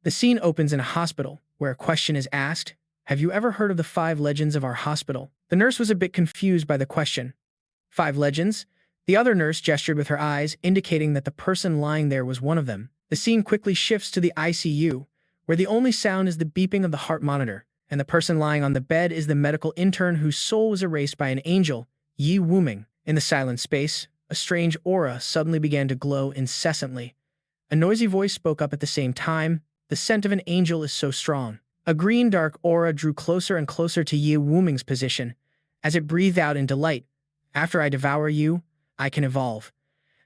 The scene opens in a hospital, where a question is asked, "Have you ever heard of the 5 legends of our hospital?" The nurse was a bit confused by the question. 5 legends? The other nurse gestured with her eyes, indicating that the person lying there was one of them. The scene quickly shifts to the ICU, where the only sound is the beeping of the heart monitor, and the person lying on the bed is the medical intern whose soul was erased by an angel, Wuming. In the silent space, a strange aura suddenly began to glow incessantly. A noisy voice spoke up at the same time. "The scent of an angel is so strong." A green dark aura drew closer and closer to Wuming's position, as it breathed out in delight. "After I devour you, I can evolve."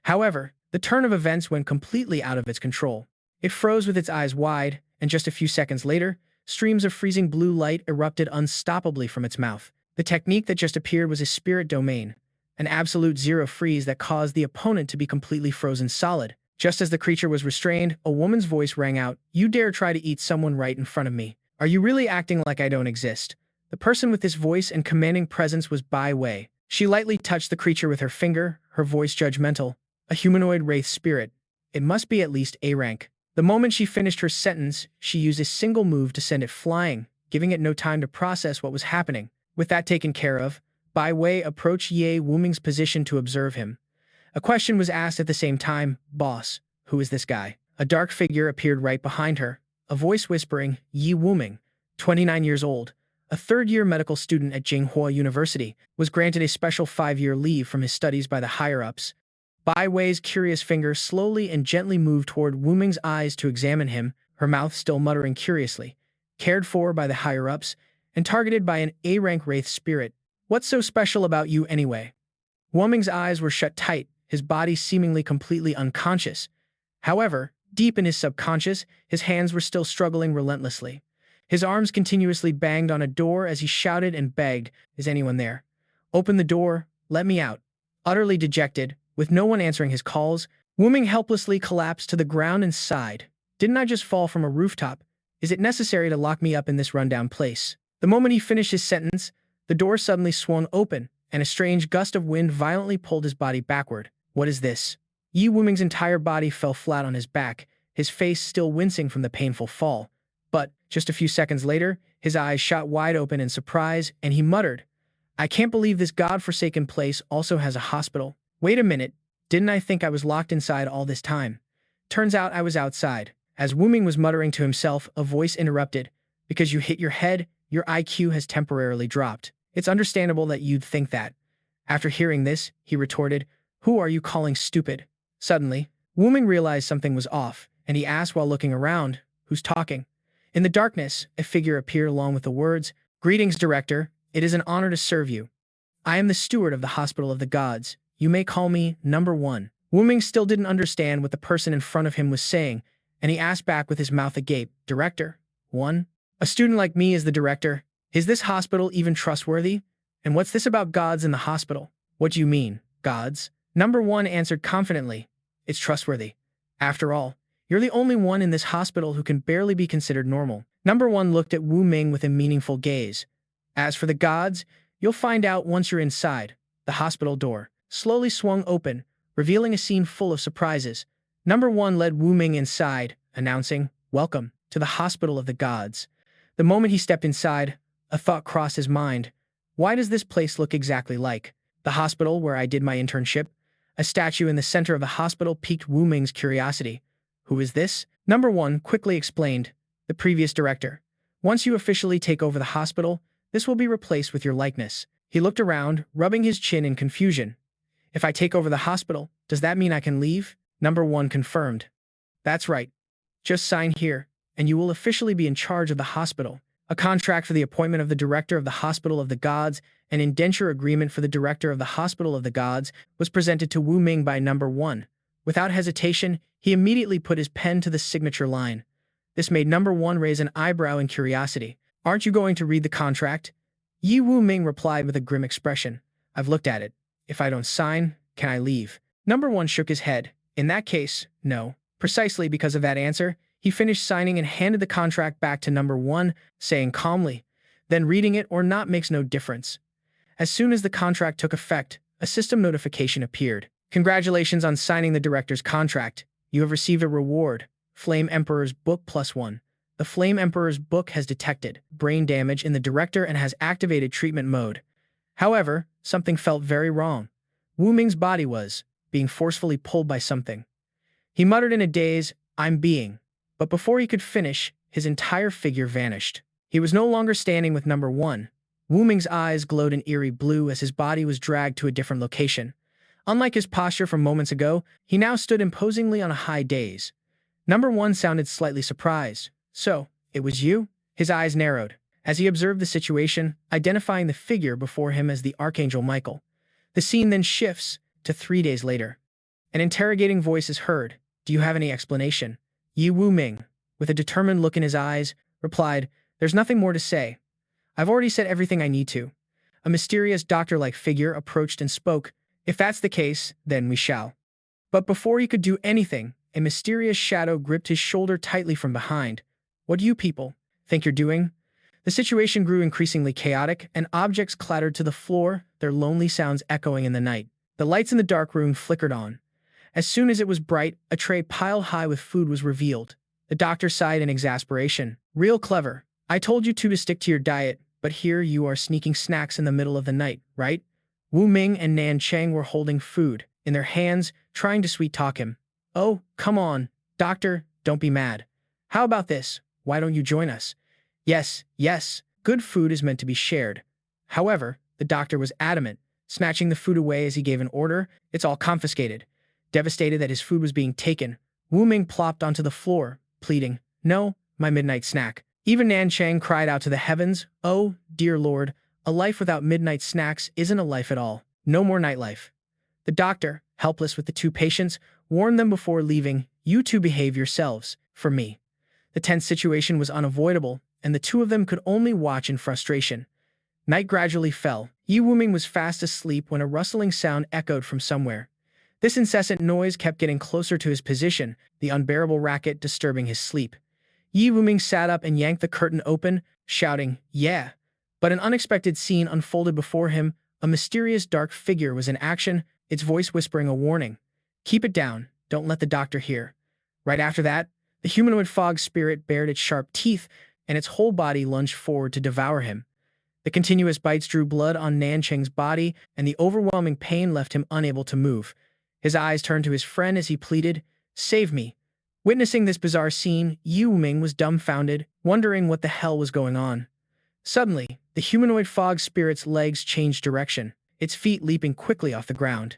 However, the turn of events went completely out of its control. It froze with its eyes wide, and just a few seconds later, streams of freezing blue light erupted unstoppably from its mouth. The technique that just appeared was a spirit domain, an absolute zero freeze that caused the opponent to be completely frozen solid. Just as the creature was restrained, a woman's voice rang out, "You dare try to eat someone right in front of me? Are you really acting like I don't exist?" The person with this voice and commanding presence was Bai Wei. She lightly touched the creature with her finger, her voice judgmental. "A humanoid wraith spirit. It must be at least A rank." The moment she finished her sentence, she used a single move to send it flying, giving it no time to process what was happening. With that taken care of, Bai Wei approached Wuming's position to observe him. A question was asked at the same time, "Boss, who is this guy?" A dark figure appeared right behind her, a voice whispering, Wuming, 29 years old, a third-year medical student at Tsinghua University, was granted a special 5-year leave from his studies by the higher-ups. Bai Wei's curious finger slowly and gently moved toward Wuming's eyes to examine him, her mouth still muttering curiously. "Cared for by the higher-ups, and targeted by an A-rank wraith spirit. What's so special about you anyway?" Wuming's eyes were shut tight, his body seemingly completely unconscious. However, deep in his subconscious, his hands were still struggling relentlessly. His arms continuously banged on a door as he shouted and begged, "Is anyone there? Open the door, let me out." Utterly dejected, with no one answering his calls, Wuming helplessly collapsed to the ground and sighed. "Didn't I just fall from a rooftop? Is it necessary to lock me up in this rundown place?" The moment he finished his sentence, the door suddenly swung open, and a strange gust of wind violently pulled his body backward. "What is this?" Wuming's entire body fell flat on his back, his face still wincing from the painful fall. But, just a few seconds later, his eyes shot wide open in surprise, and he muttered, "I can't believe this god-forsaken place also has a hospital. Wait a minute, didn't I think I was locked inside all this time? Turns out I was outside." As Wuming was muttering to himself, a voice interrupted, "Because you hit your head, your IQ has temporarily dropped. It's understandable that you'd think that." After hearing this, he retorted, "Who are you calling stupid?" Suddenly, Wuming realized something was off, and he asked while looking around, "Who's talking?" In the darkness, a figure appeared along with the words, "Greetings, Director. It is an honor to serve you. I am the steward of the Hospital of the Gods. You may call me Number 1. Wuming still didn't understand what the person in front of him was saying, and he asked back with his mouth agape, "Director? 1? A student like me is the director? Is this hospital even trustworthy? And what's this about gods in the hospital?" "What do you mean, gods?" Number 1 answered confidently, "It's trustworthy. After all, you're the only one in this hospital who can barely be considered normal." Number 1 looked at Wuming with a meaningful gaze. "As for the gods, you'll find out once you're inside." The hospital door slowly swung open, revealing a scene full of surprises. Number 1 led Wuming inside, announcing, "Welcome to the Hospital of the Gods." The moment he stepped inside, a thought crossed his mind. Why does this place look exactly like the hospital where I did my internship? A statue in the center of the hospital piqued Wuming's curiosity. "Who is this?" Number 1 quickly explained, "The previous director. Once you officially take over the hospital, this will be replaced with your likeness." He looked around, rubbing his chin in confusion. "If I take over the hospital, does that mean I can leave?" Number 1 confirmed. "That's right. Just sign here, and you will officially be in charge of the hospital." A contract for the appointment of the director of the Hospital of the Gods, an indenture agreement for the director of the Hospital of the Gods, was presented to Wuming by Number 1. Without hesitation, he immediately put his pen to the signature line. This made Number 1 raise an eyebrow in curiosity. "Aren't you going to read the contract?" Wuming replied with a grim expression. "I've looked at it. If I don't sign, can I leave?" Number 1 shook his head. "In that case, no." Precisely because of that answer, he finished signing and handed the contract back to Number 1, saying calmly, "Then reading it or not makes no difference." As soon as the contract took effect, a system notification appeared. "Congratulations on signing the director's contract. You have received a reward, Flame Emperor's Book +1. The Flame Emperor's book has detected brain damage in the director and has activated treatment mode. However, something felt very wrong. Wuming's body was being forcefully pulled by something. He muttered in a daze, "I'm being." But before he could finish, his entire figure vanished. He was no longer standing with number one. Wuming's eyes glowed an eerie blue as his body was dragged to a different location. Unlike his posture from moments ago, he now stood imposingly on a high dais. Number one sounded slightly surprised. "So, it was you?" His eyes narrowed as he observed the situation, identifying the figure before him as the Archangel Michael. The scene then shifts to 3 days later. An interrogating voice is heard. "Do you have any explanation?" Yi Wuming, with a determined look in his eyes, replied, "There's nothing more to say. I've already said everything I need to." A mysterious doctor-like figure approached and spoke. "If that's the case, then we shall." But before he could do anything, a mysterious shadow gripped his shoulder tightly from behind. "What do you people think you're doing?" The situation grew increasingly chaotic, and objects clattered to the floor, their lonely sounds echoing in the night. The lights in the dark room flickered on. As soon as it was bright, a tray piled high with food was revealed. The doctor sighed in exasperation. "Real clever. I told you to stick to your diet, but here you are sneaking snacks in the middle of the night, right?" Wu Ming and Nan Cheng were holding food in their hands, trying to sweet-talk him. "Oh, come on, doctor, don't be mad. How about this? Why don't you join us?" Yes, good food is meant to be shared." However, the doctor was adamant, snatching the food away as he gave an order. "It's all confiscated." Devastated that his food was being taken, Wu Ming plopped onto the floor, pleading, "No, my midnight snack." Even Nan Cheng cried out to the heavens, "Oh, dear Lord, a life without midnight snacks isn't a life at all. No more nightlife." The doctor, helpless with the two patients, warned them before leaving, "You two behave yourselves, for me." The tense situation was unavoidable, and the two of them could only watch in frustration. Night gradually fell. Yi Wuming was fast asleep when a rustling sound echoed from somewhere. This incessant noise kept getting closer to his position, the unbearable racket disturbing his sleep. Yi Wuming sat up and yanked the curtain open, shouting, "Yeah!" But an unexpected scene unfolded before him. A mysterious dark figure was in action, its voice whispering a warning. "Keep it down, don't let the doctor hear." Right after that, the humanoid fog spirit bared its sharp teeth, and its whole body lunged forward to devour him. The continuous bites drew blood on Nan Cheng's body, and the overwhelming pain left him unable to move. His eyes turned to his friend as he pleaded, "Save me." Witnessing this bizarre scene, Yi Wuming was dumbfounded, wondering what the hell was going on. Suddenly, the humanoid fog spirit's legs changed direction, its feet leaping quickly off the ground.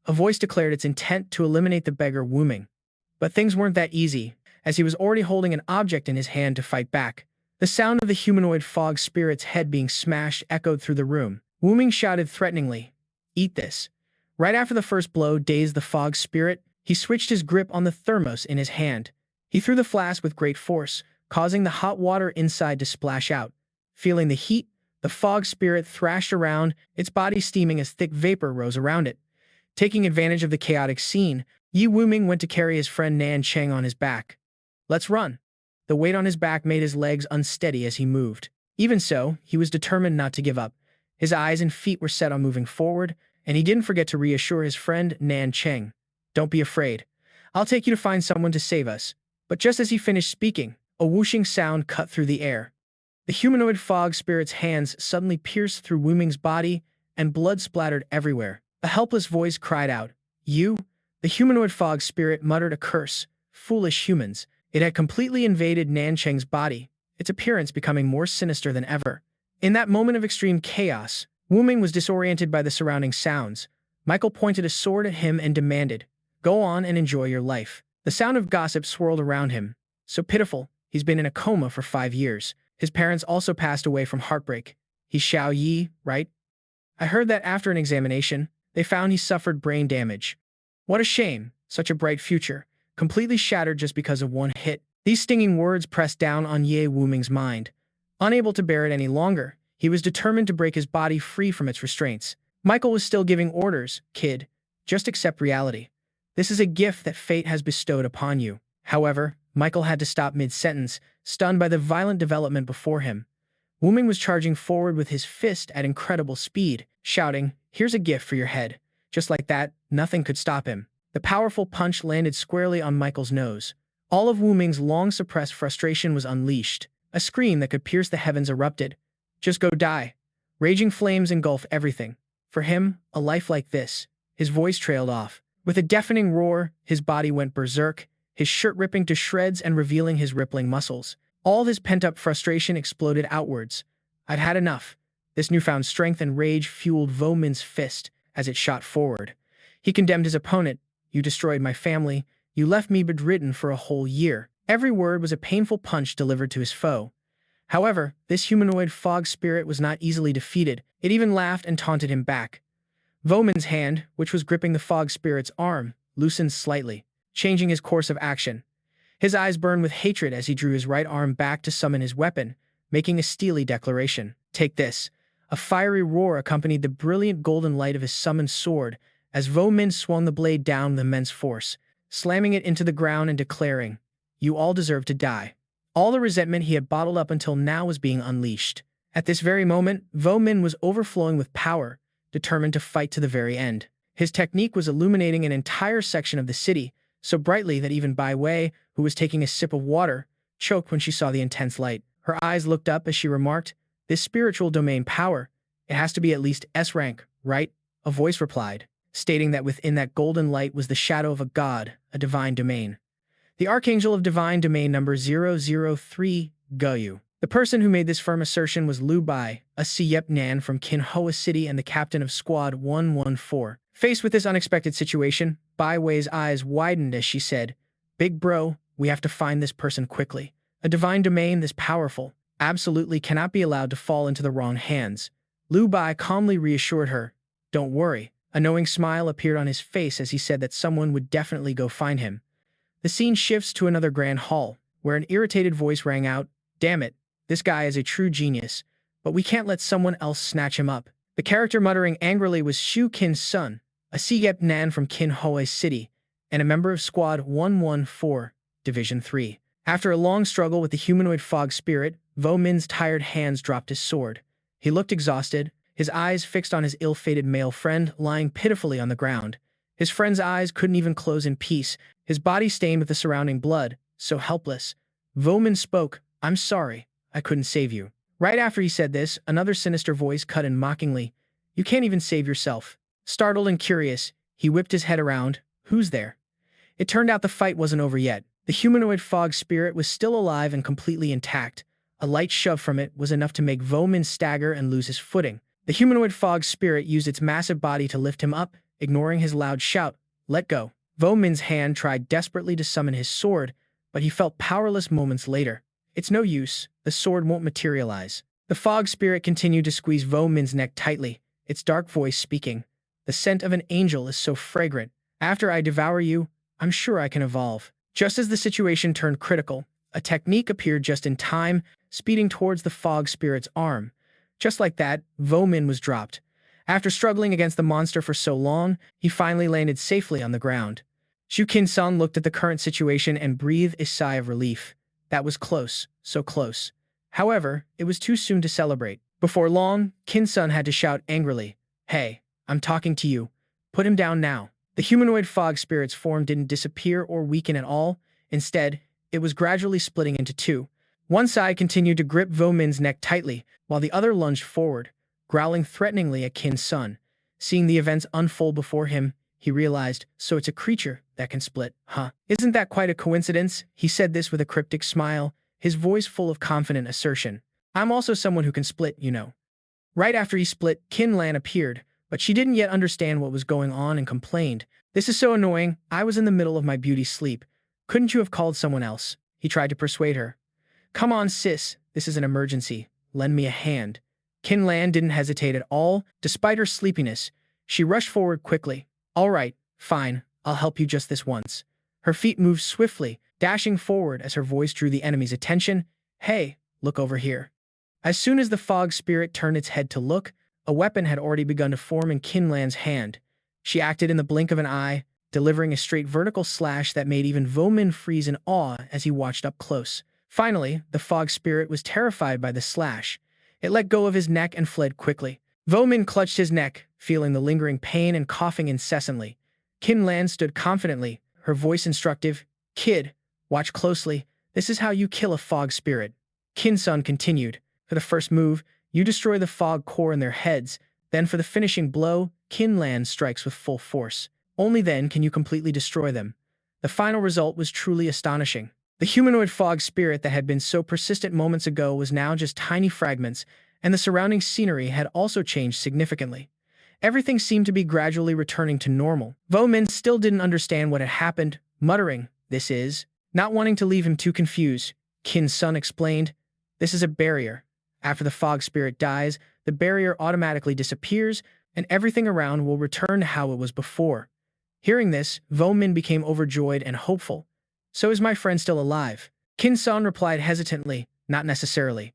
A voice declared its intent to eliminate the beggar Wuming. But things weren't that easy, as he was already holding an object in his hand to fight back. The sound of the humanoid fog spirit's head being smashed echoed through the room. Wuming shouted threateningly, "Eat this." Right after the first blow dazed the fog spirit, he switched his grip on the thermos in his hand. He threw the flask with great force, causing the hot water inside to splash out. Feeling the heat, the fog spirit thrashed around, its body steaming as thick vapor rose around it. Taking advantage of the chaotic scene, Yi Wuming went to carry his friend Nan Cheng on his back. "Let's run." The weight on his back made his legs unsteady as he moved. Even so, he was determined not to give up. His eyes and feet were set on moving forward, and he didn't forget to reassure his friend Nan Cheng. "Don't be afraid. I'll take you to find someone to save us." But just as he finished speaking, a whooshing sound cut through the air. The humanoid fog spirit's hands suddenly pierced through Wuming's body, and blood splattered everywhere. A helpless voice cried out, "You?" The humanoid fog spirit muttered a curse. Foolish humans. It had completely invaded Nan Cheng's body, its appearance becoming more sinister than ever. In that moment of extreme chaos, Wuming was disoriented by the surrounding sounds. Michael pointed a sword at him and demanded, "Go on and enjoy your life." The sound of gossip swirled around him. "So pitiful, he's been in a coma for 5 years. His parents also passed away from heartbreak. He's Xiao Yi, right? I heard that after an examination, they found he suffered brain damage. What a shame, such a bright future, completely shattered just because of one hit." These stinging words pressed down on Ye Wuming's mind. Unable to bear it any longer, he was determined to break his body free from its restraints. Michael was still giving orders, "Kid, just accept reality. This is a gift that fate has bestowed upon you." However, Michael had to stop mid-sentence, stunned by the violent development before him. Wuming was charging forward with his fist at incredible speed, shouting, "Here's a gift for your head." Just like that, nothing could stop him. The powerful punch landed squarely on Michael's nose. All of Wuming's long-suppressed frustration was unleashed. A scream that could pierce the heavens erupted. Just go die. Raging flames engulf everything. For him, a life like this. His voice trailed off. With a deafening roar, his body went berserk, his shirt ripping to shreds and revealing his rippling muscles. All his pent-up frustration exploded outwards. I'd had enough. This newfound strength and rage fueled Wuming's fist as it shot forward. He condemned his opponent. You destroyed my family. You left me bedridden for a whole year. Every word was a painful punch delivered to his foe. However, this humanoid fog spirit was not easily defeated. It even laughed and taunted him back. Wuming's hand, which was gripping the fog spirit's arm, loosened slightly, changing his course of action. His eyes burned with hatred as he drew his right arm back to summon his weapon, making a steely declaration. Take this. A fiery roar accompanied the brilliant golden light of his summoned sword as Wuming swung the blade down with immense force, slamming it into the ground and declaring, "You all deserve to die." All the resentment he had bottled up until now was being unleashed. At this very moment, Wuming was overflowing with power, determined to fight to the very end. His technique was illuminating an entire section of the city, so brightly that even Bai Wei, who was taking a sip of water, choked when she saw the intense light. Her eyes looked up as she remarked, "This spiritual domain power, it has to be at least S rank, right?" A voice replied, stating that within that golden light was the shadow of a god, a divine domain. The Archangel of Divine Domain number 003, Goyu. The person who made this firm assertion was Liu Bai, a Siep Nan from Kinhua City and the captain of Squad 114. Faced with this unexpected situation, Bai Wei's eyes widened as she said, "Big bro, we have to find this person quickly. A divine domain this powerful absolutely cannot be allowed to fall into the wrong hands." Liu Bai calmly reassured her, "Don't worry." A knowing smile appeared on his face as he said that someone would definitely go find him. The scene shifts to another grand hall, where an irritated voice rang out, "Damn it, this guy is a true genius, but we can't let someone else snatch him up." The character muttering angrily was Shu Qin's son, a Siep Nan from Kinhua City, and a member of Squad 114, Division 3. After a long struggle with the humanoid fog spirit, Wuming's tired hands dropped his sword. He looked exhausted, his eyes fixed on his ill-fated male friend lying pitifully on the ground. His friend's eyes couldn't even close in peace, his body stained with the surrounding blood, so helpless. Wuming spoke, "I'm sorry, I couldn't save you." Right after he said this, another sinister voice cut in mockingly, "You can't even save yourself." Startled and curious, he whipped his head around. "Who's there?" It turned out the fight wasn't over yet. The humanoid fog spirit was still alive and completely intact. A light shove from it was enough to make Wuming stagger and lose his footing. The humanoid fog spirit used its massive body to lift him up, ignoring his loud shout, "Let go." Wuming's hand tried desperately to summon his sword, but he felt powerless moments later. "It's no use, the sword won't materialize." The fog spirit continued to squeeze Wuming's neck tightly, its dark voice speaking, "The scent of an angel is so fragrant. After I devour you, I'm sure I can evolve." Just as the situation turned critical, a technique appeared just in time, speeding towards the fog spirit's arm. Just like that, Wuming was dropped. After struggling against the monster for so long, he finally landed safely on the ground. Shu Qin-san looked at the current situation and breathed a sigh of relief. That was close, so close. However, it was too soon to celebrate. Before long, Qin-san had to shout angrily, "Hey, I'm talking to you. Put him down now." The humanoid fog spirit's form didn't disappear or weaken at all. Instead, it was gradually splitting into two. One side continued to grip Wuming's neck tightly, while the other lunged forward, growling threateningly at Qin-san. Seeing the events unfold before him, he realized, so it's a creature that can split, huh? "Isn't that quite a coincidence?" He said this with a cryptic smile, his voice full of confident assertion. "I'm also someone who can split, you know." Right after he split, Qin Lan appeared, but she didn't yet understand what was going on and complained, "This is so annoying, I was in the middle of my beauty sleep. Couldn't you have called someone else?" He tried to persuade her. "Come on, sis, this is an emergency. Lend me a hand." Qin Lan didn't hesitate at all. Despite her sleepiness, she rushed forward quickly. "All right, fine, I'll help you just this once." Her feet moved swiftly, dashing forward as her voice drew the enemy's attention. "Hey, look over here." As soon as the fog spirit turned its head to look, a weapon had already begun to form in Qin Lan's hand. She acted in the blink of an eye, delivering a straight vertical slash that made even Wuming freeze in awe as he watched up close. Finally, the fog spirit was terrified by the slash. It let go of his neck and fled quickly. Wuming clutched his neck, feeling the lingering pain and coughing incessantly. Qin Lan stood confidently, her voice instructive, "Kid, Watch closely. This is how you kill a fog spirit. Kin-sun continued. For the first move, you destroy the fog core in their heads. Then for the finishing blow, Kin-lan strikes with full force. Only then can you completely destroy them. The final result was truly astonishing. The humanoid fog spirit that had been so persistent moments ago was now just tiny fragments, and the surrounding scenery had also changed significantly. Everything seemed to be gradually returning to normal. Wuming still didn't understand what had happened, muttering, "This is..." Not wanting to leave him too confused, Kin-sun explained, "This is a barrier. After the fog spirit dies, the barrier automatically disappears, and everything around will return to how it was before." Hearing this, Wuming became overjoyed and hopeful. "So is my friend still alive?" Kin-sun replied hesitantly, "Not necessarily."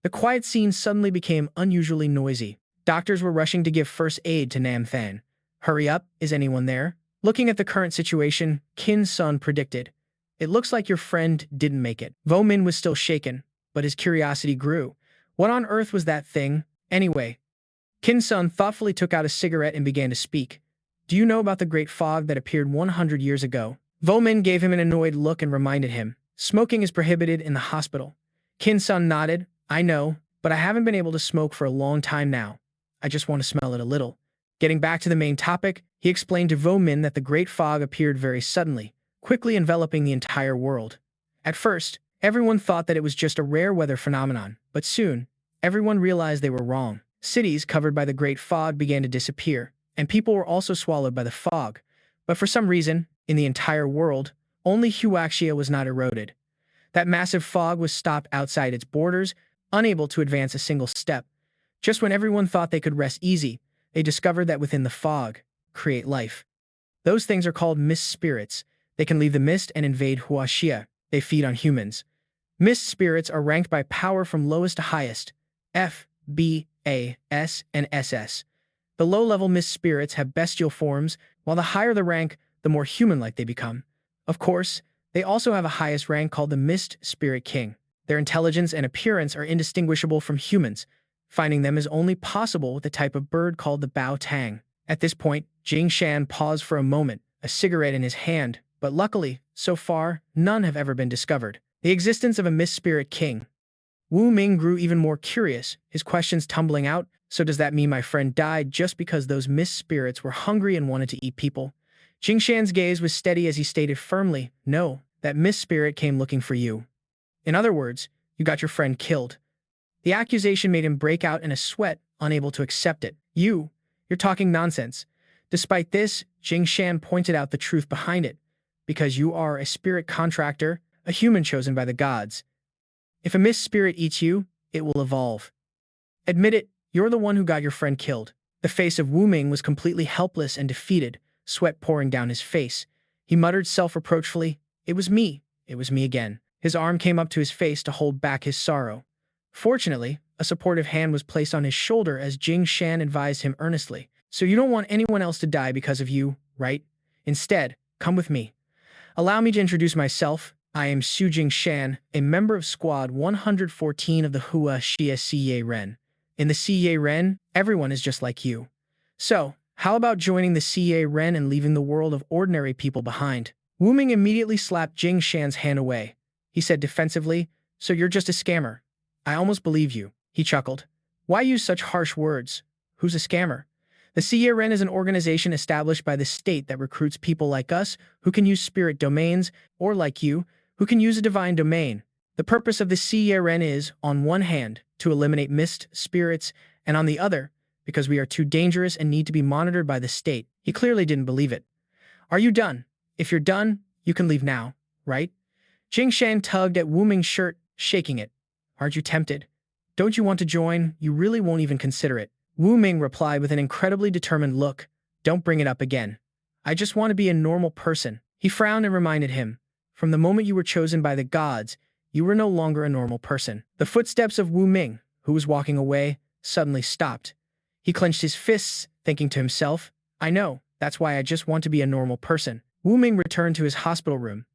The quiet scene suddenly became unusually noisy. Doctors were rushing to give first aid to Nam-than. "Hurry up, is anyone there?" Looking at the current situation, Kin-sun predicted, "It looks like your friend didn't make it." Wuming was still shaken, but his curiosity grew. What on earth was that thing, anyway? Kin-sun thoughtfully took out a cigarette and began to speak. "Do you know about the great fog that appeared 100 years ago?" Wuming gave him an annoyed look and reminded him, "Smoking is prohibited in the hospital." Kin-sun nodded, "I know, but I haven't been able to smoke for a long time now. I just want to smell it a little." Getting back to the main topic, he explained to Wuming that the great fog appeared very suddenly, quickly enveloping the entire world. At first, everyone thought that it was just a rare weather phenomenon, but soon, everyone realized they were wrong. Cities covered by the great fog began to disappear, and people were also swallowed by the fog. But for some reason, in the entire world, only Huaxia was not eroded. That massive fog was stopped outside its borders, unable to advance a single step. Just when everyone thought they could rest easy, they discovered that within the fog, create life. Those things are called mist spirits. They can leave the mist and invade Huaxia. They feed on humans. Mist spirits are ranked by power from lowest to highest, F, B, A, S, and SS. The low-level mist spirits have bestial forms, while the higher the rank, the more human-like they become. Of course, they also have a highest rank called the Mist Spirit King. Their intelligence and appearance are indistinguishable from humans. Finding them is only possible with a type of bird called the Bao Tang. At this point, Jing Shan paused for a moment, a cigarette in his hand, but luckily, so far, none have ever been discovered. The existence of a Mist Spirit King. Wuming grew even more curious, his questions tumbling out. "So does that mean my friend died just because those mist spirits were hungry and wanted to eat people?" Jing Shan's gaze was steady as he stated firmly, "No, that mist spirit came looking for you. In other words, you got your friend killed." The accusation made him break out in a sweat, unable to accept it. You're talking nonsense." Despite this, Jing Shan pointed out the truth behind it. "Because you are a spirit contractor, a human chosen by the gods. If a mist spirit eats you, it will evolve. Admit it, you're the one who got your friend killed." The face of Wuming was completely helpless and defeated, sweat pouring down his face. He muttered self-reproachfully, It was me again." His arm came up to his face to hold back his sorrow. Fortunately, a supportive hand was placed on his shoulder as Jing Shan advised him earnestly, "So you don't want anyone else to die because of you, right? Instead, come with me. Allow me to introduce myself. I am Su Jing Shan, a member of Squad 114 of the Huaxia CA-Ren. In the CA-Ren, everyone is just like you. So, how about joining the CA-Ren and leaving the world of ordinary people behind?" Wuming immediately slapped Jing Shan's hand away. He said defensively, "So you're just a scammer. I almost believe you." He chuckled. "Why use such harsh words? Who's a scammer?" The CA-Ren is an organization established by the state that recruits people like us who can use spirit domains, or like you, who can use a divine domain. The purpose of the CA-Ren is, on one hand, to eliminate mist spirits, and on the other, because we are too dangerous and need to be monitored by the state. He clearly didn't believe it. "Are you done? If you're done, you can leave now, right?" Jing Shan tugged at Wuming's shirt, shaking it. "Aren't you tempted? Don't you want to join? You really won't even consider it." Wuming replied with an incredibly determined look, "Don't bring it up again. I just want to be a normal person." He frowned and reminded him, "From the moment you were chosen by the gods, you were no longer a normal person." The footsteps of Wuming, who was walking away, suddenly stopped. He clenched his fists, thinking to himself, "I know, that's why I just want to be a normal person." Wuming returned to his hospital room.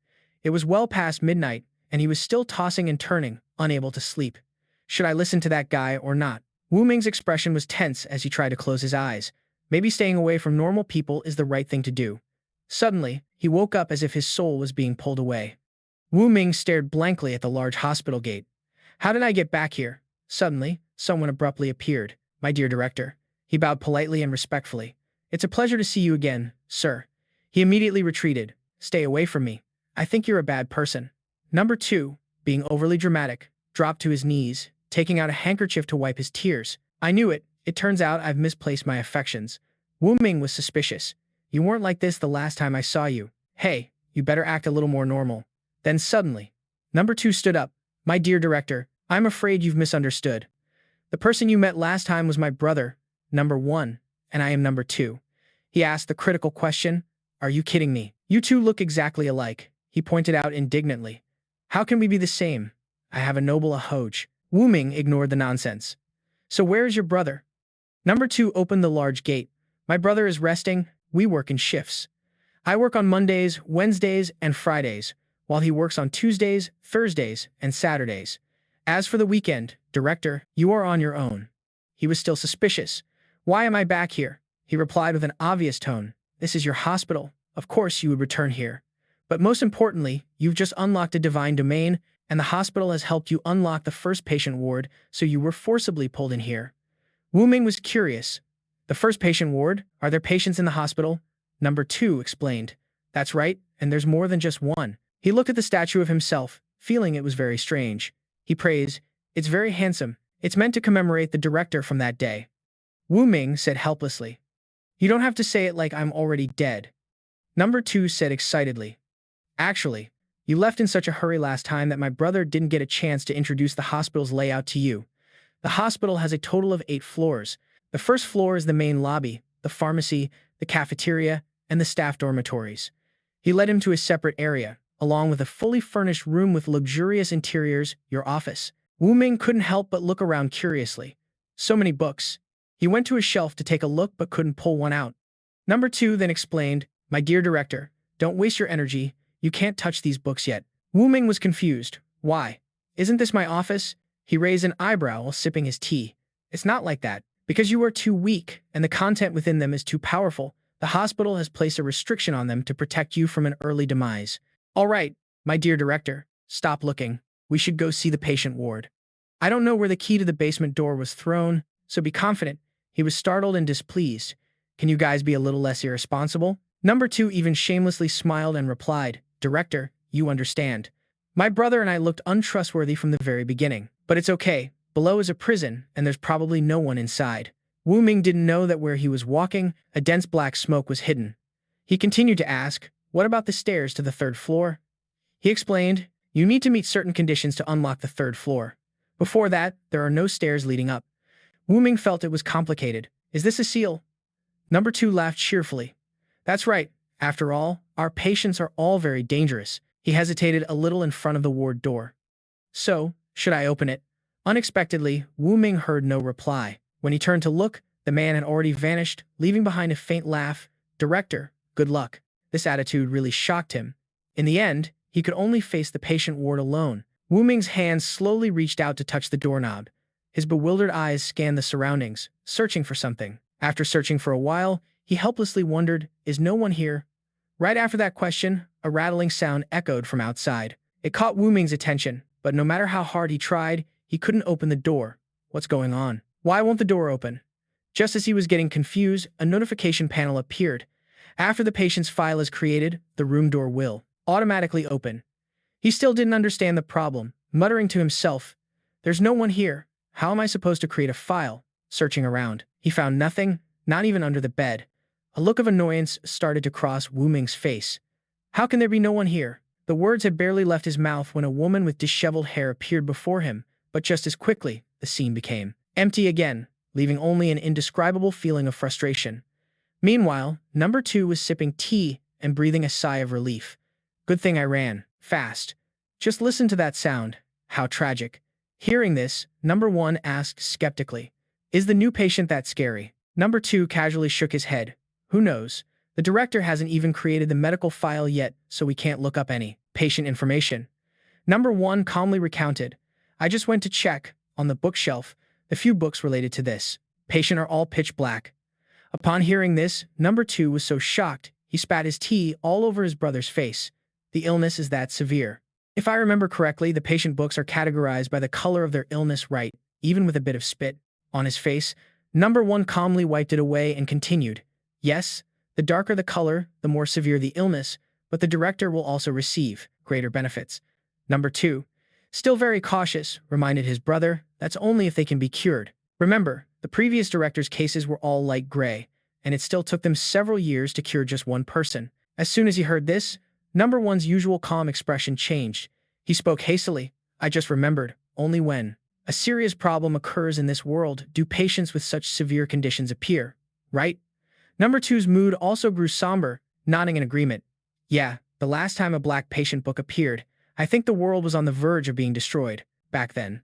It was well past midnight, and he was still tossing and turning, unable to sleep. Should I listen to that guy or not? Wuming's expression was tense as he tried to close his eyes. Maybe staying away from normal people is the right thing to do. Suddenly, he woke up as if his soul was being pulled away. Wuming stared blankly at the large hospital gate. How did I get back here? Suddenly, someone abruptly appeared. My dear director. He bowed politely and respectfully. It's a pleasure to see you again, sir. He immediately retreated. Stay away from me. I think you're a bad person. Number 2, being overly dramatic, dropped to his knees, taking out a handkerchief to wipe his tears. I knew it. It turns out I've misplaced my affections. Wuming was suspicious. You weren't like this the last time I saw you. Hey, you better act a little more normal. Then suddenly, Number 2 stood up. My dear director, I'm afraid you've misunderstood. The person you met last time was my brother, Number 1, and I am Number 2. He asked the critical question, Are you kidding me? You two look exactly alike, he pointed out indignantly. How can we be the same? I have a noble ahoj. Wuming ignored the nonsense. So where is your brother? Number 2 opened the large gate. My brother is resting. We work in shifts. I work on Mondays, Wednesdays, and Fridays, while he works on Tuesdays, Thursdays, and Saturdays. As for the weekend, director, you are on your own. He was still suspicious. Why am I back here? He replied with an obvious tone. This is your hospital. Of course you would return here. But most importantly, you've just unlocked a divine domain, and the hospital has helped you unlock the first patient ward, so you were forcibly pulled in here. Wuming was curious. The first patient ward? Are there patients in the hospital? Number 2 explained. That's right, and there's more than just one. He looked at the statue of himself, feeling it was very strange. He praised, It's very handsome. It's meant to commemorate the director from that day. Wuming said helplessly. You don't have to say it like I'm already dead. Number 2 said excitedly. Actually, you left in such a hurry last time that my brother didn't get a chance to introduce the hospital's layout to you. The hospital has a total of 8 floors. The first floor is the main lobby, the pharmacy, the cafeteria, and the staff dormitories. He led him to a separate area, along with a fully furnished room with luxurious interiors, your office. Wuming couldn't help but look around curiously. So many books. He went to a shelf to take a look but couldn't pull one out. Number 2 then explained, My dear director, don't waste your energy. You can't touch these books yet. Wuming was confused. Why? Isn't this my office? He raised an eyebrow while sipping his tea. It's not like that. Because you are too weak, and the content within them is too powerful, the hospital has placed a restriction on them to protect you from an early demise. All right, my dear director, stop looking. We should go see the patient ward. I don't know where the key to the basement door was thrown, so be confident. He was startled and displeased. Can you guys be a little less irresponsible? Number 2 even shamelessly smiled and replied, Director, you understand. My brother and I looked untrustworthy from the very beginning. But it's okay. Below is a prison, and there's probably no one inside. Wuming didn't know that where he was walking, a dense black smoke was hidden. He continued to ask, What about the stairs to the 3rd floor? He explained, You need to meet certain conditions to unlock the 3rd floor. Before that, there are no stairs leading up. Wuming felt it was complicated. Is this a seal? Number 2 laughed cheerfully. That's right. After all, our patients are all very dangerous. He hesitated a little in front of the ward door. So, should I open it? Unexpectedly, Wuming heard no reply. When he turned to look, the man had already vanished, leaving behind a faint laugh. Director, good luck. This attitude really shocked him. In the end, he could only face the patient ward alone. Wuming's hand slowly reached out to touch the doorknob. His bewildered eyes scanned the surroundings, searching for something. After searching for a while, he helplessly wondered, Is no one here? Right after that question, a rattling sound echoed from outside. It caught Wuming's attention, but no matter how hard he tried, he couldn't open the door. What's going on? Why won't the door open? Just as he was getting confused, a notification panel appeared. After the patient's file is created, the room door will automatically open. He still didn't understand the problem, muttering to himself, There's no one here. How am I supposed to create a file? Searching around, he found nothing, not even under the bed. A look of annoyance started to cross Wuming's face. How can there be no one here? The words had barely left his mouth when a woman with disheveled hair appeared before him, but just as quickly, the scene became empty again, leaving only an indescribable feeling of frustration. Meanwhile, Number 2 was sipping tea and breathing a sigh of relief. Good thing I ran fast. Just listen to that sound. How tragic. Hearing this, Number 1 asked skeptically, Is the new patient that scary? Number 2 casually shook his head. Who knows? The director hasn't even created the medical file yet, so we can't look up any patient information. Number 1 calmly recounted, I just went to check, on the bookshelf, the few books related to this patient are all pitch black. Upon hearing this, Number 2 was so shocked, he spat his tea all over his brother's face. The illness is that severe. If I remember correctly, the patient books are categorized by the color of their illness, right, even with a bit of spit on his face. Number 1 calmly wiped it away and continued. Yes, the darker the color, the more severe the illness, but the director will also receive greater benefits. Number 2, still very cautious, reminded his brother, that's only if they can be cured. Remember, the previous director's cases were all light gray, and it still took them several years to cure just one person. As soon as he heard this, Number 1's usual calm expression changed. He spoke hastily. I just remembered, only when a serious problem occurs in this world do patients with such severe conditions appear, right? Number 2's mood also grew somber, nodding in agreement. Yeah, the last time a black patient book appeared, I think the world was on the verge of being destroyed, back then.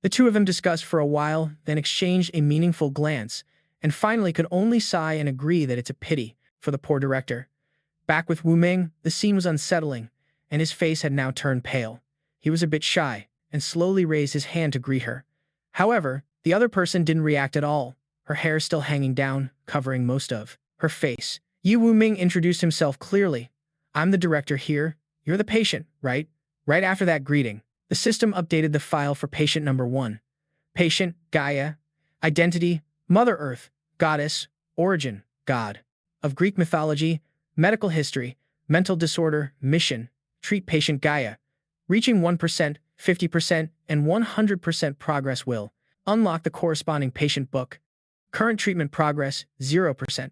The two of them discussed for a while, then exchanged a meaningful glance, and finally could only sigh and agree that it's a pity for the poor director. Back with Wuming, the scene was unsettling, and his face had now turned pale. He was a bit shy, and slowly raised his hand to greet her. However, the other person didn't react at all, her hair still hanging down, covering most of her face. Wuming introduced himself clearly. I'm the director here. You're the patient, right? Right after that greeting, the system updated the file for patient number 1. Patient, Gaia. Identity, Mother Earth, Goddess. Origin, God. Of Greek mythology. Medical history, mental disorder, mission. Treat patient Gaia. Reaching 1%, 50%, and 100% progress will unlock the corresponding patient book. Current treatment progress, 0%.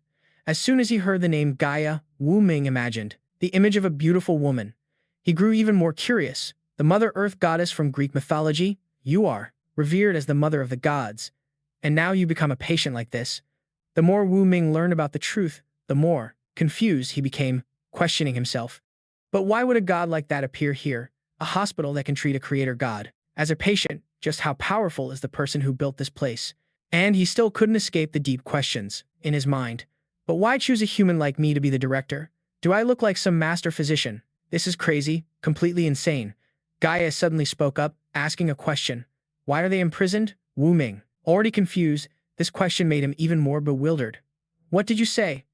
As soon as he heard the name Gaia, Wuming imagined the image of a beautiful woman. He grew even more curious. The Mother Earth goddess from Greek mythology, you are revered as the mother of the gods. And now you become a patient like this. The more Wuming learned about the truth, the more confused he became, questioning himself. But why would a god like that appear here, a hospital that can treat a creator god? As a patient, just how powerful is the person who built this place? And he still couldn't escape the deep questions in his mind. But why choose a human like me to be the director? Do I look like some master physician? This is crazy, completely insane. Gaia suddenly spoke up, asking a question. Why are they imprisoned? Wuming, already confused, this question made him even more bewildered. What did you say?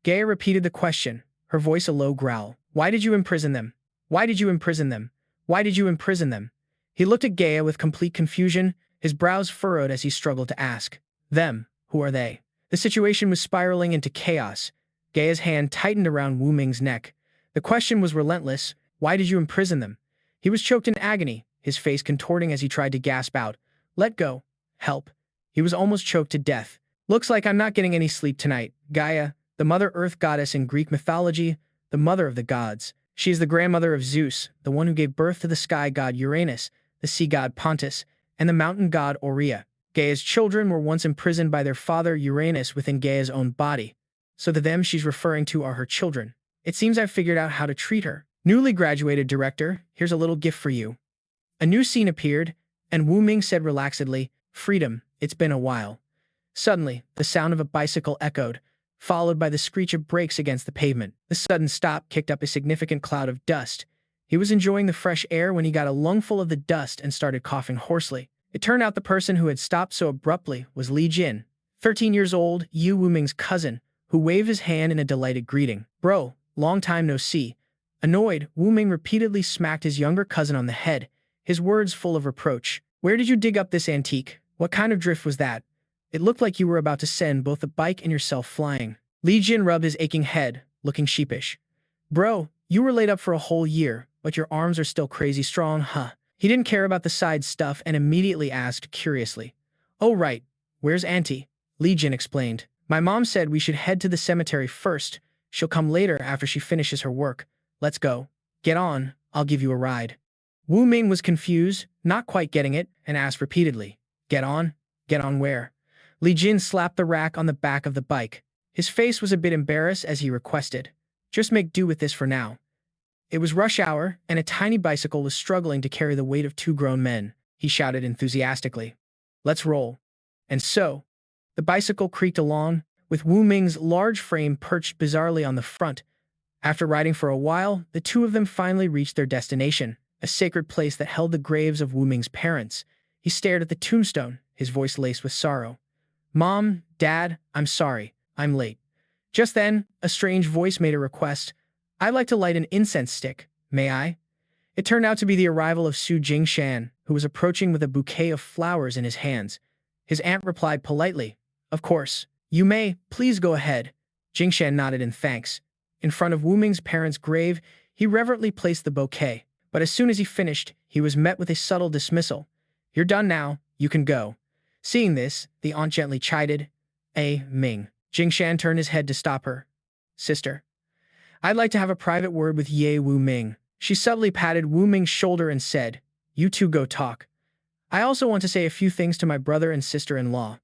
Gaia repeated the question, her voice a low growl. Why did you imprison them? Why did you imprison them? Why did you imprison them? He looked at Gaia with complete confusion, his brows furrowed as he struggled to ask. Them, who are they? The situation was spiraling into chaos. Gaia's hand tightened around Wuming's neck. The question was relentless. Why did you imprison them? He was choked in agony, his face contorting as he tried to gasp out. Let go. Help. He was almost choked to death. Looks like I'm not getting any sleep tonight. Gaia, the Mother Earth goddess in Greek mythology, the mother of the gods. She is the grandmother of Zeus, the one who gave birth to the sky god Uranus, the sea god Pontus, and the mountain god Aurea. Gaia's children were once imprisoned by their father Uranus within Gaia's own body. So the them she's referring to are her children. It seems I've figured out how to treat her. Newly graduated director, here's a little gift for you. A new scene appeared, and Wuming said relaxedly, Freedom, it's been a while. Suddenly, the sound of a bicycle echoed, followed by the screech of brakes against the pavement. The sudden stop kicked up a significant cloud of dust. He was enjoying the fresh air when he got a lungful of the dust and started coughing hoarsely. It turned out the person who had stopped so abruptly was Li Jin, 13 years old, Wuming's cousin, who waved his hand in a delighted greeting. Bro, long time no see. Annoyed, Wuming repeatedly smacked his younger cousin on the head, his words full of reproach. Where did you dig up this antique? What kind of drift was that? It looked like you were about to send both the bike and yourself flying. Li Jin rubbed his aching head, looking sheepish. Bro, you were laid up for a whole year, but your arms are still crazy strong, huh? He didn't care about the side stuff and immediately asked curiously. Oh right, where's Auntie? Li Jin explained. My mom said we should head to the cemetery first. She'll come later after she finishes her work. Let's go. Get on, I'll give you a ride. Wuming was confused, not quite getting it, and asked repeatedly. Get on? Get on where? Li Jin slapped the rack on the back of the bike. His face was a bit embarrassed as he requested. Just make do with this for now. It was rush hour, and a tiny bicycle was struggling to carry the weight of 2 grown men. He shouted enthusiastically. Let's roll. And so, the bicycle creaked along, with Wuming's large frame perched bizarrely on the front. After riding for a while, the two of them finally reached their destination, a sacred place that held the graves of Wuming's parents. He stared at the tombstone, his voice laced with sorrow. Mom, Dad, I'm sorry. I'm late. Just then, a strange voice made a request. I'd like to light an incense stick. May I? It turned out to be the arrival of Su Jingshan, who was approaching with a bouquet of flowers in his hands. His aunt replied politely, "Of course, you may, please go ahead." Jingshan nodded in thanks. In front of Wuming's parents' grave, he reverently placed the bouquet, but as soon as he finished, he was met with a subtle dismissal. "You're done now, you can go." Seeing this, the aunt gently chided, Ming." Jingshan turned his head to stop her. "Sister, I'd like to have a private word with Ye Wuming." She subtly patted Wuming's shoulder and said, "You two go talk. I also want to say a few things to my brother and sister-in-law."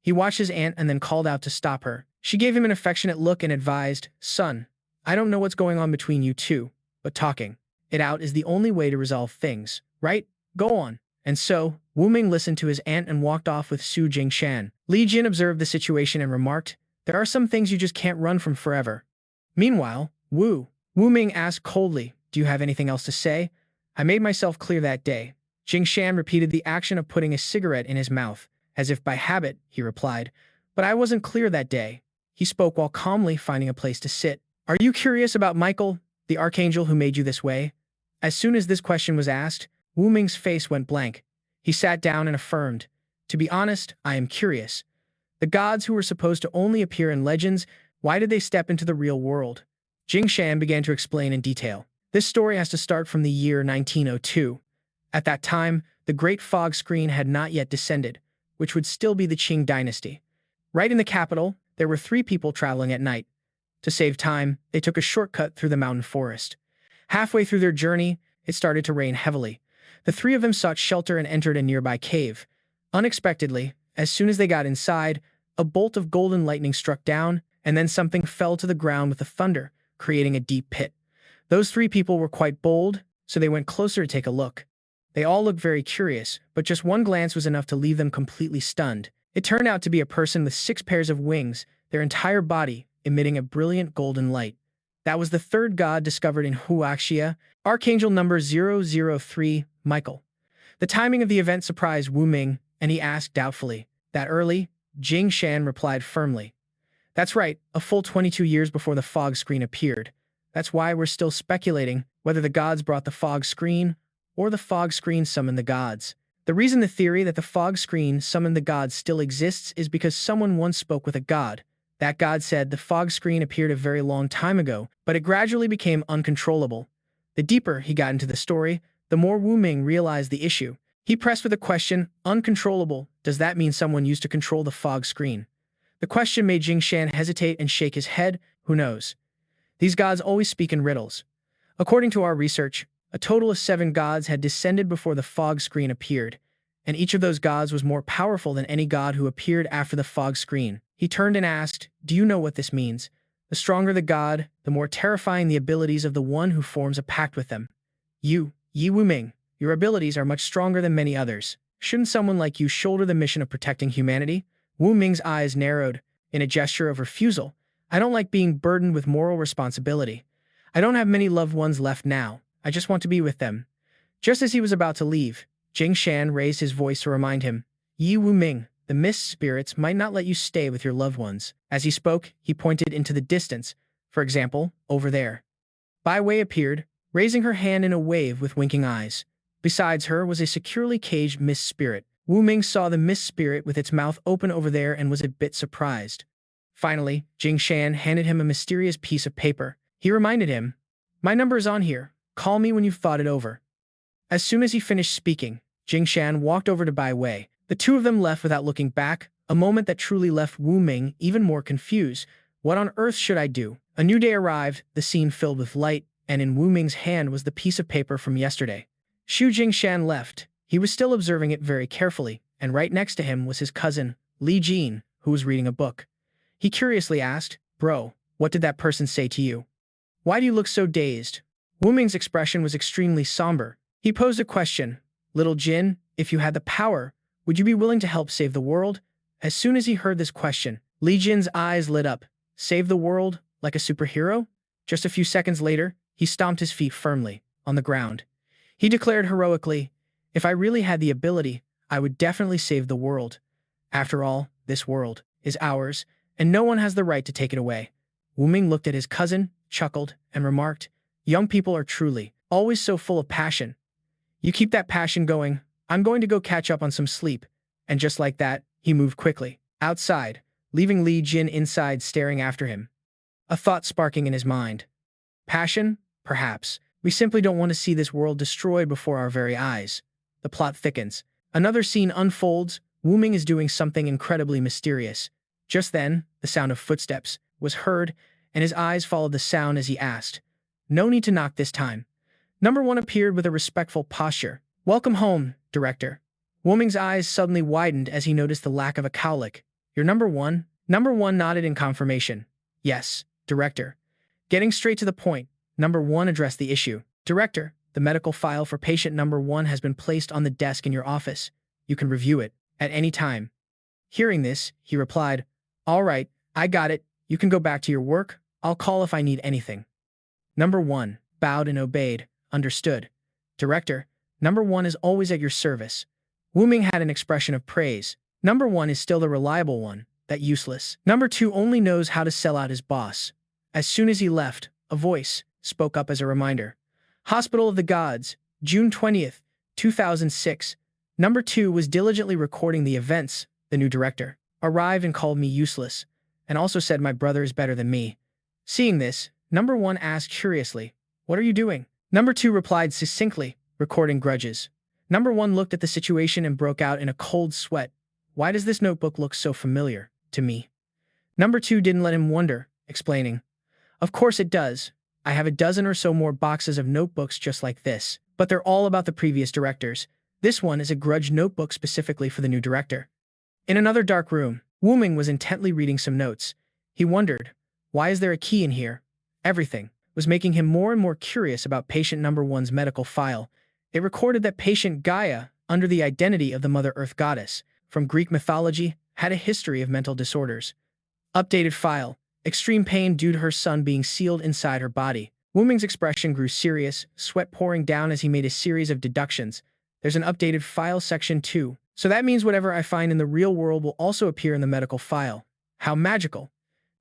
He watched his aunt and then called out to stop her. She gave him an affectionate look and advised, "Son, I don't know what's going on between you two, but talking it out is the only way to resolve things, right? Go on." And so, Wuming listened to his aunt and walked off with Su Jingshan. Li Jin observed the situation and remarked, "There are some things you just can't run from forever." Meanwhile, Wuming asked coldly, "Do you have anything else to say?" "I made myself clear that day." Jingshan repeated the action of putting a cigarette in his mouth. As if by habit, he replied, "But I wasn't clear that day." He spoke while calmly finding a place to sit. "Are you curious about Michael, the archangel who made you this way?" As soon as this question was asked, Wuming's face went blank. He sat down and affirmed, "To be honest, I am curious. The gods who were supposed to only appear in legends, why did they step into the real world?" Jingshan began to explain in detail. This story has to start from the year 1902. At that time, the Great Fog Screen had not yet descended, which would still be the Qing dynasty. Right in the capital, there were 3 people traveling at night. To save time, they took a shortcut through the mountain forest. Halfway through their journey, it started to rain heavily. The 3 of them sought shelter and entered a nearby cave. Unexpectedly, as soon as they got inside, a bolt of golden lightning struck down, and then something fell to the ground with a thunder, creating a deep pit. Those 3 people were quite bold, so they went closer to take a look. They all looked very curious, but just one glance was enough to leave them completely stunned. It turned out to be a person with 6 pairs of wings, their entire body emitting a brilliant golden light. That was the 3rd god discovered in Huaxia, Archangel number 003, Michael. The timing of the event surprised Wuming, and he asked doubtfully, "That early?" Jingshan replied firmly, "That's right, a full 22 years before the fog screen appeared. That's why we're still speculating whether the gods brought the fog screen or the fog screen summoned the gods. The reason the theory that the fog screen summoned the gods still exists is because someone once spoke with a god. That god said the fog screen appeared a very long time ago, but it gradually became uncontrollable." The deeper he got into the story, the more Wuming realized the issue. He pressed with a question, "Uncontrollable, does that mean someone used to control the fog screen?" The question made Jingshan hesitate and shake his head. Who knows? These gods always speak in riddles. According to our research, a total of 7 gods had descended before the fog screen appeared, and each of those gods was more powerful than any god who appeared after the fog screen. He turned and asked, "Do you know what this means? The stronger the god, the more terrifying the abilities of the one who forms a pact with them. You, Yi Wuming, your abilities are much stronger than many others. Shouldn't someone like you shoulder the mission of protecting humanity?" Wu Ming's eyes narrowed in a gesture of refusal. "I don't like being burdened with moral responsibility. I don't have many loved ones left now. I just want to be with them." Just as he was about to leave, Jingshan raised his voice to remind him, "Yi Wuming, the mist spirits might not let you stay with your loved ones." As he spoke, he pointed into the distance. For example, over there. Bai Wei appeared, raising her hand in a wave with winking eyes. Besides her was a securely caged mist spirit. Wu Ming saw the mist spirit with its mouth open over there and was a bit surprised. Finally, Jingshan handed him a mysterious piece of paper. He reminded him, "My number is on here. Call me when you've thought it over." As soon as he finished speaking, Jingshan walked over to Bai Wei. The 2 of them left without looking back, a moment that truly left Wu Ming even more confused. What on earth should I do? A new day arrived, the scene filled with light, and in Wu Ming's hand was the piece of paper from yesterday. Xu Jingshan left. He was still observing it very carefully, and right next to him was his cousin, Li Jin, who was reading a book. He curiously asked, "Bro, what did that person say to you? Why do you look so dazed?" Wu Ming's expression was extremely somber. He posed a question, "Little Jin, if you had the power, would you be willing to help save the world?" As soon as he heard this question, Li Jin's eyes lit up. Save the world? Like a superhero? Just a few seconds later, he stomped his feet firmly on the ground. He declared heroically, "If I really had the ability, I would definitely save the world. After all, this world is ours, and no one has the right to take it away." Wu Ming looked at his cousin, chuckled, and remarked, "Young people are truly always so full of passion. You keep that passion going. I'm going to go catch up on some sleep. And just like that, he moved quickly outside, leaving Li Jin inside staring after him. A thought sparking in his mind. Passion? Perhaps. We simply don't want to see this world destroyed before our very eyes. The plot thickens. Another scene unfolds. Wuming is doing something incredibly mysterious. Just then, the sound of footsteps was heard, and his eyes followed the sound as he asked, "No need to knock this time." Number one appeared with a respectful posture. "Welcome home, Director." Wuming's eyes suddenly widened as he noticed the lack of a cowlick. "You're number one?" Number one nodded in confirmation. "Yes, Director." Getting straight to the point, number one addressed the issue. "Director, the medical file for patient number one has been placed on the desk in your office. You can review it at any time." Hearing this, he replied, "All right, I got it. You can go back to your work. I'll call if I need anything." Number one bowed and obeyed. "Understood. Director, number one is always at your service." Wuming had an expression of praise. Number one is still the reliable one, that useless. Number two only knows how to sell out his boss. As soon as he left, a voice spoke up as a reminder. "Hospital of the Gods, June 20th, 2006. Number two was diligently recording the events. The new director arrived and called me useless, and also said my brother is better than me." Seeing this, number one asked curiously, "What are you doing?" Number two replied succinctly, "Recording grudges." Number one looked at the situation and broke out in a cold sweat. "Why does this notebook look so familiar to me?" Number two didn't let him wonder, explaining, "Of course it does. I have a dozen or so more boxes of notebooks just like this, but they're all about the previous directors. This one is a grudge notebook specifically for the new director." In another dark room, Wuming was intently reading some notes. He wondered, why is there a key in here? Everything was making him more and more curious about patient number one's medical file. It recorded that patient Gaia, under the identity of the Mother Earth goddess from Greek mythology, had a history of mental disorders. Updated file. Extreme pain due to her son being sealed inside her body. Wuming's expression grew serious, sweat pouring down as he made a series of deductions. There's an updated file section too. So that means whatever I find in the real world will also appear in the medical file. How magical.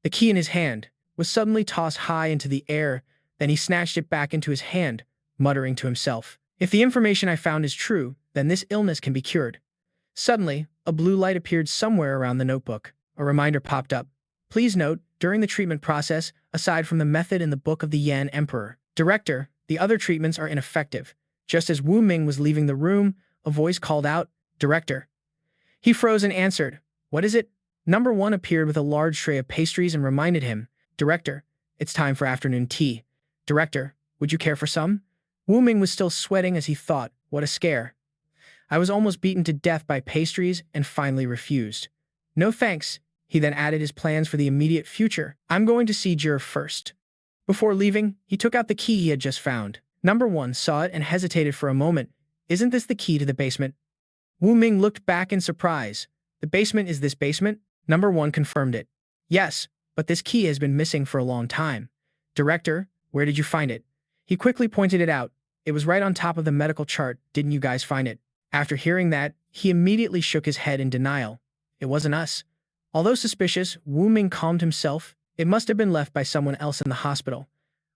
The key in his hand was suddenly tossed high into the air, then he snatched it back into his hand, muttering to himself, "If the information I found is true, then this illness can be cured." Suddenly, a blue light appeared somewhere around the notebook. A reminder popped up. "Please note, during the treatment process, aside from the method in the Book of the Yan Emperor, Director, the other treatments are ineffective." Just as Wuming was leaving the room, a voice called out, "Director." He froze and answered, "What is it?" Number one appeared with a large tray of pastries and reminded him, "Director, it's time for afternoon tea. Director, would you care for some?" Wuming was still sweating as he thought, what a scare. "I was almost beaten to death by pastries and finally refused." "No thanks." He then added his plans for the immediate future. "I'm going to see Jir first." Before leaving, he took out the key he had just found. Number one saw it and hesitated for a moment. "Isn't this the key to the basement?" Wuming looked back in surprise. "The basement is this basement?" Number one confirmed it. "Yes, but this key has been missing for a long time." "Director, where did you find it?" He quickly pointed it out. "It was right on top of the medical chart. Didn't you guys find it?" After hearing that, he immediately shook his head in denial. "It wasn't us." Although suspicious, Wuming calmed himself. It must have been left by someone else in the hospital.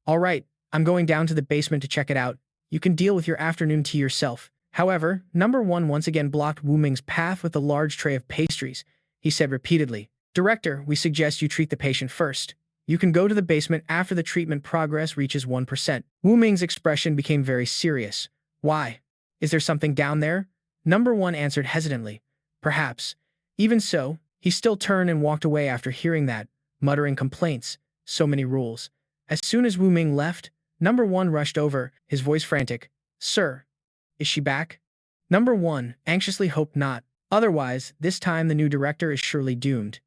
"All right, I'm going down to the basement to check it out. You can deal with your afternoon tea yourself." However, number one once again blocked Wuming's path with a large tray of pastries. He said repeatedly, "Director, we suggest you treat the patient first. You can go to the basement after the treatment progress reaches 1%. Wuming's expression became very serious. "Why? Is there something down there?" Number one answered hesitantly, "Perhaps." Even so, he still turned and walked away after hearing that, muttering complaints. So many rules. As soon as Wuming left, number one rushed over, his voice frantic. "Sir, is she back?" Number one anxiously hoped not. Otherwise, this time the new director is surely doomed.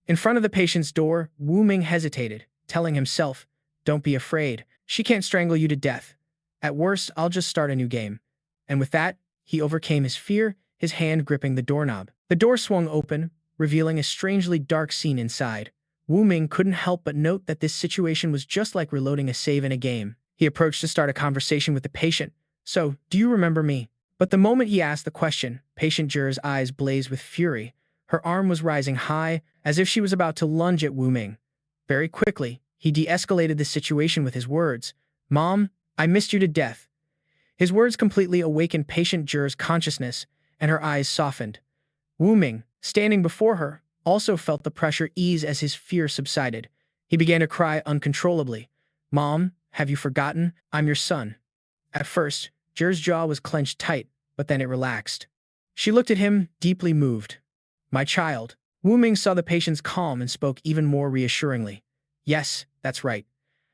In front of the patient's door, Wuming hesitated, telling himself, "Don't be afraid. She can't strangle you to death. At worst, I'll just start a new game." And with that, he overcame his fear, his hand gripping the doorknob. The door swung open, revealing a strangely dark scene inside. Wuming couldn't help but note that this situation was just like reloading a save in a game. He approached to start a conversation with the patient. "So, do you remember me?" But the moment he asked the question, patient Jir's eyes blazed with fury. Her arm was rising high, as if she was about to lunge at Wuming. Very quickly, he de-escalated the situation with his words. "Mom, I missed you to death. His words completely awakened patient Jur's consciousness, and her eyes softened. Wuming, standing before her, also felt the pressure ease as his fear subsided. He began to cry uncontrollably. Mom, have you forgotten? I'm your son. At first, Jur's jaw was clenched tight, but then it relaxed. She looked at him, deeply moved. My child. Wuming saw the patient's calm and spoke even more reassuringly. Yes, that's right.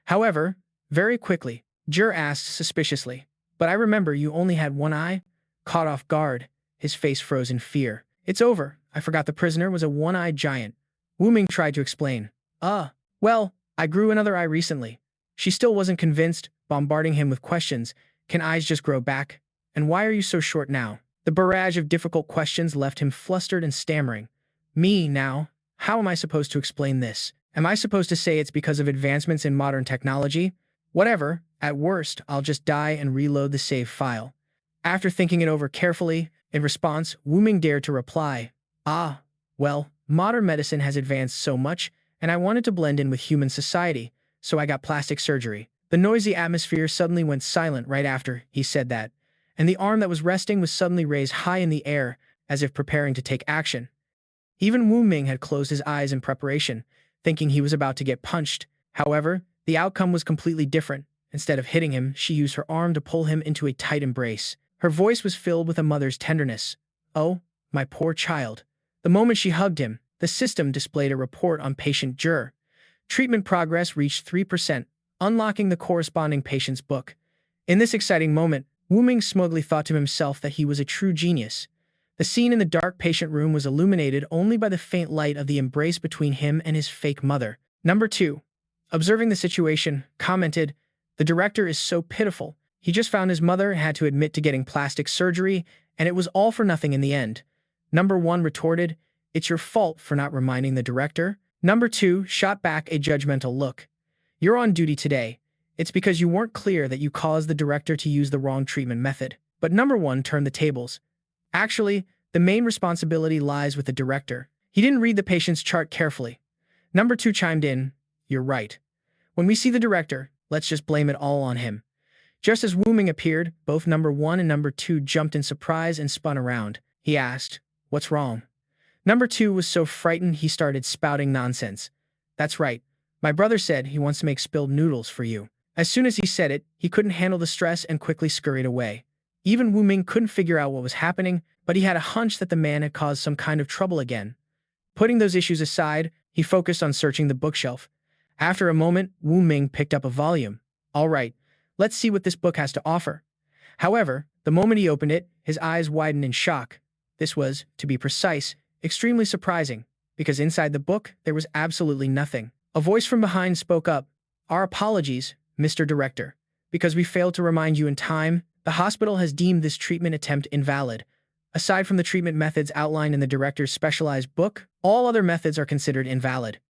However, very quickly, Jur asked suspiciously, but I remember you only had one eye? Caught off guard, his face froze in fear. It's over. I forgot the prisoner was a one-eyed giant. Wuming tried to explain. Well, I grew another eye recently. She still wasn't convinced, bombarding him with questions. Can eyes just grow back? And why are you so short now? The barrage of difficult questions left him flustered and stammering. Me, now? How am I supposed to explain this? Am I supposed to say it's because of advancements in modern technology? Whatever, at worst, I'll just die and reload the save file. After thinking it over carefully, in response, Wuming dared to reply, well, modern medicine has advanced so much, and I wanted to blend in with human society, so I got plastic surgery. The noisy atmosphere suddenly went silent right after he said that, and the arm that was resting was suddenly raised high in the air, as if preparing to take action. Even Wuming had closed his eyes in preparation, thinking he was about to get punched. However, the outcome was completely different. Instead of hitting him, she used her arm to pull him into a tight embrace. Her voice was filled with a mother's tenderness. Oh, my poor child. The moment she hugged him, the system displayed a report on patient Jur. Treatment progress reached 3%, unlocking the corresponding patient's book. In this exciting moment, Wuming smugly thought to himself that he was a true genius. The scene in the dark patient room was illuminated only by the faint light of the embrace between him and his fake mother. Number 2. Observing the situation, commented, the director is so pitiful. He just found his mother and had to admit to getting plastic surgery, and it was all for nothing in the end. Number 1 retorted, it's your fault for not reminding the director. Number 2 shot back a judgmental look. You're on duty today. It's because you weren't clear that you caused the director to use the wrong treatment method. But number 1 turned the tables. Actually, the main responsibility lies with the director. He didn't read the patient's chart carefully. Number 2 chimed in, you're right. When we see the director, let's just blame it all on him. Just as Wuming appeared, both number 1 and number 2 jumped in surprise and spun around. He asked, what's wrong? Number 2 was so frightened he started spouting nonsense. That's right. My brother said he wants to make spilled noodles for you. As soon as he said it, he couldn't handle the stress and quickly scurried away. Even Wuming couldn't figure out what was happening, but he had a hunch that the man had caused some kind of trouble again. Putting those issues aside, he focused on searching the bookshelf. After a moment, Wuming picked up a volume. All right, let's see what this book has to offer. However, the moment he opened it, his eyes widened in shock. This was, to be precise, extremely surprising, because inside the book, there was absolutely nothing. A voice from behind spoke up. Our apologies, Mr. Director. Because we failed to remind you in time, the hospital has deemed this treatment attempt invalid. Aside from the treatment methods outlined in the director's specialized book, all other methods are considered invalid.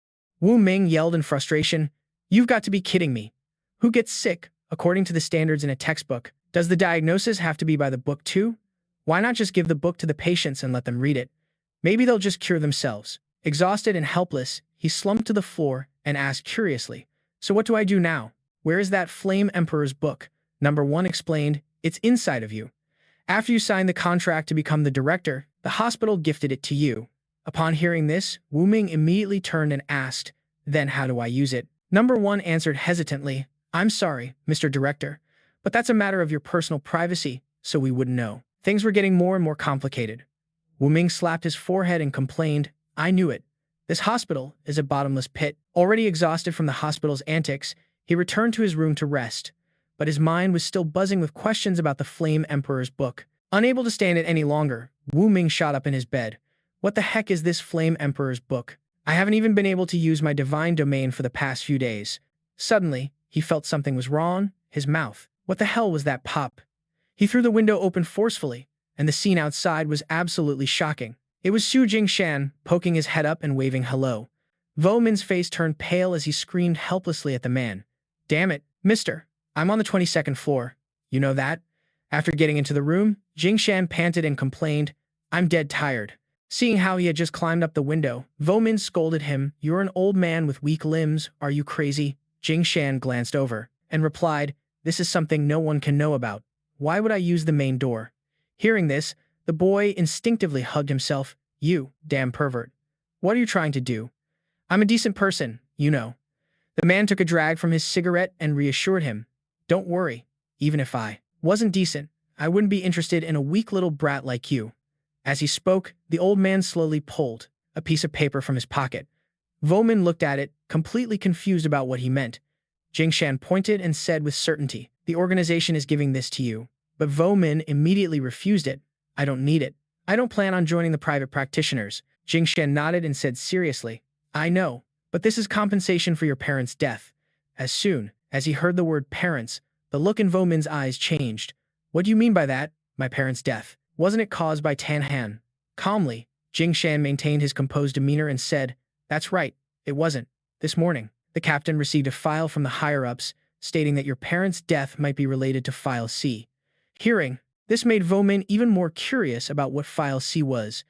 Wuming yelled in frustration, you've got to be kidding me. Who gets sick, according to the standards in a textbook? Does the diagnosis have to be by the book too? Why not just give the book to the patients and let them read it? Maybe they'll just cure themselves. Exhausted and helpless, he slumped to the floor and asked curiously, so what do I do now? Where is that Flame Emperor's book? Number 1 explained, it's inside of you. After you signed the contract to become the director, the hospital gifted it to you. Upon hearing this, Wuming immediately turned and asked, then how do I use it? Number 1 answered hesitantly, I'm sorry, Mr. Director, but that's a matter of your personal privacy, so we wouldn't know. Things were getting more and more complicated. Wuming slapped his forehead and complained, I knew it. This hospital is a bottomless pit. Already exhausted from the hospital's antics, he returned to his room to rest, but his mind was still buzzing with questions about the Flame Emperor's book. Unable to stand it any longer, Wuming shot up in his bed. What the heck is this Flame Emperor's book? I haven't even been able to use my divine domain for the past few days. Suddenly, he felt something was wrong. His mouth. What the hell was that pop? He threw the window open forcefully, and the scene outside was absolutely shocking. It was Su Jingshan, poking his head up and waving hello. Wuming's face turned pale as he screamed helplessly at the man. Damn it, mister. I'm on the 22nd floor. You know that? After getting into the room, Jingshan panted and complained, I'm dead tired. Seeing how he had just climbed up the window, Wuming scolded him, You're an old man with weak limbs, are you crazy? Jingshan glanced over and replied, This is something no one can know about. Why would I use the main door? Hearing this, the boy instinctively hugged himself. You, damn pervert. What are you trying to do? I'm a decent person, you know. The man took a drag from his cigarette and reassured him. Don't worry. Even if I wasn't decent, I wouldn't be interested in a weak little brat like you. As he spoke, the old man slowly pulled a piece of paper from his pocket. Wuming looked at it, completely confused about what he meant. Jingshan pointed and said with certainty, the organization is giving this to you. But Wuming immediately refused it. I don't need it. I don't plan on joining the private practitioners. Jingshan nodded and said seriously, I know, but this is compensation for your parents' death. As soon as he heard the word parents, the look in Wuming's eyes changed. What do you mean by that? My parents' death. Wasn't it caused by Tan Han? Calmly, Jingshan maintained his composed demeanor and said, That's right, it wasn't. This morning, the captain received a file from the higher-ups stating that your parents' death might be related to File C. Hearing, this made Wuming even more curious about what File C was.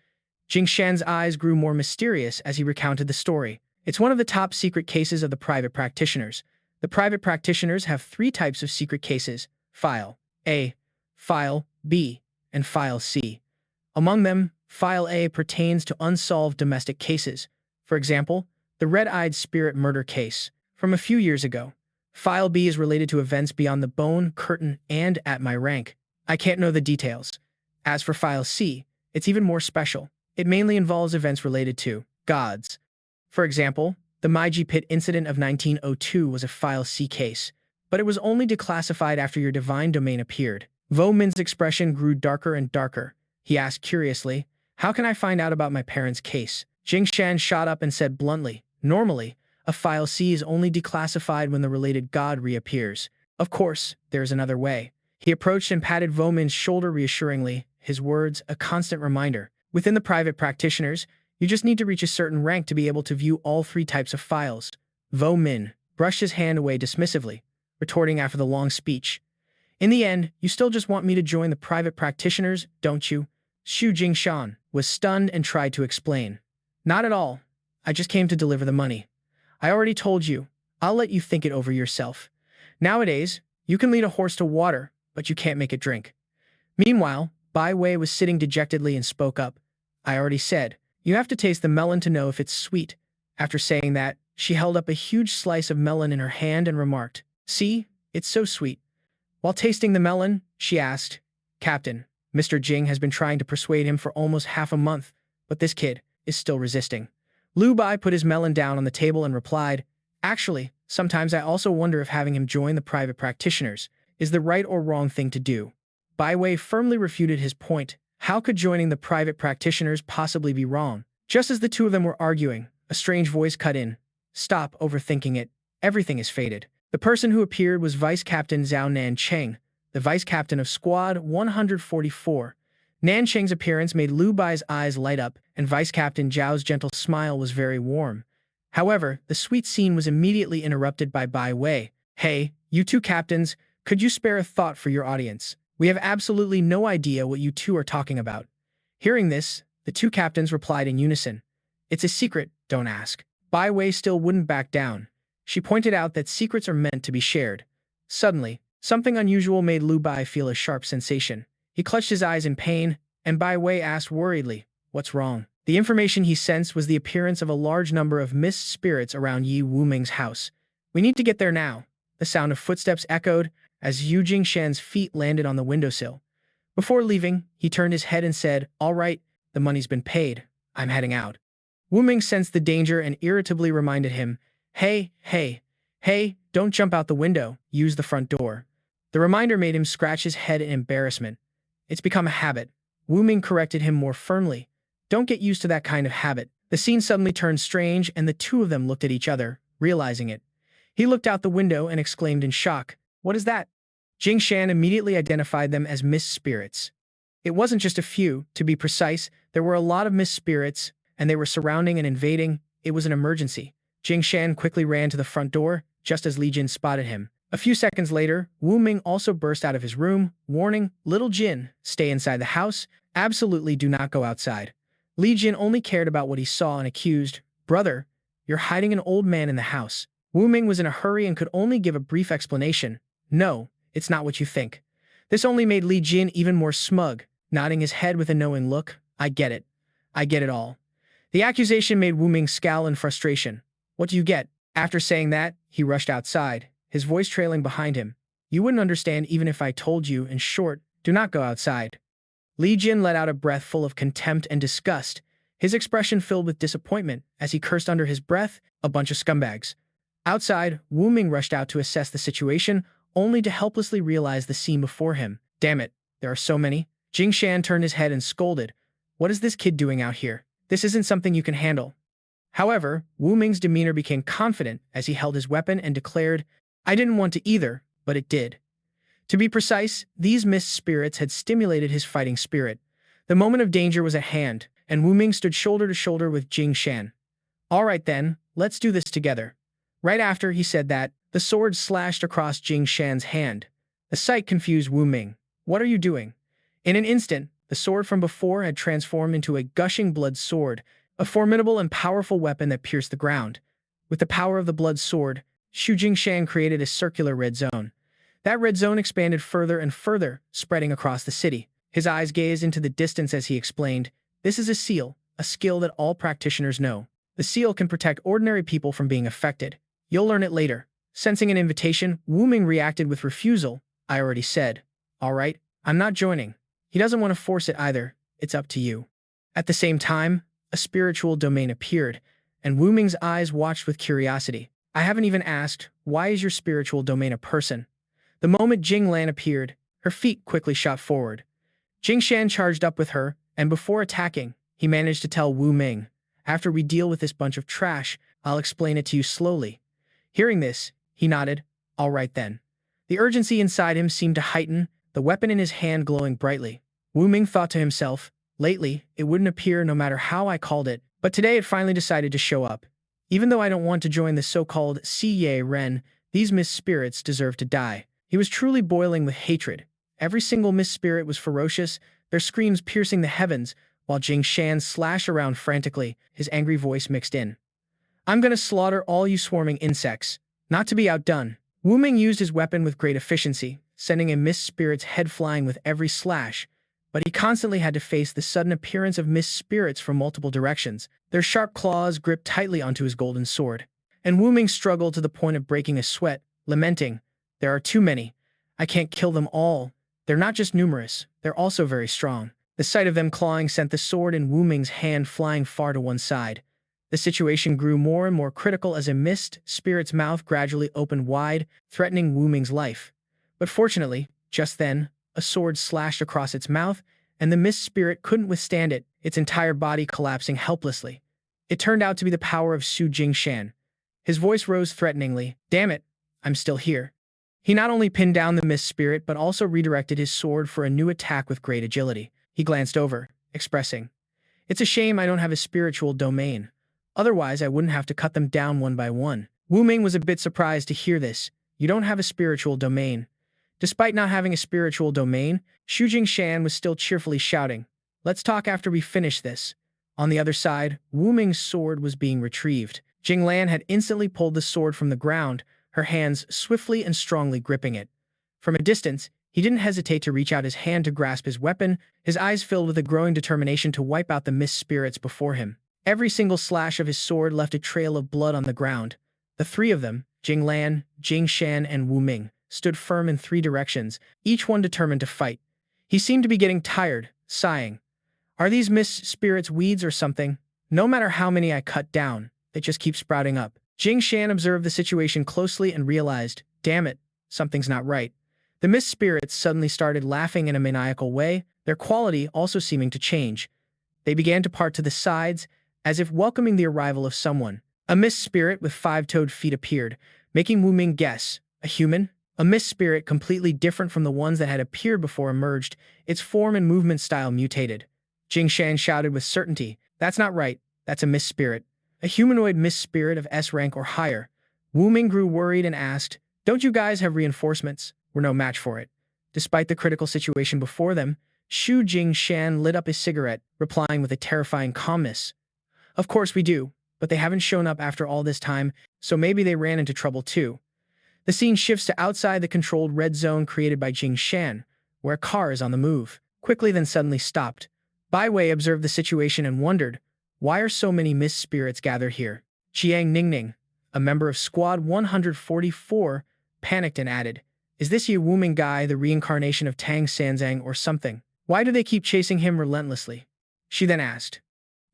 Jingshan's eyes grew more mysterious as he recounted the story. It's one of the top secret cases of the private practitioners. The private practitioners have 3 types of secret cases: File A, File B, and File C. Among them, File A pertains to unsolved domestic cases. For example, the red-eyed spirit murder case from a few years ago. File B is related to events beyond the bone, curtain, and at my rank. I can't know the details. As for File C, it's even more special. It mainly involves events related to gods. For example, the Meiji Pit incident of 1902 was a File C case, but it was only declassified after your divine domain appeared. Wuming's expression grew darker and darker. He asked curiously, How can I find out about my parents' case? Jingshan shot up and said bluntly, Normally, a File C is only declassified when the related god reappears. Of course, there is another way. He approached and patted Wuming's shoulder reassuringly, his words a constant reminder. Within the private practitioners, you just need to reach a certain rank to be able to view all 3 types of files. Wuming brushed his hand away dismissively, retorting after the long speech. In the end, you still just want me to join the private practitioners, don't you? Xu Jingshan was stunned and tried to explain. Not at all. I just came to deliver the money. I already told you. I'll let you think it over yourself. Nowadays, you can lead a horse to water, but you can't make it drink. Meanwhile, Bai Wei was sitting dejectedly and spoke up. I already said, you have to taste the melon to know if it's sweet. After saying that, she held up a huge slice of melon in her hand and remarked, See, it's so sweet. While tasting the melon, she asked, Captain, Mr. Jing has been trying to persuade him for almost half a month, but this kid is still resisting. Lu Bai put his melon down on the table and replied, Actually, sometimes I also wonder if having him join the private practitioners is the right or wrong thing to do. Bai Wei firmly refuted his point. How could joining the private practitioners possibly be wrong? Just as the two of them were arguing, a strange voice cut in. Stop overthinking it. Everything is fated. The person who appeared was Vice Captain Zhao Nancheng, the Vice Captain of Squad 144. Nancheng's appearance made Lu Bai's eyes light up, and Vice Captain Zhao's gentle smile was very warm. However, the sweet scene was immediately interrupted by Bai Wei. Hey, you 2 captains, could you spare a thought for your audience? We have absolutely no idea what you 2 are talking about. Hearing this, the 2 captains replied in unison. It's a secret, don't ask. Bai Wei still wouldn't back down. She pointed out that secrets are meant to be shared. Suddenly, something unusual made Lu Bai feel a sharp sensation. He clutched his eyes in pain, and Bai Wei asked worriedly, What's wrong? The information he sensed was the appearance of a large number of mist spirits around Yi Wuming's house. We need to get there now. The sound of footsteps echoed as Yu Jingshan's feet landed on the windowsill. Before leaving, he turned his head and said, All right, the money's been paid. I'm heading out. Wuming sensed the danger and irritably reminded him, Hey, don't jump out the window. Use the front door. The reminder made him scratch his head in embarrassment. It's become a habit. Wuming corrected him more firmly. Don't get used to that kind of habit. The scene suddenly turned strange and the 2 of them looked at each other, realizing it. He looked out the window and exclaimed in shock, What is that? Jingshan immediately identified them as mist spirits. It wasn't just a few, to be precise, there were a lot of mist spirits, and they were surrounding and invading. It was an emergency. Jingshan quickly ran to the front door, just as Li Jin spotted him. A few seconds later, Wuming also burst out of his room, warning, Little Jin, stay inside the house, absolutely do not go outside. Li Jin only cared about what he saw and accused, Brother, you're hiding an old man in the house. Wuming was in a hurry and could only give a brief explanation. No, It's not what you think. This only made Li Jin even more smug, nodding his head with a knowing look. I get it. I get it all. The accusation made Wuming scowl in frustration. What do you get? After saying that, he rushed outside, his voice trailing behind him. You wouldn't understand even if I told you. In short, do not go outside. Li Jin let out a breath full of contempt and disgust, his expression filled with disappointment as he cursed under his breath, a bunch of scumbags. Outside, Wuming rushed out to assess the situation, only to helplessly realize the scene before him. Damn it, there are so many. Jing Shan turned his head and scolded. What is this kid doing out here? This isn't something you can handle. However, Wuming's demeanor became confident as he held his weapon and declared, I didn't want to either, but it did. To be precise, these mist spirits had stimulated his fighting spirit. The moment of danger was at hand, and Wuming stood shoulder to shoulder with Jing Shan. All right then, let's do this together. Right after he said that, the sword slashed across Jing Shan's hand. The sight confused Wuming. What are you doing? In an instant, the sword from before had transformed into a gushing blood sword, a formidable and powerful weapon that pierced the ground. With the power of the blood sword, Xu Jingshan created a circular red zone. That red zone expanded further and further, spreading across the city. His eyes gazed into the distance as he explained, This is a seal, a skill that all practitioners know. The seal can protect ordinary people from being affected. You'll learn it later. Sensing an invitation, Wuming reacted with refusal. I already said. All right, I'm not joining. He doesn't want to force it either. It's up to you. At the same time, a spiritual domain appeared, and Wuming's eyes watched with curiosity. I haven't even asked, why is your spiritual domain a person? The moment Jing Lan appeared, her feet quickly shot forward. Jing Shan charged up with her, and before attacking, he managed to tell Wuming, after we deal with this bunch of trash, I'll explain it to you slowly. Hearing this, he nodded. All right then. The urgency inside him seemed to heighten, the weapon in his hand glowing brightly. Wuming thought to himself, lately, it wouldn't appear no matter how I called it, but today it finally decided to show up. Even though I don't want to join the so-called Siye Ren, these mist spirits deserve to die. He was truly boiling with hatred. Every single mist spirit was ferocious, their screams piercing the heavens, while Jing Shan slashed around frantically, his angry voice mixed in. I'm gonna slaughter all you swarming insects. Not to be outdone, Wuming used his weapon with great efficiency, sending a mist spirit's head flying with every slash, but he constantly had to face the sudden appearance of mist spirits from multiple directions. Their sharp claws gripped tightly onto his golden sword, and Wuming struggled to the point of breaking a sweat, lamenting, There are too many. I can't kill them all. They're not just numerous, they're also very strong. The sight of them clawing sent the sword in Wuming's hand flying far to one side. The situation grew more and more critical as a mist spirit's mouth gradually opened wide, threatening Wuming's life. But fortunately, just then, a sword slashed across its mouth, and the mist spirit couldn't withstand it, its entire body collapsing helplessly. It turned out to be the power of Xu Jingshan. His voice rose threateningly. Damn it, I'm still here. He not only pinned down the mist spirit but also redirected his sword for a new attack with great agility. He glanced over, expressing, It's a shame I don't have a spiritual domain. Otherwise, I wouldn't have to cut them down one by one. Wuming was a bit surprised to hear this. You don't have a spiritual domain. Despite not having a spiritual domain, Xu Jingshan was still cheerfully shouting, Let's talk after we finish this. On the other side, Wuming's sword was being retrieved. Jing Lan had instantly pulled the sword from the ground, her hands swiftly and strongly gripping it. From a distance, he didn't hesitate to reach out his hand to grasp his weapon, his eyes filled with a growing determination to wipe out the mist spirits before him. Every single slash of his sword left a trail of blood on the ground. The three of them, Jing Lan, Jing Shan, and Wuming, stood firm in three directions, each one determined to fight. He seemed to be getting tired, sighing. Are these mist spirits weeds or something? No matter how many I cut down, they just keep sprouting up. Jing Shan observed the situation closely and realized, damn it, something's not right. The mist spirits suddenly started laughing in a maniacal way, their quality also seeming to change. They began to part to the sides, as if welcoming the arrival of someone. A mist spirit with 5-toed feet appeared, making Wuming guess, a human? A mist spirit completely different from the ones that had appeared before emerged, its form and movement style mutated. Jing Shan shouted with certainty, That's not right, that's a mist spirit. A humanoid mist spirit of S rank or higher. Wuming grew worried and asked, Don't you guys have reinforcements? We're no match for it. Despite the critical situation before them, Xu Jingshan lit up his cigarette, replying with a terrifying calmness. Of course we do, but they haven't shown up after all this time, so maybe they ran into trouble too. The scene shifts to outside the controlled red zone created by Jing Shan, where a car is on the move, quickly then suddenly stopped. Bai Wei observed the situation and wondered, why are so many mist spirits gathered here? Chiang Ningning, a member of Squad 144, panicked and added, is this Ye Wuming guy the reincarnation of Tang Sanzang or something? Why do they keep chasing him relentlessly? She then asked,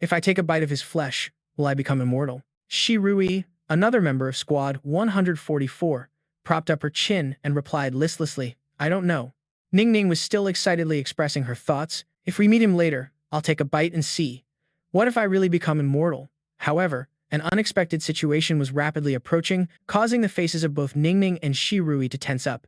if I take a bite of his flesh, will I become immortal? Shi Rui, another member of Squad 144, propped up her chin and replied listlessly, I don't know. Ningning was still excitedly expressing her thoughts. If we meet him later, I'll take a bite and see. What if I really become immortal? However, an unexpected situation was rapidly approaching, causing the faces of both Ningning and Shi Rui to tense up.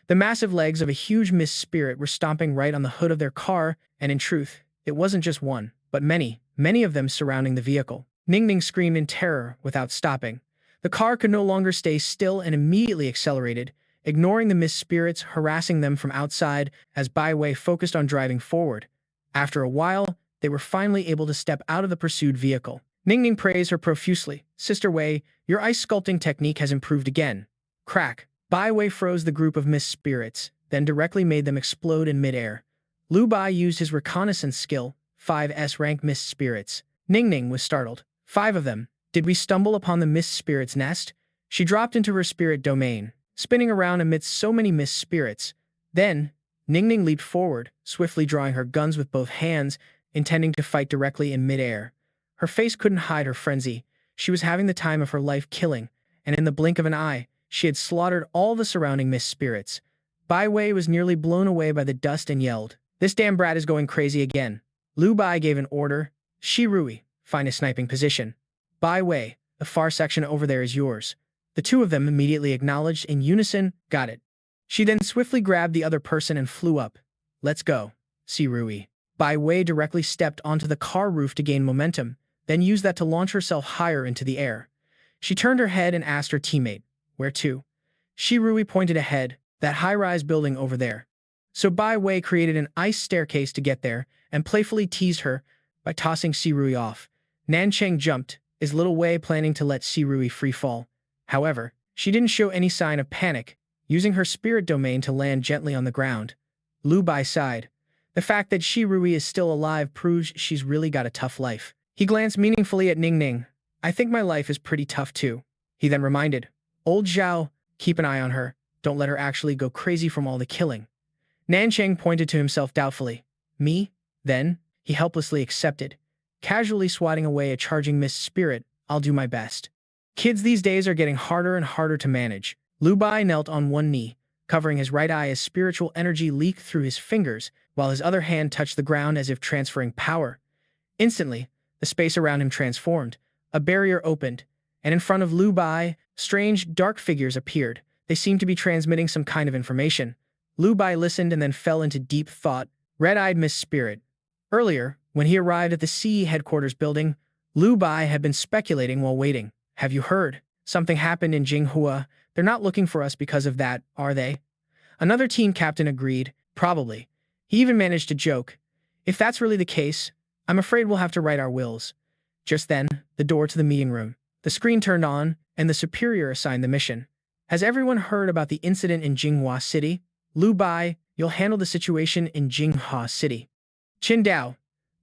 The massive legs of a huge mist spirit were stomping right on the hood of their car, and in truth, it wasn't just one, but many of them surrounding the vehicle. Ningning screamed in terror without stopping. The car could no longer stay still and immediately accelerated, ignoring the mist spirits harassing them from outside as Bai Wei focused on driving forward. After a while, they were finally able to step out of the pursued vehicle. Ningning praised her profusely. Sister Wei, your ice sculpting technique has improved again. Crack. Bai Wei froze the group of mist spirits, then directly made them explode in midair. Lu Bai used his reconnaissance skill, 5S-Rank mist spirits. Ningning was startled. 5 of them. Did we stumble upon the mist spirit's nest? She dropped into her spirit domain, spinning around amidst so many mist spirits. Then, Ningning leaped forward, swiftly drawing her guns with both hands, intending to fight directly in midair. Her face couldn't hide her frenzy. She was having the time of her life killing, and in the blink of an eye, she had slaughtered all the surrounding mist spirits. Bai Wei was nearly blown away by the dust and yelled, this damn brat is going crazy again. Lu Bai gave an order. Shi Rui, find a sniping position. Bai Wei, the far section over there is yours. The two of them immediately acknowledged in unison, got it. She then swiftly grabbed the other person and flew up. Let's go. Shi Rui. Bai Wei directly stepped onto the car roof to gain momentum, then used that to launch herself higher into the air. She turned her head and asked her teammate, where to? Shi Rui pointed ahead, that high-rise building over there. So Bai Wei created an ice staircase to get there and playfully teased her by tossing Shi Rui off. Nancheng jumped, his little Wei planning to let Shi Rui free fall. However, she didn't show any sign of panic, using her spirit domain to land gently on the ground. Lu Bai sighed. The fact that Shi Rui is still alive proves she's really got a tough life. He glanced meaningfully at Ningning. I think my life is pretty tough too. He then reminded, Old Zhao, keep an eye on her. Don't let her actually go crazy from all the killing. Nancheng pointed to himself doubtfully. Me? Then, he helplessly accepted. Casually swatting away a charging mist spirit, I'll do my best. Kids these days are getting harder and harder to manage. Lu Bai knelt on one knee, covering his right eye as spiritual energy leaked through his fingers, while his other hand touched the ground as if transferring power. Instantly, the space around him transformed. A barrier opened, and in front of Lu Bai, strange, dark figures appeared. They seemed to be transmitting some kind of information. Lu Bai listened and then fell into deep thought. Red-eyed mist spirit. Earlier, when he arrived at the CE headquarters building, Lu Bai had been speculating while waiting. Have you heard? Something happened in Jinghua. They're not looking for us because of that, are they? Another team captain agreed. Probably. He even managed to joke. If that's really the case, I'm afraid we'll have to write our wills. Just then, the door to the meeting room. The screen turned on, and the superior assigned the mission. Has everyone heard about the incident in Jinghua City? Lu Bai, you'll handle the situation in Jinghua City. Qin Dao,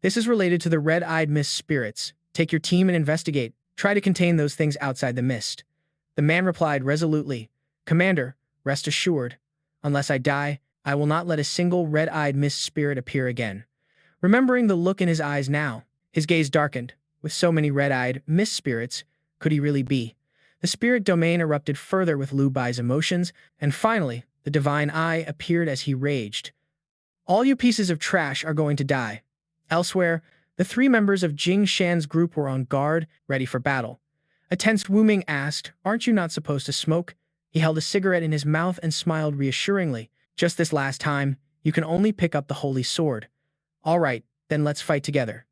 this is related to the red-eyed mist spirits. Take your team and investigate. Try to contain those things outside the mist. The man replied resolutely, Commander, rest assured. Unless I die, I will not let a single red-eyed mist spirit appear again. Remembering the look in his eyes now, his gaze darkened. With so many red-eyed mist spirits, could he really be? The spirit domain erupted further with Lu Bai's emotions, and finally, the divine eye appeared as he raged. All you pieces of trash are going to die. Elsewhere, the 3 members of Jing Shan's group were on guard, ready for battle. A tense Wuming asked, aren't you not supposed to smoke? He held a cigarette in his mouth and smiled reassuringly. Just this last time, you can only pick up the holy sword. All right, then let's fight together.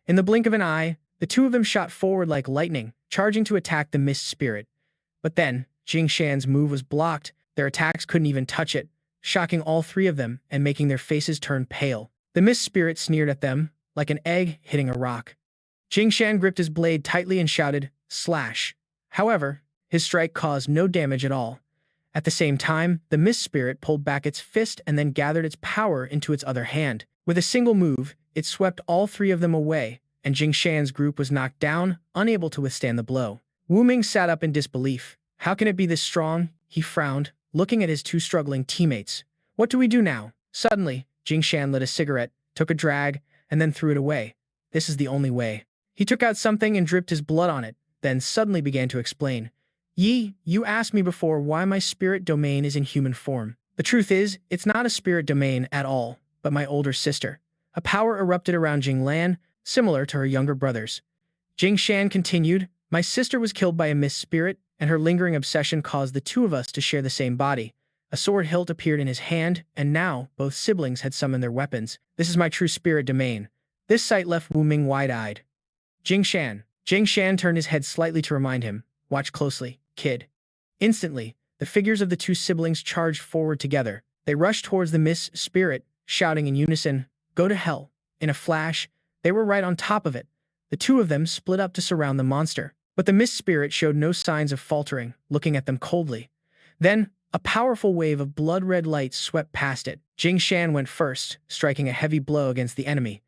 In the blink of an eye, the 2 of them shot forward like lightning, charging to attack the mist spirit. But then, Jing Shan's move was blocked. Their attacks couldn't even touch it, shocking all 3 of them and making their faces turn pale. The mist spirit sneered at them, like an egg hitting a rock. Jing Shan gripped his blade tightly and shouted, slash. However, his strike caused no damage at all. At the same time, the mist spirit pulled back its fist and then gathered its power into its other hand. With a single move, it swept all three of them away, and Jing Shan's group was knocked down, unable to withstand the blow. Wuming sat up in disbelief. How can it be this strong? He frowned, looking at his two struggling teammates. What do we do now? Suddenly, Jing Shan lit a cigarette, took a drag, and then threw it away. This is the only way. He took out something and dripped his blood on it, then suddenly began to explain. Yi, you asked me before why my spirit domain is in human form. The truth is, it's not a spirit domain at all, but my older sister. A power erupted around Jing Lan, similar to her younger brothers. Jing Shan continued, my sister was killed by a mist spirit, and her lingering obsession caused the two of us to share the same body. A sword hilt appeared in his hand, and now both siblings had summoned their weapons. This is my true spirit domain. This sight left Wuming wide-eyed. Jing Shan turned his head slightly to remind him, watch closely, kid. Instantly, the figures of the two siblings charged forward together. They rushed towards the mist spirit, shouting in unison, go to hell. In a flash, they were right on top of it. The two of them split up to surround the monster. But the mist spirit showed no signs of faltering, looking at them coldly. Then, a powerful wave of blood-red light swept past it. Jing Shan went first, striking a heavy blow against the enemy.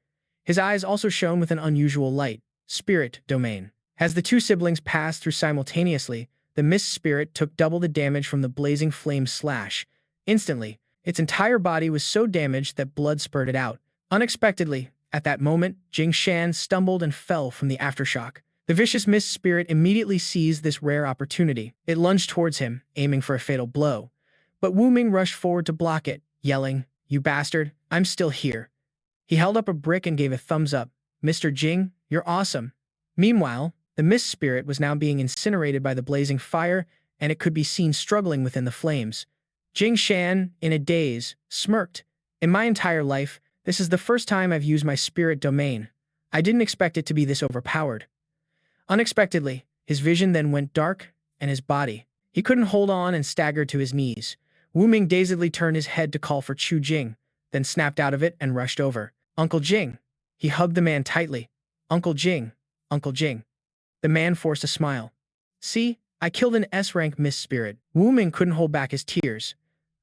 His eyes also shone with an unusual light, spirit domain. As the two siblings passed through simultaneously, the mist spirit took double the damage from the blazing flame slash. Instantly, its entire body was so damaged that blood spurted out. Unexpectedly, at that moment, Jing Shan stumbled and fell from the aftershock. The vicious mist spirit immediately seized this rare opportunity. It lunged towards him, aiming for a fatal blow. But Wuming rushed forward to block it, yelling, you bastard, I'm still here. He held up a brick and gave a thumbs up. Mr. Jing, you're awesome. Meanwhile, the mist spirit was now being incinerated by the blazing fire, and it could be seen struggling within the flames. Jing Shan, in a daze, smirked. In my entire life, this is the first time I've used my spirit domain. I didn't expect it to be this overpowered. Unexpectedly, his vision then went dark, and his body. He couldn't hold on and staggered to his knees. Wuming dazedly turned his head to call for Chu Jing, then snapped out of it and rushed over. Uncle Jing. He hugged the man tightly. Uncle Jing. Uncle Jing. The man forced a smile. See, I killed an S-rank mist spirit. Wuming couldn't hold back his tears.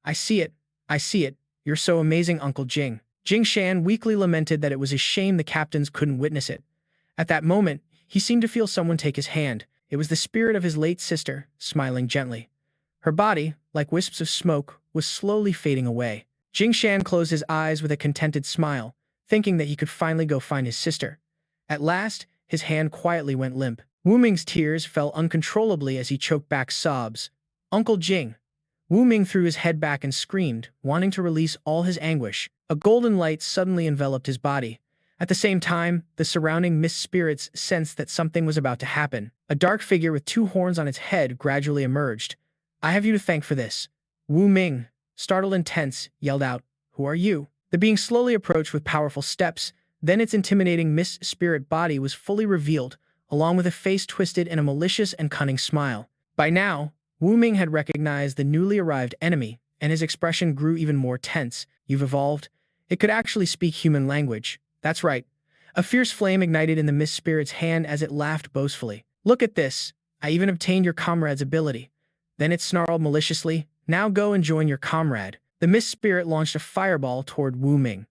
I see it. I see it. You're so amazing, Uncle Jing. Jing Shan weakly lamented that it was a shame the captains couldn't witness it. At that moment, he seemed to feel someone take his hand. It was the spirit of his late sister, smiling gently. Her body, like wisps of smoke, was slowly fading away. Jing Shan closed his eyes with a contented smile, thinking that he could finally go find his sister. At last, his hand quietly went limp. Wuming's tears fell uncontrollably as he choked back sobs. Uncle Jing. Wuming threw his head back and screamed, wanting to release all his anguish. A golden light suddenly enveloped his body. At the same time, the surrounding mist spirits sensed that something was about to happen. A dark figure with two horns on its head gradually emerged. I have you to thank for this. Wuming, startled and tense, yelled out, who are you? The being slowly approached with powerful steps, then its intimidating mist spirit body was fully revealed, along with a face twisted in a malicious and cunning smile. By now, Wuming had recognized the newly arrived enemy, and his expression grew even more tense. You've evolved. It could actually speak human language. That's right. A fierce flame ignited in the mist spirit's hand as it laughed boastfully. Look at this. I even obtained your comrade's ability. Then it snarled maliciously. Now go and join your comrade. The mist spirit launched a fireball toward Wuming.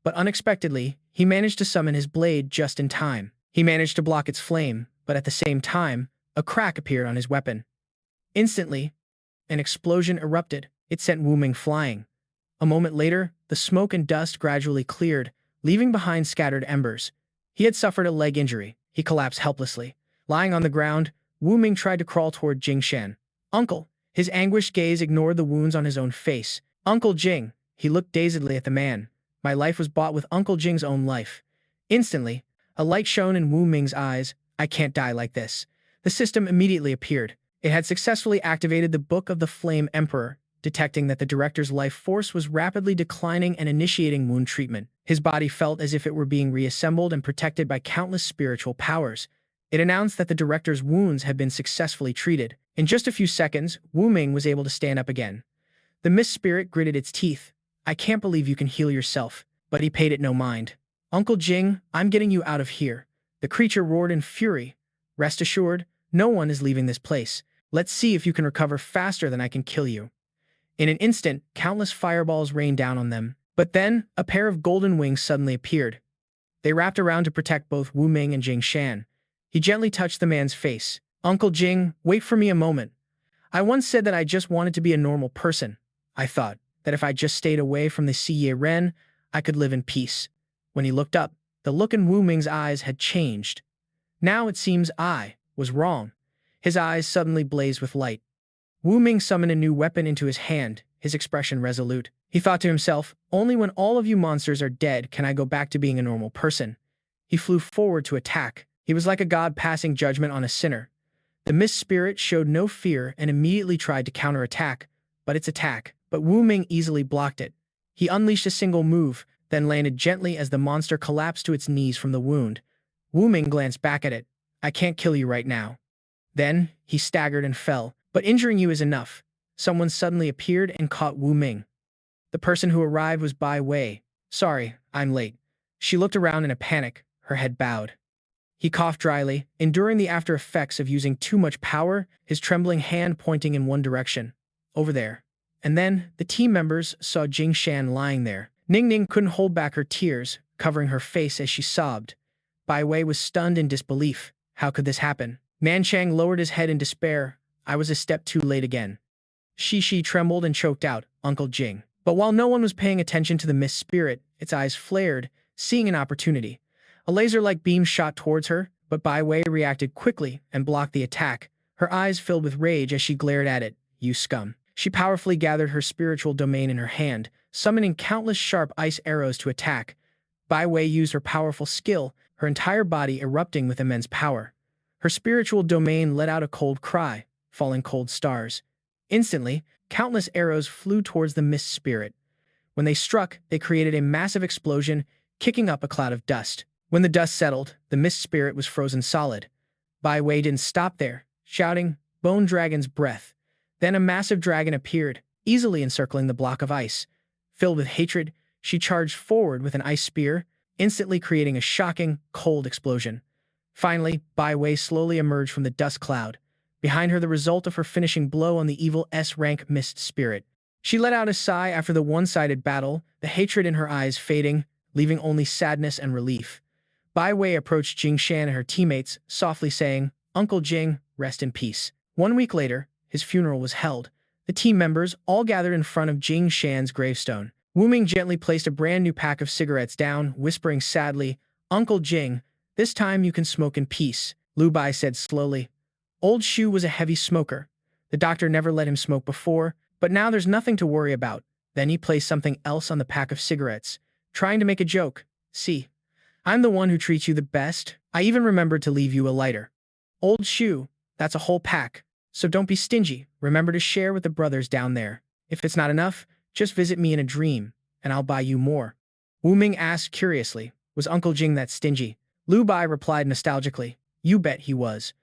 But unexpectedly, he managed to summon his blade just in time. He managed to block its flame, but at the same time, a crack appeared on his weapon. Instantly, an explosion erupted. It sent Wuming flying. A moment later, the smoke and dust gradually cleared, leaving behind scattered embers. He had suffered a leg injury. He collapsed helplessly. Lying on the ground, Wuming tried to crawl toward Jing Shan. Uncle! His anguished gaze ignored the wounds on his own face. Uncle Jing! He looked dazedly at the man. My life was bought with Uncle Jing's own life. Instantly, a light shone in Wuming's eyes. I can't die like this. The system immediately appeared. It had successfully activated the Book of the Flame Emperor, detecting that the director's life force was rapidly declining and initiating wound treatment. His body felt as if it were being reassembled and protected by countless spiritual powers. It announced that the director's wounds had been successfully treated. In just a few seconds, Wuming was able to stand up again. The mist spirit gritted its teeth. I can't believe you can heal yourself. But he paid it no mind. Uncle Jing, I'm getting you out of here. The creature roared in fury. Rest assured, no one is leaving this place. Let's see if you can recover faster than I can kill you. In an instant, countless fireballs rained down on them. But then, a pair of golden wings suddenly appeared. They wrapped around to protect both Wuming and Jing Shan. He gently touched the man's face. "Uncle Jing, wait for me a moment. I once said that I just wanted to be a normal person. I thought that if I just stayed away from the Siye Ren, I could live in peace." When he looked up, the look in Wuming's eyes had changed. Now it seems I was wrong. His eyes suddenly blazed with light. Wuming summoned a new weapon into his hand, his expression resolute. He thought to himself, "Only when all of you monsters are dead can I go back to being a normal person." He flew forward to attack. He was like a god passing judgment on a sinner. The mist spirit showed no fear and immediately tried to counterattack, but Wuming easily blocked it. He unleashed a single move, then landed gently as the monster collapsed to its knees from the wound. Wuming glanced back at it. "I can't kill you right now." Then, he staggered and fell. "But injuring you is enough." Someone suddenly appeared and caught Wuming. The person who arrived was Bai Wei. "Sorry, I'm late." She looked around in a panic, her head bowed. He coughed dryly, enduring the after effects of using too much power, his trembling hand pointing in one direction. "Over there." And then, the team members saw Jing Shan lying there. Ning Ning couldn't hold back her tears, covering her face as she sobbed. Bai Wei was stunned in disbelief. How could this happen? Man Chang lowered his head in despair. "I was a step too late again." Shi trembled and choked out, "Uncle Jing." But while no one was paying attention to the mist spirit, its eyes flared, seeing an opportunity. A laser-like beam shot towards her, but Bai Wei reacted quickly and blocked the attack. Her eyes filled with rage as she glared at it. "You scum." She powerfully gathered her spiritual domain in her hand, summoning countless sharp ice arrows to attack. Bai Wei used her powerful skill, her entire body erupting with immense power. Her spiritual domain let out a cold cry, falling cold stars. Instantly, countless arrows flew towards the mist spirit. When they struck, they created a massive explosion, kicking up a cloud of dust. When the dust settled, the mist spirit was frozen solid. Bai Wei didn't stop there, shouting, "Bone Dragon's breath." Then a massive dragon appeared, easily encircling the block of ice. Filled with hatred, she charged forward with an ice spear, instantly creating a shocking, cold explosion. Finally, Bai Wei slowly emerged from the dust cloud. Behind her, the result of her finishing blow on the evil S-rank mist spirit. She let out a sigh after the one-sided battle, the hatred in her eyes fading, leaving only sadness and relief. Bai Wei approached Jing Shan and her teammates, softly saying, "Uncle Jing, rest in peace." 1 week later, his funeral was held. The team members all gathered in front of Jing Shan's gravestone. Wuming gently placed a brand new pack of cigarettes down, whispering sadly, "Uncle Jing, this time you can smoke in peace," Lu Bai said slowly. Old Shu was a heavy smoker. The doctor never let him smoke before, but now there's nothing to worry about. Then he placed something else on the pack of cigarettes, trying to make a joke. "See, I'm the one who treats you the best. I even remembered to leave you a lighter." "Old Shu, that's a whole pack. So don't be stingy. Remember to share with the brothers down there. If it's not enough, just visit me in a dream, and I'll buy you more." Wuming asked curiously, "Was Uncle Jing that stingy?" Lu Bai replied nostalgically, "You bet he was."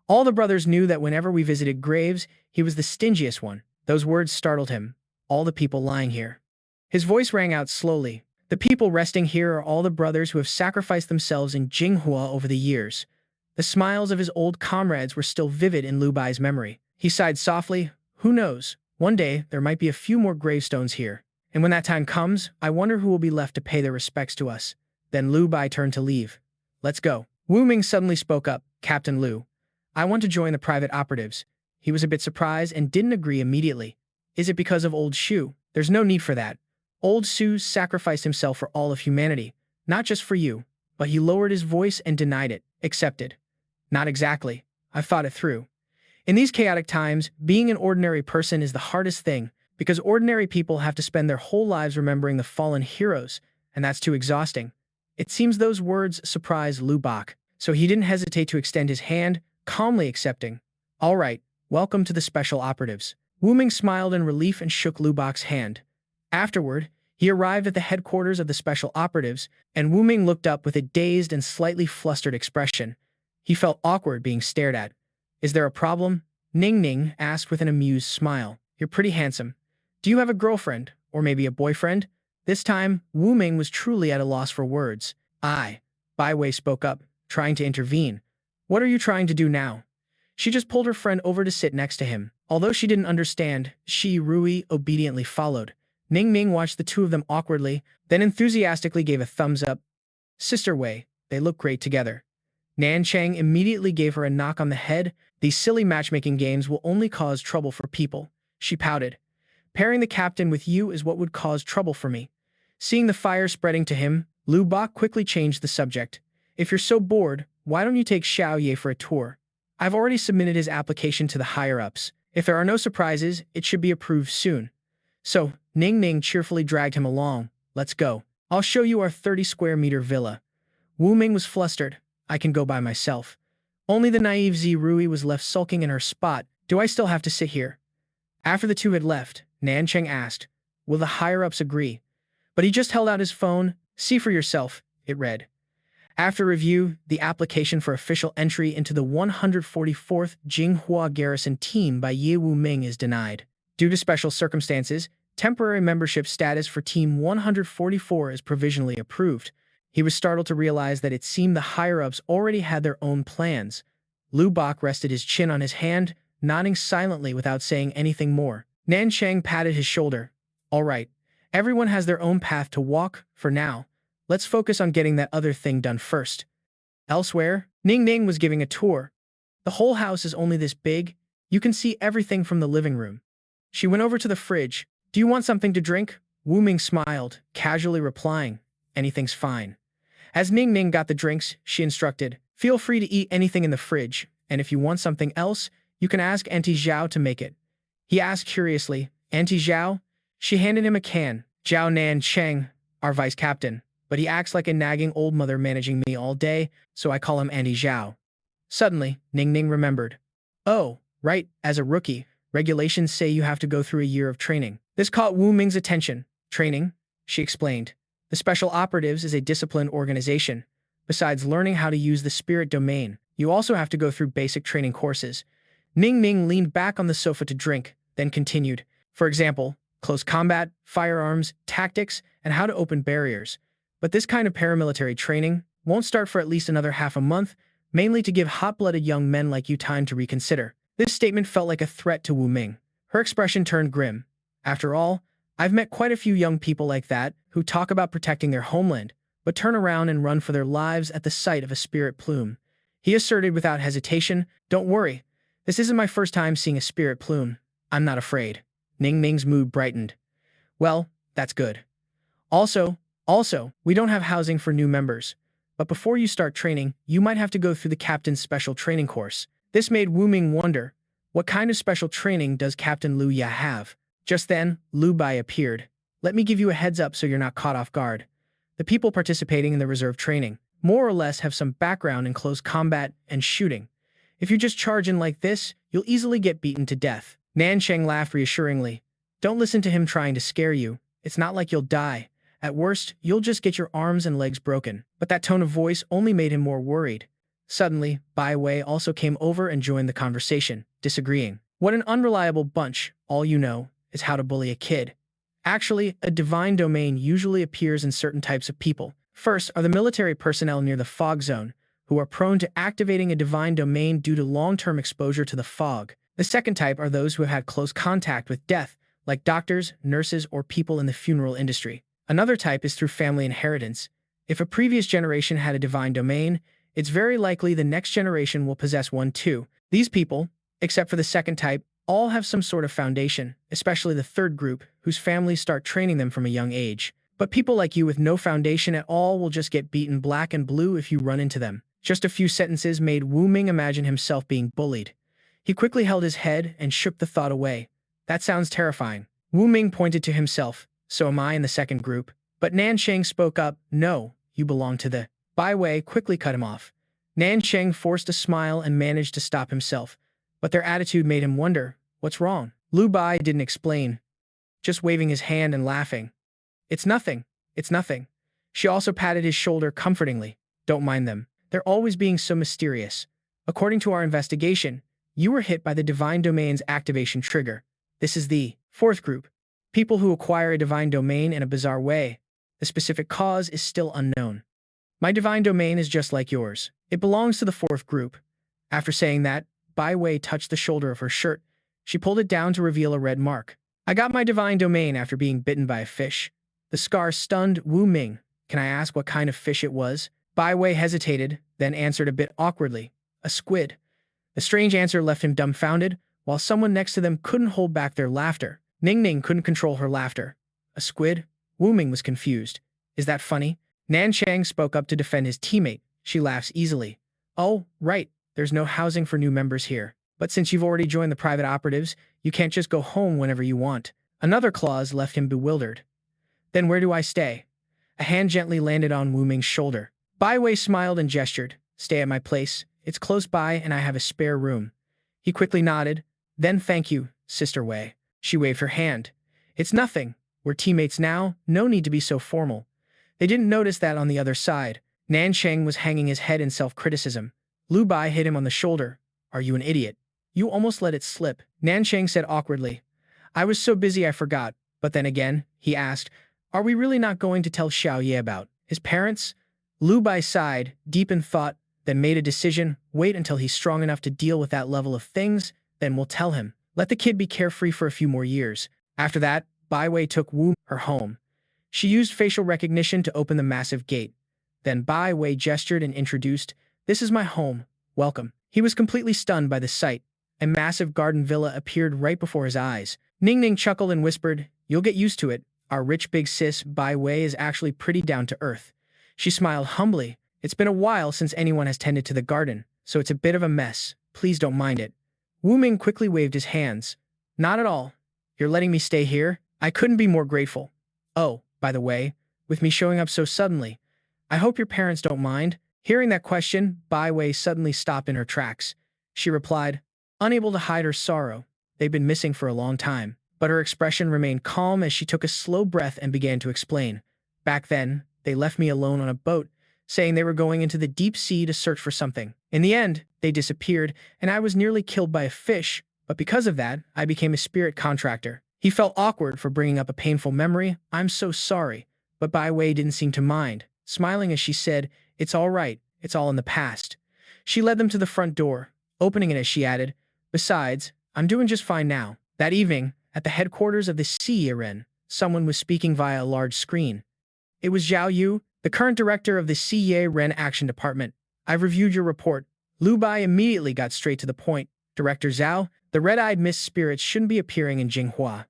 All the brothers knew that whenever we visited graves, he was the stingiest one. Those words startled him. "All the people lying here." His voice rang out slowly. "The people resting here are all the brothers who have sacrificed themselves in Jinghua over the years." The smiles of his old comrades were still vivid in Lu Bai's memory. He sighed softly. "Who knows? One day, there might be a few more gravestones here. And when that time comes, I wonder who will be left to pay their respects to us." Then Lu Bai turned to leave. "Let's go." Wuming suddenly spoke up. "Captain Lu, I want to join the private operatives." He was a bit surprised and didn't agree immediately. "Is it because of Old Shu?" "There's no need for that. Old Shu sacrificed himself for all of humanity, not just for you." But he lowered his voice and denied it. "Accepted." "Not exactly. I've thought it through. In these chaotic times, being an ordinary person is the hardest thing, because ordinary people have to spend their whole lives remembering the fallen heroes, and that's too exhausting." It seems those words surprised Lu Bak, so he didn't hesitate to extend his hand, calmly accepting. "All right, welcome to the special operatives." Wuming smiled in relief and shook Lu Bak's hand. Afterward, he arrived at the headquarters of the special operatives, and Wuming looked up with a dazed and slightly flustered expression. He felt awkward being stared at. "Is there a problem?" Ning Ning asked with an amused smile. "You're pretty handsome. Do you have a girlfriend, or maybe a boyfriend?" This time, Wuming was truly at a loss for words. Bai Wei spoke up, trying to intervene. "What are you trying to do now?" She just pulled her friend over to sit next to him. Although she didn't understand, Rui obediently followed. Ning Ning watched the two of them awkwardly, then enthusiastically gave a thumbs up. Sister Wei, they look great together. Nan Chang immediately gave her a knock on the head. These silly matchmaking games will only cause trouble for people. She pouted. Pairing the captain with you is what would cause trouble for me. Seeing the fire spreading to him, Lu Bak quickly changed the subject. If you're so bored, why don't you take Xiao Ye for a tour? I've already submitted his application to the higher-ups. If there are no surprises, it should be approved soon. So, Ning Ning cheerfully dragged him along. Let's go. I'll show you our 30-square-meter villa. Wuming was flustered. I can go by myself. Only the naive Rui was left sulking in her spot. Do I still have to sit here? After the two had left, Nan Cheng asked, will the higher-ups agree? But he just held out his phone. See for yourself, it read. After review, the application for official entry into the 144th Jinghua Garrison Team by Ye Wuming is denied. Due to special circumstances, temporary membership status for Team 144 is provisionally approved. He was startled to realize that it seemed the higher-ups already had their own plans. Lu Bak rested his chin on his hand, nodding silently without saying anything more. Nan Cheng patted his shoulder. All right, everyone has their own path to walk, for now. Let's focus on getting that other thing done first. Elsewhere, Ning Ning was giving a tour. The whole house is only this big. You can see everything from the living room. She went over to the fridge. Do you want something to drink? Wuming smiled, casually replying, anything's fine. As Ning Ning got the drinks, she instructed, feel free to eat anything in the fridge, and if you want something else, you can ask Auntie Zhao to make it. He asked curiously, Auntie Zhao? She handed him a can. Zhao Nan Cheng, our vice captain. But he acts like a nagging old mother managing me all day, so I call him Auntie Zhao. Suddenly, Ning Ning remembered. Oh, right, as a rookie, regulations say you have to go through a year of training. This caught Wu Ming's attention. Training? She explained. The Special Operatives is a disciplined organization. Besides learning how to use the spirit domain, you also have to go through basic training courses. Ning Ning leaned back on the sofa to drink, then continued. For example, close combat, firearms, tactics, and how to open barriers. But this kind of paramilitary training won't start for at least another half a month, mainly to give hot-blooded young men like you time to reconsider. This statement felt like a threat to Wu Ming. Her expression turned grim. After all, I've met quite a few young people like that who talk about protecting their homeland, but turn around and run for their lives at the sight of a spirit plume. He asserted without hesitation, don't worry, this isn't my first time seeing a spirit plume. I'm not afraid. Ning Ning's mood brightened. Well, that's good. Also, we don't have housing for new members. But before you start training, you might have to go through the captain's special training course. This made Wuming wonder, what kind of special training does Captain Lu Ya have? Just then, Lu Bai appeared. Let me give you a heads up so you're not caught off guard. The people participating in the reserve training, more or less have some background in close combat and shooting. If you just charge in like this, you'll easily get beaten to death. Nan Cheng laughed reassuringly. Don't listen to him trying to scare you. It's not like you'll die. At worst, you'll just get your arms and legs broken. But that tone of voice only made him more worried. Suddenly, Bai Wei also came over and joined the conversation, disagreeing. What an unreliable bunch. All you know is how to bully a kid. Actually, a divine domain usually appears in certain types of people. First are the military personnel near the fog zone, who are prone to activating a divine domain due to long-term exposure to the fog. The second type are those who have had close contact with death, like doctors, nurses, or people in the funeral industry. Another type is through family inheritance. If a previous generation had a divine domain, it's very likely the next generation will possess one too. These people, except for the second type, all have some sort of foundation, especially the third group, whose families start training them from a young age. But people like you with no foundation at all will just get beaten black and blue if you run into them. Just a few sentences made Wu Ming imagine himself being bullied. He quickly held his head and shook the thought away. That sounds terrifying. Wu Ming pointed to himself. So am I in the second group? But Nan Cheng spoke up. No, you belong to the... Bai Wei quickly cut him off. Nan Cheng forced a smile and managed to stop himself. But their attitude made him wonder, what's wrong? Lu Bai didn't explain, just waving his hand and laughing. It's nothing. It's nothing. She also patted his shoulder comfortingly. Don't mind them. They're always being so mysterious. According to our investigation, you were hit by the divine domain's activation trigger. This is the fourth group. People who acquire a divine domain in a bizarre way. The specific cause is still unknown. My divine domain is just like yours. It belongs to the fourth group. After saying that, Bai Wei touched the shoulder of her shirt. She pulled it down to reveal a red mark. I got my divine domain after being bitten by a fish. The scar stunned Wuming. Can I ask what kind of fish it was? Bai Wei hesitated, then answered a bit awkwardly. A squid. The strange answer left him dumbfounded, while someone next to them couldn't hold back their laughter. Ning Ning couldn't control her laughter. A squid? Wuming was confused. Is that funny? Nan Chang spoke up to defend his teammate. She laughs easily. Oh, right. There's no housing for new members here. But since you've already joined the private operatives, you can't just go home whenever you want. Another clause left him bewildered. Then where do I stay? A hand gently landed on Wuming's shoulder. Bai Wei smiled and gestured. Stay at my place. It's close by and I have a spare room. He quickly nodded. Then thank you, Sister Wei. She waved her hand. It's nothing. We're teammates now. No need to be so formal. They didn't notice that on the other side. Nan Cheng was hanging his head in self-criticism. Lu Bai hit him on the shoulder. Are you an idiot? You almost let it slip. Nan Cheng said awkwardly. I was so busy I forgot. But then again, he asked, are we really not going to tell Xiao Ye about his parents? Lu Bai sighed, deep in thought, then made a decision. Wait until he's strong enough to deal with that level of things, then we'll tell him. Let the kid be carefree for a few more years. After that, Bai Wei took Wu her home. She used facial recognition to open the massive gate. Then Bai Wei gestured and introduced, this is my home. Welcome. He was completely stunned by the sight. A massive garden villa appeared right before his eyes. Ning Ning chuckled and whispered, you'll get used to it. Our rich big sis, Bai Wei, is actually pretty down to earth. She smiled humbly. It's been a while since anyone has tended to the garden, so it's a bit of a mess. Please don't mind it. Wuming quickly waved his hands. Not at all. You're letting me stay here? I couldn't be more grateful. Oh, by the way, with me showing up so suddenly, I hope your parents don't mind. Hearing that question, Bai Wei suddenly stopped in her tracks. She replied, unable to hide her sorrow. They've been missing for a long time. But her expression remained calm as she took a slow breath and began to explain. Back then, they left me alone on a boat, saying they were going into the deep sea to search for something. In the end, they disappeared, and I was nearly killed by a fish, but because of that, I became a spirit contractor. He felt awkward for bringing up a painful memory. I'm so sorry. But Bai Wei didn't seem to mind, smiling as she said, it's all right, it's all in the past. She led them to the front door, opening it as she added, besides, I'm doing just fine now. That evening, at the headquarters of the SSS-Rank, someone was speaking via a large screen. It was Zhao Yu, the current director of the SSS-Rank Action Department. I've reviewed your report. Lu Bai immediately got straight to the point. Director Zhao, the red-eyed mist spirits shouldn't be appearing in Jinghua.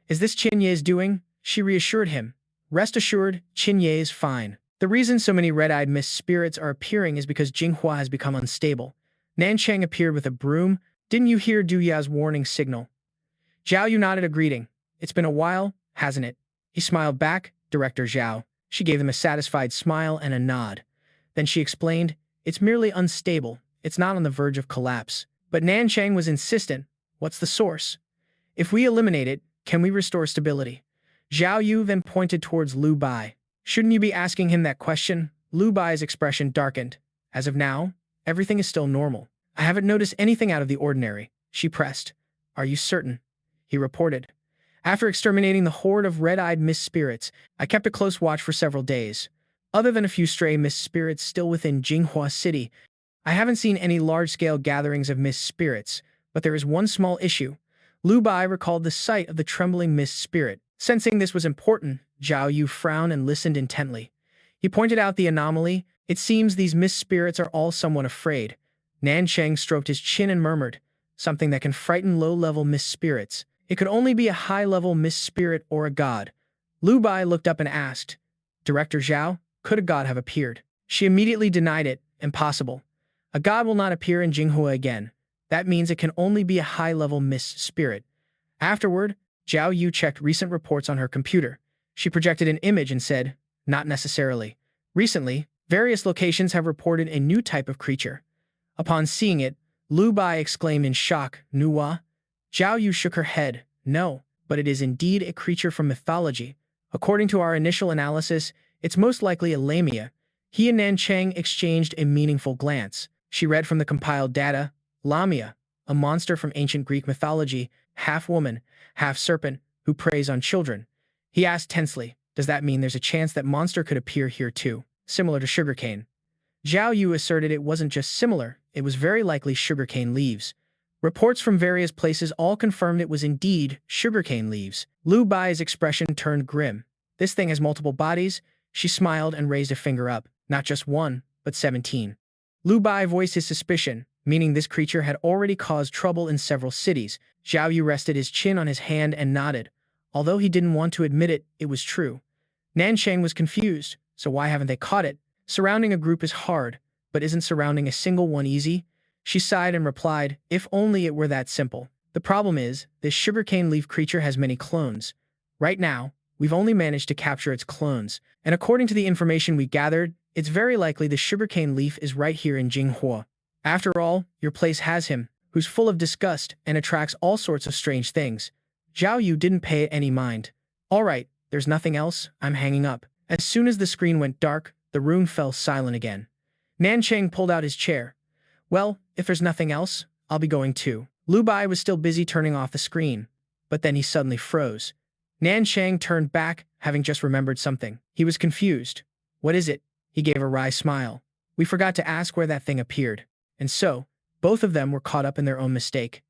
Is this Qin Ye's doing? She reassured him. Rest assured, Qin Ye is fine. The reason so many red-eyed mist spirits are appearing is because Jinghua has become unstable. Nan Cheng appeared with a broom. Didn't you hear Du Ya's warning signal? Zhao Yu nodded a greeting. It's been a while, hasn't it? He smiled back, Director Zhao. She gave him a satisfied smile and a nod. Then she explained, it's merely unstable. It's not on the verge of collapse. But Nan Cheng was insistent. What's the source? If we eliminate it, can we restore stability? Zhao Yu then pointed towards Lu Bai. Shouldn't you be asking him that question? Lu Bai's expression darkened. As of now, everything is still normal. I haven't noticed anything out of the ordinary. She pressed. Are you certain? He reported. After exterminating the horde of red-eyed mist spirits, I kept a close watch for several days. Other than a few stray mist spirits still within Jinghua City, I haven't seen any large-scale gatherings of mist spirits, but there is one small issue. Lu Bai recalled the sight of the trembling mist spirit. Sensing this was important, Zhao Yu frowned and listened intently. He pointed out the anomaly. It seems these mist spirits are all somewhat afraid. Nan Cheng stroked his chin and murmured, something that can frighten low-level mist spirits. It could only be a high-level mist spirit or a god. Lu Bai looked up and asked, Director Zhao, could a god have appeared? She immediately denied it. Impossible. A god will not appear in Jinghua again. That means it can only be a high-level mist spirit. Afterward, Zhao Yu checked recent reports on her computer. She projected an image and said, not necessarily. Recently, various locations have reported a new type of creature. Upon seeing it, Lu Bai exclaimed in shock, Nuwa? Zhao Yu shook her head. No, but it is indeed a creature from mythology. According to our initial analysis, it's most likely a Lamia. He and Nan Cheng exchanged a meaningful glance. She read from the compiled data, Lamia, a monster from ancient Greek mythology, half woman, half serpent, who preys on children. He asked tensely, does that mean there's a chance that monster could appear here too, similar to sugarcane? Zhao Yu asserted it wasn't just similar, it was very likely sugarcane leaves. Reports from various places all confirmed it was indeed sugarcane leaves. Lu Bai's expression turned grim. This thing has multiple bodies. She smiled and raised a finger up. Not just one, but 17. Lu Bai voiced his suspicion, meaning this creature had already caused trouble in several cities. Zhao Yu rested his chin on his hand and nodded. Although he didn't want to admit it, it was true. Nansheng was confused, so why haven't they caught it? Surrounding a group is hard, but isn't surrounding a single one easy? She sighed and replied, if only it were that simple. The problem is, this sugarcane leaf creature has many clones. Right now, we've only managed to capture its clones, and according to the information we gathered, it's very likely the sugarcane leaf is right here in Jinghua. After all, your place has him, who's full of disgust and attracts all sorts of strange things. Zhao Yu didn't pay it any mind. All right, there's nothing else, I'm hanging up. As soon as the screen went dark, the room fell silent again. Nansheng pulled out his chair. Well, if there's nothing else, I'll be going too. Lu Bai was still busy turning off the screen, but then he suddenly froze. Nansheng turned back, having just remembered something. He was confused. What is it? He gave a wry smile. We forgot to ask where that thing appeared. And so, both of them were caught up in their own mistake.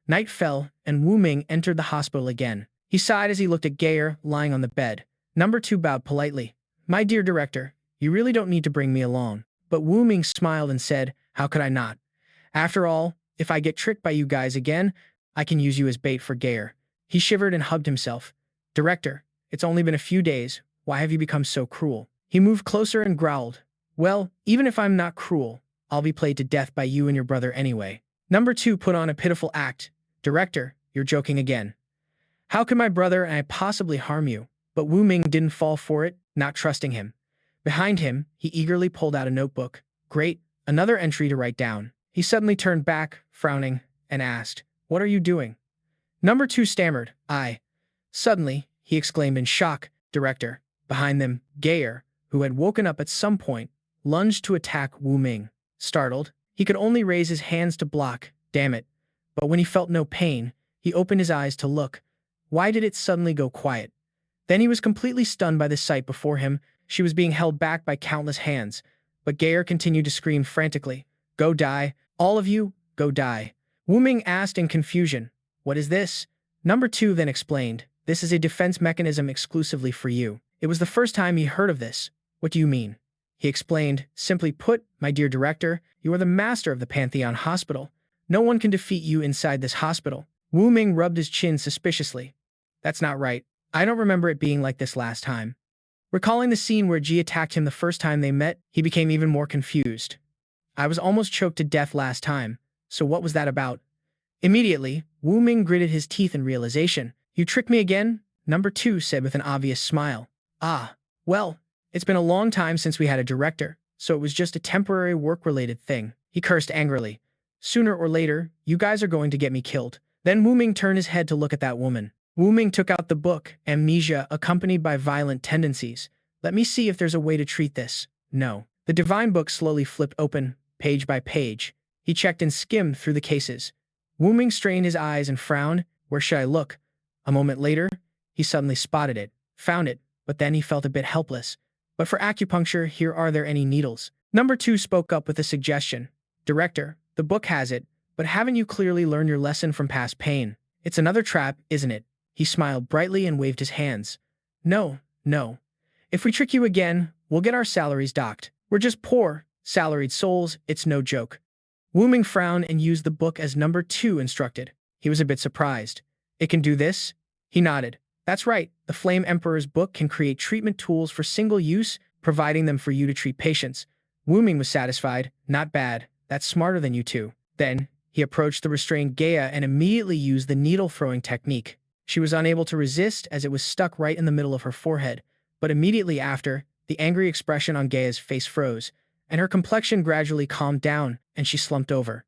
Night fell, and Wuming entered the hospital again. He sighed as he looked at Gayer lying on the bed. Number 2 bowed politely. My dear director, you really don't need to bring me along. But Wuming smiled and said, how could I not? After all, if I get tricked by you guys again, I can use you as bait for Gayer. He shivered and hugged himself. Director, it's only been a few days. Why have you become so cruel? He moved closer and growled. Well, even if I'm not cruel, I'll be played to death by you and your brother anyway. Number 2 put on a pitiful act. Director, you're joking again. How could my brother and I possibly harm you? But Wuming didn't fall for it, not trusting him. Behind him, he eagerly pulled out a notebook. Great, another entry to write down. He suddenly turned back, frowning, and asked, what are you doing? Number 2 stammered, I. Suddenly, he exclaimed in shock, Director. Behind them, Gayer, who had woken up at some point, lunged to attack Wuming. Startled, he could only raise his hands to block. Damn it. But when he felt no pain, he opened his eyes to look. Why did it suddenly go quiet? Then he was completely stunned by the sight before him. She was being held back by countless hands. But Gayer continued to scream frantically. Go die. All of you, go die. Wuming asked in confusion. What is this? Number 2 then explained. This is a defense mechanism exclusively for you. It was the first time he heard of this. What do you mean? He explained, simply put, my dear director, you are the master of the Pantheon Hospital. No one can defeat you inside this hospital. Wuming rubbed his chin suspiciously. That's not right. I don't remember it being like this last time. Recalling the scene where Ji attacked him the first time they met, he became even more confused. I was almost choked to death last time, so what was that about? Immediately, Wuming gritted his teeth in realization. You tricked me again? Number 2 said with an obvious smile. Ah, well, it's been a long time since we had a director, so it was just a temporary work-related thing. He cursed angrily. Sooner or later, you guys are going to get me killed. Then Wuming turned his head to look at that woman. Wuming took out the book, Amnesia Accompanied by Violent Tendencies. Let me see if there's a way to treat this. No. The divine book slowly flipped open, page by page. He checked and skimmed through the cases. Wuming strained his eyes and frowned. Where should I look? A moment later, he suddenly spotted it, found it, but then he felt a bit helpless. But for acupuncture, here are there any needles? Number 2 spoke up with a suggestion. Director, the book has it, but haven't you clearly learned your lesson from past pain? It's another trap, isn't it? He smiled brightly and waved his hands. No, no. If we trick you again, we'll get our salaries docked. We're just poor, salaried souls, it's no joke. Wuming frowned and used the book as number 2 instructed. He was a bit surprised. It can do this? He nodded. That's right, the Flame Emperor's book can create treatment tools for single use, providing them for you to treat patients. Wuming was satisfied. Not bad. That's smarter than you two. Then, he approached the restrained Gaia and immediately used the needle-throwing technique. She was unable to resist as it was stuck right in the middle of her forehead, but immediately after, the angry expression on Gaia's face froze, and her complexion gradually calmed down, and she slumped over.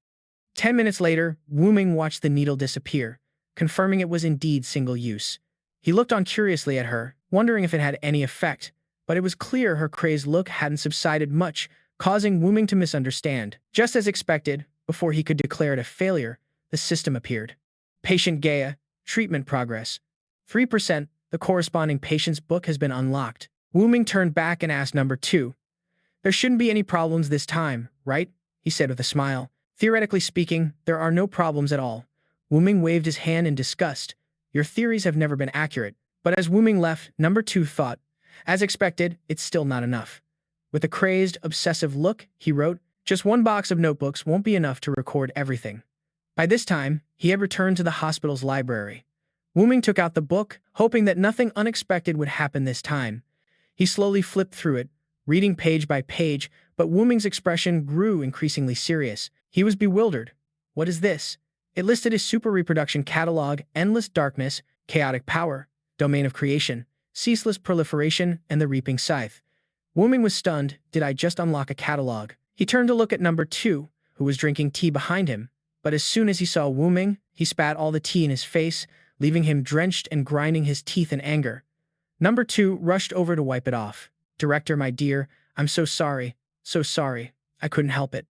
10 minutes later, Wuming watched the needle disappear, confirming it was indeed single use. He looked on curiously at her, wondering if it had any effect, but it was clear her crazed look hadn't subsided much, causing Wuming to misunderstand. Just as expected, before he could declare it a failure, the system appeared. Patient Gaia, treatment progress. 3%, the corresponding patient's book has been unlocked. Wuming turned back and asked number 2. There shouldn't be any problems this time, right? He said with a smile. Theoretically speaking, there are no problems at all. Wuming waved his hand in disgust. Your theories have never been accurate. But as Wuming left, number 2 thought, as expected, it's still not enough. With a crazed, obsessive look, he wrote, just one box of notebooks won't be enough to record everything. By this time, he had returned to the hospital's library. Wuming took out the book, hoping that nothing unexpected would happen this time. He slowly flipped through it, reading page by page, but Wuming's expression grew increasingly serious. He was bewildered. What is this? It listed his super reproduction catalog, endless darkness, chaotic power, domain of creation, ceaseless proliferation, and the reaping scythe. Wuming was stunned. Did I just unlock a catalog? He turned to look at number 2, who was drinking tea behind him, but as soon as he saw Wuming, he spat all the tea in his face, leaving him drenched and grinding his teeth in anger. Number 2 rushed over to wipe it off. Director, my dear, I'm so sorry. So sorry. I couldn't help it.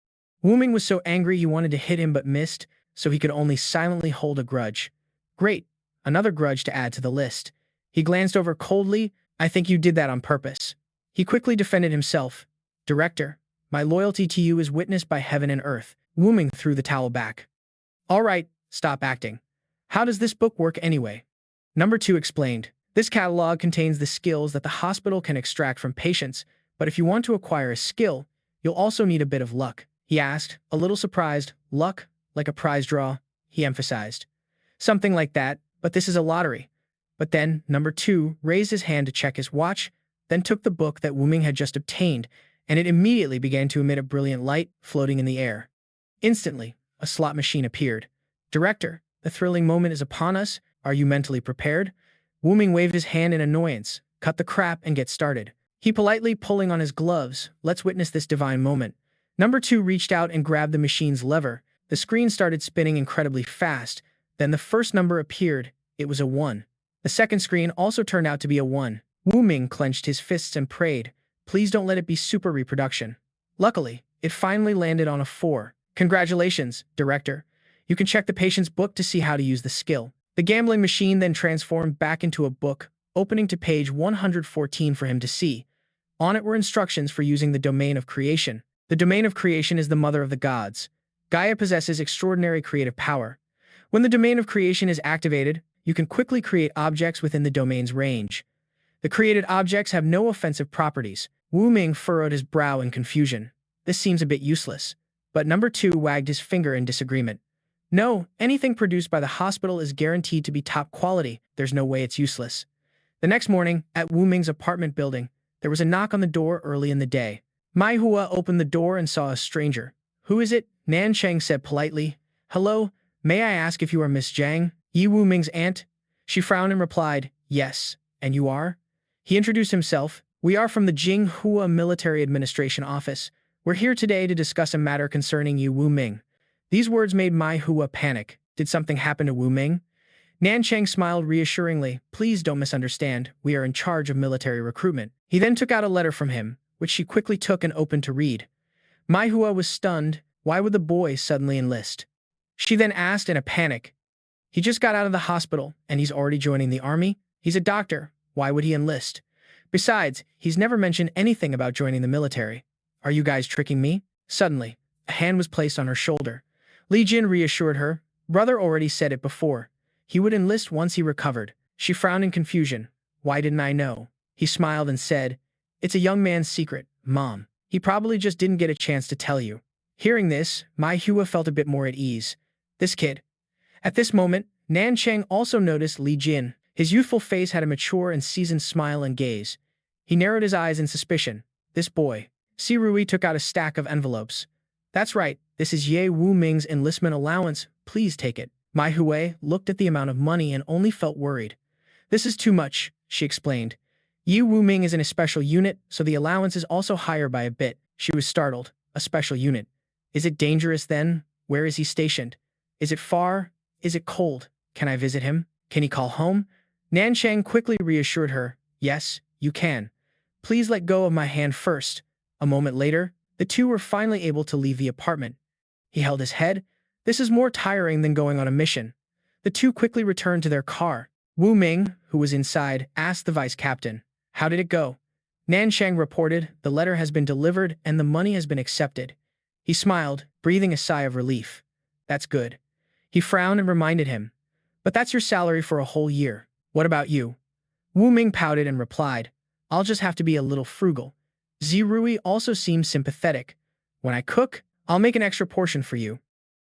Wuming was so angry he wanted to hit him but missed, so he could only silently hold a grudge. Great. Another grudge to add to the list. He glanced over coldly. I think you did that on purpose. He quickly defended himself. Director, my loyalty to you is witnessed by heaven and earth. Wuming threw the towel back. All right, stop acting. How does this book work anyway? Number 2 explained. This catalog contains the skills that the hospital can extract from patients, but if you want to acquire a skill, you'll also need a bit of luck. He asked, a little surprised. Luck? Like a prize draw? He emphasized. Something like that, but this is a lottery. But then, number 2 raised his hand to check his watch, then took the book that Wuming had just obtained, and it immediately began to emit a brilliant light, floating in the air. Instantly, a slot machine appeared. Director, the thrilling moment is upon us. Are you mentally prepared? Wuming waved his hand in annoyance. Cut the crap and get started. He politely pulling on his gloves. Let's witness this divine moment. Number 2 reached out and grabbed the machine's lever. The screen started spinning incredibly fast. Then the first number appeared. It was a 1. The second screen also turned out to be a 1. Wuming clenched his fists and prayed, please don't let it be super reproduction. Luckily, it finally landed on a 4. Congratulations, Director. You can check the patient's book to see how to use the skill. The gambling machine then transformed back into a book, opening to page 114 for him to see. On it were instructions for using the domain of creation. The domain of creation is the mother of the gods. Gaia possesses extraordinary creative power. When the domain of creation is activated, you can quickly create objects within the domain's range. The created objects have no offensive properties. Wuming furrowed his brow in confusion. This seems a bit useless. But number 2 wagged his finger in disagreement. No, anything produced by the hospital is guaranteed to be top quality. There's no way it's useless. The next morning, at Wuming's apartment building, there was a knock on the door early in the day. Manhwa opened the door and saw a stranger. Who is it? Nan Cheng said politely. Hello, may I ask if you are Miss Zhang, Yi Wuming's aunt? She frowned and replied, yes. And you are? He introduced himself. We are from the Jinghua Military Administration Office. We're here today to discuss a matter concerning Yi Wuming. These words made Manhwa panic. Did something happen to Wuming? Nan Cheng smiled reassuringly. Please don't misunderstand. We are in charge of military recruitment. He then took out a letter from him, which she quickly took and opened to read. Manhwa was stunned. Why would the boy suddenly enlist? She then asked in a panic. He just got out of the hospital, and he's already joining the army? He's a doctor. Why would he enlist? Besides, he's never mentioned anything about joining the military. Are you guys tricking me? Suddenly, a hand was placed on her shoulder. Li Jin reassured her. Brother already said it before. He would enlist once he recovered. She frowned in confusion. Why didn't I know? He smiled and said, it's a young man's secret, Mom. He probably just didn't get a chance to tell you. Hearing this, Manhwa felt a bit more at ease. This kid. At this moment, Nan Cheng also noticed Li Jin. His youthful face had a mature and seasoned smile and gaze. He narrowed his eyes in suspicion. This boy. Si Rui took out a stack of envelopes. That's right, this is Ye Wuming's enlistment allowance. Please take it. Manhwa looked at the amount of money and only felt worried. This is too much, she explained. Yi Wuming is in a special unit, so the allowance is also higher by a bit. She was startled. A special unit. Is it dangerous then? Where is he stationed? Is it far? Is it cold? Can I visit him? Can he call home? Nan Cheng quickly reassured her. Yes, you can. Please let go of my hand first. A moment later, the two were finally able to leave the apartment. He held his head. This is more tiring than going on a mission. The two quickly returned to their car. Wuming, who was inside, asked the vice captain, how did it go? Nan Cheng reported, the letter has been delivered and the money has been accepted. He smiled, breathing a sigh of relief. That's good. He frowned and reminded him. But that's your salary for a whole year. What about you? Wuming pouted and replied, I'll just have to be a little frugal. Zirui also seemed sympathetic. When I cook, I'll make an extra portion for you.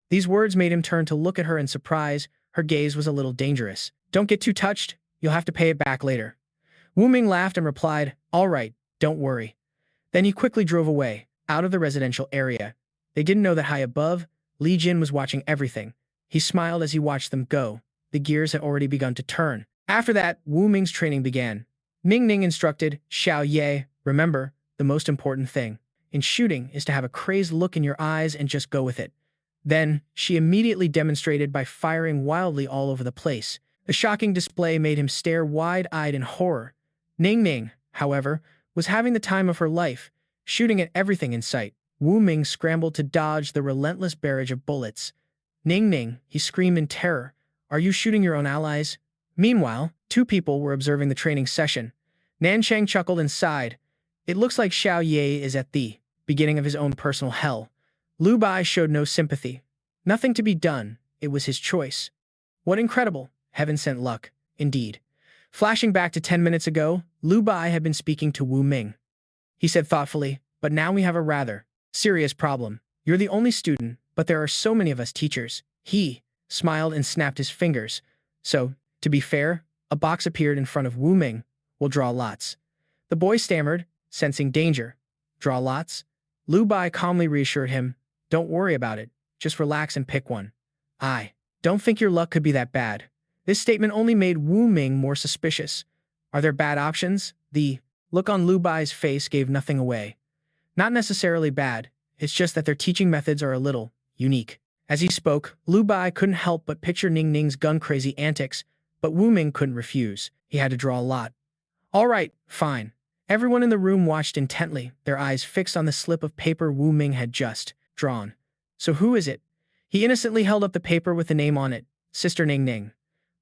These words made him turn to look at her in surprise. Her gaze was a little dangerous. Don't get too touched. You'll have to pay it back later. Wuming laughed and replied, All right, don't worry. Then he quickly drove away, out of the residential area. They didn't know that high above, Li Jin was watching everything. He smiled as he watched them go. The gears had already begun to turn. After that, Wu Ming's training began. Ning Ning instructed Xiao Ye, remember, the most important thing in shooting is to have a crazed look in your eyes and just go with it. Then, she immediately demonstrated by firing wildly all over the place. The shocking display made him stare wide-eyed in horror. Ning Ning, however, was having the time of her life, shooting at everything in sight. Wu Ming scrambled to dodge the relentless barrage of bullets. Ning Ning, he screamed in terror. Are you shooting your own allies? Meanwhile, two people were observing the training session. Nanchang chuckled and sighed. It looks like Xiao Ye is at the beginning of his own personal hell. Lu Bai showed no sympathy. Nothing to be done. It was his choice. What incredible, heaven-sent luck, indeed. Flashing back to 10 minutes ago, Lu Bai had been speaking to Wu Ming. He said thoughtfully, but now we have a rather serious problem. You're the only student, but there are so many of us teachers. He smiled and snapped his fingers. So, to be fair, a box appeared in front of Wu Ming. We'll draw lots. The boy stammered, sensing danger. Draw lots? Lu Bai calmly reassured him. Don't worry about it. Just relax and pick one. I don't think your luck could be that bad. This statement only made Wu Ming more suspicious. Are there bad options? The look on Lu Bai's face gave nothing away. Not necessarily bad. It's just that their teaching methods are a little unique. As he spoke, Lu Bai couldn't help but picture Ning Ning's gun-crazy antics, but Wu Ming couldn't refuse. He had to draw a lot. All right, fine. Everyone in the room watched intently, their eyes fixed on the slip of paper Wu Ming had just drawn. So who is it? He innocently held up the paper with the name on it, Sister Ning Ning.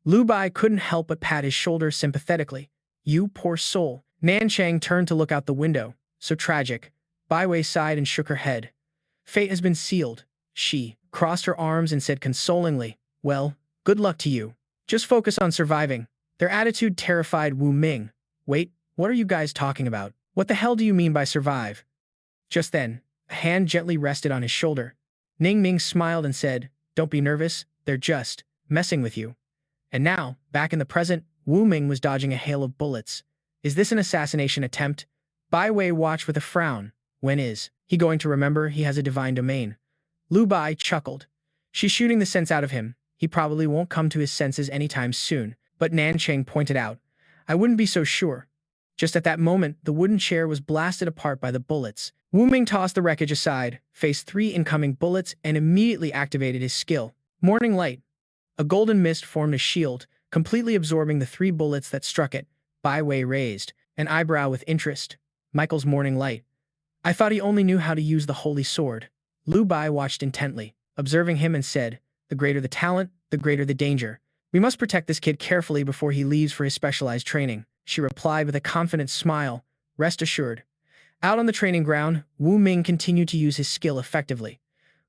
Lu Bai couldn't help but pat his shoulder sympathetically. You poor soul. Nanchang turned to look out the window. So tragic. Bai Wei sighed and shook her head. Fate has been sealed. She crossed her arms and said consolingly, Well, good luck to you. Just focus on surviving. Their attitude terrified Wu Ming. Wait, what are you guys talking about? What the hell do you mean by survive? Just then, a hand gently rested on his shoulder. Ning Ning smiled and said, Don't be nervous, they're just messing with you. And now, back in the present, Wu Ming was dodging a hail of bullets. Is this an assassination attempt? Bai Wei watched with a frown. When is he going to remember he has a divine domain? Lu Bai chuckled. She's shooting the sense out of him. He probably won't come to his senses anytime soon. But Nanchang pointed out, I wouldn't be so sure. Just at that moment, the wooden chair was blasted apart by the bullets. Wu Ming tossed the wreckage aside, faced 3 incoming bullets, and immediately activated his skill. Morning light. A golden mist formed a shield, completely absorbing the 3 bullets that struck it. Bai Wei raised an eyebrow with interest. Michael's morning light. I thought he only knew how to use the holy sword. Lu Bai watched intently, observing him and said, The greater the talent, the greater the danger. We must protect this kid carefully before he leaves for his specialized training. She replied with a confident smile. Rest assured. Out on the training ground, Wu Ming continued to use his skill effectively.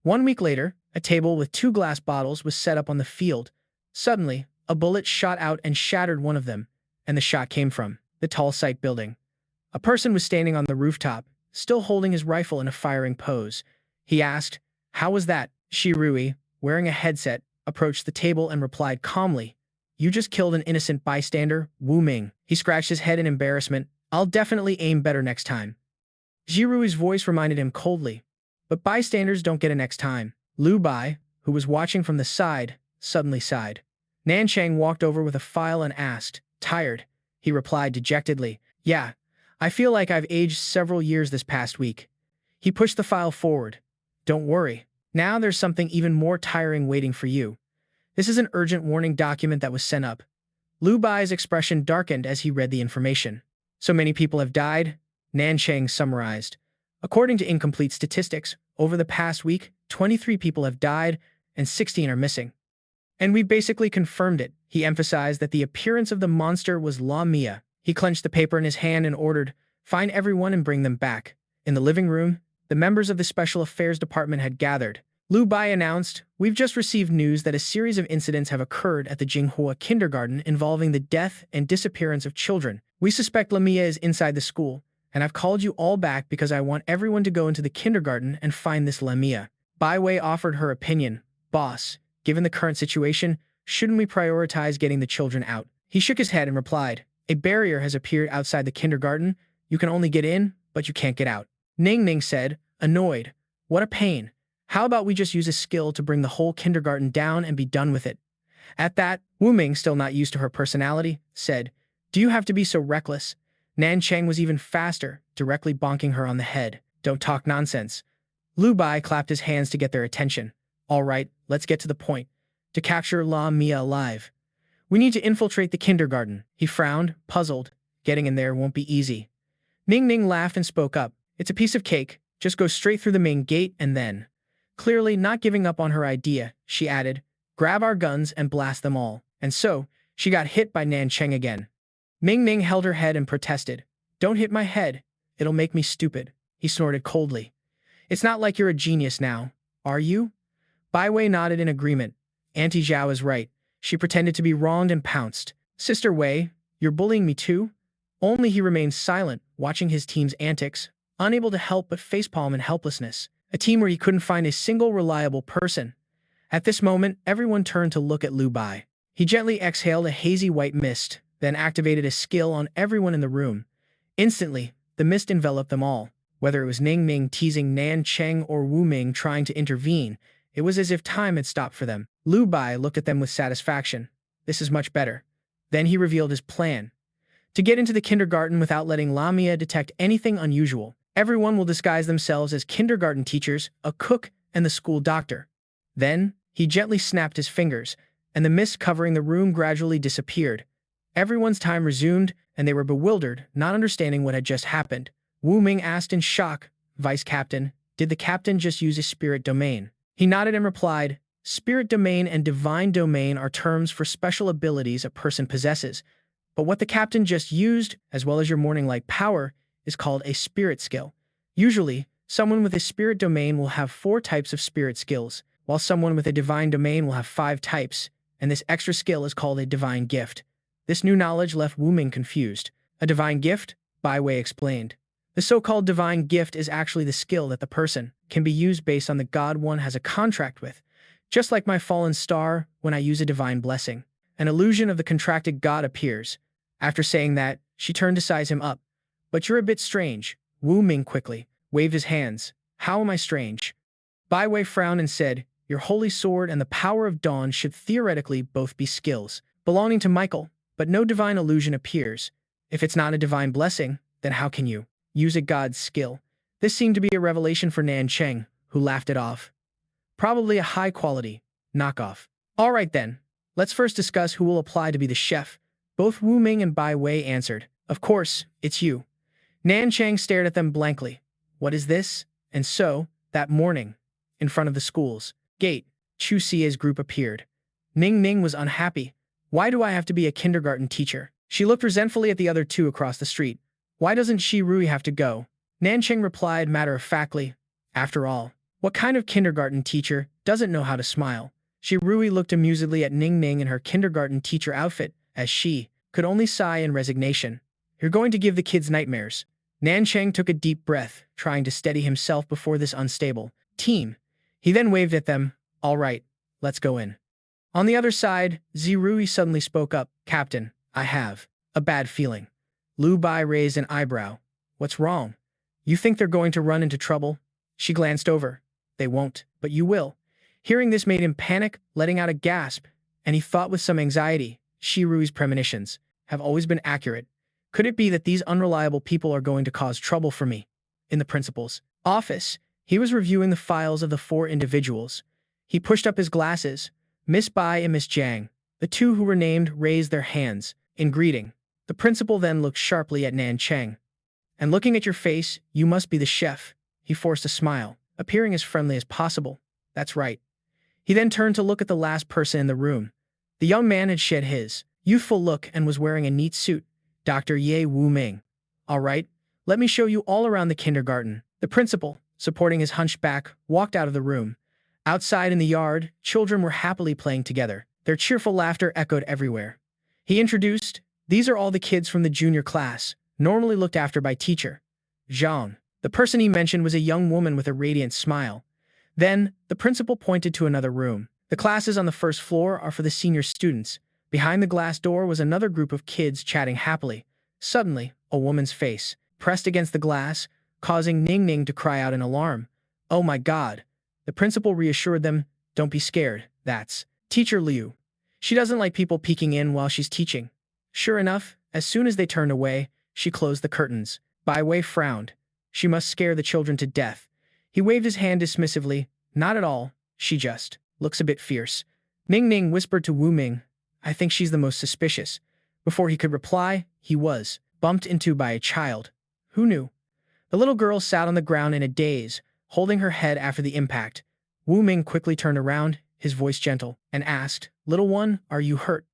1 week later, a table with 2 glass bottles was set up on the field. Suddenly, a bullet shot out and shattered one of them, and the shot came from the tall site building. A person was standing on the rooftop, still holding his rifle in a firing pose. He asked, How was that? Shirui, wearing a headset, approached the table and replied calmly, You just killed an innocent bystander, Wu Ming. He scratched his head in embarrassment. I'll definitely aim better next time. Jirui's voice reminded him coldly, But bystanders don't get a next time. Lu Bai, who was watching from the side, suddenly sighed. Nanchang walked over with a file and asked, Tired? He replied dejectedly, Yeah, I feel like I've aged several years this past week. He pushed the file forward. Don't worry. Now there's something even more tiring waiting for you. This is an urgent warning document that was sent up. Lu Bai's expression darkened as he read the information. So many people have died, Nanchang summarized. According to incomplete statistics, over the past week, 23 people have died and 16 are missing. And we basically confirmed it. He emphasized that the appearance of the monster was Lamia. He clenched the paper in his hand and ordered, Find everyone and bring them back. In the living room, The members of the Special Affairs Department had gathered. Lu Bai announced, "We've just received news that a series of incidents have occurred at the Jinghua kindergarten involving the death and disappearance of children. We suspect Lamia is inside the school, and I've called you all back because I want everyone to go into the kindergarten and find this Lamia." Bai Wei offered her opinion. "Boss, given the current situation, shouldn't we prioritize getting the children out?" He shook his head and replied, "A barrier has appeared outside the kindergarten. You can only get in, but you can't get out." Ning Ning said, annoyed, "What a pain. How about we just use a skill to bring the whole kindergarten down and be done with it?" At that, Wuming, still not used to her personality, said, "Do you have to be so reckless?" Nan Cheng was even faster, directly bonking her on the head. "Don't talk nonsense." Lu Bai clapped his hands to get their attention. "All right, let's get to the point. To capture Lamia alive, we need to infiltrate the kindergarten." He frowned, puzzled. Getting in there won't be easy. Ning Ning laughed and spoke up. "It's a piece of cake. Just go straight through the main gate and then..." Clearly not giving up on her idea, she added, "Grab our guns and blast them all." And so, she got hit by Nan Cheng again. Ning Ning held her head and protested. "Don't hit my head. It'll make me stupid." He snorted coldly. "It's not like you're a genius now, are you?" Bai Wei nodded in agreement. Auntie Zhao is right. She pretended to be wronged and pounced. "Sister Wei, you're bullying me too?" Only he remained silent, watching his team's antics, unable to help but facepalm in helplessness. A team where he couldn't find a single reliable person. At this moment, everyone turned to look at Lu Bai. He gently exhaled a hazy white mist, then activated a skill on everyone in the room. Instantly, the mist enveloped them all. Whether it was Ning Ning teasing Nan Cheng or Wuming trying to intervene, it was as if time had stopped for them. Lu Bai looked at them with satisfaction. This is much better. Then he revealed his plan. To get into the kindergarten without letting Lamia detect anything unusual. Everyone will disguise themselves as kindergarten teachers, a cook, and the school doctor. Then, he gently snapped his fingers, and the mist covering the room gradually disappeared. Everyone's time resumed, and they were bewildered, not understanding what had just happened. Wuming asked in shock, "Vice Captain, did the captain just use a spirit domain?" He nodded and replied, "Spirit domain and divine domain are terms for special abilities a person possesses, but what the captain just used, as well as your morning light power, is called a spirit skill. Usually, someone with a spirit domain will have 4 types of spirit skills, while someone with a divine domain will have 5 types, and this extra skill is called a divine gift." This new knowledge left Wuming confused. "A divine gift?" Bai Wei explained. "The so-called divine gift is actually the skill that the person can be used based on the god one has a contract with, just like my fallen star when I use a divine blessing. An illusion of the contracted god appears." After saying that, she turned to size him up. "But you're a bit strange." Wu Ming quickly waved his hands. "How am I strange?" Bai Wei frowned and said, "Your holy sword and the power of dawn should theoretically both be skills belonging to Michael, but no divine illusion appears. If it's not a divine blessing, then how can you use a god's skill?" This seemed to be a revelation for Nan Cheng, who laughed it off. "Probably a high-quality knockoff." "All right then, let's first discuss who will apply to be the chef." Both Wu Ming and Bai Wei answered, "Of course, it's you." Nan Cheng stared at them blankly. "What is this?" And so, that morning, in front of the school's gate, Chu Xie's group appeared. Ning Ning was unhappy. "Why do I have to be a kindergarten teacher?" She looked resentfully at the other two across the street. "Why doesn't Shi Rui have to go?" Nan Cheng replied matter-of-factly, "After all, what kind of kindergarten teacher doesn't know how to smile?" Shi Rui looked amusedly at Ning Ning in her kindergarten teacher outfit, as she could only sigh in resignation. "You're going to give the kids nightmares." Nan Cheng took a deep breath, trying to steady himself before this unstable team. He then waved at them. "All right, let's go in." On the other side, Zirui suddenly spoke up. "Captain, I have a bad feeling." Lu Bai raised an eyebrow. "What's wrong? You think they're going to run into trouble?" She glanced over. "They won't, but you will." Hearing this made him panic, letting out a gasp, and he thought with some anxiety, Shirui's premonitions have always been accurate. Could it be that these unreliable people are going to cause trouble for me? In the principal's office, he was reviewing the files of the 4 individuals. He pushed up his glasses. Miss Bai and Miss Jiang, the 2 who were named, raised their hands in greeting. The principal then looked sharply at Nan Cheng. "And looking at your face, you must be the chef." He forced a smile, appearing as friendly as possible. "That's right." He then turned to look at the last person in the room. The young man had shed his youthful look and was wearing a neat suit. Dr. Ye Wuming. "All right, let me show you all around the kindergarten." The principal, supporting his hunchback, walked out of the room. Outside in the yard, children were happily playing together. Their cheerful laughter echoed everywhere. He introduced, "These are all the kids from the junior class, normally looked after by teacher Zhang." The person he mentioned was a young woman with a radiant smile. Then, the principal pointed to another room. "The classes on the first floor are for the senior students." Behind the glass door was another group of kids chatting happily. Suddenly, a woman's face pressed against the glass, causing Ning Ning to cry out in alarm. "Oh my God." The principal reassured them, "Don't be scared, that's Teacher Liu. She doesn't like people peeking in while she's teaching." Sure enough, as soon as they turned away, she closed the curtains. Bai Wei frowned. She must scare the children to death. He waved his hand dismissively. "Not at all, she just looks a bit fierce." Ning Ning whispered to Wuming, "I think she's the most suspicious." Before he could reply, he was bumped into by a child. Who knew? The little girl sat on the ground in a daze, holding her head after the impact. Wuming quickly turned around, his voice gentle, and asked, "Little one, are you hurt?"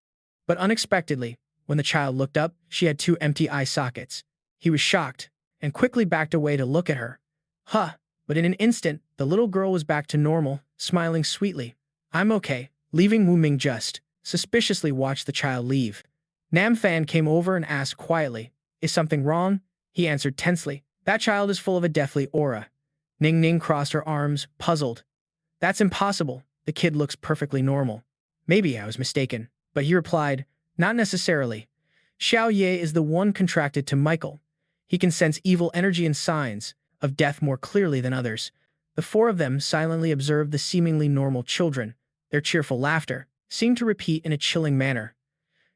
But unexpectedly, when the child looked up, she had two empty eye sockets. He was shocked, and quickly backed away to look at her. Huh! But in an instant, the little girl was back to normal, smiling sweetly. "I'm okay." Leaving Wuming just suspiciously watched the child leave. Nam Fan came over and asked quietly, "Is something wrong?" He answered tensely, "That child is full of a deathly aura." Ning Ning crossed her arms, puzzled. "That's impossible. The kid looks perfectly normal." "Maybe I was mistaken." But he replied, "Not necessarily. Xiao Ye is the one contracted to Michael. He can sense evil energy and signs of death more clearly than others." The four of them silently observed the seemingly normal children. Their cheerful laughter seemed to repeat in a chilling manner.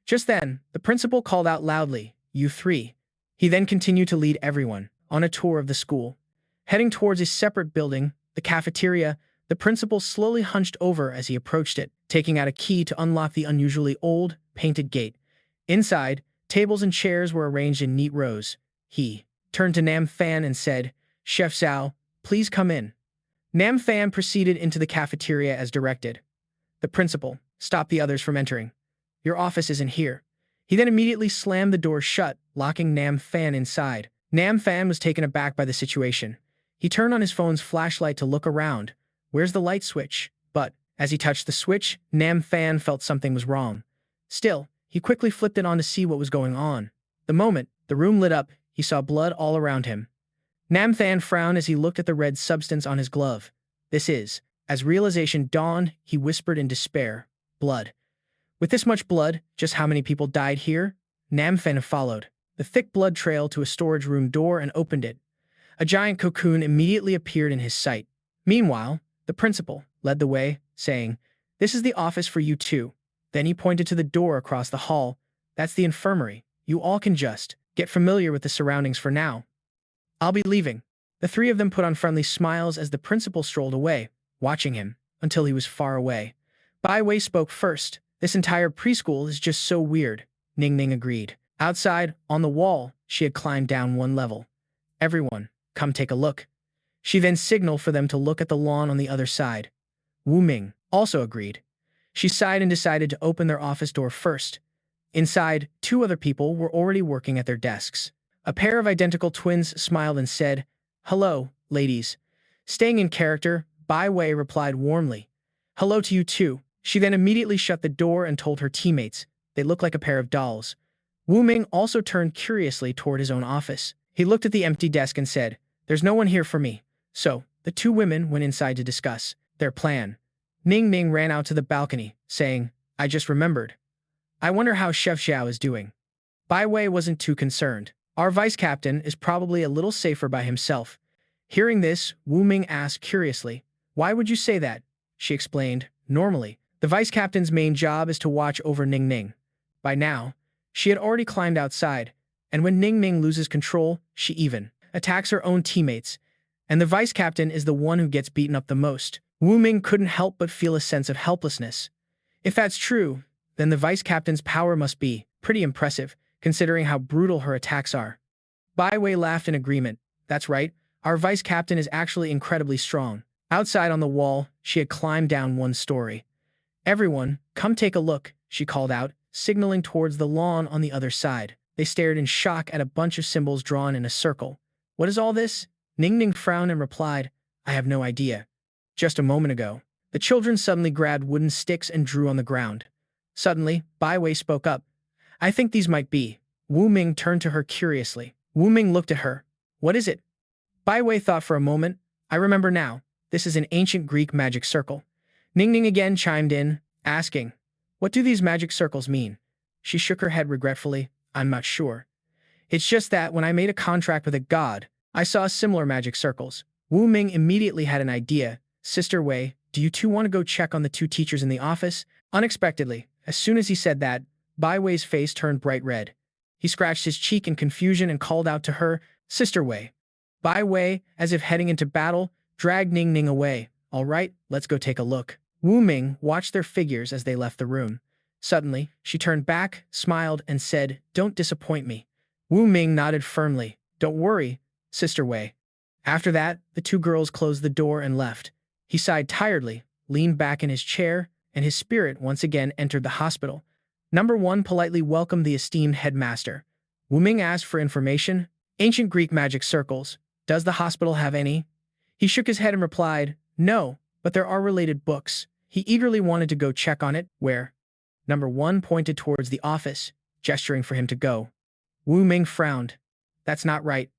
Just then, the principal called out loudly, "You three." He then continued to lead everyone on a tour of the school. Heading towards a separate building, the cafeteria, the principal slowly hunched over as he approached it, taking out a key to unlock the unusually old, painted gate. Inside, tables and chairs were arranged in neat rows. He turned to Nam Fan and said, "Chef Zhao, please come in." Nam Fan proceeded into the cafeteria as directed. The principal stopped the others from entering. "Your office isn't here." He then immediately slammed the door shut, locking Nam Fan inside. Nam Fan was taken aback by the situation. He turned on his phone's flashlight to look around. Where's the light switch? But, as he touched the switch, Nam Fan felt something was wrong. Still, he quickly flipped it on to see what was going on. The moment the room lit up, he saw blood all around him. Nam Fan frowned as he looked at the red substance on his glove. "This is..." As realization dawned, he whispered in despair, "Blood." With this much blood, just how many people died here? Nam Fan followed the thick blood trail to a storage room door and opened it. A giant cocoon immediately appeared in his sight. Meanwhile, the principal led the way, saying, "This is the office for you two." Then he pointed to the door across the hall. "That's the infirmary. You all can just get familiar with the surroundings for now. I'll be leaving." The three of them put on friendly smiles as the principal strolled away, watching him until he was far away. Bai Wei spoke first. "This entire preschool is just so weird." Ning Ning agreed. Outside, on the wall, she had climbed down one level. "Everyone, come take a look." She then signaled for them to look at the lawn on the other side. Wuming also agreed. She sighed and decided to open their office door first. Inside, two other people were already working at their desks. A pair of identical twins smiled and said, "Hello, ladies." Staying in character, Bai Wei replied warmly, "Hello to you too." She then immediately shut the door and told her teammates, "They look like a pair of dolls." Wuming also turned curiously toward his own office. He looked at the empty desk and said, "There's no one here for me." So, the two women went inside to discuss their plan. Ning Ning ran out to the balcony, saying, "I just remembered. I wonder how Chef Xiao is doing." Bai Wei wasn't too concerned. "Our vice captain is probably a little safer by himself." Hearing this, Wuming asked curiously, "Why would you say that?" She explained, "Normally, the vice captain's main job is to watch over Ning Ning. By now, she had already climbed outside, and when Ning Ning loses control, she even attacks her own teammates, and the vice captain is the one who gets beaten up the most." Wuming couldn't help but feel a sense of helplessness. If that's true, then the vice captain's power must be pretty impressive, considering how brutal her attacks are. Bai Wei laughed in agreement. "That's right, our vice captain is actually incredibly strong." Outside on the wall, she had climbed down one story. "Everyone, come take a look," she called out, signaling towards the lawn on the other side. They stared in shock at a bunch of symbols drawn in a circle. "What is all this?" Ning Ning frowned and replied, I have no idea. Just a moment ago, the children suddenly grabbed wooden sticks and drew on the ground. Suddenly, Bai Wei spoke up. I think these might be. Wuming turned to her curiously. Wuming looked at her. What is it? Bai Wei thought for a moment. I remember now. This is an ancient Greek magic circle. Ningning again chimed in, asking, what do these magic circles mean? She shook her head regretfully. I'm not sure. It's just that when I made a contract with a god, I saw similar magic circles. Wu Ming immediately had an idea. Sister Wei, do you two want to go check on the two teachers in the office? Unexpectedly, as soon as he said that, Bai Wei's face turned bright red. He scratched his cheek in confusion and called out to her, Sister Wei. Bai Wei, as if heading into battle, dragged Ning Ning away. All right, let's go take a look. Wu Ming watched their figures as they left the room. Suddenly, she turned back, smiled, and said, Don't disappoint me. Wu Ming nodded firmly. Don't worry, Sister Wei. After that, the two girls closed the door and left. He sighed tiredly, leaned back in his chair, and his spirit once again entered the hospital. Number 1 politely welcomed the esteemed headmaster. Wu Ming asked for information. Ancient Greek magic circles. Does the hospital have any? He shook his head and replied, No, but there are related books. He eagerly wanted to go check on it. Where? Number 1 pointed towards the office, gesturing for him to go. Wu Ming frowned. That's not right.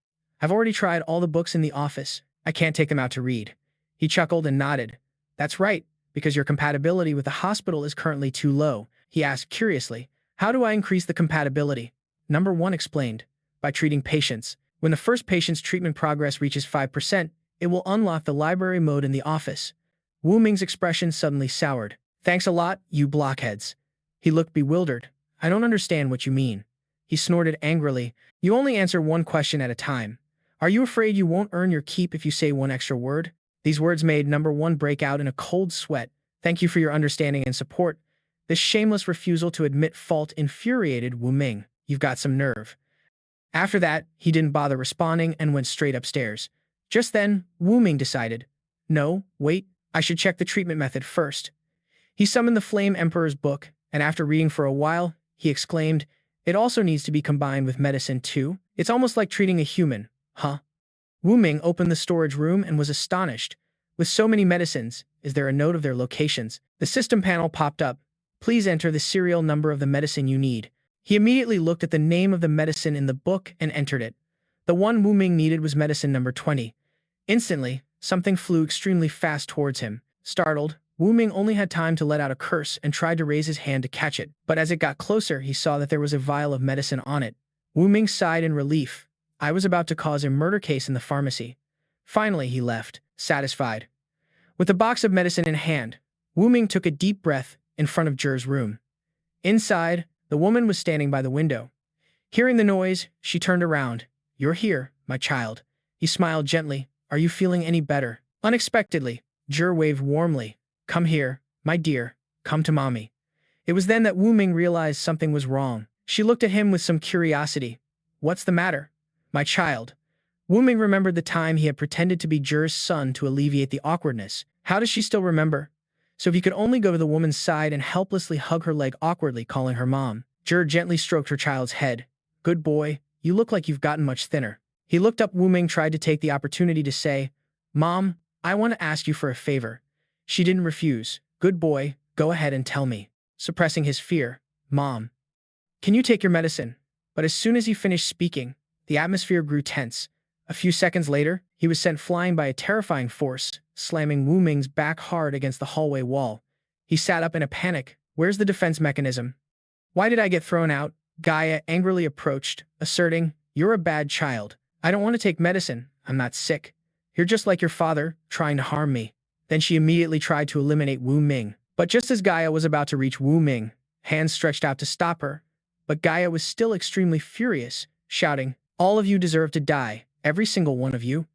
I've already tried all the books in the office. I can't take them out to read. He chuckled and nodded. That's right, because your compatibility with the hospital is currently too low. He asked curiously, How do I increase the compatibility? Number 1 explained, by treating patients. When the first patient's treatment progress reaches 5%, it will unlock the library mode in the office. Wu Ming's expression suddenly soured. Thanks a lot, you blockheads. He looked bewildered. I don't understand what you mean. He snorted angrily. You only answer one question at a time. Are you afraid you won't earn your keep if you say one extra word? These words made Number 1 break out in a cold sweat. Thank you for your understanding and support. This shameless refusal to admit fault infuriated Wu Ming. You've got some nerve. After that, he didn't bother responding and went straight upstairs. Just then, Wu Ming decided, No, wait, I should check the treatment method first. He summoned the Flame Emperor's book, and after reading for a while, he exclaimed, It also needs to be combined with medicine too. It's almost like treating a human, huh? Wu Ming opened the storage room and was astonished. With so many medicines, is there a note of their locations? The system panel popped up. Please enter the serial number of the medicine you need. He immediately looked at the name of the medicine in the book and entered it. The one Wu Ming needed was medicine number 20. Instantly, something flew extremely fast towards him. Startled, Wu Ming only had time to let out a curse and tried to raise his hand to catch it. But as it got closer, he saw that there was a vial of medicine on it. Wu Ming sighed in relief. I was about to cause a murder case in the pharmacy. Finally, he left, satisfied. With the box of medicine in hand, Wu Ming took a deep breath in front of Zhi's room. Inside, the woman was standing by the window. Hearing the noise, she turned around. You're here, my child. He smiled gently. Are you feeling any better? Unexpectedly, Zhi waved warmly. Come here, my dear. Come to mommy. It was then that Wu Ming realized something was wrong. She looked at him with some curiosity. What's the matter? My child. Wu Ming remembered the time he had pretended to be Zhi's son to alleviate the awkwardness. How does she still remember? So if he could only go to the woman's side and helplessly hug her leg awkwardly, calling her mom. Zhi gently stroked her child's head. Good boy, you look like you've gotten much thinner. He looked up. Wu Ming tried to take the opportunity to say, Mom, I want to ask you for a favor. She didn't refuse. Good boy, go ahead and tell me. Suppressing his fear, Mom, can you take your medicine? But as soon as he finished speaking, the atmosphere grew tense. A few seconds later, he was sent flying by a terrifying force, slamming Wu Ming's back hard against the hallway wall. He sat up in a panic. Where's the defense mechanism? Why did I get thrown out? Gaia angrily approached, asserting, You're a bad child. I don't want to take medicine. I'm not sick. You're just like your father, trying to harm me. Then she immediately tried to eliminate Wu Ming. But just as Gaia was about to reach Wu Ming, hands stretched out to stop her. But Gaia was still extremely furious, shouting, All of you deserve to die, every single one of you.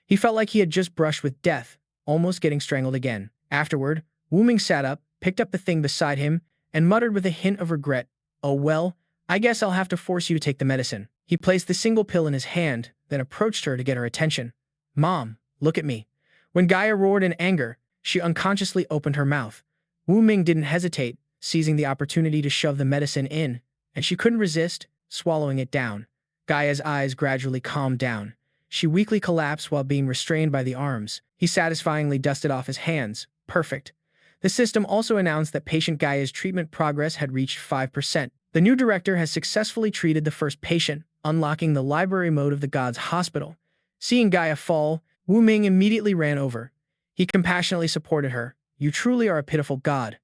He felt like he had just brushed with death, almost getting strangled again. Afterward, Wu Ming sat up, picked up the thing beside him, and muttered with a hint of regret, Oh well, I guess I'll have to force you to take the medicine. He placed the single pill in his hand, then approached her to get her attention. Mom, look at me. When Gaia roared in anger, she unconsciously opened her mouth. Wu Ming didn't hesitate, seizing the opportunity to shove the medicine in, and she couldn't resist, swallowing it down. Gaia's eyes gradually calmed down. She weakly collapsed while being restrained by the arms. He satisfyingly dusted off his hands. Perfect. The system also announced that patient Gaia's treatment progress had reached 5%. The new director has successfully treated the first patient, unlocking the library mode of the god's hospital. Seeing Gaia fall, Wuming immediately ran over. He compassionately supported her. You truly are a pitiful god.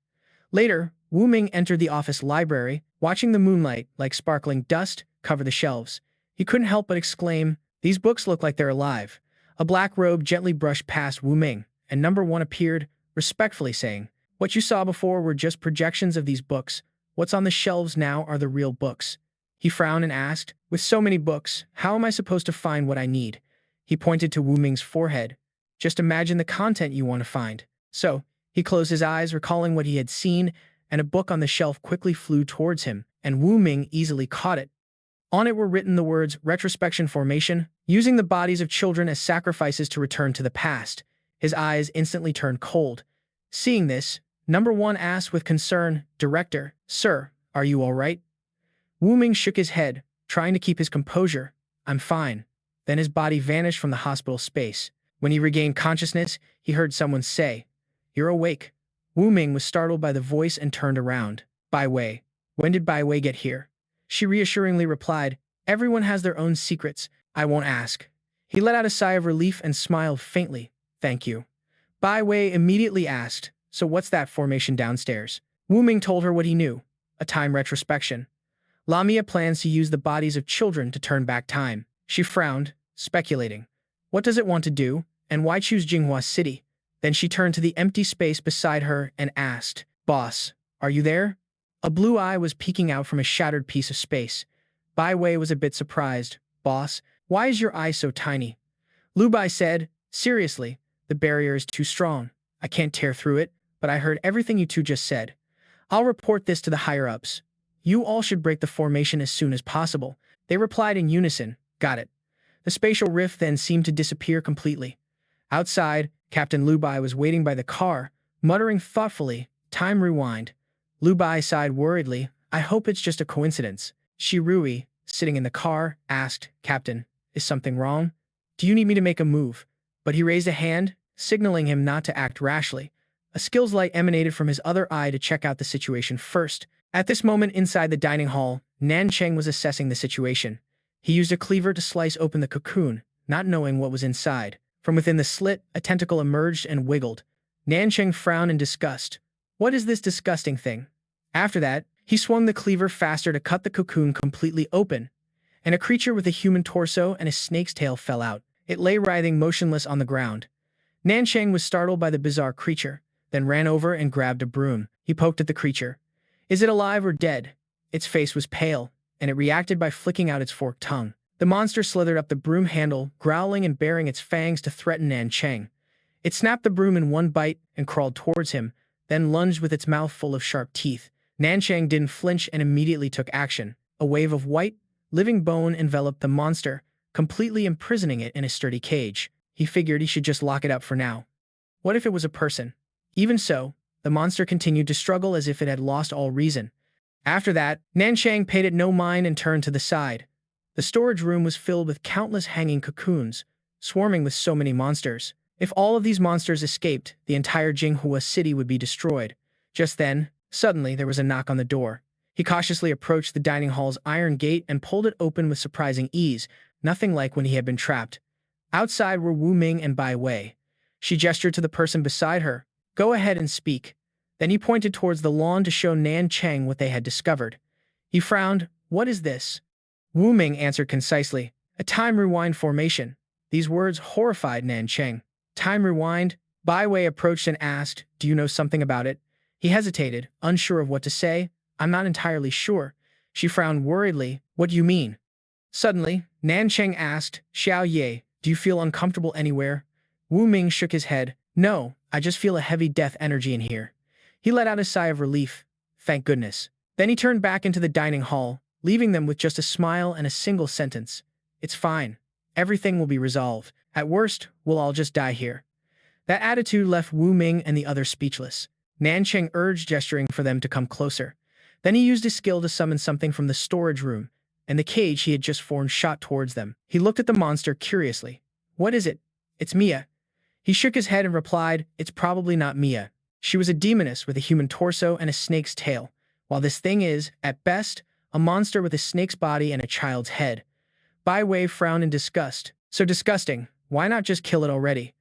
Later, Wuming entered the office library, watching the moonlight, like sparkling dust, cover the shelves. He couldn't help but exclaim, "These books look like they're alive." A black robe gently brushed past Wuming, and number 1 appeared, respectfully saying, "What you saw before were just projections of these books. What's on the shelves now are the real books." He frowned and asked, "With so many books, how am I supposed to find what I need?" He pointed to Wuming's forehead. "Just imagine the content you want to find." So, he closed his eyes, recalling what he had seen, and a book on the shelf quickly flew towards him, and Wuming easily caught it. On it were written the words "Retrospection Formation," using the bodies of children as sacrifices to return to the past. His eyes instantly turned cold. Seeing this, number 1 asked with concern, "Director, sir, are you all right?" Wuming shook his head, trying to keep his composure. "I'm fine." Then his body vanished from the hospital space. When he regained consciousness, he heard someone say, "You're awake." Wuming was startled by the voice and turned around. "Bai Wei. When did Bai Wei get here?" She reassuringly replied, "Everyone has their own secrets. I won't ask." He let out a sigh of relief and smiled faintly. "Thank you." Bai Wei immediately asked, "So what's that formation downstairs?" Wuming told her what he knew. A time retrospection. Lamia plans to use the bodies of children to turn back time. She frowned, speculating. What does it want to do, and why choose Jinghua City? Then she turned to the empty space beside her and asked, "Boss, are you there?" A blue eye was peeking out from a shattered piece of space. Bai Wei was a bit surprised. "Boss, why is your eye so tiny?" Lu Bai said, "Seriously, the barrier is too strong. I can't tear through it, but I heard everything you two just said. I'll report this to the higher-ups. You all should break the formation as soon as possible." They replied in unison, "Got it." The spatial rift then seemed to disappear completely. Outside, Captain Lu Bai was waiting by the car, muttering thoughtfully, "Time rewind." Lu Bai sighed worriedly, "I hope it's just a coincidence." Shi Rui, sitting in the car, asked, "Captain, is something wrong? Do you need me to make a move?" But he raised a hand, signaling him not to act rashly. A skills light emanated from his other eye to check out the situation first. At this moment inside the dining hall, Nan Cheng was assessing the situation. He used a cleaver to slice open the cocoon, not knowing what was inside. From within the slit, a tentacle emerged and wiggled. Nan Cheng frowned in disgust. "What is this disgusting thing?" After that, he swung the cleaver faster to cut the cocoon completely open, and a creature with a human torso and a snake's tail fell out. It lay writhing motionless on the ground. Nan Cheng was startled by the bizarre creature, then ran over and grabbed a broom. He poked at the creature. Is it alive or dead? Its face was pale, and it reacted by flicking out its forked tongue. The monster slithered up the broom handle, growling and baring its fangs to threaten Nan Cheng. It snapped the broom in one bite and crawled towards him, then lunged with its mouth full of sharp teeth. Nan Cheng didn't flinch and immediately took action. A wave of white, living bone enveloped the monster, completely imprisoning it in a sturdy cage. He figured he should just lock it up for now. What if it was a person? Even so, the monster continued to struggle as if it had lost all reason. After that, Nan Cheng paid it no mind and turned to the side. The storage room was filled with countless hanging cocoons, swarming with so many monsters. If all of these monsters escaped, the entire Jinghua city would be destroyed. Just then, suddenly there was a knock on the door. He cautiously approached the dining hall's iron gate and pulled it open with surprising ease, nothing like when he had been trapped. Outside were Wuming and Bai Wei. She gestured to the person beside her. "Go ahead and speak." Then he pointed towards the lawn to show Nan Cheng what they had discovered. He frowned. "What is this?" Wuming answered concisely, "A time rewind formation." These words horrified Nan Cheng. "Time rewind?" Bai Wei approached and asked, "Do you know something about it?" He hesitated, unsure of what to say. "I'm not entirely sure." She frowned worriedly. "What do you mean?" Suddenly, Nan Cheng asked, "Xiao Ye, do you feel uncomfortable anywhere?" Wuming shook his head. "No, I just feel a heavy death energy in here." He let out a sigh of relief. Thank goodness. Then he turned back into the dining hall, leaving them with just a smile and a single sentence. "It's fine. Everything will be resolved. At worst, we'll all just die here." That attitude left Wuming and the others speechless. Nan Cheng urged, gesturing for them to come closer. Then he used his skill to summon something from the storage room. and the cage he had just formed shot towards them. He looked at the monster curiously. "What is it?" "It's Mia." He shook his head and replied, "It's probably not Mia. She was a demoness with a human torso and a snake's tail, while this thing is, at best, a monster with a snake's body and a child's head." Bai Wei frowned in disgust. "So disgusting. Why not just kill it already?"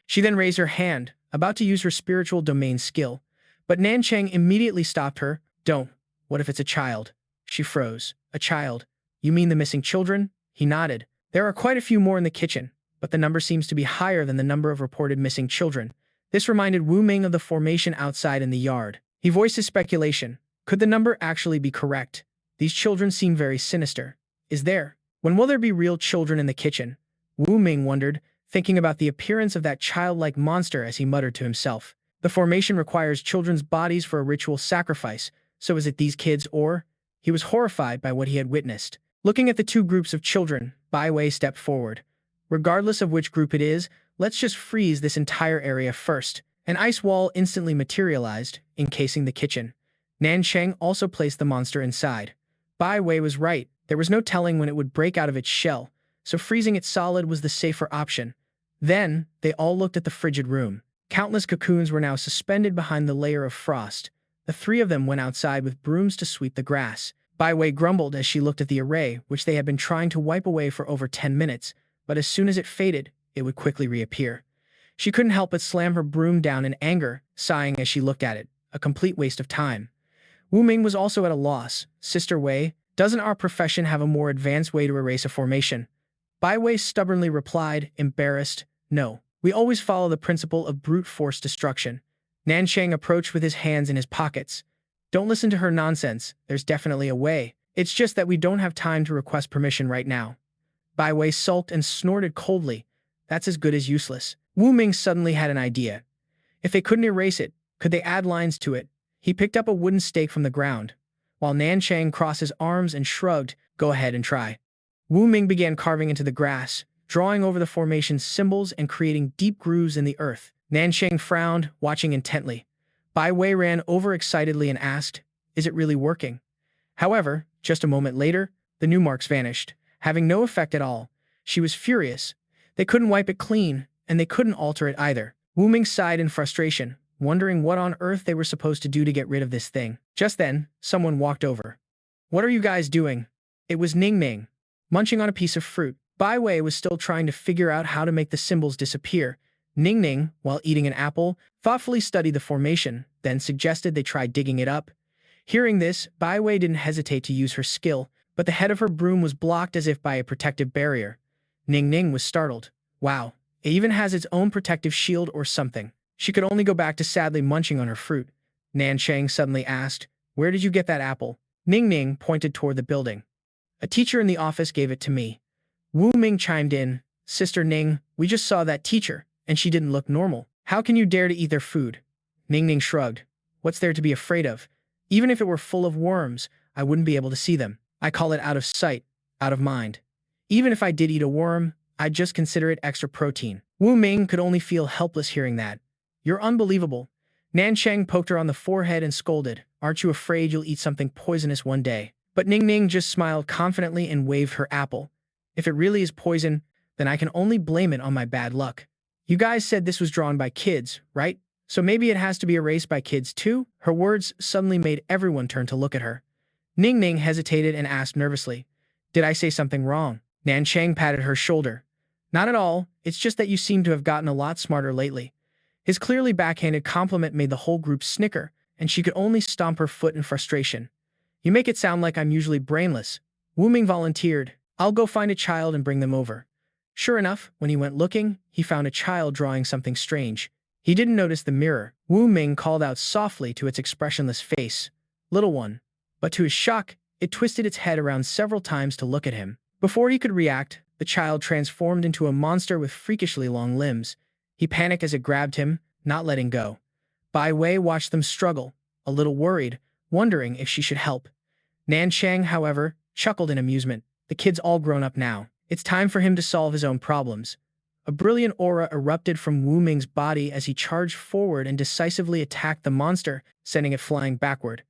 She then raised her hand, about to use her spiritual domain skill. But Nanchang immediately stopped her. "Don't. What if it's a child?" She froze. "A child? You mean the missing children?" He nodded. "There are quite a few more in the kitchen, but the number seems to be higher than the number of reported missing children." This reminded Wuming of the formation outside in the yard. He voiced his speculation. Could the number actually be correct? These children seem very sinister. When will there be real children in the kitchen? Wuming wondered, thinking about the appearance of that childlike monster as he muttered to himself. The formation requires children's bodies for a ritual sacrifice, so is it these kids or? He was horrified by what he had witnessed. Looking at the two groups of children, Bai Wei stepped forward. "Regardless of which group it is, let's just freeze this entire area first." An ice wall instantly materialized, encasing the kitchen. Nanchang also placed the monster inside. Bai Wei was right. There was no telling when it would break out of its shell, so freezing it solid was the safer option. Then, they all looked at the frigid room. Countless cocoons were now suspended behind the layer of frost. The three of them went outside with brooms to sweep the grass. Bai Wei grumbled as she looked at the array, which they had been trying to wipe away for over 10 minutes, but as soon as it faded, it would quickly reappear. She couldn't help but slam her broom down in anger, sighing as she looked at it. A complete waste of time. Wuming was also at a loss. "Sister Wei, doesn't our profession have a more advanced way to erase a formation?" Bai Wei stubbornly replied, embarrassed, "No. We always follow the principle of brute force destruction." Nanchang approached with his hands in his pockets. "Don't listen to her nonsense. There's definitely a way. It's just that we don't have time to request permission right now." Bai Wei sulked and snorted coldly. "That's as good as useless." Wuming suddenly had an idea. If they couldn't erase it, could they add lines to it? He picked up a wooden stake from the ground. While Nanchang crossed his arms and shrugged, "Go ahead and try." Wuming began carving into the grass, drawing over the formation's symbols and creating deep grooves in the earth. Nanchang frowned, watching intently. Bai Wei ran over excitedly and asked, "Is it really working?" However, just a moment later, the new marks vanished, having no effect at all. She was furious. They couldn't wipe it clean, and they couldn't alter it either. Wuming sighed in frustration, wondering what on earth they were supposed to do to get rid of this thing. Just then, someone walked over. "What are you guys doing?" It was Ning Ning, munching on a piece of fruit. Bai Wei was still trying to figure out how to make the symbols disappear. Ning Ning, while eating an apple, thoughtfully studied the formation, then suggested they try digging it up. Hearing this, Bai Wei didn't hesitate to use her skill, but the head of her broom was blocked as if by a protective barrier. Ning Ning was startled. Wow, it even has its own protective shield or something. She could only go back to sadly munching on her fruit. Nanchang suddenly asked, "Where did you get that apple?" Ning Ning pointed toward the building. "A teacher in the office gave it to me." Wuming chimed in, "Sister Ning, we just saw that teacher, and she didn't look normal. How can you dare to eat their food?" Ning Ning shrugged. "What's there to be afraid of? Even if it were full of worms, I wouldn't be able to see them. I call it out of sight, out of mind. Even if I did eat a worm, I'd just consider it extra protein." Wuming could only feel helpless hearing that. "You're unbelievable." Nanchang poked her on the forehead and scolded, "Aren't you afraid you'll eat something poisonous one day?" But Ning Ning just smiled confidently and waved her apple. "If it really is poison, then I can only blame it on my bad luck. You guys said this was drawn by kids, right? So maybe it has to be erased by kids too?" Her words suddenly made everyone turn to look at her. Ning Ning hesitated and asked nervously, "Did I say something wrong?" Nanchang patted her shoulder. "Not at all, it's just that you seem to have gotten a lot smarter lately." His clearly backhanded compliment made the whole group snicker, and she could only stomp her foot in frustration. "You make it sound like I'm usually brainless." Wuming volunteered, "I'll go find a child and bring them over." Sure enough, when he went looking, he found a child drawing something strange. He didn't notice the mirror. Wuming called out softly to its expressionless face, "Little one." But to his shock, it twisted its head around several times to look at him. Before he could react, the child transformed into a monster with freakishly long limbs. He panicked as it grabbed him, not letting go. Bai Wei watched them struggle, a little worried, wondering if she should help. Nanchang, however, chuckled in amusement. The kid's all grown up now. It's time for him to solve his own problems. A brilliant aura erupted from Wuming's body as he charged forward and decisively attacked the monster, sending it flying backward.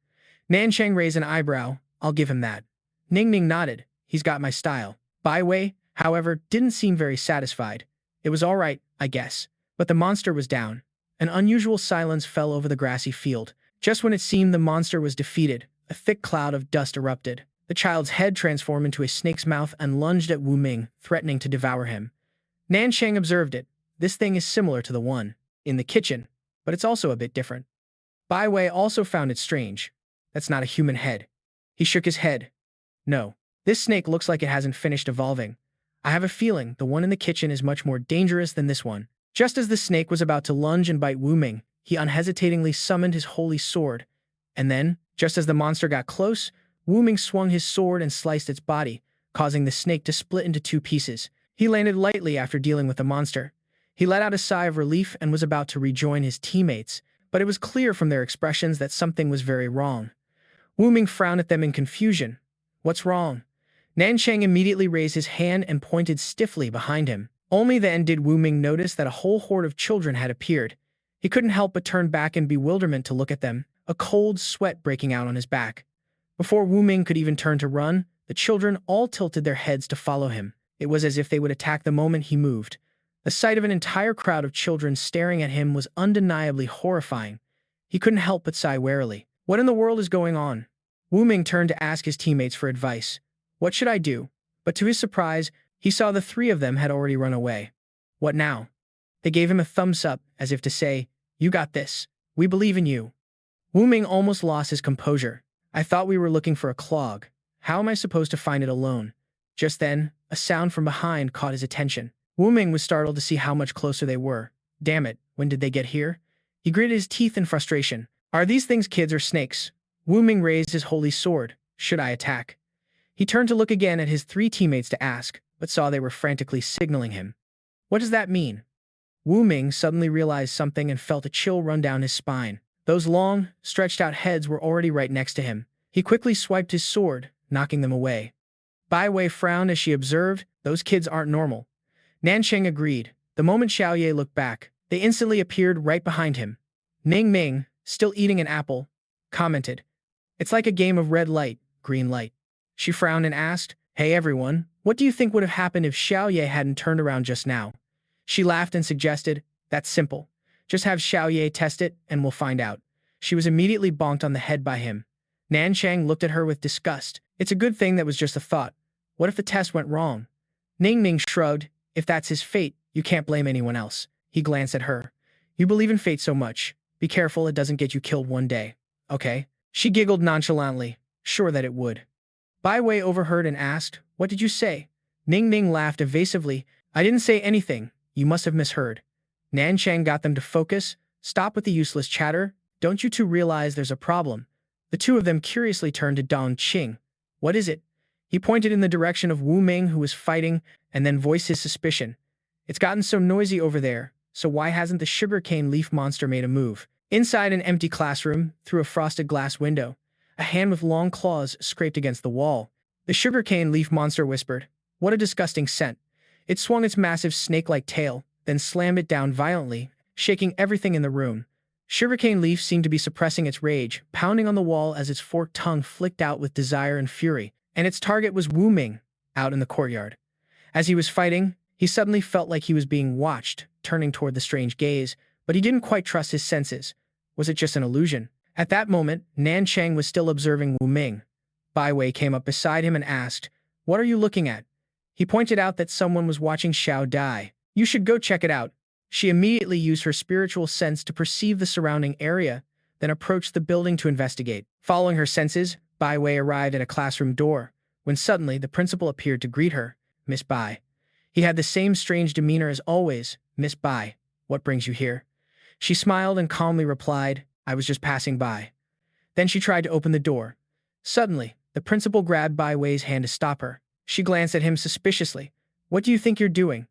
Nanchang raised an eyebrow. "I'll give him that." Ning Ning nodded. He's got my style. Bai Wei, however, didn't seem very satisfied. It was all right, I guess. But the monster was down. An unusual silence fell over the grassy field. Just when it seemed the monster was defeated, a thick cloud of dust erupted. The child's head transformed into a snake's mouth and lunged at Wuming, threatening to devour him. Nansheng observed it. This thing is similar to the one in the kitchen, but it's also a bit different. Bai Wei also found it strange. That's not a human head. He shook his head. No, this snake looks like it hasn't finished evolving. I have a feeling the one in the kitchen is much more dangerous than this one. Just as the snake was about to lunge and bite Wuming, he unhesitatingly summoned his holy sword. And then, just as the monster got close, Wuming swung his sword and sliced its body, causing the snake to split into two pieces. He landed lightly after dealing with the monster. He let out a sigh of relief and was about to rejoin his teammates, but it was clear from their expressions that something was very wrong. Wuming frowned at them in confusion. What's wrong? Nansheng immediately raised his hand and pointed stiffly behind him. Only then did Wuming notice that a whole horde of children had appeared. He couldn't help but turn back in bewilderment to look at them, a cold sweat breaking out on his back. Before Wuming could even turn to run, the children all tilted their heads to follow him. It was as if they would attack the moment he moved. The sight of an entire crowd of children staring at him was undeniably horrifying. He couldn't help but sigh warily. What in the world is going on? Wuming turned to ask his teammates for advice. What should I do? But to his surprise, he saw the three of them had already run away. What now? They gave him a thumbs up, as if to say, "You got this. We believe in you." Wuming almost lost his composure. I thought we were looking for a clog. How am I supposed to find it alone? Just then, a sound from behind caught his attention. Wuming was startled to see how much closer they were. Damn it, when did they get here? He gritted his teeth in frustration. Are these things kids or snakes? Wuming raised his holy sword. Should I attack? He turned to look again at his three teammates to ask, but saw they were frantically signaling him. What does that mean? Wuming suddenly realized something and felt a chill run down his spine. Those long, stretched-out heads were already right next to him. He quickly swiped his sword, knocking them away. Bai Wei frowned as she observed, those kids aren't normal. Nansheng agreed. The moment Xiaoye looked back, they instantly appeared right behind him. Ning Ming, still eating an apple, commented, "It's like a game of red light, green light." She frowned and asked, "Hey everyone, what do you think would have happened if Xiaoye hadn't turned around just now?" She laughed and suggested, "That's simple. Just have Xiaoye test it and we'll find out." She was immediately bonked on the head by him. Nansheng looked at her with disgust. It's a good thing that was just a thought. What if the test went wrong? Ning Ming shrugged. If that's his fate, you can't blame anyone else. He glanced at her. You believe in fate so much. Be careful it doesn't get you killed one day. Okay? She giggled nonchalantly, sure that it would. Bai Wei overheard and asked, "What did you say?" Ning Ming laughed evasively. "I didn't say anything. You must have misheard." Nansheng got them to focus. "Stop with the useless chatter. Don't you two realize there's a problem?" The two of them curiously turned to Dong Qing. "What is it?" He pointed in the direction of Wuming, who was fighting, and then voiced his suspicion. "It's gotten so noisy over there, so why hasn't the sugarcane leaf monster made a move?" Inside an empty classroom, through a frosted glass window, a hand with long claws scraped against the wall. The sugarcane leaf monster whispered, "What a disgusting scent." It swung its massive snake-like tail, then slammed it down violently, shaking everything in the room. Sugarcane leaf seemed to be suppressing its rage, pounding on the wall as its forked tongue flicked out with desire and fury, and its target was Wuming, out in the courtyard. As he was fighting, he suddenly felt like he was being watched, turning toward the strange gaze, but he didn't quite trust his senses. Was it just an illusion? At that moment, Nansheng was still observing Wuming. Bai Wei came up beside him and asked, "What are you looking at?" He pointed out that someone was watching Xiao die. "You should go check it out." She immediately used her spiritual sense to perceive the surrounding area, then approached the building to investigate. Following her senses, Bai Wei arrived at a classroom door, when suddenly the principal appeared to greet her. "Miss Bai." He had the same strange demeanor as always. "Miss Bai, what brings you here?" She smiled and calmly replied, "I was just passing by." Then she tried to open the door. Suddenly, the principal grabbed Bai Wei's hand to stop her. She glanced at him suspiciously. "What do you think you're doing?"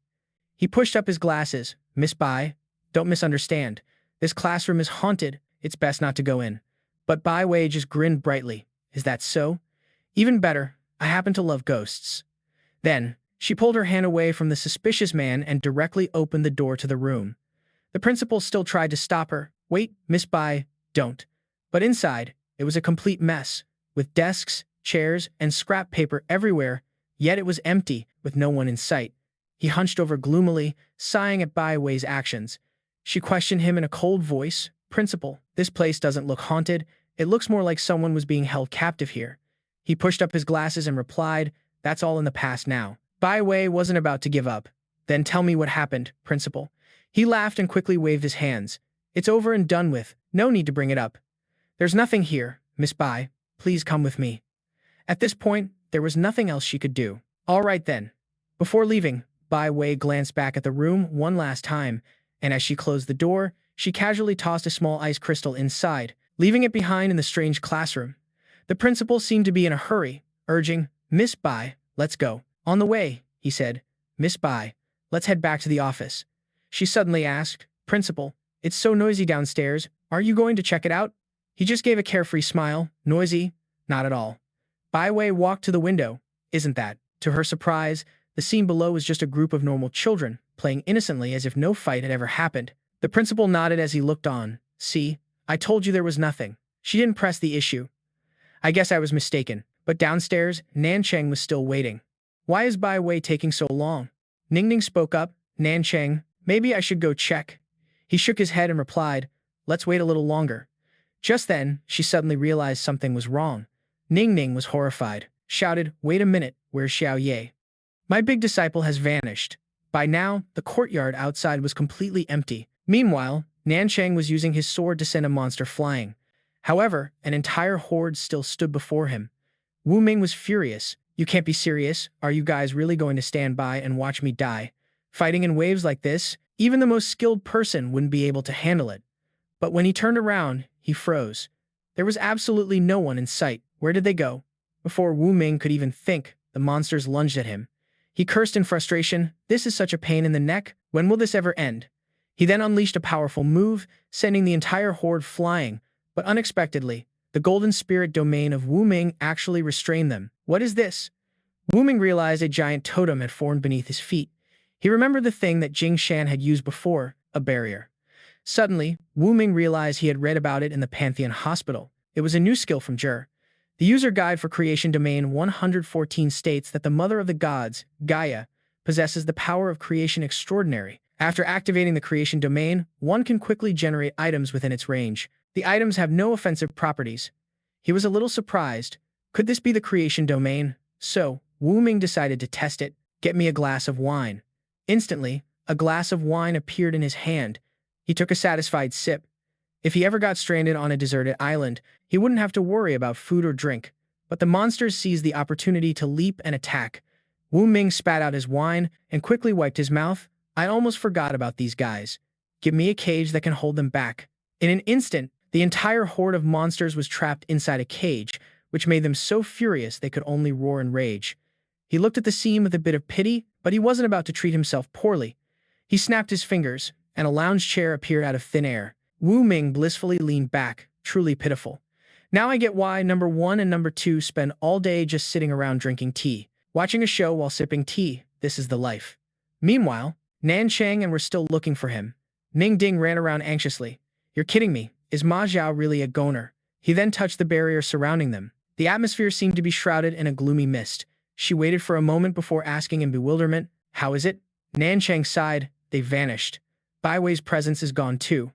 He pushed up his glasses. "Miss Bai, don't misunderstand. This classroom is haunted. It's best not to go in." But Bai Wei just grinned brightly. "Is that so? Even better. I happen to love ghosts." Then, she pulled her hand away from the suspicious man and directly opened the door to the room. The principal still tried to stop her. "Wait, Miss Bai, don't." But inside, it was a complete mess, with desks, chairs, and scrap paper everywhere. Yet it was empty, with no one in sight. He hunched over gloomily, sighing at Bai Wei's actions. She questioned him in a cold voice. "Principal, this place doesn't look haunted. It looks more like someone was being held captive here." He pushed up his glasses and replied, "That's all in the past now." Bai Wei wasn't about to give up. "Then tell me what happened, Principal." He laughed and quickly waved his hands. "It's over and done with. No need to bring it up. There's nothing here, Miss Bai. Please come with me." At this point, there was nothing else she could do. "All right then." Before leaving, Bai Wei glanced back at the room one last time, and as she closed the door, she casually tossed a small ice crystal inside, leaving it behind in the strange classroom. The principal seemed to be in a hurry, urging, "Miss Bai, let's go." "On the way," he said. "Miss Bai, let's head back to the office." She suddenly asked, "Principal, it's so noisy downstairs. Aren't you going to check it out?" He just gave a carefree smile. "Noisy? Not at all." Bai Wei walked to the window. "Isn't that?" To her surprise, the scene below was just a group of normal children, playing innocently as if no fight had ever happened. The principal nodded as he looked on. "See, I told you there was nothing." She didn't press the issue. "I guess I was mistaken." But downstairs, Nancheng was still waiting. "Why is Bai Wei taking so long?" Ningning spoke up. "Nancheng, maybe I should go check." He shook his head and replied, "Let's wait a little longer." Just then, she suddenly realized something was wrong. Ningning was horrified, shouted, "Wait a minute, where's Xiao Ye? My big disciple has vanished." By now, the courtyard outside was completely empty. Meanwhile, Nancheng was using his sword to send a monster flying. However, an entire horde still stood before him. Wuming was furious. "You can't be serious. Are you guys really going to stand by and watch me die? Fighting in waves like this, even the most skilled person wouldn't be able to handle it." But when he turned around, he froze. There was absolutely no one in sight. Where did they go? Before Wuming could even think, the monsters lunged at him. He cursed in frustration. "This is such a pain in the neck. When will this ever end?" He then unleashed a powerful move, sending the entire horde flying, but unexpectedly, the golden spirit domain of Wuming actually restrained them. "What is this?" Wuming realized a giant totem had formed beneath his feet. He remembered the thing that Jing Shan had used before, a barrier. Suddenly, Wuming realized he had read about it in the Pantheon Hospital. It was a new skill from Jur. The user guide for Creation Domain 114 states that the Mother of the Gods, Gaia, possesses the power of creation extraordinary. After activating the Creation Domain, one can quickly generate items within its range. The items have no offensive properties. He was a little surprised. Could this be the Creation Domain? So, Wuming decided to test it. "Get me a glass of wine." Instantly, a glass of wine appeared in his hand. He took a satisfied sip. If he ever got stranded on a deserted island, he wouldn't have to worry about food or drink. But the monsters seized the opportunity to leap and attack. Wuming spat out his wine and quickly wiped his mouth. "I almost forgot about these guys. Give me a cage that can hold them back." In an instant, the entire horde of monsters was trapped inside a cage, which made them so furious they could only roar in rage. He looked at the scene with a bit of pity, but he wasn't about to treat himself poorly. He snapped his fingers, and a lounge chair appeared out of thin air. Wuming blissfully leaned back, truly pitiful. Now I get why number 1 and number 2 spend all day just sitting around drinking tea, watching a show while sipping tea. This is the life. Meanwhile, Nanchang and were still looking for him. Ning Ding ran around anxiously. "You're kidding me. Is Ma Zhao really a goner?" He then touched the barrier surrounding them. The atmosphere seemed to be shrouded in a gloomy mist. She waited for a moment before asking in bewilderment, "How is it?" Nanchang sighed. "They vanished. Bai Wei's presence is gone too."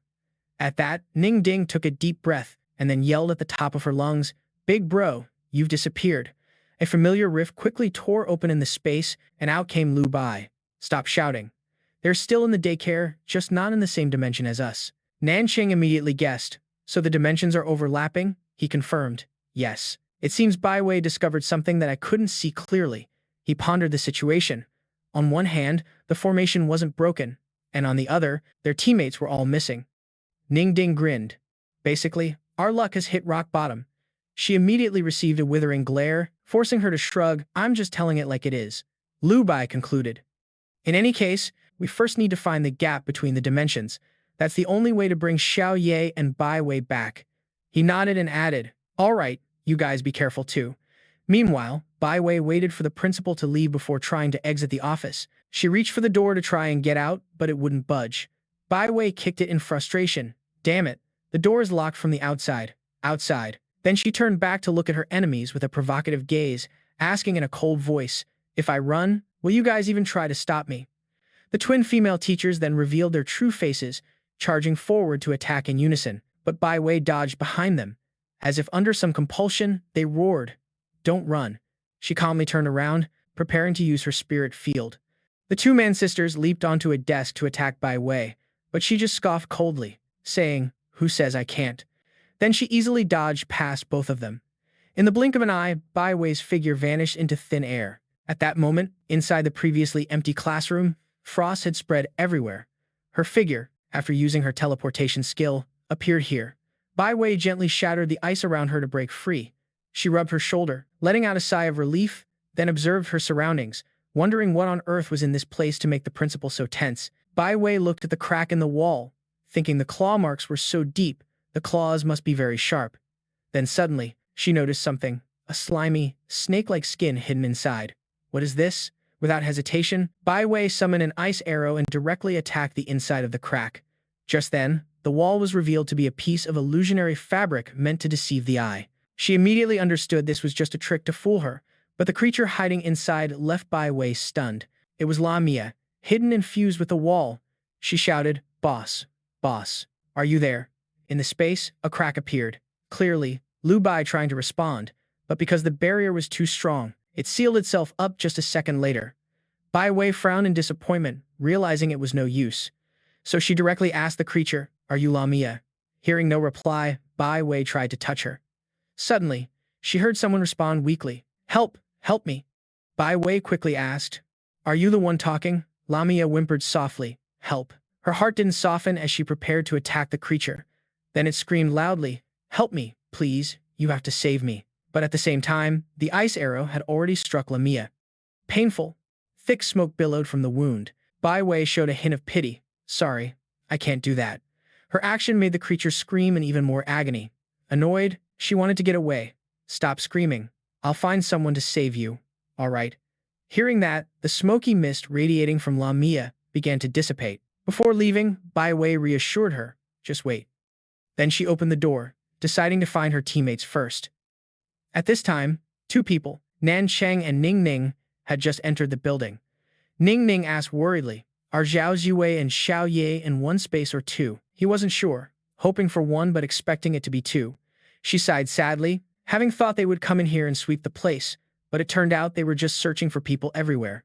At that, Ning Ding took a deep breath and then yelled at the top of her lungs, "Big bro, you've disappeared." A familiar rift quickly tore open in the space, and out came Lu Bai. "Stop shouting. They're still in the daycare, just not in the same dimension as us." Nanching immediately guessed. "So the dimensions are overlapping?" He confirmed. "Yes. It seems Bai Wei discovered something that I couldn't see clearly." He pondered the situation. On one hand, the formation wasn't broken, and on the other, their teammates were all missing. Ning Ding grinned. "Basically, our luck has hit rock bottom." She immediately received a withering glare, forcing her to shrug. "I'm just telling it like it is." Lu Bai concluded. "In any case, we first need to find the gap between the dimensions. That's the only way to bring Xiao Ye and Bai Wei back." He nodded and added, "All right, you guys be careful too." Meanwhile, Bai Wei waited for the principal to leave before trying to exit the office. She reached for the door to try and get out, but it wouldn't budge. Bai Wei kicked it in frustration. "Damn it, the door is locked from the outside." Outside. Then she turned back to look at her enemies with a provocative gaze, asking in a cold voice, If I run, will you guys even try to stop me? The twin female teachers then revealed their true faces, charging forward to attack in unison, but Bai Wei dodged behind them. As if under some compulsion, they roared, "Don't run." She calmly turned around, preparing to use her spirit field. The two man sisters leaped onto a desk to attack Bai Wei, but she just scoffed coldly, saying, "Who says I can't?" Then she easily dodged past both of them. In the blink of an eye, Bai Wei's figure vanished into thin air. At that moment, inside the previously empty classroom, frost had spread everywhere. Her figure, after using her teleportation skill, appeared here. Bai Wei gently shattered the ice around her to break free. She rubbed her shoulder, letting out a sigh of relief, then observed her surroundings, wondering what on earth was in this place to make the principal so tense. Bai Wei looked at the crack in the wall, thinking the claw marks were so deep, the claws must be very sharp. Then suddenly, she noticed something, a slimy, snake-like skin hidden inside. What is this? Without hesitation, Bai Wei summoned an ice arrow and directly attacked the inside of the crack. Just then, the wall was revealed to be a piece of illusionary fabric meant to deceive the eye. She immediately understood this was just a trick to fool her, but the creature hiding inside left Bai Wei stunned. It was Lamia, hidden and fused with the wall. She shouted, "Boss, boss, are you there?" In the space, a crack appeared. Clearly, Lu Bai trying to respond, but because the barrier was too strong, it sealed itself up just a second later. Bai Wei frowned in disappointment, realizing it was no use. So she directly asked the creature, "Are you Lamia?" Hearing no reply, Bai Wei tried to touch her. Suddenly, she heard someone respond weakly, "Help, help me." Bai Wei quickly asked, "Are you the one talking?" Lamia whimpered softly, "Help." Her heart didn't soften as she prepared to attack the creature. Then it screamed loudly, "Help me, please, you have to save me." But at the same time, the ice arrow had already struck Lamia. Painful. Thick smoke billowed from the wound. Bai Wei showed a hint of pity. "Sorry, I can't do that." Her action made the creature scream in even more agony. Annoyed, she wanted to get away. "Stop screaming. I'll find someone to save you. All right." Hearing that, the smoky mist radiating from Lamia began to dissipate. Before leaving, Bai Wei reassured her, "Just wait." Then she opened the door, deciding to find her teammates first. At this time, two people, Nan Cheng and Ning Ning, had just entered the building. Ning Ning asked worriedly, "Are Zhao Ziwei and Xiao Ye in one space or two?" He wasn't sure, hoping for one but expecting it to be two. She sighed sadly, having thought they would come in here and sweep the place, but it turned out they were just searching for people everywhere.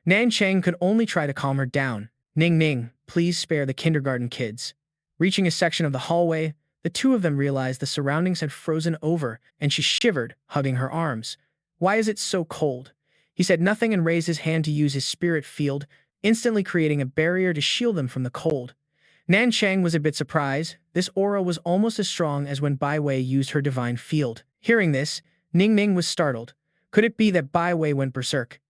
Nan Cheng could only try to calm her down. "Ning Ning, please spare the kindergarten kids." Reaching a section of the hallway, the two of them realized the surroundings had frozen over, and she shivered, hugging her arms. "Why is it so cold?" He said nothing and raised his hand to use his spirit field, instantly creating a barrier to shield them from the cold. Nan Cheng was a bit surprised. This aura was almost as strong as when Bai Wei used her divine field. Hearing this, Ning Ning was startled. Could it be that Bai Wei went berserk?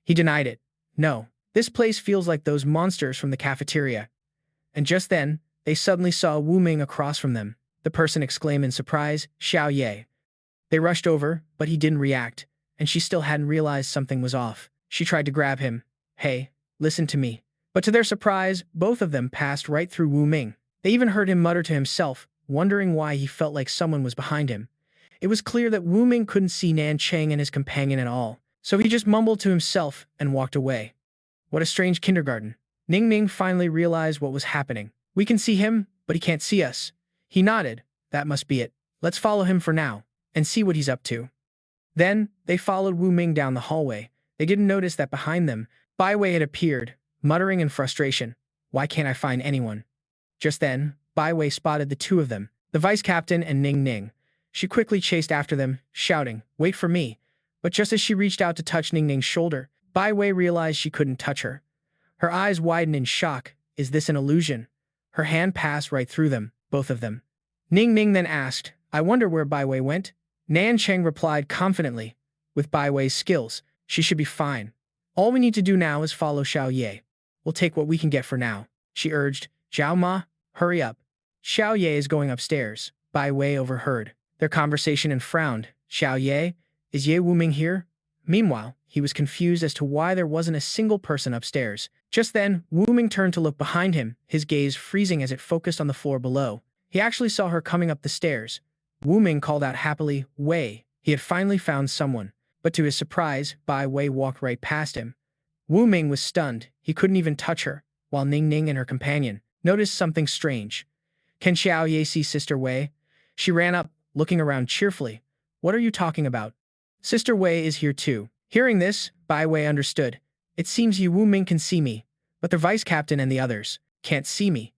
He denied it. "No, this place feels like those monsters from the cafeteria." And just then, they suddenly saw Wuming across from them. The person exclaimed in surprise, "Xiao Ye." They rushed over, but he didn't react, and she still hadn't realized something was off. She tried to grab him. "Hey, listen to me." But to their surprise, both of them passed right through Wuming. They even heard him mutter to himself, wondering why he felt like someone was behind him. It was clear that Wuming couldn't see Nan Cheng and his companion at all, so he just mumbled to himself and walked away. What a strange kindergarten. Ning Ning finally realized what was happening. "We can see him, but he can't see us." He nodded. "That must be it. Let's follow him for now, and see what he's up to." Then, they followed Wuming down the hallway. They didn't notice that behind them, Bai Wei had appeared, muttering in frustration, "Why can't I find anyone?" Just then, Bai Wei spotted the two of them, the vice captain and Ning Ning. She quickly chased after them, shouting, "Wait for me." But just as she reached out to touch Ning Ning's shoulder, Bai Wei realized she couldn't touch her. Her eyes widened in shock. Is this an illusion? Her hand passed right through them, both of them. Ning Ning then asked, "I wonder where Bai Wei went?" Nan Cheng replied confidently, "With Bai Wei's skills, she should be fine. All we need to do now is follow Xiao Ye. We'll take what we can get for now." She urged, "Zhao Ma, hurry up. Xiao Ye is going upstairs." Bai Wei overheard their conversation and frowned. "Xiao Ye? Is Ye Wuming here?" Meanwhile, he was confused as to why there wasn't a single person upstairs. Just then, Wuming turned to look behind him, his gaze freezing as it focused on the floor below. He actually saw her coming up the stairs. Wuming called out happily, "Wei." He had finally found someone. But to his surprise, Bai Wei walked right past him. Wuming was stunned. He couldn't even touch her, while Ning Ning and her companion noticed something strange. Can Xiaoye see Sister Wei? She ran up, looking around cheerfully. What are you talking about? Sister Wei is here too. Hearing this, Bai Wei understood. It seems Yu Wuming can see me, but the vice captain and the others can't see me.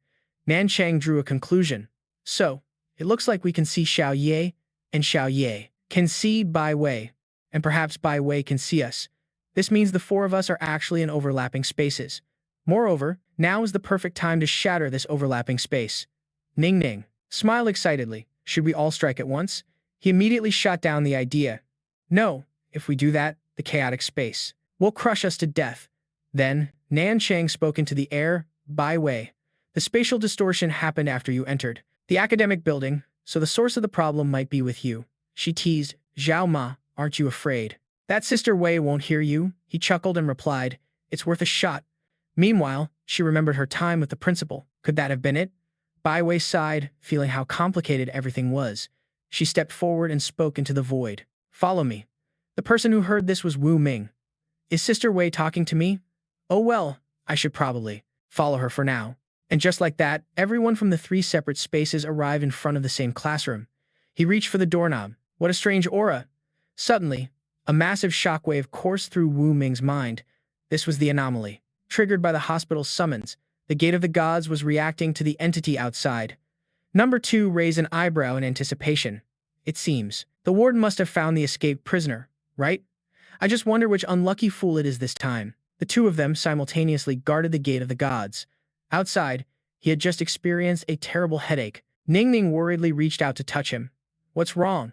Nan Chang drew a conclusion. So, it looks like we can see Xiao Ye, and Xiao Ye can see Bai Wei, and perhaps Bai Wei can see us. This means the four of us are actually in overlapping spaces. Moreover, now is the perfect time to shatter this overlapping space. Ning Ning smiled excitedly. Should we all strike at once? He immediately shot down the idea. No, if we do that, the chaotic space will crush us to death. Then, Nan Chang spoke into the air. Bai Wei, the spatial distortion happened after you entered the academic building, so the source of the problem might be with you. She teased. Zhao Ma, aren't you afraid that Sister Wei won't hear you? He chuckled and replied, it's worth a shot. Meanwhile, she remembered her time with the principal. Could that have been it? Bai Wei sighed, feeling how complicated everything was. She stepped forward and spoke into the void. Follow me. The person who heard this was Wuming. Is Sister Wei talking to me? Oh well, I should probably follow her for now. And just like that, everyone from the three separate spaces arrived in front of the same classroom. He reached for the doorknob. What a strange aura. Suddenly, a massive shockwave coursed through Wuming's mind. This was the anomaly. Triggered by the hospital's summons, the Gate of the Gods was reacting to the entity outside. Number 2 raised an eyebrow in anticipation. It seems the warden must have found the escaped prisoner, right? I just wonder which unlucky fool it is this time. The two of them simultaneously guarded the Gate of the Gods. Outside, he had just experienced a terrible headache. Ning Ning worriedly reached out to touch him. What's wrong?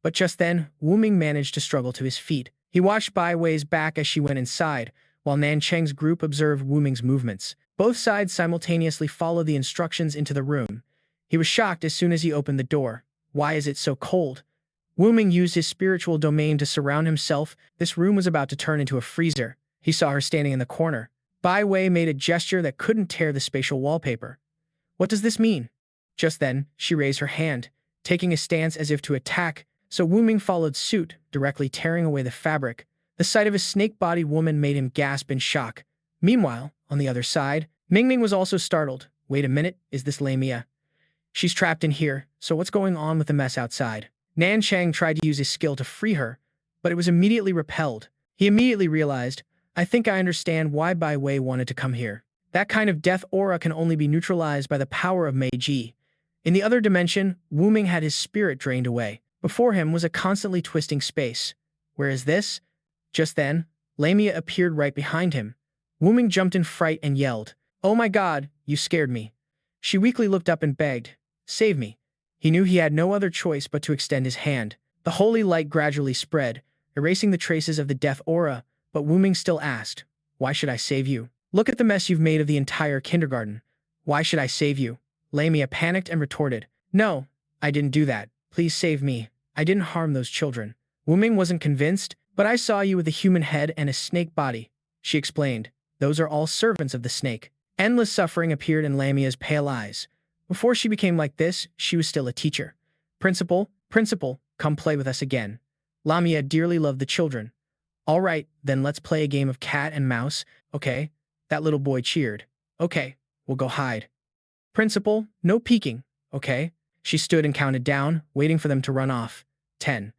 But just then, Wuming managed to struggle to his feet. He watched Bai Wei's back as she went inside, while Nan Cheng's group observed Wuming's movements. Both sides simultaneously followed the instructions into the room. He was shocked as soon as he opened the door. Why is it so cold? Wuming used his spiritual domain to surround himself. This room was about to turn into a freezer. He saw her standing in the corner. Bai Wei made a gesture that couldn't tear the spatial wallpaper. What does this mean? Just then, she raised her hand, taking a stance as if to attack, so Wuming followed suit, directly tearing away the fabric. The sight of a snake-bodied woman made him gasp in shock. Meanwhile, on the other side, Ning Ning was also startled. Wait a minute, is this Lamia? She's trapped in here, so what's going on with the mess outside? Nan Chang tried to use his skill to free her, but it was immediately repelled. He immediately realized, I think I understand why Bai Wei wanted to come here. That kind of death aura can only be neutralized by the power of Meiji. In the other dimension, Wuming had his spirit drained away. Before him was a constantly twisting space. Where is this? Just then, Lamia appeared right behind him. Wuming jumped in fright and yelled, Oh my god, you scared me. She weakly looked up and begged, Save me. He knew he had no other choice but to extend his hand. The holy light gradually spread, erasing the traces of the death aura, but Wuming still asked, Why should I save you? Look at the mess you've made of the entire kindergarten. Why should I save you? Lamia panicked and retorted, No, I didn't do that. Please save me. I didn't harm those children. Wuming wasn't convinced, but I saw you with a human head and a snake body. She explained, Those are all servants of the snake. Endless suffering appeared in Lamia's pale eyes. Before she became like this, she was still a teacher. Principal, come play with us again. Lamia dearly loved the children. All right, then let's play a game of cat and mouse, okay? That little boy cheered. Okay, we'll go hide. Principal, no peeking, okay? She stood and counted down, waiting for them to run off. 10.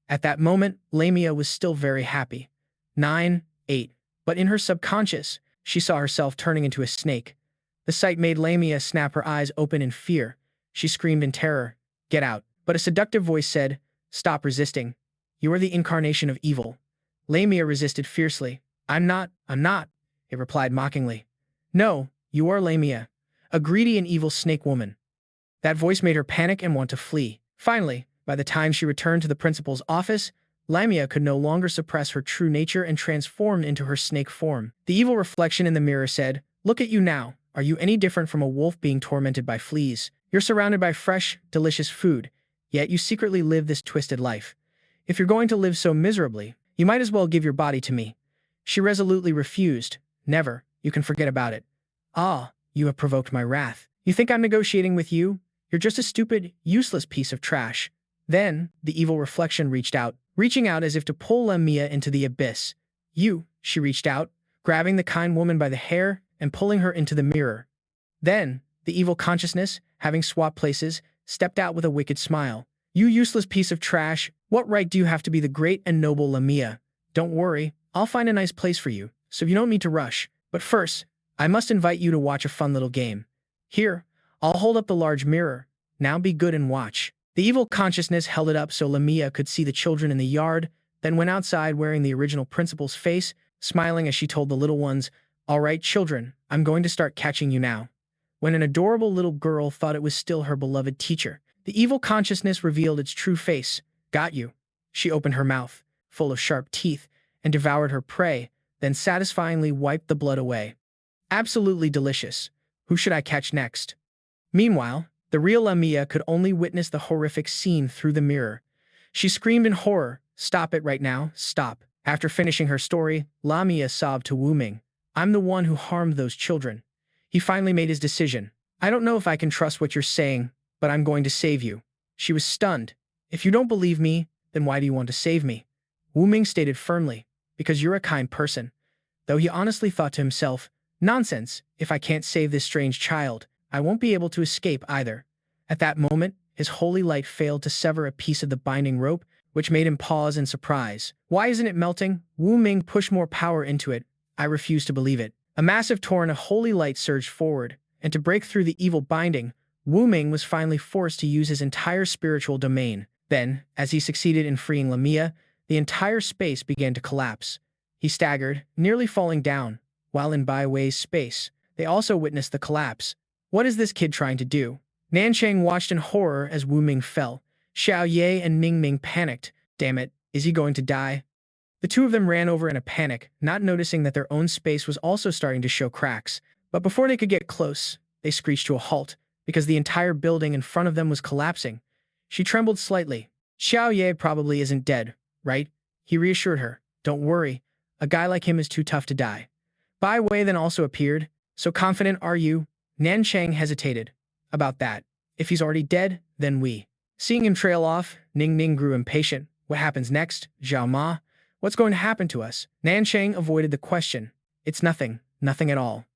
At that moment, Lamia was still very happy. 9, 8. But in her subconscious, she saw herself turning into a snake. The sight made Lamia snap her eyes open in fear. She screamed in terror, Get out. But a seductive voice said, Stop resisting. You are the incarnation of evil. Lamia resisted fiercely. I'm not, it replied mockingly. No, you are Lamia, a greedy and evil snake woman. That voice made her panic and want to flee. Finally, by the time she returned to the principal's office, Lamia could no longer suppress her true nature and transformed into her snake form. The evil reflection in the mirror said, Look at you now. Are you any different from a wolf being tormented by fleas? You're surrounded by fresh, delicious food, yet you secretly live this twisted life. If you're going to live so miserably, you might as well give your body to me. She resolutely refused. Never. You can forget about it. Ah, you have provoked my wrath. You think I'm negotiating with you? You're just a stupid, useless piece of trash. Then, the evil reflection reached out. reaching out as if to pull Lamia into the abyss. "You," she reached out, grabbing the kind woman by the hair and pulling her into the mirror. Then, the evil consciousness, having swapped places, stepped out with a wicked smile. "You useless piece of trash, what right do you have to be the great and noble Lamia? Don't worry, I'll find a nice place for you, so you don't need to rush. But first, I must invite you to watch a fun little game. Here, I'll hold up the large mirror. Now be good and watch." The evil consciousness held it up so Lamia could see the children in the yard, then went outside wearing the original principal's face, smiling as she told the little ones, "All right, children, I'm going to start catching you now." When an adorable little girl thought it was still her beloved teacher, the evil consciousness revealed its true face. "Got you." She opened her mouth, full of sharp teeth, and devoured her prey, then satisfyingly wiped the blood away. Absolutely delicious. Who should I catch next? Meanwhile, the real Lamia could only witness the horrific scene through the mirror. She screamed in horror, "Stop it right now, stop." After finishing her story, Lamia sobbed to Wuming, "I'm the one who harmed those children." He finally made his decision. "I don't know if I can trust what you're saying, but I'm going to save you." She was stunned. "If you don't believe me, then why do you want to save me?" Wuming stated firmly, "Because you're a kind person." Though he honestly thought to himself, "Nonsense, if I can't save this strange child, I won't be able to escape either." At that moment, his holy light failed to sever a piece of the binding rope, which made him pause in surprise. "Why isn't it melting?" Wuming pushed more power into it. "I refuse to believe it." A massive torrent of holy light surged forward, and to break through the evil binding, Wuming was finally forced to use his entire spiritual domain. Then, as he succeeded in freeing Lamia, the entire space began to collapse. He staggered, nearly falling down, while in Bai Wei's space. They also witnessed the collapse. What is this kid trying to do? Nanchang watched in horror as Wuming fell. Xiao Ye and Ningming panicked. Damn it, is he going to die? The two of them ran over in a panic, not noticing that their own space was also starting to show cracks. But before they could get close, they screeched to a halt, because the entire building in front of them was collapsing. She trembled slightly. "Xiao Ye probably isn't dead, right?" He reassured her. "Don't worry, a guy like him is too tough to die." Bai Wei then also appeared. "So confident are you?" Nanchang hesitated. "About that. If he's already dead, then we." Seeing him trail off, Ning Ning grew impatient. "What happens next, Zhao Ma? What's going to happen to us?" Nanchang avoided the question. "It's nothing, nothing at all.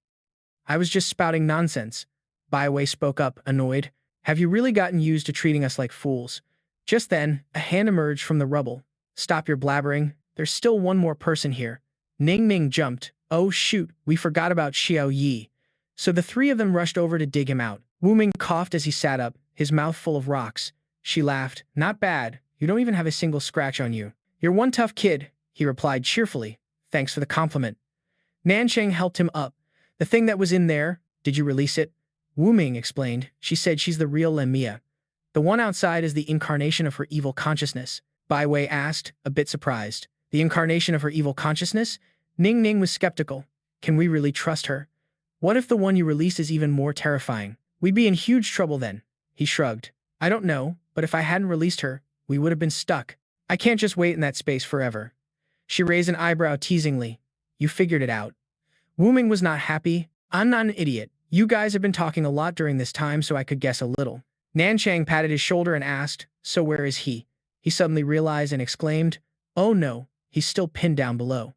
I was just spouting nonsense." Bai Wei spoke up, annoyed. "Have you really gotten used to treating us like fools?" Just then, a hand emerged from the rubble. "Stop your blabbering. There's still one more person here." Ning Ning jumped. "Oh shoot, we forgot about Xiao Yi." So the three of them rushed over to dig him out. Wuming coughed as he sat up, his mouth full of rocks. She laughed. "Not bad. You don't even have a single scratch on you." "You're one tough kid," he replied cheerfully. "Thanks for the compliment." Nanchang helped him up. "The thing that was in there, did you release it?" Wuming explained. "She said she's the real Lamia. The one outside is the incarnation of her evil consciousness." Bai Wei asked, a bit surprised. "The incarnation of her evil consciousness?" Ning Ning was skeptical. "Can we really trust her? What if the one you release is even more terrifying? We'd be in huge trouble then." He shrugged. "I don't know, but if I hadn't released her, we would have been stuck. I can't just wait in that space forever." She raised an eyebrow teasingly. "You figured it out." Wuming was not happy. "I'm not an idiot. You guys have been talking a lot during this time, so I could guess a little." Nanchang patted his shoulder and asked, "So where is he?" He suddenly realized and exclaimed, "Oh no, he's still pinned down below."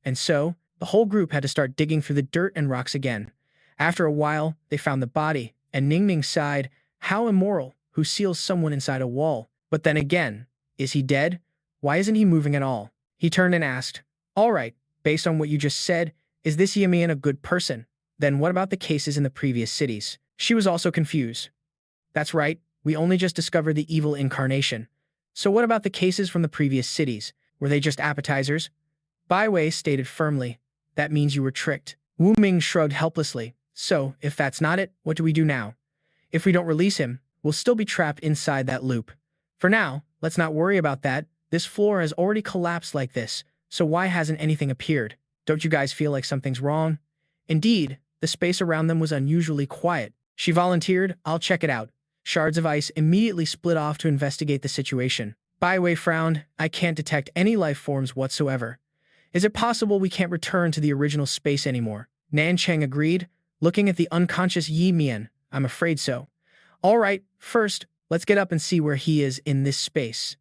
And so, the whole group had to start digging through the dirt and rocks again. After a while, they found the body, and Ning Ning sighed, "How immoral, who seals someone inside a wall? But then again, is he dead? Why isn't he moving at all?" He turned and asked, "All right, based on what you just said, is this Yamian a good person? Then what about the cases in the previous cities?" She was also confused. "That's right, we only just discovered the evil incarnation. So what about the cases from the previous cities? Were they just appetizers?" Bai Wei stated firmly, "That means you were tricked." Wuming shrugged helplessly. "So, if that's not it, what do we do now? If we don't release him, we'll still be trapped inside that loop. For now, let's not worry about that. This floor has already collapsed like this, so why hasn't anything appeared? Don't you guys feel like something's wrong?" Indeed, the space around them was unusually quiet. She volunteered, "I'll check it out." Shards of ice immediately split off to investigate the situation. Bai Wei frowned. "I can't detect any life forms whatsoever. Is it possible we can't return to the original space anymore?" Nanchang agreed, looking at the unconscious Yi Mian. "I'm afraid so." "All right, first, let's get up and see where he is in this space."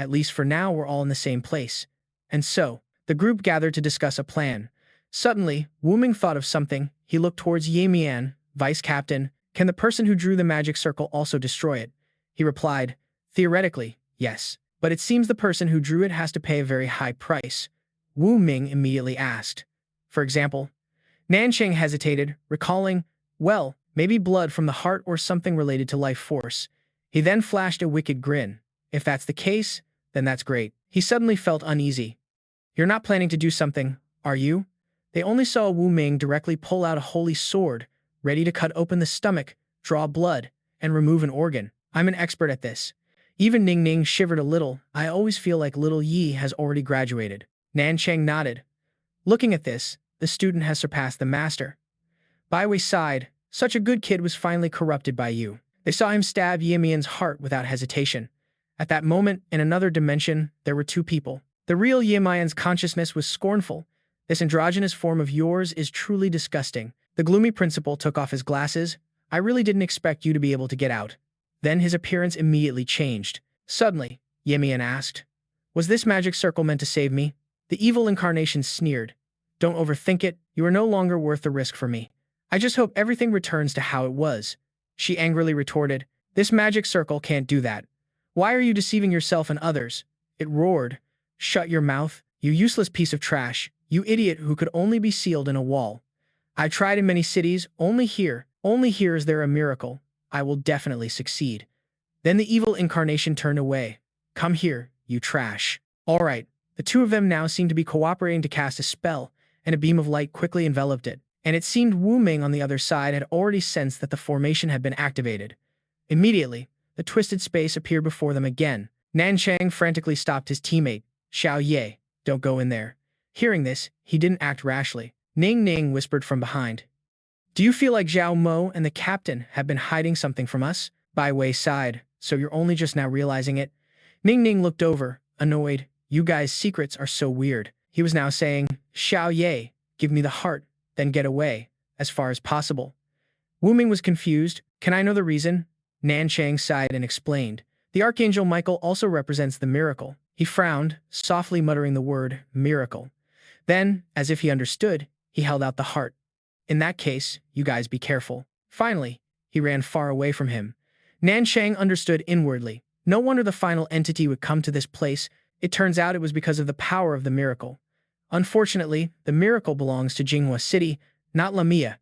At least for now, we're all in the same place. And so, the group gathered to discuss a plan. Suddenly, Wuming thought of something. He looked towards Ye Mian, vice captain. Can the person who drew the magic circle also destroy it? He replied, theoretically, yes. But it seems the person who drew it has to pay a very high price. Wu Ming immediately asked. For example, Nancheng hesitated, recalling, well, maybe blood from the heart or something related to life force. He then flashed a wicked grin. If that's the case, then that's great. He suddenly felt uneasy. You're not planning to do something, are you? They only saw Wu Ming directly pull out a holy sword, ready to cut open the stomach, draw blood, and remove an organ. I'm an expert at this. Even Ning Ning shivered a little. I always feel like little Yi has already graduated. Nancheng nodded. Looking at this, the student has surpassed the master. Bai Wei sighed. Such a good kid was finally corrupted by you. They saw him stab Ye Mian's heart without hesitation. At that moment, in another dimension, there were two people. The real Ye Mian's consciousness was scornful. This androgynous form of yours is truly disgusting. The gloomy principal took off his glasses. I really didn't expect you to be able to get out. Then his appearance immediately changed. Suddenly, Ye Mian asked, was this magic circle meant to save me? The evil incarnation sneered. Don't overthink it. You are no longer worth the risk for me. I just hope everything returns to how it was. She angrily retorted, this magic circle can't do that. Why are you deceiving yourself and others? It roared. Shut your mouth, you useless piece of trash, you idiot who could only be sealed in a wall. I tried in many cities, only here is there a miracle. I will definitely succeed. Then the evil incarnation turned away. Come here, you trash. All right, the two of them now seemed to be cooperating to cast a spell, and a beam of light quickly enveloped it. And it seemed Wu Ming on the other side had already sensed that the formation had been activated. Immediately, the twisted space appeared before them again. Nancheng frantically stopped his teammate. Xiao Ye, don't go in there. Hearing this, he didn't act rashly. Ning Ning whispered from behind. Do you feel like Zhao Mo and the captain have been hiding something from us? Bai Wei sighed. So you're only just now realizing it? Ning Ning looked over, annoyed. You guys' secrets are so weird. He was now saying, Xiao Ye, give me the heart, then get away, as far as possible. Wuming was confused. Can I know the reason? Nancheng sighed and explained. The Archangel Michael also represents the miracle. He frowned, softly muttering the word, miracle. Then, as if he understood, he held out the heart. In that case, you guys be careful. Finally, he ran far away from him. Nancheng understood inwardly. No wonder the final entity would come to this place. It turns out it was because of the power of the miracle. Unfortunately, the miracle belongs to Jinghua City, not Lamia.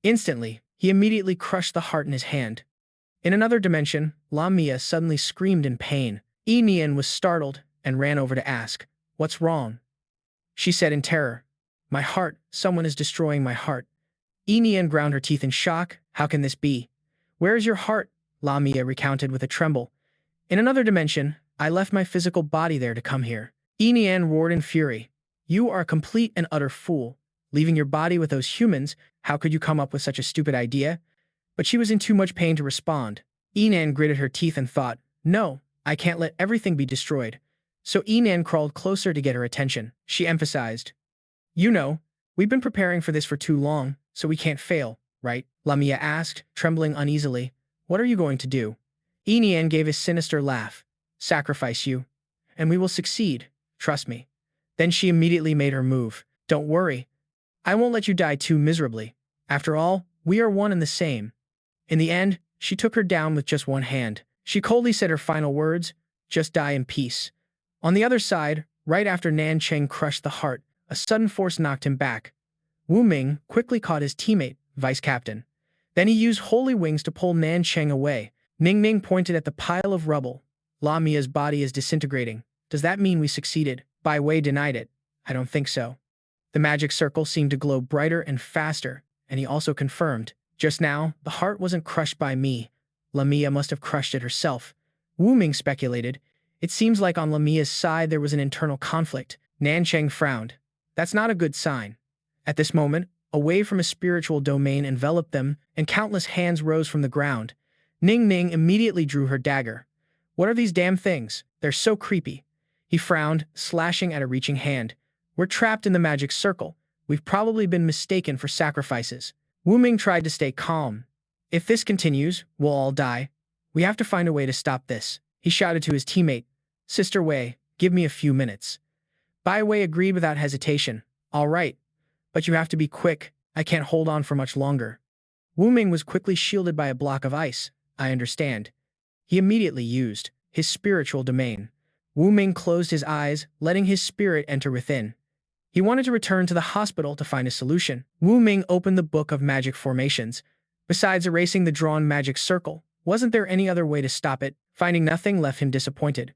Instantly, he immediately crushed the heart in his hand. In another dimension, Lamia suddenly screamed in pain. Yi Nian was startled and ran over to ask, what's wrong? She said in terror, my heart, someone is destroying my heart. Yi Nian ground her teeth in shock. How can this be? Where is your heart? Lamia recounted with a tremble. In another dimension, I left my physical body there to come here. Yi Nian roared in fury. You are a complete and utter fool. Leaving your body with those humans, how could you come up with such a stupid idea? But she was in too much pain to respond. Yi Nian gritted her teeth and thought, no, I can't let everything be destroyed. So Yi Nian crawled closer to get her attention. She emphasized, you know, we've been preparing for this for too long, so we can't fail, right? Lamia asked, trembling uneasily. What are you going to do? Yi Nian gave a sinister laugh. Sacrifice you. And we will succeed. Trust me. Then she immediately made her move. Don't worry. I won't let you die too miserably. After all, we are one and the same. In the end, she took her down with just one hand. She coldly said her final words, just die in peace. On the other side, right after Nancheng crushed the heart, a sudden force knocked him back. Wuming quickly caught his teammate, vice captain. Then he used holy wings to pull Nancheng away. Ning Ning pointed at the pile of rubble. Lamia's body is disintegrating. Does that mean we succeeded? Bai Wei denied it. I don't think so. The magic circle seemed to glow brighter and faster, and he also confirmed, just now, the heart wasn't crushed by me. Lamia must have crushed it herself. Wuming speculated. It seems like on Lamia's side there was an internal conflict. Nancheng frowned. That's not a good sign. At this moment, a wave from a spiritual domain enveloped them, and countless hands rose from the ground. Ning Ning immediately drew her dagger. What are these damn things? They're so creepy. He frowned, slashing at a reaching hand. We're trapped in the magic circle. We've probably been mistaken for sacrifices. Wuming tried to stay calm. If this continues, we'll all die. We have to find a way to stop this. He shouted to his teammate. Sister Wei, give me a few minutes. Bai Wei agreed without hesitation. All right, but you have to be quick. I can't hold on for much longer. Wuming was quickly shielded by a block of ice. I understand. He immediately used his spiritual domain. Wuming closed his eyes, letting his spirit enter within. He wanted to return to the hospital to find a solution. Wuming opened the book of magic formations. Besides erasing the drawn magic circle, wasn't there any other way to stop it? Finding nothing left him disappointed.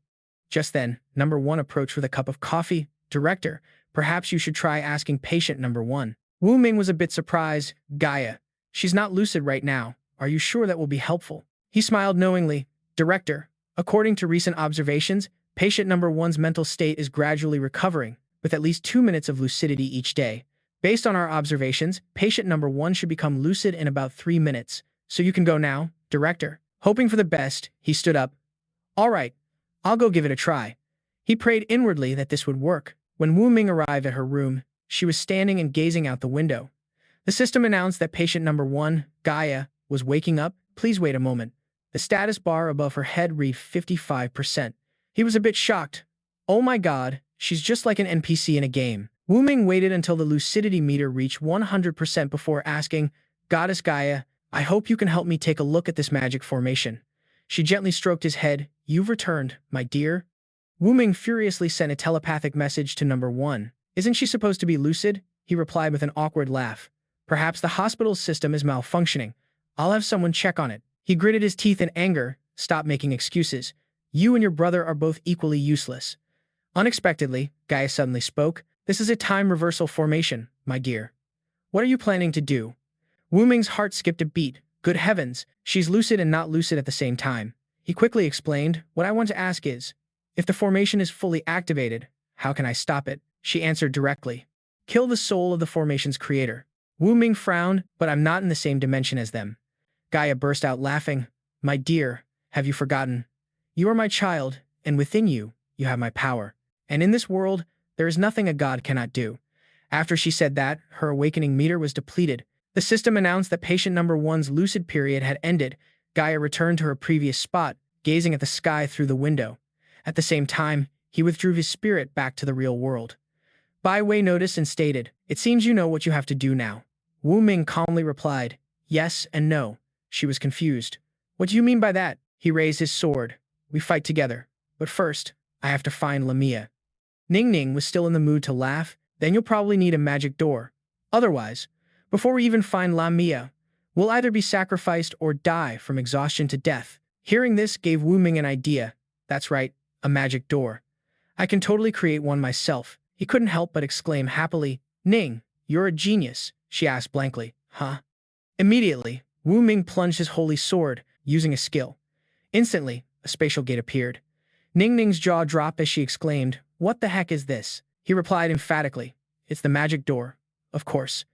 Just then, number 1 approached with a cup of coffee. Director, perhaps you should try asking patient number 1. Wuming was a bit surprised. Gaia, she's not lucid right now. Are you sure that will be helpful? He smiled knowingly. Director, according to recent observations, patient number 1's mental state is gradually recovering, with at least 2 minutes of lucidity each day. Based on our observations, patient number 1 should become lucid in about 3 minutes. So you can go now, Director. Hoping for the best, he stood up. All right, I'll go give it a try. He prayed inwardly that this would work. When Wuming arrived at her room, she was standing and gazing out the window. The system announced that patient number 1, Gaia, was waking up. Please wait a moment. The status bar above her head read 55%. He was a bit shocked. Oh my god, she's just like an NPC in a game. Wuming waited until the lucidity meter reached 100% before asking, Goddess Gaia, I hope you can help me take a look at this magic formation. She gently stroked his head. You've returned, my dear. Wuming furiously sent a telepathic message to number 1. Isn't she supposed to be lucid? He replied with an awkward laugh. Perhaps the hospital's system is malfunctioning. I'll have someone check on it. He gritted his teeth in anger. Stop making excuses. You and your brother are both equally useless. Unexpectedly, Gaia suddenly spoke. This is a time reversal formation, my dear. What are you planning to do? Wuming's heart skipped a beat. Good heavens, she's lucid and not lucid at the same time. He quickly explained, what I want to ask is, if the formation is fully activated, how can I stop it? She answered directly. Kill the soul of the formation's creator. Wuming frowned, but I'm not in the same dimension as them. Gaia burst out laughing. My dear, have you forgotten? You are my child, and within you, you have my power. And in this world, there is nothing a god cannot do. After she said that, her awakening meter was depleted. The system announced that patient number 1's lucid period had ended. Gaia returned to her previous spot, gazing at the sky through the window. At the same time, he withdrew his spirit back to the real world. Bai Wei noticed and stated, It seems you know what you have to do now. Wuming calmly replied, Yes and no. She was confused. What do you mean by that? He raised his sword. We fight together. But first, I have to find Lamia. Ning Ning was still in the mood to laugh. Then you'll probably need a magic door. Otherwise, before we even find Lamia, we'll either be sacrificed or die from exhaustion to death. Hearing this gave Wuming an idea. That's right, a magic door. I can totally create one myself. He couldn't help but exclaim happily, Ning, you're a genius, she asked blankly. Huh? Immediately, Wuming plunged his holy sword, using a skill. Instantly, a spatial gate appeared. Ning Ning's jaw dropped as she exclaimed, What the heck is this? He replied emphatically, It's the magic door. Of course.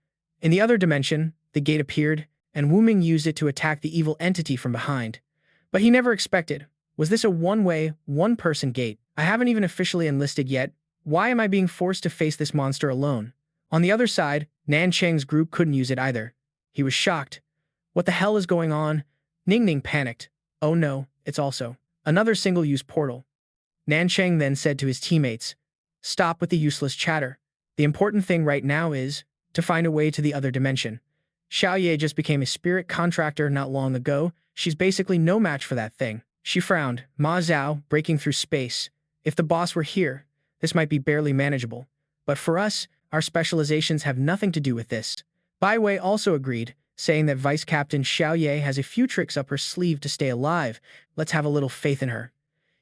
In the other dimension, the gate appeared, and Wuming used it to attack the evil entity from behind. But he never expected. Was this a one-way, one-person gate? I haven't even officially enlisted yet. Why am I being forced to face this monster alone? On the other side, Nan Cheng's group couldn't use it either. He was shocked. What the hell is going on? Ning Ning panicked. Oh no, it's also another single-use portal. Nan Cheng then said to his teammates, Stop with the useless chatter. The important thing right now is to find a way to the other dimension. Xiao Ye just became a spirit contractor not long ago. She's basically no match for that thing. She frowned. Ma Zhao, breaking through space. If the boss were here, this might be barely manageable. But for us, our specializations have nothing to do with this. Bai Wei also agreed, saying that Vice Captain Xiao Ye has a few tricks up her sleeve to stay alive. Let's have a little faith in her.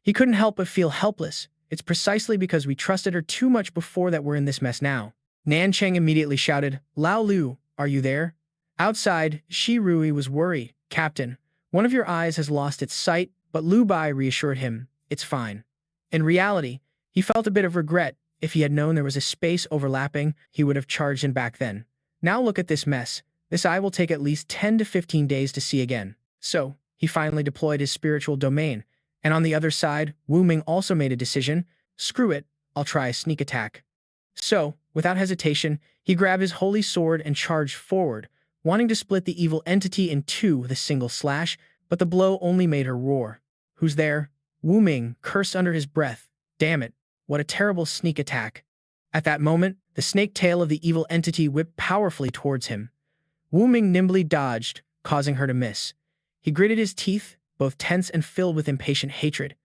He couldn't help but feel helpless. It's precisely because we trusted her too much before that we're in this mess now. Nan Cheng immediately shouted, Lao Lu, are you there? Outside, Shi Rui was worried. Captain, one of your eyes has lost its sight, but Lu Bai reassured him, it's fine. In reality, he felt a bit of regret. If he had known there was a space overlapping, he would have charged in back then. Now look at this mess. This eye will take at least 10 to 15 days to see again. So, he finally deployed his spiritual domain. And on the other side, Wuming also made a decision. Screw it, I'll try a sneak attack. So, without hesitation, he grabbed his holy sword and charged forward, wanting to split the evil entity in two with a single slash, but the blow only made her roar. Who's there? Wuming cursed under his breath. Damn it, what a terrible sneak attack. At that moment, the snake tail of the evil entity whipped powerfully towards him. Wuming nimbly dodged, causing her to miss. He gritted his teeth, both tense and filled with impatient hatred.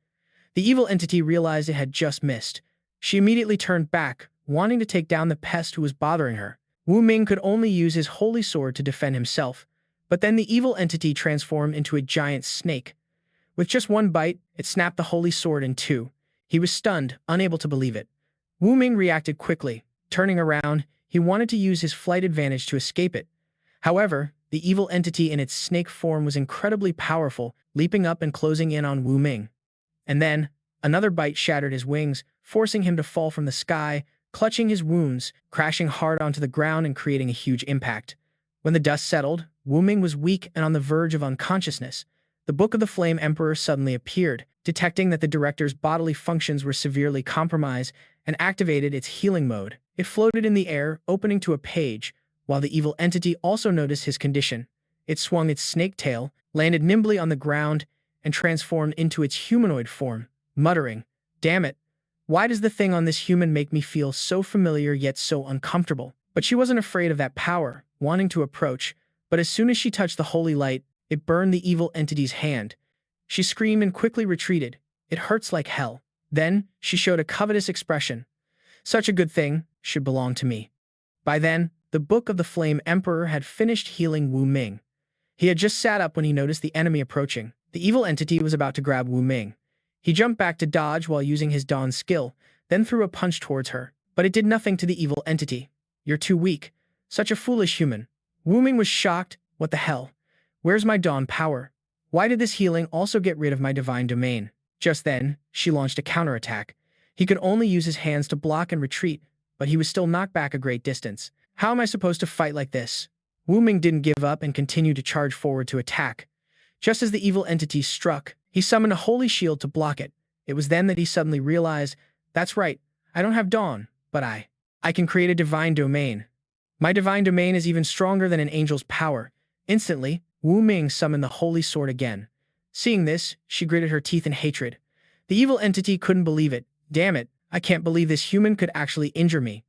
The evil entity realized it had just missed. She immediately turned back, wanting to take down the pest who was bothering her. Wuming could only use his holy sword to defend himself, but then the evil entity transformed into a giant snake. With just one bite, it snapped the holy sword in two. He was stunned, unable to believe it. Wuming reacted quickly. Turning around, he wanted to use his flight advantage to escape it. However, the evil entity in its snake form was incredibly powerful, leaping up and closing in on Wuming. And then, another bite shattered his wings, forcing him to fall from the sky, clutching his wounds, crashing hard onto the ground and creating a huge impact. When the dust settled, Wuming was weak and on the verge of unconsciousness. The Book of the Flame Emperor suddenly appeared, detecting that the director's bodily functions were severely compromised, and activated its healing mode. It floated in the air, opening to a page, while the evil entity also noticed his condition. It swung its snake tail, landed nimbly on the ground, and transformed into its humanoid form, muttering, "Damn it! Why does the thing on this human make me feel so familiar yet so uncomfortable?" But she wasn't afraid of that power, wanting to approach, but as soon as she touched the holy light, it burned the evil entity's hand. She screamed and quickly retreated. "It hurts like hell." Then, she showed a covetous expression. "Such a good thing should belong to me." By then, the Book of the Flame Emperor had finished healing Wuming. He had just sat up when he noticed the enemy approaching. The evil entity was about to grab Wuming. He jumped back to dodge while using his Dawn skill, then threw a punch towards her. But it did nothing to the evil entity. "You're too weak. Such a foolish human." Wuming was shocked. "What the hell? Where's my Dawn power? Why did this healing also get rid of my divine domain?" Just then, she launched a counterattack. He could only use his hands to block and retreat, but he was still knocked back a great distance. "How am I supposed to fight like this?" Wuming didn't give up and continued to charge forward to attack. Just as the evil entity struck, he summoned a holy shield to block it. It was then that he suddenly realized, "That's right, I don't have Dawn, but I can create a divine domain. My divine domain is even stronger than an angel's power." Instantly, Wuming summoned the holy sword again. Seeing this, she gritted her teeth in hatred. The evil entity couldn't believe it. "Damn it, I can't believe this human could actually injure me."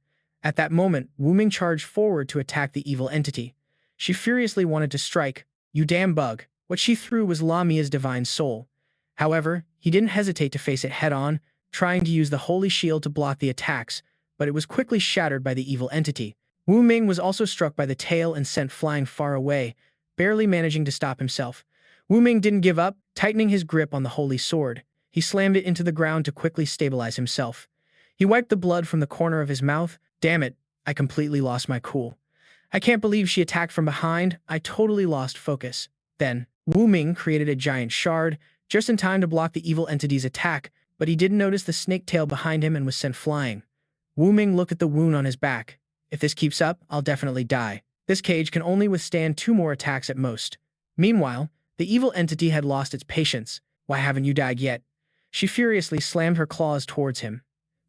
At that moment, Wuming charged forward to attack the evil entity. She furiously wanted to strike. "You damn bug." What she threw was Lamia's divine soul. However, he didn't hesitate to face it head-on, trying to use the holy shield to block the attacks, but it was quickly shattered by the evil entity. Wuming was also struck by the tail and sent flying far away, barely managing to stop himself. Wuming didn't give up, tightening his grip on the holy sword. He slammed it into the ground to quickly stabilize himself. He wiped the blood from the corner of his mouth. "Damn it, I completely lost my cool. I can't believe she attacked from behind. I totally lost focus." Then, Wuming created a giant shard, just in time to block the evil entity's attack, but he didn't notice the snake tail behind him and was sent flying. Wuming looked at the wound on his back. "If this keeps up, I'll definitely die. This cage can only withstand 2 more attacks at most." Meanwhile, the evil entity had lost its patience. "Why haven't you died yet?" She furiously slammed her claws towards him.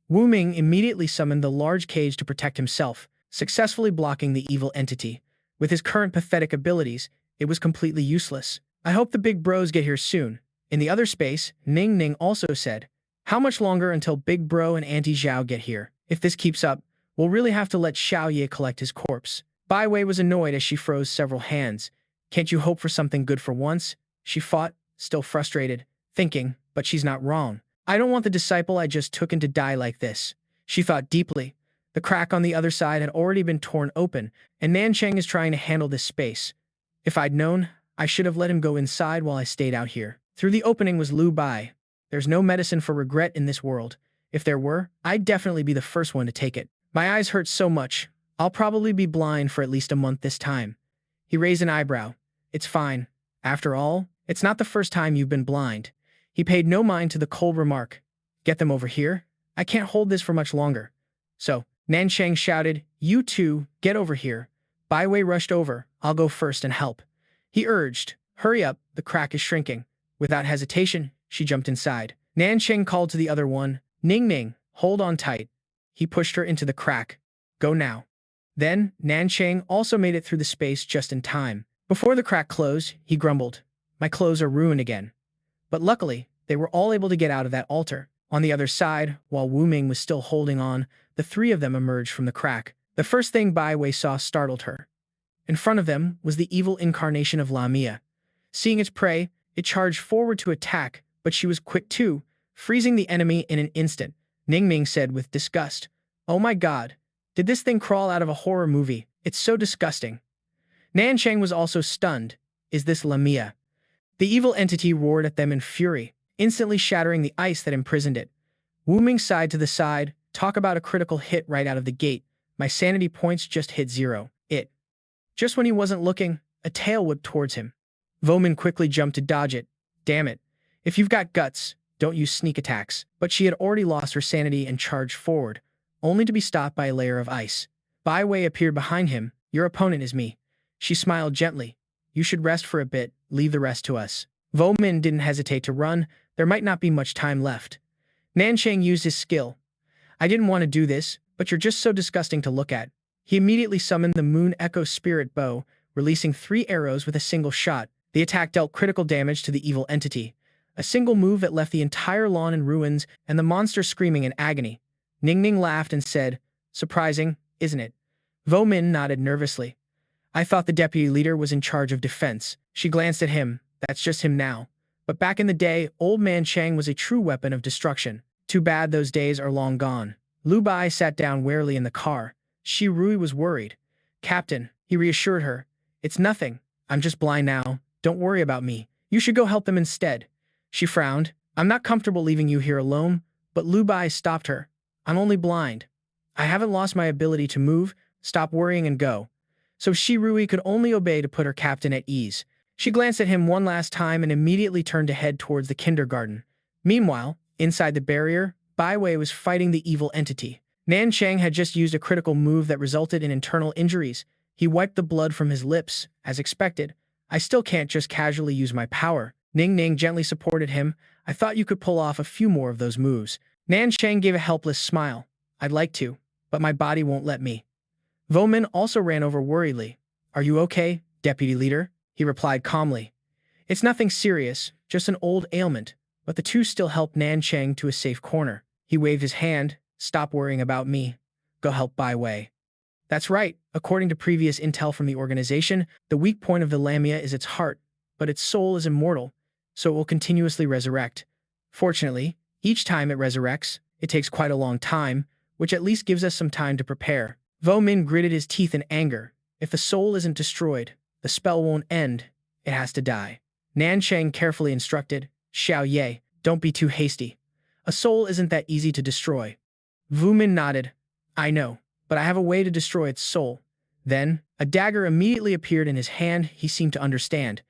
Wuming immediately summoned the large cage to protect himself, successfully blocking the evil entity. With his current pathetic abilities, it was completely useless. "I hope the big bros get here soon." In the other space, Ning Ning also said, "How much longer until Big Bro and Auntie Zhao get here? If this keeps up, we'll really have to let Xiao Ye collect his corpse." Bai Wei was annoyed as she froze several hands. "Can't you hope for something good for once?" She fought, still frustrated, thinking, but she's not wrong. "I don't want the disciple I just took in to die like this." She thought deeply. The crack on the other side had already been torn open, and Nanchang is trying to handle this space. "If I'd known, I should have let him go inside while I stayed out here." Through the opening was Lu Bai. "There's no medicine for regret in this world. If there were, I'd definitely be the first one to take it. My eyes hurt so much. I'll probably be blind for at least a month this time." He raised an eyebrow. "It's fine. After all, it's not the first time you've been blind." He paid no mind to the cold remark. "Get them over here. I can't hold this for much longer." So, Nanchang shouted, "You two, get over here." Bai Wei rushed over. "I'll go first and help." He urged, "Hurry up, the crack is shrinking." Without hesitation, she jumped inside. Nanchang called to the other one, "Ning Ning, hold on tight." He pushed her into the crack. "Go now." Then, Nanchang also made it through the space just in time. Before the crack closed, he grumbled, "My clothes are ruined again." But luckily, they were all able to get out of that altar. On the other side, while Wuming was still holding on, the three of them emerged from the crack. The first thing Bai Wei saw startled her. In front of them was the evil incarnation of Lamia. Seeing its prey, it charged forward to attack, but she was quick too, freezing the enemy in an instant. Ningning said with disgust, "Oh my god, did this thing crawl out of a horror movie? It's so disgusting." Nanchang was also stunned. Is this Lamia? The evil entity roared at them in fury, instantly shattering the ice that imprisoned it. Wuming sighed to the side. Talk about a critical hit right out of the gate. My sanity points just hit 0. Just when he wasn't looking, a tail whipped towards him. Wuming quickly jumped to dodge it. Damn it. If you've got guts, don't use sneak attacks. But she had already lost her sanity and charged forward, only to be stopped by a layer of ice. Bai Wei appeared behind him. Your opponent is me. She smiled gently. You should rest for a bit, leave the rest to us. Wuming didn't hesitate to run. There might not be much time left. Nanchang used his skill. I didn't want to do this, but you're just so disgusting to look at. He immediately summoned the Moon Echo Spirit Bow, releasing 3 arrows with a single shot. The attack dealt critical damage to the evil entity. A single move that left the entire lawn in ruins and the monster screaming in agony. Ningning laughed and said, surprising, isn't it? Wuming nodded nervously. I thought the deputy leader was in charge of defense. She glanced at him. That's just him now. But back in the day, Old Man Chang was a true weapon of destruction. Too bad those days are long gone. Lu Bai sat down warily in the car. Shi Rui was worried. Captain, he reassured her. It's nothing. I'm just blind now. Don't worry about me. You should go help them instead. She frowned. I'm not comfortable leaving you here alone, but Lu Bai stopped her. I'm only blind. I haven't lost my ability to move. Stop worrying and go. So Shi Rui could only obey to put her captain at ease. She glanced at him one last time and immediately turned to head towards the kindergarten. Meanwhile, inside the barrier, Bai Wei was fighting the evil entity. Nanchang had just used a critical move that resulted in internal injuries. He wiped the blood from his lips, as expected. I still can't just casually use my power. Ningning gently supported him. I thought you could pull off a few more of those moves. Nanchang gave a helpless smile. I'd like to, but my body won't let me. Wuming also ran over worriedly. Are you okay, deputy leader? He replied calmly. It's nothing serious, just an old ailment, but the two still helped Nanchang to a safe corner. He waved his hand. Stop worrying about me. Go help Bai Wei. That's right. According to previous intel from the organization, the weak point of the Lamia is its heart, but its soul is immortal, so it will continuously resurrect. Fortunately, each time it resurrects, it takes quite a long time, which at least gives us some time to prepare. Wuming gritted his teeth in anger. If the soul isn't destroyed, the spell won't end. It has to die. Nanchang carefully instructed, Xiao Ye, don't be too hasty. A soul isn't that easy to destroy. Wuming nodded. I know, but I have a way to destroy its soul. Then, a dagger immediately appeared in his hand. He seemed to understand.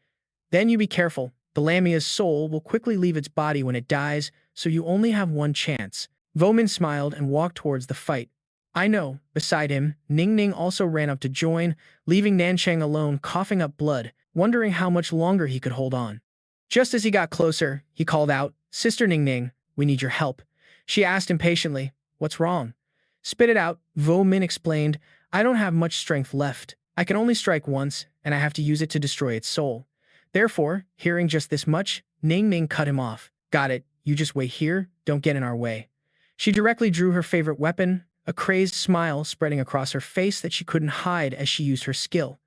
Then you be careful. The Lamia's soul will quickly leave its body when it dies, so you only have one chance. Wuming smiled and walked towards the fight. I know. Beside him, Ningning also ran up to join, leaving Nanchang alone coughing up blood, wondering how much longer he could hold on. Just as he got closer, he called out, Sister Ningning, we need your help. She asked impatiently, What's wrong? Spit it out, Wuming explained. I don't have much strength left. I can only strike once, and I have to use it to destroy its soul. Therefore, hearing just this much, Ningning cut him off. Got it, you just wait here, don't get in our way. She directly drew her favorite weapon, a crazed smile spreading across her face that she couldn't hide as she used her skill.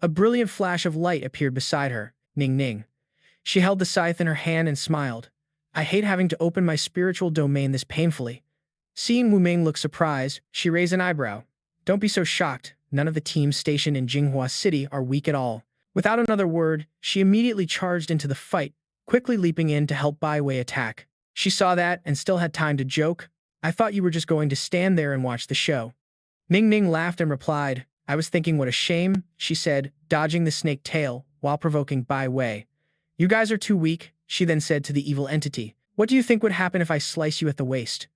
A brilliant flash of light appeared beside her. Ningning. She held the scythe in her hand and smiled. I hate having to open my spiritual domain this painfully. Seeing Wuming look surprised, she raised an eyebrow. Don't be so shocked. None of the teams stationed in Jinghua City are weak at all. Without another word, she immediately charged into the fight, quickly leaping in to help Bai Wei attack. She saw that and still had time to joke. I thought you were just going to stand there and watch the show. Ningning laughed and replied, I was thinking what a shame, she said, dodging the snake tail while provoking Bai Wei. You guys are too weak, she then said to the evil entity. What do you think would happen if I slice you at the waist?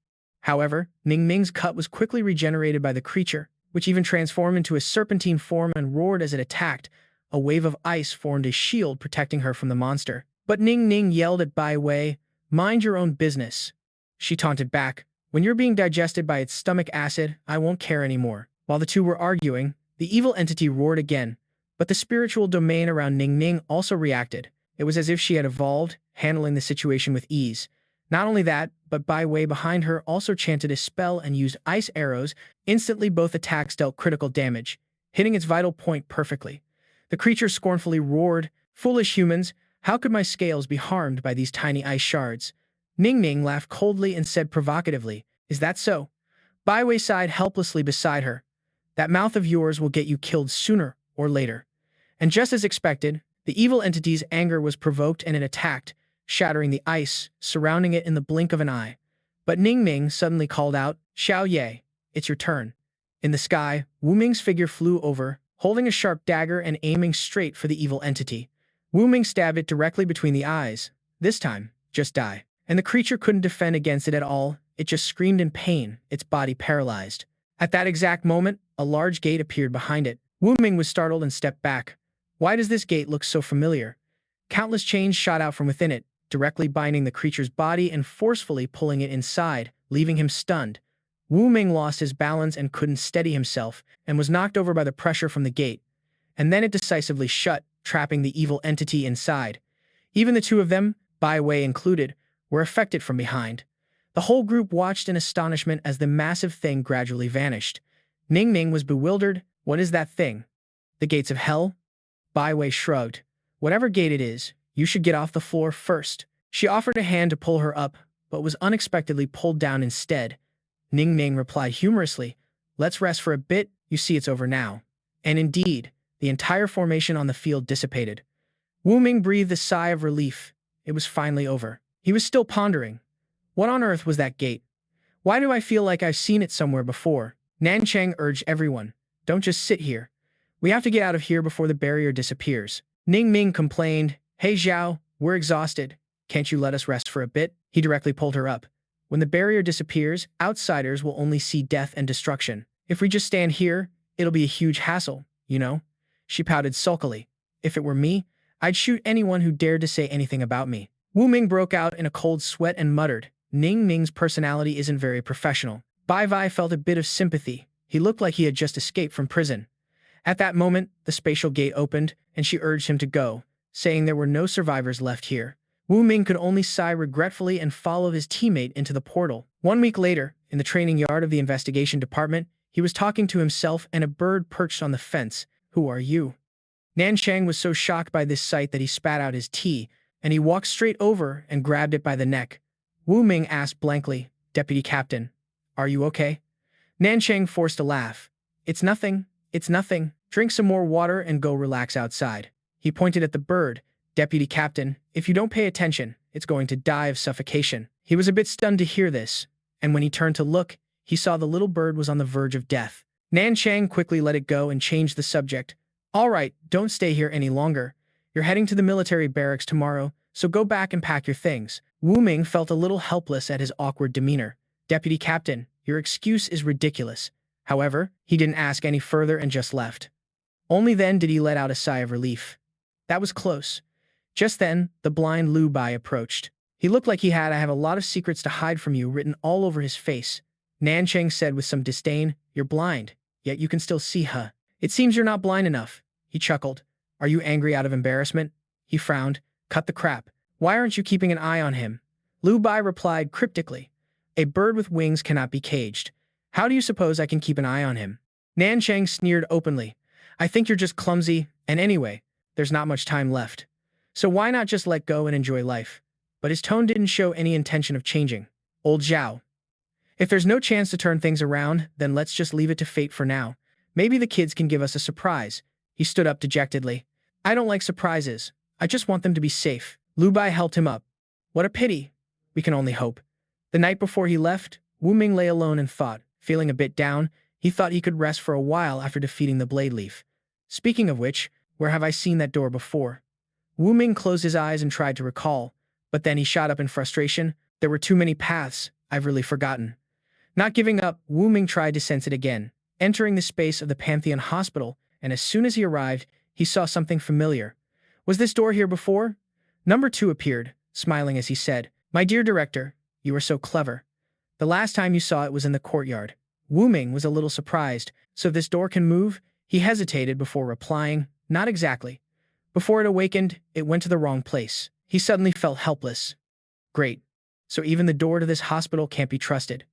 However, Ningming's cut was quickly regenerated by the creature, which even transformed into a serpentine form and roared as it attacked. A wave of ice formed a shield protecting her from the monster. But Ningning yelled at Bai Wei, Mind your own business. She taunted back, When you're being digested by its stomach acid, I won't care anymore. While the two were arguing, the evil entity roared again, but the spiritual domain around Ningning also reacted. It was as if she had evolved, handling the situation with ease. Not only that, but Bai Wei behind her also chanted a spell and used ice arrows. Instantly, both attacks dealt critical damage, hitting its vital point perfectly. The creature scornfully roared, "Foolish humans, how could my scales be harmed by these tiny ice shards?" Ning Ning laughed coldly and said provocatively, "Is that so?" Bai Wei sighed helplessly beside her. "That mouth of yours will get you killed sooner or later." And just as expected, the evil entity's anger was provoked and it attacked, shattering the ice surrounding it in the blink of an eye. But Ning Ning suddenly called out, "Xiao Ye, it's your turn." In the sky, Wuming's figure flew over, holding a sharp dagger and aiming straight for the evil entity. Wuming stabbed it directly between the eyes. This time, just die. And the creature couldn't defend against it at all. It just screamed in pain, its body paralyzed. At that exact moment, a large gate appeared behind it. Wuming was startled and stepped back. Why does this gate look so familiar? Countless chains shot out from within it, directly binding the creature's body and forcefully pulling it inside, leaving him stunned. Wuming lost his balance and couldn't steady himself, and was knocked over by the pressure from the gate. And then it decisively shut, trapping the evil entity inside. Even the two of them, Bai Wei included, were affected from behind. The whole group watched in astonishment as the massive thing gradually vanished. Ning Ning was bewildered. What is that thing? The gates of hell? Bai Wei shrugged. Whatever gate it is, you should get off the floor first. She offered a hand to pull her up, but was unexpectedly pulled down instead. Ning Ning replied humorously, "Let's rest for a bit, you see it's over now." And indeed, the entire formation on the field dissipated. Wuming breathed a sigh of relief. It was finally over. He was still pondering. What on earth was that gate? Why do I feel like I've seen it somewhere before? Nanchang urged everyone, "Don't just sit here. We have to get out of here before the barrier disappears." Ning Ming complained, "Hey Zhao, we're exhausted. Can't you let us rest for a bit?" He directly pulled her up. "When the barrier disappears, outsiders will only see death and destruction. If we just stand here, it'll be a huge hassle, you know?" She pouted sulkily. "If it were me, I'd shoot anyone who dared to say anything about me." Wuming broke out in a cold sweat and muttered, "Ning Ming's personality isn't very professional." Bai Wei felt a bit of sympathy. He looked like he had just escaped from prison. At that moment, the spatial gate opened, and she urged him to go, saying there were no survivors left here. Wuming could only sigh regretfully and follow his teammate into the portal. 1 week later, in the training yard of the investigation department, he was talking to himself and a bird perched on the fence. "Who are you?" Nanchang was so shocked by this sight that he spat out his tea, and he walked straight over and grabbed it by the neck. Wuming asked blankly, "Deputy Captain, are you okay?" Nanchang forced a laugh. It's nothing. Drink some more water and go relax outside." He pointed at the bird. "Deputy Captain, if you don't pay attention, it's going to die of suffocation." He was a bit stunned to hear this, and when he turned to look, he saw the little bird was on the verge of death. Nanchang quickly let it go and changed the subject. "All right, don't stay here any longer. You're heading to the military barracks tomorrow, so go back and pack your things." Wuming felt a little helpless at his awkward demeanor. "Deputy Captain, your excuse is ridiculous." However, he didn't ask any further and just left. Only then did he let out a sigh of relief. That was close. Just then, the blind Lu Bai approached. He looked like he had, "I have a lot of secrets to hide from you," written all over his face. Nanchang said with some disdain, "You're blind, yet you can still see, huh? It seems you're not blind enough." He chuckled. "Are you angry out of embarrassment?" He frowned. "Cut the crap. Why aren't you keeping an eye on him?" Lu Bai replied cryptically, "A bird with wings cannot be caged. How do you suppose I can keep an eye on him?" Nanchang sneered openly. "I think you're just clumsy, and anyway, there's not much time left. So why not just let go and enjoy life?" But his tone didn't show any intention of changing. "Old Zhao, if there's no chance to turn things around, then let's just leave it to fate for now. Maybe the kids can give us a surprise." He stood up dejectedly. "I don't like surprises. I just want them to be safe." Lu Bai helped him up. "What a pity. We can only hope." The night before he left, Wuming lay alone and thought. Feeling a bit down, he thought he could rest for a while after defeating the Blade Leaf. Speaking of which, where have I seen that door before? Wuming closed his eyes and tried to recall, but then he shot up in frustration. There were too many paths, I've really forgotten. Not giving up, Wuming tried to sense it again, entering the space of the Pantheon Hospital, and as soon as he arrived, he saw something familiar. Was this door here before? Number 2 appeared, smiling as he said, "My dear director, you are so clever. The last time you saw it was in the courtyard." Wuming was a little surprised. "So this door can move?" He hesitated before replying, "Not exactly." Before it awakened, it went to the wrong place. He suddenly felt helpless. Great. So even the door to this hospital can't be trusted.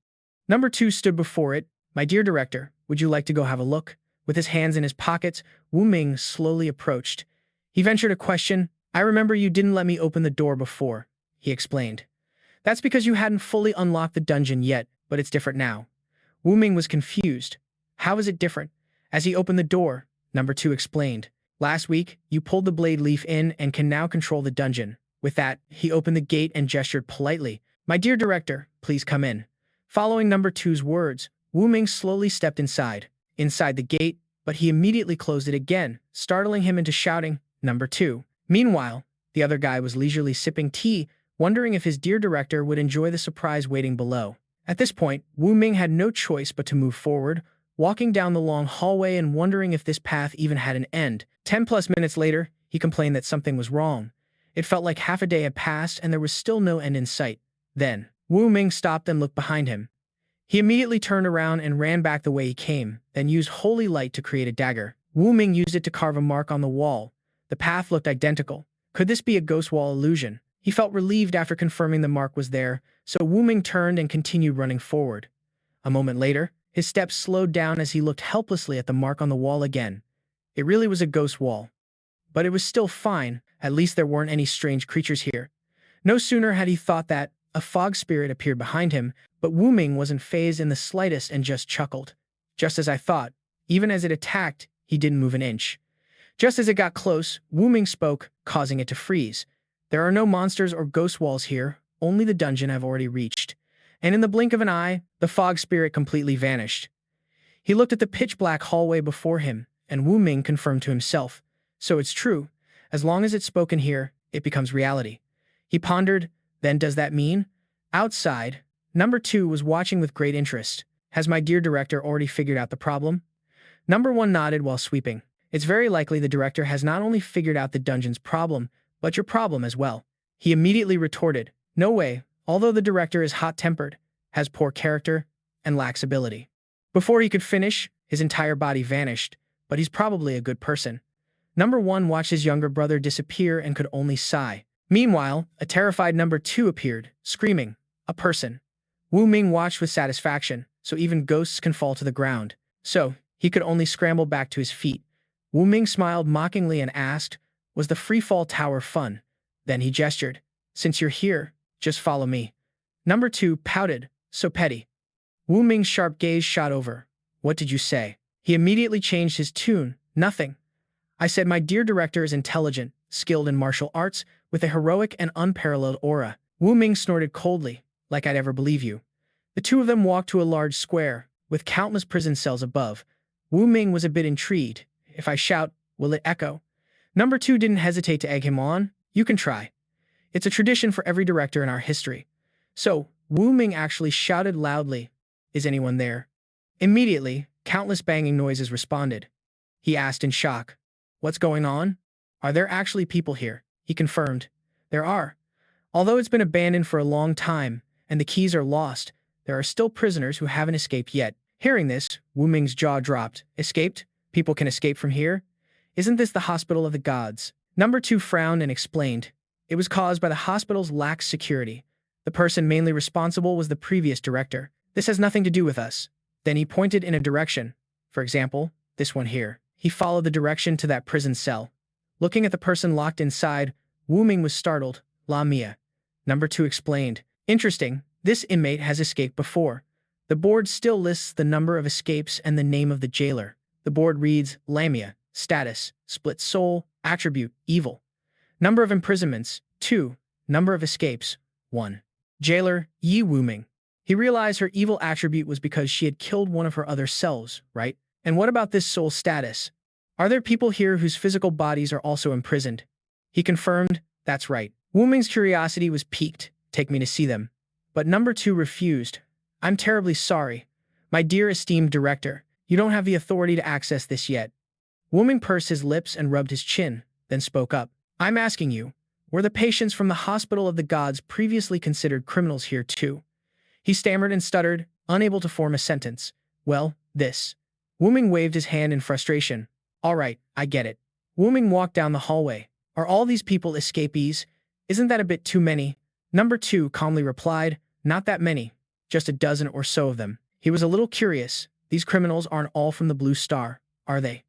Number 2 stood before it. My dear director, would you like to go have a look? With his hands in his pockets, Wuming slowly approached. He ventured a question. I remember you didn't let me open the door before, he explained. That's because you hadn't fully unlocked the dungeon yet, but it's different now. Wuming was confused. How is it different? As he opened the door, Number 2 explained. Last week, you pulled the blade leaf in and can now control the dungeon. With that, he opened the gate and gestured politely. My dear director, please come in. Following Number 2's words, Wuming slowly stepped inside the gate, but he immediately closed it again, startling him into shouting, Number 2. Meanwhile, the other guy was leisurely sipping tea, wondering if his dear director would enjoy the surprise waiting below. At this point, Wuming had no choice but to move forward, walking down the long hallway and wondering if this path even had an end. 10+ minutes later, he complained that something was wrong. It felt like half a day had passed and there was still no end in sight. Then, Wuming stopped and looked behind him. He immediately turned around and ran back the way he came, then used holy light to create a dagger. Wuming used it to carve a mark on the wall. The path looked identical. Could this be a ghost wall illusion? He felt relieved after confirming the mark was there, so Wuming turned and continued running forward. A moment later, his steps slowed down as he looked helplessly at the mark on the wall again. It really was a ghost wall. But it was still fine, at least there weren't any strange creatures here. No sooner had he thought that, a fog spirit appeared behind him, but Wuming wasn't fazed in the slightest and just chuckled. Just as I thought. Even as it attacked, he didn't move an inch. Just as it got close, Wuming spoke, causing it to freeze. There are no monsters or ghost walls here, only the dungeon I've already reached. And in the blink of an eye, the fog spirit completely vanished. He looked at the pitch-black hallway before him, and Wuming confirmed to himself. So it's true. As long as it's spoken here, it becomes reality. He pondered, then does that mean? Outside, Number 2 was watching with great interest. Has my dear director already figured out the problem? Number 1 nodded while sweeping. It's very likely the director has not only figured out the dungeon's problem, but your problem as well. He immediately retorted, no way, although the director is hot-tempered, has poor character, and lacks ability. Before he could finish, his entire body vanished, but he's probably a good person. Number 1 watched his younger brother disappear and could only sigh. Meanwhile, a terrified Number 2 appeared, screaming, a person. Wuming watched with satisfaction, so even ghosts can fall to the ground. So, he could only scramble back to his feet. Wuming smiled mockingly and asked, was the freefall tower fun? Then he gestured, since you're here, just follow me. Number 2 pouted, so petty. Wuming's sharp gaze shot over. What did you say? He immediately changed his tune. Nothing. I said my dear director is intelligent, skilled in martial arts, with a heroic and unparalleled aura. Wuming snorted coldly, like I'd ever believe you. The two of them walked to a large square, with countless prison cells above. Wuming was a bit intrigued. If I shout, will it echo? Number 2 didn't hesitate to egg him on. You can try. It's a tradition for every director in our history. So, Wuming actually shouted loudly, is anyone there? Immediately, countless banging noises responded. He asked in shock, what's going on? Are there actually people here? He confirmed. There are. Although it's been abandoned for a long time, and the keys are lost, there are still prisoners who haven't escaped yet. Hearing this, Wuming's jaw dropped. Escaped? People can escape from here? Isn't this the hospital of the gods? Number 2 frowned and explained. It was caused by the hospital's lax security. The person mainly responsible was the previous director. This has nothing to do with us. Then he pointed in a direction. For example, this one here. He followed the direction to that prison cell. Looking at the person locked inside, Wuming was startled. Lamia. Number 2 explained. Interesting, this inmate has escaped before. The board still lists the number of escapes and the name of the jailer. The board reads, Lamia, status, split soul, attribute, evil. Number of imprisonments, 2. Number of escapes, 1. Jailer, Yi Wuming. He realized her evil attribute was because she had killed one of her other selves, right? And what about this soul status? Are there people here whose physical bodies are also imprisoned? He confirmed, that's right. Wuming's curiosity was piqued. Take me to see them. But Number 2 refused. I'm terribly sorry. My dear esteemed director, you don't have the authority to access this yet. Wuming pursed his lips and rubbed his chin, then spoke up. I'm asking you, were the patients from the hospital of the gods previously considered criminals here too? He stammered and stuttered, unable to form a sentence. Well, this. Wuming waved his hand in frustration. All right, I get it. Wuming walked down the hallway. Are all these people escapees? Isn't that a bit too many? Number 2 calmly replied, not that many, just a dozen or so of them. He was a little curious. These criminals aren't all from the Blue Star, are they?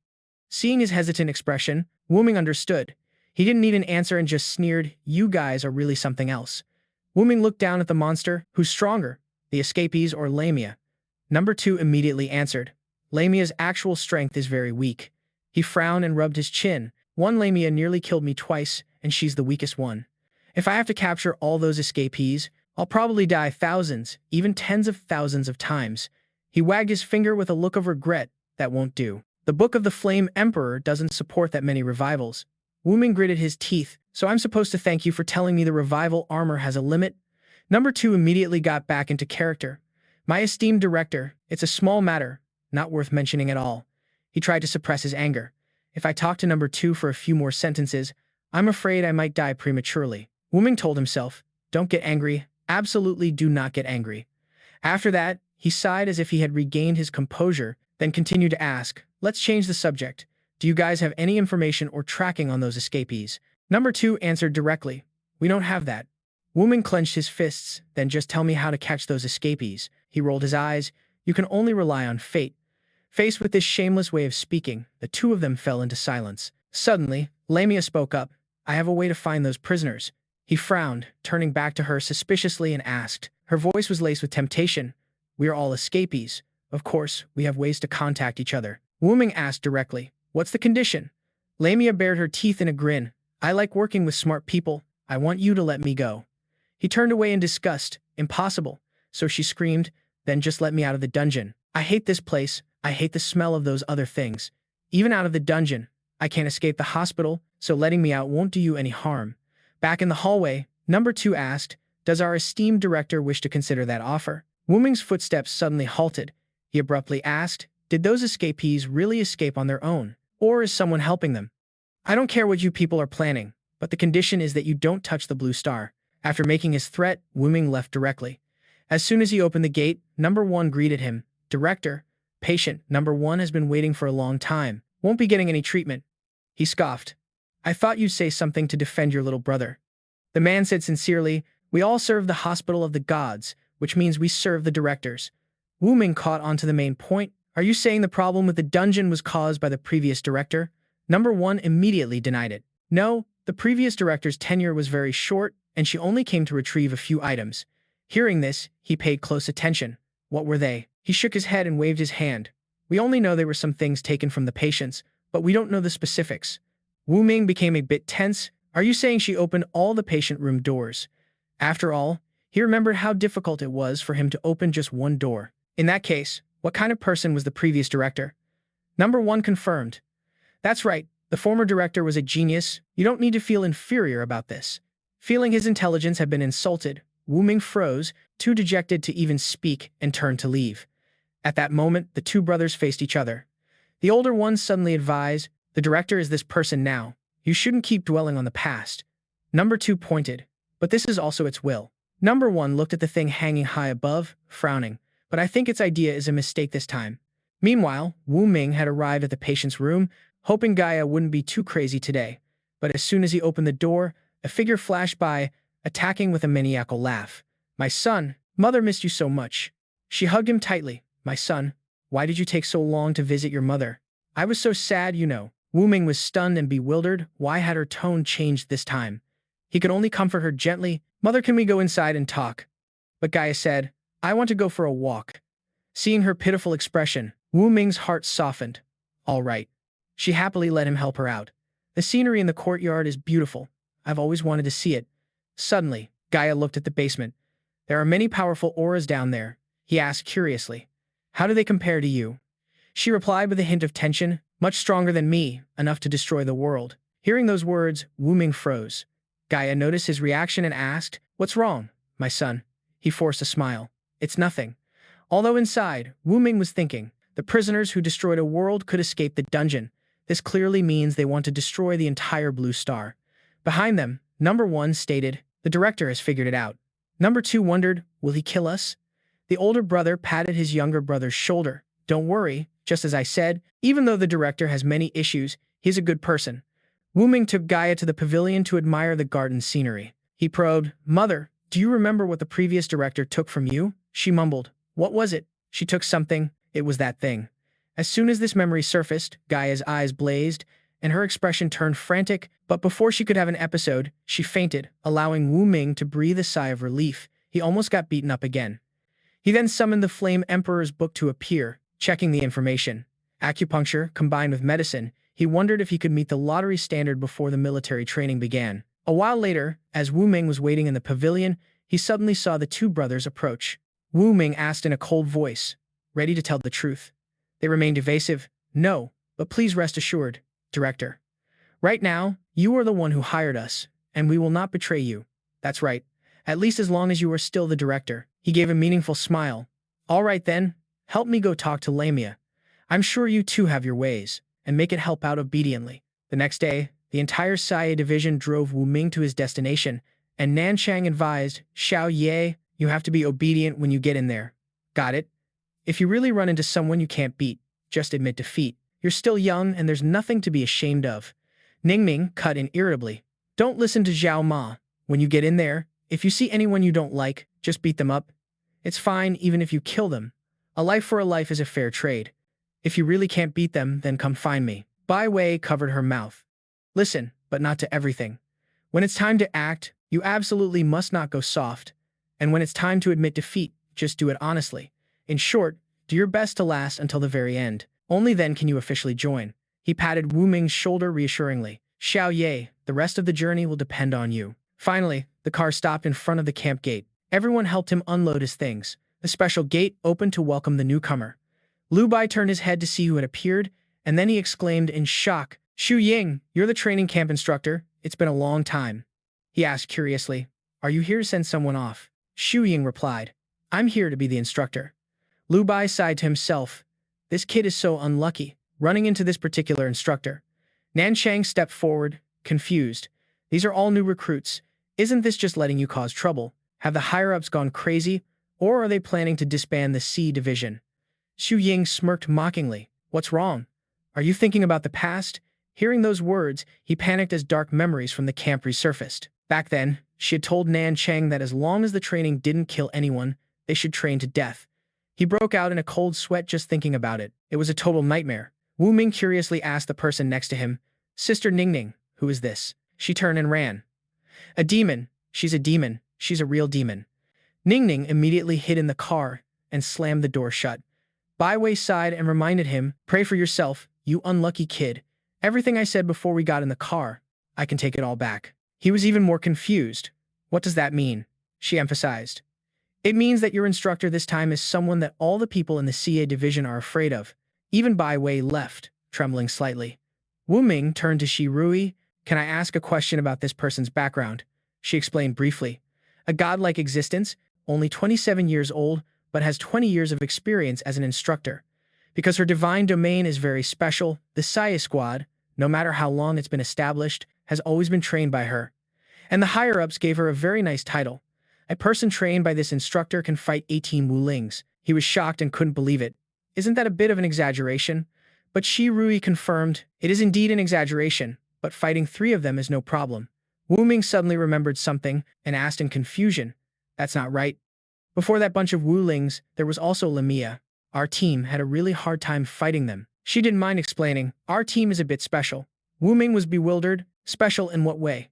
Seeing his hesitant expression, Wuming understood. He didn't need an answer and just sneered, you guys are really something else. Wuming looked down at the monster. Who's stronger, the escapees or Lamia? Number 2 immediately answered. Lamia's actual strength is very weak. He frowned and rubbed his chin. One Lamia nearly killed me twice, and she's the weakest one. If I have to capture all those escapees, I'll probably die thousands, even tens of thousands of times. He wagged his finger with a look of regret. That won't do. The Book of the Flame Emperor doesn't support that many revivals. Wuming gritted his teeth. So I'm supposed to thank you for telling me the revival armor has a limit? Number 2 immediately got back into character. My esteemed director, it's a small matter, not worth mentioning at all. He tried to suppress his anger. If I talk to number 2 for a few more sentences, I'm afraid I might die prematurely. Wuming told himself, don't get angry, absolutely do not get angry. After that, he sighed as if he had regained his composure, then continued to ask, let's change the subject. Do you guys have any information or tracking on those escapees? Number 2 answered directly, we don't have that. Wuming clenched his fists, then just tell me how to catch those escapees. He rolled his eyes. You can only rely on fate. Faced with this shameless way of speaking, the two of them fell into silence. Suddenly, Lamia spoke up. I have a way to find those prisoners. He frowned, turning back to her suspiciously and asked. Her voice was laced with temptation. We are all escapees. Of course, we have ways to contact each other. Wuming asked directly, what's the condition? Lamia bared her teeth in a grin. I like working with smart people. I want you to let me go. He turned away in disgust. Impossible. So she screamed, then just let me out of the dungeon. I hate this place. I hate the smell of those other things. Even out of the dungeon. I can't escape the hospital, so letting me out won't do you any harm. Back in the hallway, number 2 asked, does our esteemed director wish to consider that offer? Wuming's footsteps suddenly halted. He abruptly asked, did those escapees really escape on their own? Or is someone helping them? I don't care what you people are planning, but the condition is that you don't touch the Blue Star. After making his threat, Wuming left directly. As soon as he opened the gate, number 1 greeted him. Director, patient number 1 has been waiting for a long time. Won't be getting any treatment. He scoffed. I thought you'd say something to defend your little brother. The man said sincerely, we all serve the hospital of the gods, which means we serve the directors. Wuming caught on to the main point. Are you saying the problem with the dungeon was caused by the previous director? Number 1 immediately denied it. No, the previous director's tenure was very short, and she only came to retrieve a few items. Hearing this, he paid close attention. What were they? He shook his head and waved his hand. We only know there were some things taken from the patients, but we don't know the specifics. Wuming became a bit tense. Are you saying she opened all the patient room doors? After all, he remembered how difficult it was for him to open just one door. In that case, what kind of person was the previous director? Number 1 confirmed. That's right, the former director was a genius. You don't need to feel inferior about this. Feeling his intelligence had been insulted, Wuming froze, too dejected to even speak, and turned to leave. At that moment, the two brothers faced each other. The older one suddenly advised, the director is this person now. You shouldn't keep dwelling on the past. Number 2 pointed, but this is also its will. Number 1 looked at the thing hanging high above, frowning, but I think its idea is a mistake this time. Meanwhile, Wuming had arrived at the patient's room, hoping Gaia wouldn't be too crazy today. But as soon as he opened the door, a figure flashed by, attacking with a maniacal laugh. My son, mother missed you so much. She hugged him tightly. My son, why did you take so long to visit your mother? I was so sad, you know. Wuming was stunned and bewildered. Why had her tone changed this time? He could only comfort her gently. Mother, can we go inside and talk? But Gaia said, I want to go for a walk. Seeing her pitiful expression, Wuming's heart softened. All right. She happily let him help her out. The scenery in the courtyard is beautiful. I've always wanted to see it. Suddenly, Gaia looked at the basement. There are many powerful auras down there. He asked curiously. How do they compare to you? She replied with a hint of tension. Much stronger than me, enough to destroy the world. Hearing those words, Wuming froze. Gaia noticed his reaction and asked, what's wrong, my son? He forced a smile. It's nothing. Although inside, Wuming was thinking, the prisoners who destroyed a world could escape the dungeon. This clearly means they want to destroy the entire Blue Star. Behind them, number 1 stated, the director has figured it out. Number 2 wondered, will he kill us? The older brother patted his younger brother's shoulder. Don't worry, just as I said, even though the director has many issues, he's a good person. Wuming took Gaia to the pavilion to admire the garden scenery. He probed, "Mother, do you remember what the previous director took from you?" She mumbled. "What was it?" "She took something. It was that thing." As soon as this memory surfaced, Gaia's eyes blazed, and her expression turned frantic, but before she could have an episode, she fainted, allowing Wuming to breathe a sigh of relief. He almost got beaten up again. He then summoned the Flame Emperor's book to appear, checking the information. Acupuncture, combined with medicine, he wondered if he could meet the lottery standard before the military training began. A while later, as Wuming was waiting in the pavilion, he suddenly saw the two brothers approach. Wuming asked in a cold voice, ready to tell the truth. They remained evasive. "No, but please rest assured, Director. Right now, you are the one who hired us, and we will not betray you." "That's right. At least as long as you are still the director." He gave a meaningful smile. "All right then, help me go talk to Lamia. I'm sure you too have your ways, and make it help out obediently." The next day, the entire Xia division drove Wuming to his destination, and Nanchang advised, "Xiao Ye, you have to be obedient when you get in there. Got it? If you really run into someone you can't beat, just admit defeat. You're still young and there's nothing to be ashamed of." Ningming cut in irritably. "Don't listen to Zhao Ma. When you get in there, if you see anyone you don't like, just beat them up. It's fine even if you kill them. A life for a life is a fair trade. If you really can't beat them, then come find me." Bai Wei covered her mouth. "Listen, but not to everything. When it's time to act, you absolutely must not go soft. And when it's time to admit defeat, just do it honestly. In short, do your best to last until the very end. Only then can you officially join." He patted Wuming's shoulder reassuringly. "Xiao Ye, the rest of the journey will depend on you." Finally, the car stopped in front of the camp gate. Everyone helped him unload his things. The special gate opened to welcome the newcomer. Lu Bai turned his head to see who had appeared, and then he exclaimed in shock, "Xu Ying, you're the training camp instructor. It's been a long time." He asked curiously, "Are you here to send someone off?" Xu Ying replied, "I'm here to be the instructor." Lu Bai sighed to himself. This kid is so unlucky, running into this particular instructor. Nanchang stepped forward, confused. "These are all new recruits. Isn't this just letting you cause trouble? Have the higher-ups gone crazy, or are they planning to disband the C division?" Xu Ying smirked mockingly. "What's wrong? Are you thinking about the past?" Hearing those words, he panicked as dark memories from the camp resurfaced. Back then, she had told Nanchang that as long as the training didn't kill anyone, they should train to death. He broke out in a cold sweat just thinking about it. It was a total nightmare. Wuming curiously asked the person next to him, "Sister Ningning, who is this?" She turned and ran. "A demon. She's a demon. She's a real demon." Ningning immediately hid in the car and slammed the door shut. Bai Wei sighed and reminded him, "Pray for yourself, you unlucky kid. Everything I said before we got in the car, I can take it all back." He was even more confused. "What does that mean?" She emphasized. "It means that your instructor this time is someone that all the people in the CA division are afraid of." Even Bai Wei left, trembling slightly. Wuming turned to Shi Rui. "Can I ask a question about this person's background?" She explained briefly. "A godlike existence, only 27 years old, but has 20 years of experience as an instructor. Because her divine domain is very special, the Saya squad, no matter how long it's been established, has always been trained by her. And the higher-ups gave her a very nice title. A person trained by this instructor can fight 18 Wulings." He was shocked and couldn't believe it. "Isn't that a bit of an exaggeration?" But Shi Rui confirmed, "It is indeed an exaggeration, but fighting 3 of them is no problem." Wuming suddenly remembered something and asked in confusion, "That's not right. Before that bunch of Wulings, there was also Lamia. Our team had a really hard time fighting them." She didn't mind explaining, "Our team is a bit special." Wuming was bewildered. "Special in what way?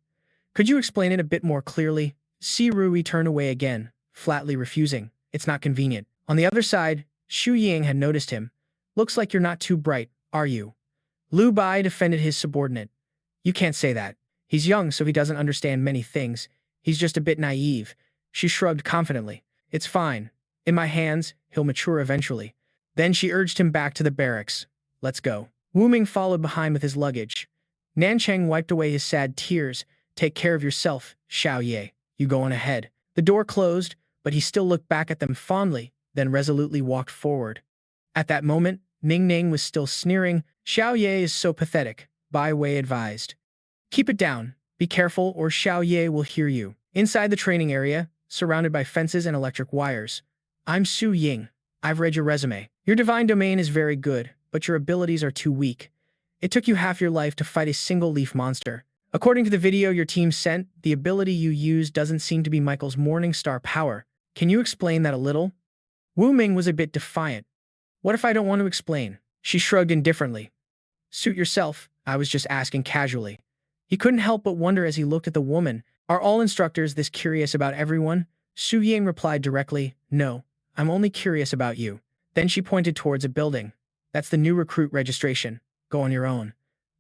Could you explain it a bit more clearly?" Si Rui turned away again, flatly refusing. "It's not convenient." On the other side, Xu Ying had noticed him. "Looks like you're not too bright, are you?" Lu Bai defended his subordinate. "You can't say that. He's young, so he doesn't understand many things. He's just a bit naive." She shrugged confidently. "It's fine. In my hands, he'll mature eventually." Then she urged him back to the barracks. "Let's go." Wuming followed behind with his luggage. Nanchang wiped away his sad tears. "Take care of yourself, Xiao Ye. You go on ahead." The door closed, but he still looked back at them fondly, then resolutely walked forward. At that moment, Ning Ning was still sneering. "Xiao Ye is so pathetic," Bai Wei advised. "Keep it down. Be careful or Xiao Ye will hear you." Inside the training area, surrounded by fences and electric wires. "I'm Xu Ying. I've read your resume. Your divine domain is very good, but your abilities are too weak. It took you half your life to fight a single leaf monster. According to the video your team sent, the ability you used doesn't seem to be Michael's Morningstar power. Can you explain that a little? Wuming was a bit defiant. What if I don't want to explain? She shrugged indifferently. Suit yourself, I was just asking casually. He couldn't help but wonder as he looked at the woman. Are all instructors this curious about everyone? Su Yang replied directly, no, I'm only curious about you. Then she pointed towards a building. That's the new recruit registration. Go on your own.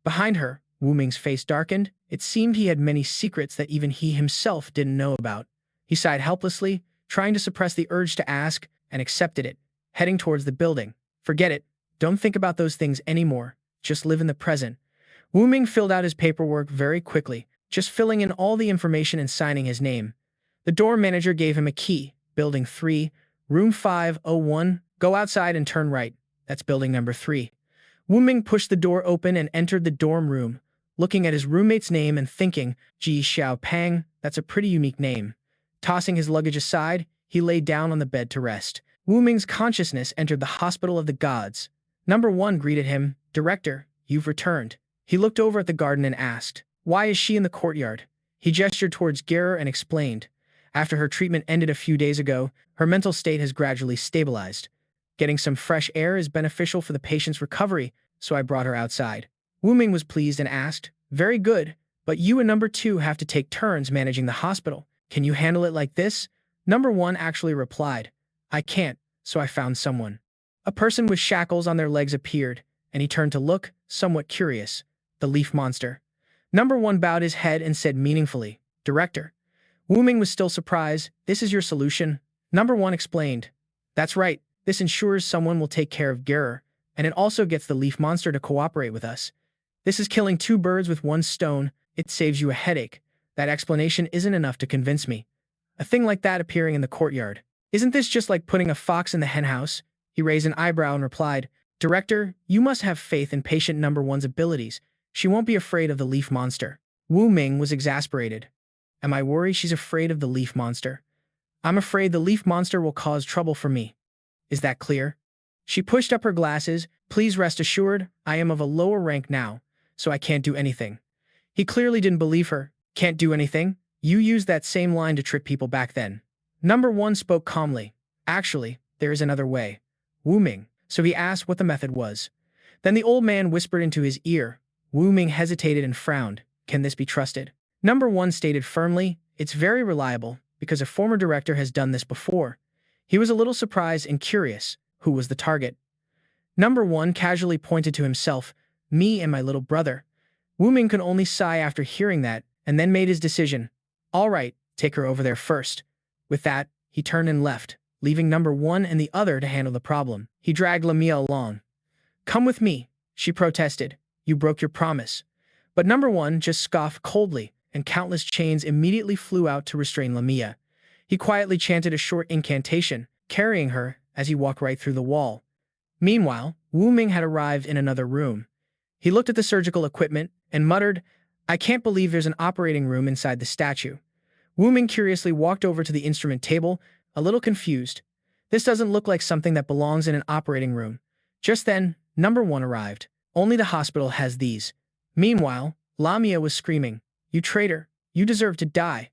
Behind her, Wuming's face darkened. It seemed he had many secrets that even he himself didn't know about. He sighed helplessly, trying to suppress the urge to ask, and accepted it, heading towards the building. Forget it. Don't think about those things anymore. Just live in the present. Wuming filled out his paperwork very quickly, just filling in all the information and signing his name. The dorm manager gave him a key. Building 3, room 501. Go outside and turn right. That's building number 3. Wuming pushed the door open and entered the dorm room, looking at his roommate's name and thinking, Ji Xiaopang, that's a pretty unique name. Tossing his luggage aside, he lay down on the bed to rest. Wuming's consciousness entered the Hospital of the Gods. Number 1 greeted him, Director, you've returned. He looked over at the garden and asked, why is she in the courtyard? He gestured towards Gerer and explained, after her treatment ended a few days ago, her mental state has gradually stabilized. Getting some fresh air is beneficial for the patient's recovery, so I brought her outside. Wuming was pleased and asked, very good, but you and number 2 have to take turns managing the hospital. Can you handle it like this? Number 1 actually replied, I can't, so I found someone. A person with shackles on their legs appeared, and he turned to look, somewhat curious. The leaf monster. Number 1 bowed his head and said meaningfully, Director. Wuming was still surprised. This is your solution? Number 1 explained. That's right. This ensures someone will take care of Gerer, and it also gets the leaf monster to cooperate with us. This is killing 2 birds with 1 stone. It saves you a headache. That explanation isn't enough to convince me. A thing like that appearing in the courtyard. Isn't this just like putting a fox in the henhouse? He raised an eyebrow and replied, Director, you must have faith in patient number 1's abilities. She won't be afraid of the leaf monster. Wuming was exasperated. Am I worried she's afraid of the leaf monster? I'm afraid the leaf monster will cause trouble for me. Is that clear? She pushed up her glasses. Please rest assured, I am of a lower rank now, so I can't do anything. He clearly didn't believe her. Can't do anything? You used that same line to trick people back then. Number 1 spoke calmly. Actually, there is another way. Wuming. So he asked what the method was. Then the old man whispered into his ear. Wuming hesitated and frowned. Can this be trusted? Number 1 stated firmly, it's very reliable, because a former director has done this before. He was a little surprised and curious. Who was the target? Number 1 casually pointed to himself, me and my little brother. Wuming could only sigh after hearing that, and then made his decision. All right, take her over there first. With that, he turned and left, leaving number 1 and the other to handle the problem. He dragged Lamia along. Come with me, she protested. You broke your promise. But number 1 just scoffed coldly, and countless chains immediately flew out to restrain Lamia. He quietly chanted a short incantation, carrying her as he walked right through the wall. Meanwhile, Wuming had arrived in another room. He looked at the surgical equipment and muttered, I can't believe there's an operating room inside the statue. Wuming curiously walked over to the instrument table, a little confused. This doesn't look like something that belongs in an operating room. Just then, number 1 arrived. Only the hospital has these. Meanwhile, Lamia was screaming, You traitor, you deserve to die.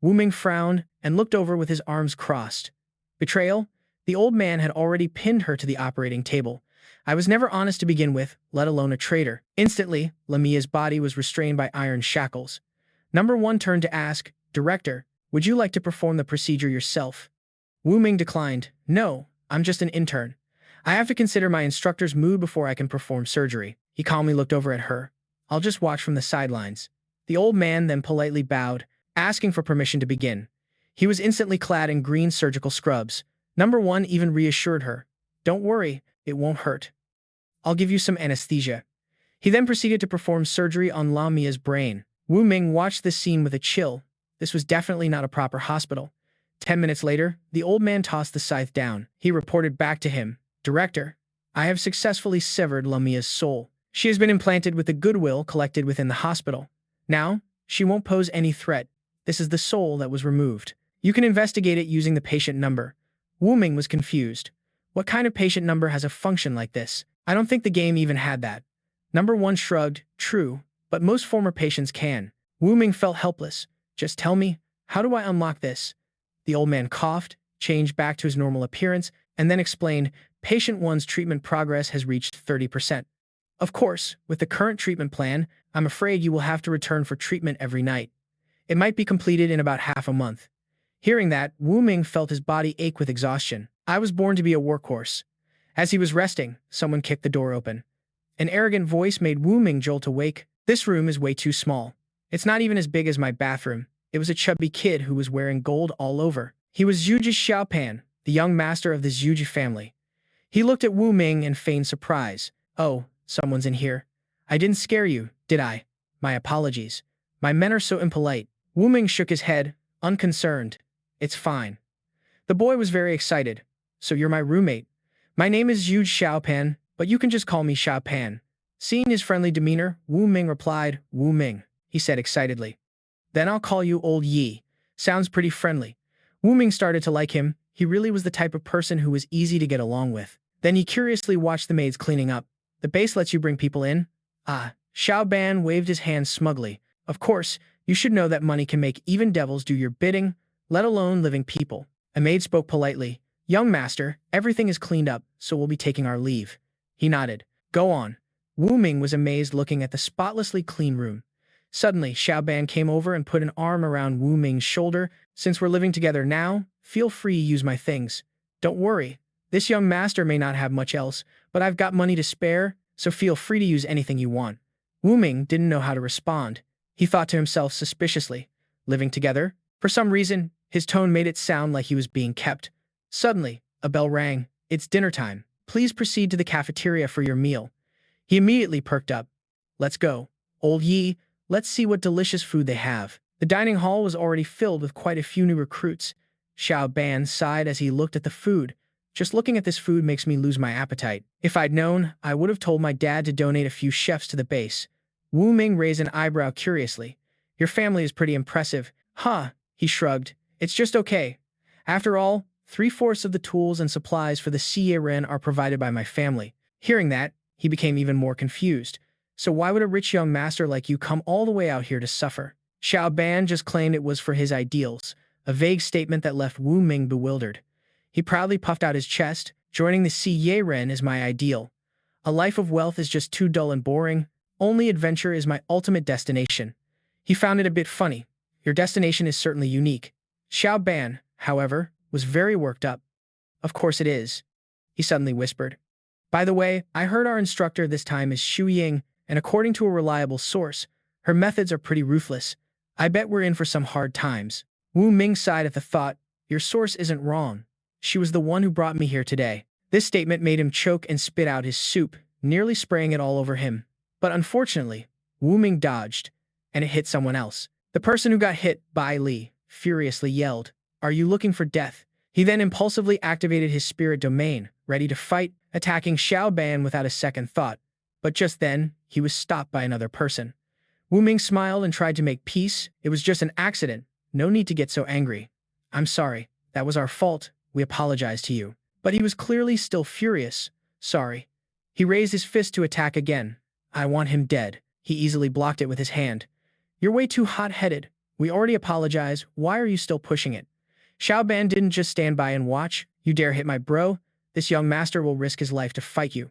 Wuming frowned and looked over with his arms crossed. Betrayal? The old man had already pinned her to the operating table. I was never honest to begin with, let alone a traitor. Instantly, Lamia's body was restrained by iron shackles. Number 1 turned to ask, Director, would you like to perform the procedure yourself? Wuming declined. No, I'm just an intern. I have to consider my instructor's mood before I can perform surgery. He calmly looked over at her. I'll just watch from the sidelines. The old man then politely bowed, asking for permission to begin. He was instantly clad in green surgical scrubs. Number 1 even reassured her. Don't worry, it won't hurt. I'll give you some anesthesia. He then proceeded to perform surgery on Lamia's brain. Wuming watched this scene with a chill. This was definitely not a proper hospital. 10 minutes later, the old man tossed the scythe down. He reported back to him, Director, I have successfully severed Lamia's soul. She has been implanted with the goodwill collected within the hospital. Now, she won't pose any threat. This is the soul that was removed. You can investigate it using the patient number. Wuming was confused. What kind of patient number has a function like this? I don't think the game even had that. Number 1 shrugged. True, but most former patients can. Wuming felt helpless. Just tell me, how do I unlock this? The old man coughed, changed back to his normal appearance, and then explained, Patient 1's treatment progress has reached 30%. Of course, with the current treatment plan, I'm afraid you will have to return for treatment every night. It might be completed in about half a month. Hearing that, Wuming felt his body ache with exhaustion. I was born to be a workhorse. As he was resting, someone kicked the door open. An arrogant voice made Wuming jolt awake. This room is way too small. It's not even as big as my bathroom. It was a chubby kid who was wearing gold all over. He was Zhuji Xiaopan, the young master of the Zhuji family. He looked at Wuming and feigned surprise. Oh, someone's in here. I didn't scare you, did I? My apologies. My men are so impolite. Wuming shook his head, unconcerned. It's fine. The boy was very excited. So you're my roommate. My name is Zhuji Xiaopan, but you can just call me Xiaopan. Seeing his friendly demeanor, Wuming replied, Wuming, he said excitedly. Then I'll call you Old Yi. Sounds pretty friendly. Wuming started to like him. He really was the type of person who was easy to get along with. Then he curiously watched the maids cleaning up. The base lets you bring people in? Ah, Xiaoban waved his hand smugly. Of course, you should know that money can make even devils do your bidding, let alone living people. A maid spoke politely. Young master, everything is cleaned up, so we'll be taking our leave. He nodded. Go on. Wuming was amazed looking at the spotlessly clean room. Suddenly, Xiaoban came over and put an arm around Wuming's shoulder. Since we're living together now, feel free to use my things. Don't worry. This young master may not have much else, but I've got money to spare, so feel free to use anything you want. Wuming didn't know how to respond. He thought to himself suspiciously. Living together? For some reason, his tone made it sound like he was being kept. Suddenly, a bell rang. It's dinner time. Please proceed to the cafeteria for your meal. He immediately perked up. Let's go. Old Yi, let's see what delicious food they have. The dining hall was already filled with quite a few new recruits. Xiaoban sighed as he looked at the food. Just looking at this food makes me lose my appetite. If I'd known, I would have told my dad to donate a few chefs to the base. Wuming raised an eyebrow curiously. Your family is pretty impressive. Huh, he shrugged. It's just okay. After all, 3/4 of the tools and supplies for the SSS-Rank are provided by my family. Hearing that, he became even more confused. So why would a rich young master like you come all the way out here to suffer? Xiaoban just claimed it was for his ideals, a vague statement that left Wuming bewildered. He proudly puffed out his chest. Joining the SSS-Rank is my ideal. A life of wealth is just too dull and boring. Only adventure is my ultimate destination. He found it a bit funny. Your destination is certainly unique. Xiaoban, however, was very worked up. Of course it is, he suddenly whispered. By the way, I heard our instructor this time is Xu Ying, and according to a reliable source, her methods are pretty ruthless. I bet we're in for some hard times. Wuming sighed at the thought. Your source isn't wrong. She was the one who brought me here today. This statement made him choke and spit out his soup, nearly spraying it all over him. But unfortunately, Wuming dodged, and it hit someone else. The person who got hit, Bai Li, furiously yelled, Are you looking for death? He then impulsively activated his spirit domain, ready to fight, attacking Xiaoban without a second thought. But just then, he was stopped by another person. Wuming smiled and tried to make peace. It was just an accident. No need to get so angry. I'm sorry. That was our fault. We apologize to you. But he was clearly still furious. Sorry. He raised his fist to attack again. I want him dead. He easily blocked it with his hand. You're way too hot-headed. We already apologize. Why are you still pushing it? Xiaoban didn't just stand by and watch. You dare hit my bro? This young master will risk his life to fight you.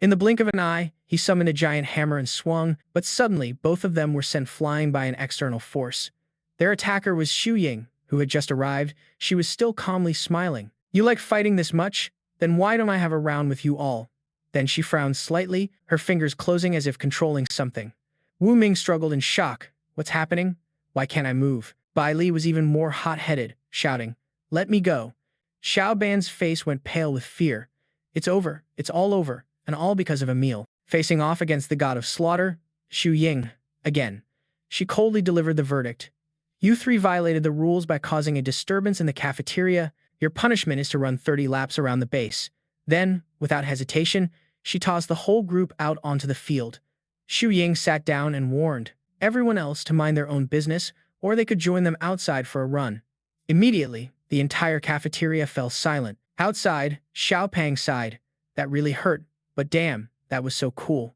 In the blink of an eye, he summoned a giant hammer and swung, but suddenly both of them were sent flying by an external force. Their attacker was Xu Ying, who had just arrived. She was still calmly smiling. You like fighting this much? Then why don't I have a round with you all? Then she frowned slightly, her fingers closing as if controlling something. Wuming struggled in shock. What's happening? Why can't I move? Bai Li was even more hot-headed, shouting, Let me go. Xiaoban's face went pale with fear. It's over. It's all over. And all because of a meal. Facing off against the god of slaughter, Xu Ying, again. She coldly delivered the verdict. You three violated the rules by causing a disturbance in the cafeteria. Your punishment is to run 30 laps around the base. Then, without hesitation, she tossed the whole group out onto the field. Xu Ying sat down and warned everyone else to mind their own business, or they could join them outside for a run. Immediately, the entire cafeteria fell silent. Outside, Xiaopang sighed. That really hurt, but damn, that was so cool.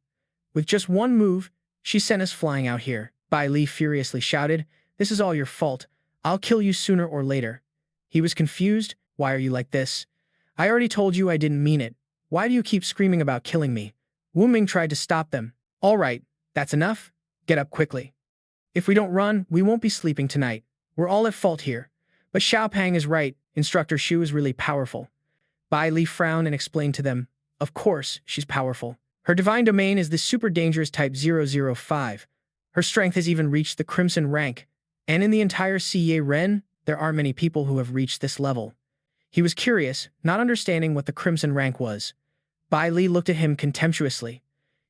With just one move, she sent us flying out here. Bai Li furiously shouted, "This is all your fault. I'll kill you sooner or later." He was confused. "Why are you like this? I already told you I didn't mean it. Why do you keep screaming about killing me?" Wuming tried to stop them. "All right, that's enough. Get up quickly. If we don't run, we won't be sleeping tonight. We're all at fault here." But Xiaopang is right. Instructor Shu is really powerful. Bai Li frowned and explained to them, "Of course, she's powerful. Her divine domain is the super dangerous type 005. Her strength has even reached the crimson rank, and in the entire SSS-Rank, there aren't many people who have reached this level." He was curious, not understanding what the crimson rank was. Bai Li looked at him contemptuously.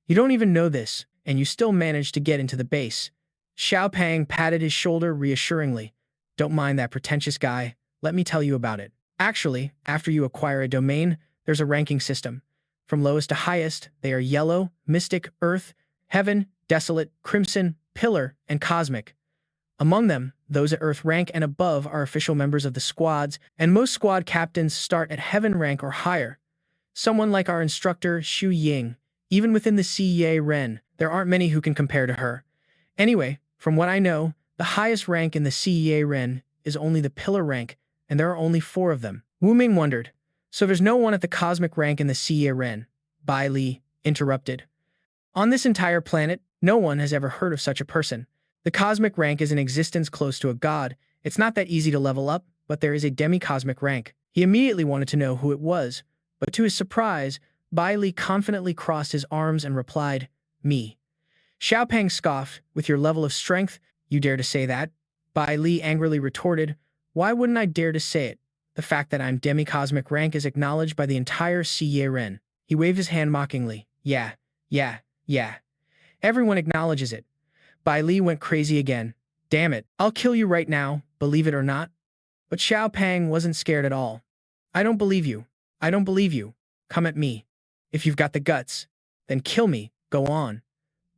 "You don't even know this, and you still managed to get into the base." Xiaopang patted his shoulder reassuringly. "Don't mind that pretentious guy. Let me tell you about it. Actually, after you acquire a domain, there's a ranking system. From lowest to highest, they are yellow, mystic, earth, heaven, desolate, crimson, pillar, and cosmic. Among them, those at earth rank and above are official members of the squads, and most squad captains start at heaven rank or higher. Someone like our instructor, Xu Ying, even within the SSS-Rank, there aren't many who can compare to her. Anyway, from what I know, the highest rank in the SSS-Rank is only the pillar rank, and there are only 4 of them." Wuming wondered, "So there's no one at the cosmic rank in the SSS-Rank?" Bai Li interrupted. "On this entire planet, no one has ever heard of such a person. The cosmic rank is an existence close to a god. It's not that easy to level up, but there is a demi-cosmic rank." He immediately wanted to know who it was, but to his surprise, Bai Li confidently crossed his arms and replied, "Me." Xiaopang scoffed, "With your level of strength, you dare to say that?" Bai Li angrily retorted, "Why wouldn't I dare to say it? The fact that I'm demi-cosmic rank is acknowledged by the entire SSS-Rank." He waved his hand mockingly. Yeah. Everyone acknowledges it." Bai Li went crazy again. "Damn it, I'll kill you right now, believe it or not." But Xiaopang wasn't scared at all. "I don't believe you. I don't believe you. Come at me. If you've got the guts, then kill me. Go on."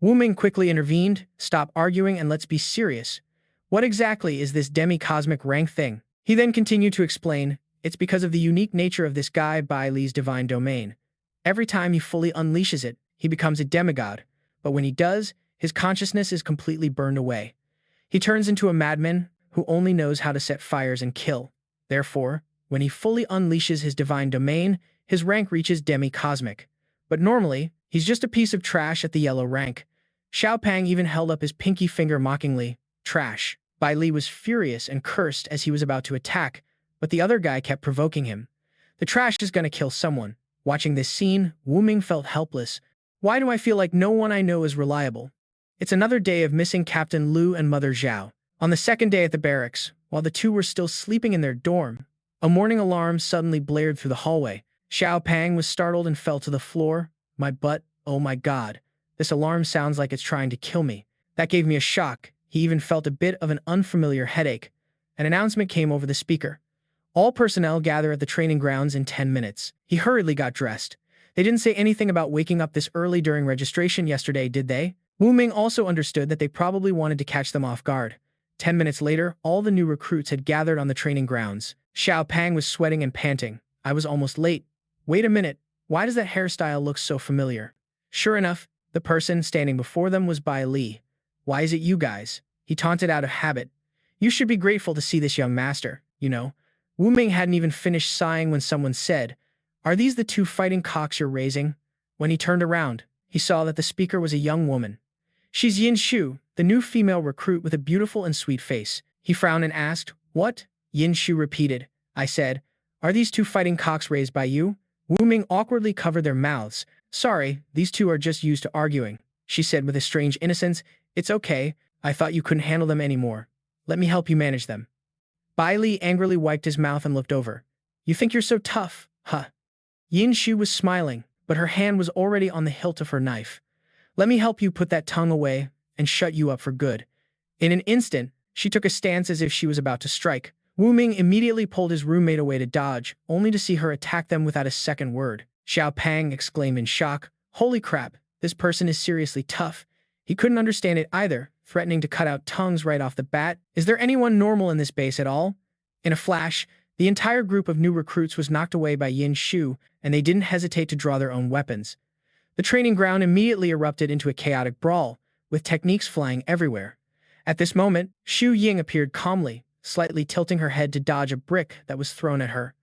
Wuming quickly intervened. "Stop arguing and let's be serious. What exactly is this demi-cosmic rank thing?" He then continued to explain, "It's because of the unique nature of this guy Bai Li's divine domain. Every time he fully unleashes it, he becomes a demigod, but when he does, his consciousness is completely burned away. He turns into a madman who only knows how to set fires and kill. Therefore, when he fully unleashes his divine domain, his rank reaches demi-cosmic. But normally, he's just a piece of trash at the yellow rank." Xiaopang even held up his pinky finger mockingly. "Trash." Bai Li was furious and cursed as he was about to attack, but the other guy kept provoking him. The trash is gonna kill someone. Watching this scene, Wuming felt helpless. Why do I feel like no one I know is reliable? It's another day of missing Captain Lu and Mother Zhao. On the second day at the barracks, while the two were still sleeping in their dorm, a morning alarm suddenly blared through the hallway. Xiaopang was startled and fell to the floor. "My butt, oh my god. This alarm sounds like it's trying to kill me." That gave me a shock. He even felt a bit of an unfamiliar headache. An announcement came over the speaker. "All personnel gather at the training grounds in 10 minutes. He hurriedly got dressed. They didn't say anything about waking up this early during registration yesterday, did they? Wuming also understood that they probably wanted to catch them off guard. 10 minutes later, all the new recruits had gathered on the training grounds. Xiaopang was sweating and panting. "I was almost late. Wait a minute. Why does that hairstyle look so familiar?" Sure enough, the person standing before them was Bai Li. "Why is it you guys?" He taunted out of habit. "You should be grateful to see this young master, you know." Wuming hadn't even finished sighing when someone said, "Are these the 2 fighting cocks you're raising?" When he turned around, he saw that the speaker was a young woman. "She's Yin Shu, the new female recruit with a beautiful and sweet face." He frowned and asked, "What?" Yin Shu repeated. "I said, are these 2 fighting cocks raised by you?" Wuming awkwardly covered their mouths. "Sorry, these 2 are just used to arguing," she said with a strange innocence. "It's okay. I thought you couldn't handle them anymore. Let me help you manage them." Bai Li angrily wiped his mouth and looked over. "You think you're so tough, huh?" Yin Shu was smiling, but her hand was already on the hilt of her knife. "Let me help you put that tongue away and shut you up for good." In an instant, she took a stance as if she was about to strike. Wuming immediately pulled his roommate away to dodge, only to see her attack them without a second word. Xiaopang exclaimed in shock, "Holy crap, this person is seriously tough." He couldn't understand it either, threatening to cut out tongues right off the bat. Is there anyone normal in this base at all? In a flash, the entire group of new recruits was knocked away by Yin Shu, and they didn't hesitate to draw their own weapons. The training ground immediately erupted into a chaotic brawl, with techniques flying everywhere. At this moment, Xu Ying appeared calmly, slightly tilting her head to dodge a brick that was thrown at her.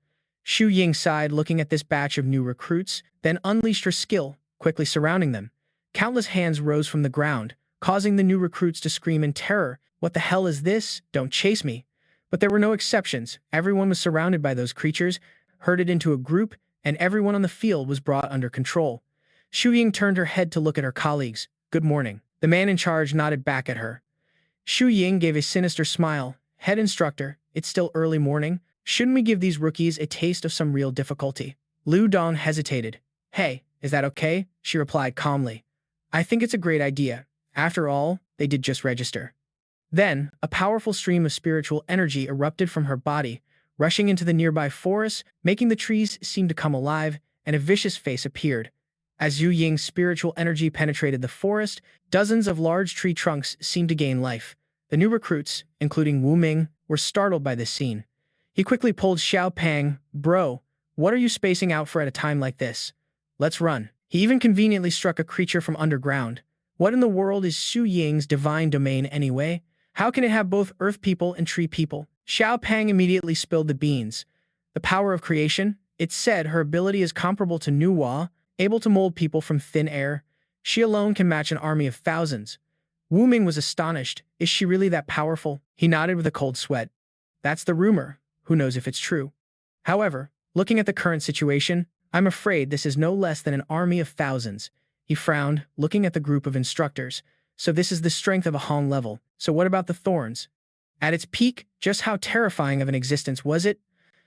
Xu Ying sighed, looking at this batch of new recruits, then unleashed her skill, quickly surrounding them. Countless hands rose from the ground, causing the new recruits to scream in terror. "What the hell is this? Don't chase me." But there were no exceptions. Everyone was surrounded by those creatures, herded into a group, and everyone on the field was brought under control. Xu Ying turned her head to look at her colleagues. "Good morning." The man in charge nodded back at her. Xu Ying gave a sinister smile. "Head instructor, it's still early morning. Shouldn't we give these rookies a taste of some real difficulty?" Lu Dong hesitated. "Hey, is that okay?" She replied calmly. "I think it's a great idea. After all, they did just register." Then, a powerful stream of spiritual energy erupted from her body, rushing into the nearby forest, making the trees seem to come alive, and a vicious face appeared. As Xu Ying's spiritual energy penetrated the forest, dozens of large tree trunks seemed to gain life. The new recruits, including Wuming, were startled by this scene. He quickly pulled Xiao Pang. "Bro, what are you spacing out for at a time like this? Let's run." He even conveniently struck a creature from underground. What in the world is Xu Ying's divine domain anyway? How can it have both earth people and tree people? Xiao Pang immediately spilled the beans. The power of creation? It said her ability is comparable to Nuwa, able to mold people from thin air. She alone can match an army of thousands. Wuming was astonished. Is she really that powerful? He nodded with a cold sweat. That's the rumor. Who knows if it's true? However, looking at the current situation, I'm afraid this is no less than an army of thousands. He frowned, looking at the group of instructors. So this is the strength of a Hong level. So what about the thorns? At its peak, just how terrifying of an existence was it?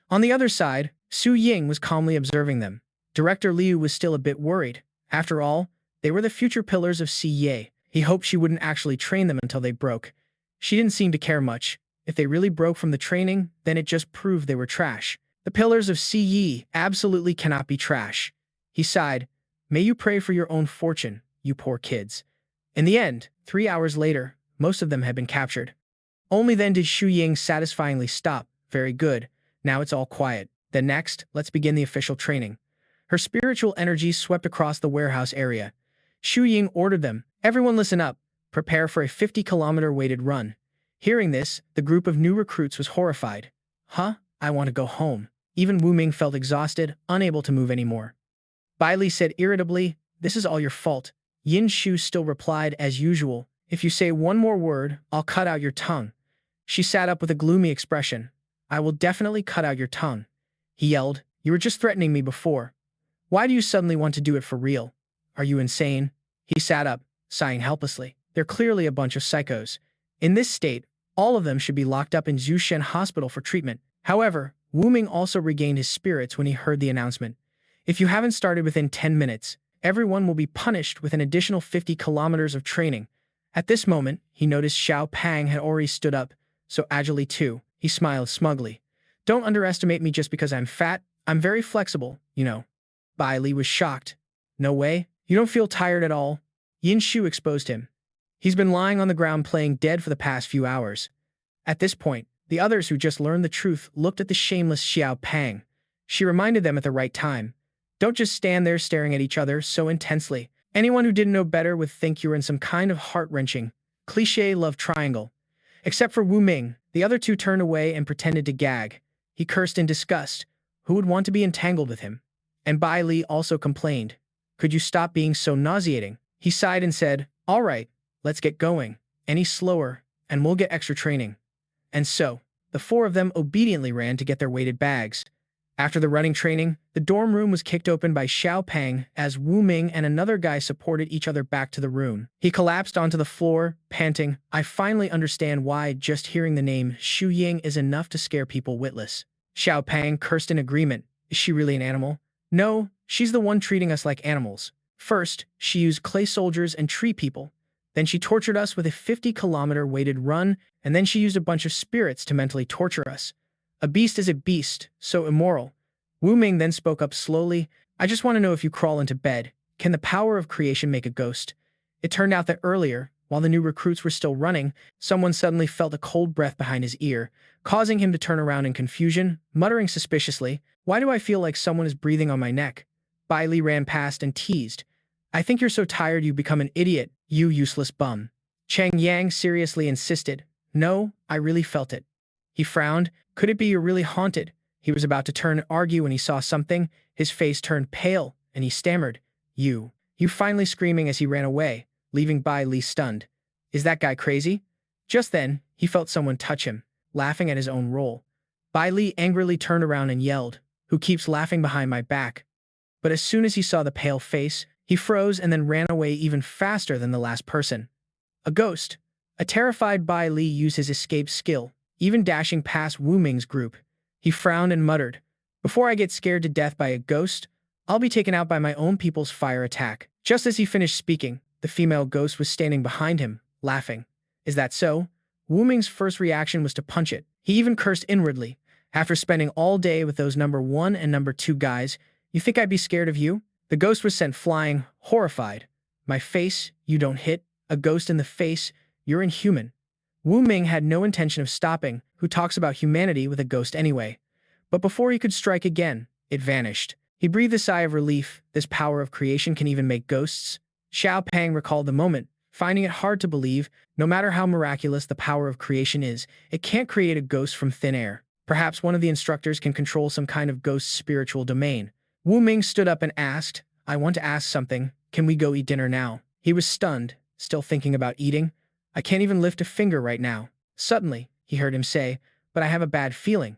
On the other side, Xu Ying was calmly observing them. Director Liu was still a bit worried. After all, they were the future pillars of CYE. He hoped she wouldn't actually train them until they broke. She didn't seem to care much. If they really broke from the training, then it just proved they were trash. The pillars of CYE absolutely cannot be trash. He sighed. May you pray for your own fortune, you poor kids. In the end, 3 hours later, most of them had been captured. Only then did Xu Ying satisfyingly stop. Very good. Now it's all quiet. Then next, let's begin the official training. Her spiritual energy swept across the warehouse area. Xu Ying ordered them. Everyone listen up. Prepare for a 50-kilometer weighted run. Hearing this, the group of new recruits was horrified. Huh? I want to go home. Even Wuming felt exhausted, unable to move anymore. Bai Li said irritably, this is all your fault. Yin Shu still replied as usual, if you say one more word, I'll cut out your tongue. She sat up with a gloomy expression. I will definitely cut out your tongue. He yelled, you were just threatening me before. Why do you suddenly want to do it for real? Are you insane? He sat up, sighing helplessly. They're clearly a bunch of psychos. In this state, all of them should be locked up in Zushen Hospital for treatment. However, Wuming also regained his spirits when he heard the announcement. If you haven't started within 10 minutes, everyone will be punished with an additional 50 kilometers of training. At this moment, he noticed Xiao Pang had already stood up, so agilely too. He smiled smugly. Don't underestimate me just because I'm fat. I'm very flexible, you know. Bai Li was shocked. No way. You don't feel tired at all? Yin Shu exposed him. He's been lying on the ground playing dead for the past few hours. At this point, the others who just learned the truth looked at the shameless Xiao Pang. She reminded them at the right time. Don't just stand there staring at each other so intensely. Anyone who didn't know better would think you were in some kind of heart-wrenching, cliché love triangle. Except for Wuming, the other two turned away and pretended to gag. He cursed in disgust. Who would want to be entangled with him? And Bai Li also complained. Could you stop being so nauseating? He sighed and said, all right, let's get going. Any slower, and we'll get extra training. And so, the four of them obediently ran to get their weighted bags. After the running training, the dorm room was kicked open by Xiao Pang as Wuming and another guy supported each other back to the room. He collapsed onto the floor, panting, I finally understand why just hearing the name Xu Ying is enough to scare people witless. Xiao Pang cursed in agreement. Is she really an animal? No, she's the one treating us like animals. First, she used clay soldiers and tree people. Then she tortured us with a 50-kilometer weighted run, and then she used a bunch of spirits to mentally torture us. A beast is a beast, so immoral. Wuming then spoke up slowly. I just want to know if you crawl into bed. Can the power of creation make a ghost? It turned out that earlier, while the new recruits were still running, someone suddenly felt a cold breath behind his ear, causing him to turn around in confusion, muttering suspiciously, why do I feel like someone is breathing on my neck? Bai Li ran past and teased. I think you're so tired you become an idiot, you useless bum. Chang Yang seriously insisted. No, I really felt it. He frowned. Could it be you're really haunted? He was about to turn and argue when he saw something. His face turned pale, and he stammered. You finally screaming as he ran away, leaving Bai Li stunned. Is that guy crazy? Just then, he felt someone touch him, laughing at his own role. Bai Li angrily turned around and yelled, "Who keeps laughing behind my back?" But as soon as he saw the pale face, he froze and then ran away even faster than the last person. A ghost. A terrified Bai Li used his escape skill, even dashing past Wuming's group. He frowned and muttered, "Before I get scared to death by a ghost, I'll be taken out by my own people's fire attack." Just as he finished speaking, the female ghost was standing behind him, laughing. Is that so? Wuming's first reaction was to punch it. He even cursed inwardly. After spending all day with those number 1 and number 2 guys, you think I'd be scared of you? The ghost was sent flying, horrified. My face, you don't hit. A ghost in the face, you're inhuman. Wuming had no intention of stopping. Who talks about humanity with a ghost anyway? But before he could strike again, it vanished. He breathed a sigh of relief. This power of creation can even make ghosts. Xiao Pang recalled the moment, finding it hard to believe. No matter how miraculous the power of creation is, it can't create a ghost from thin air. Perhaps one of the instructors can control some kind of ghost's spiritual domain. Wuming stood up and asked, I want to ask something. Can we go eat dinner now? He was stunned, still thinking about eating. I can't even lift a finger right now. Suddenly, he heard him say, but I have a bad feeling.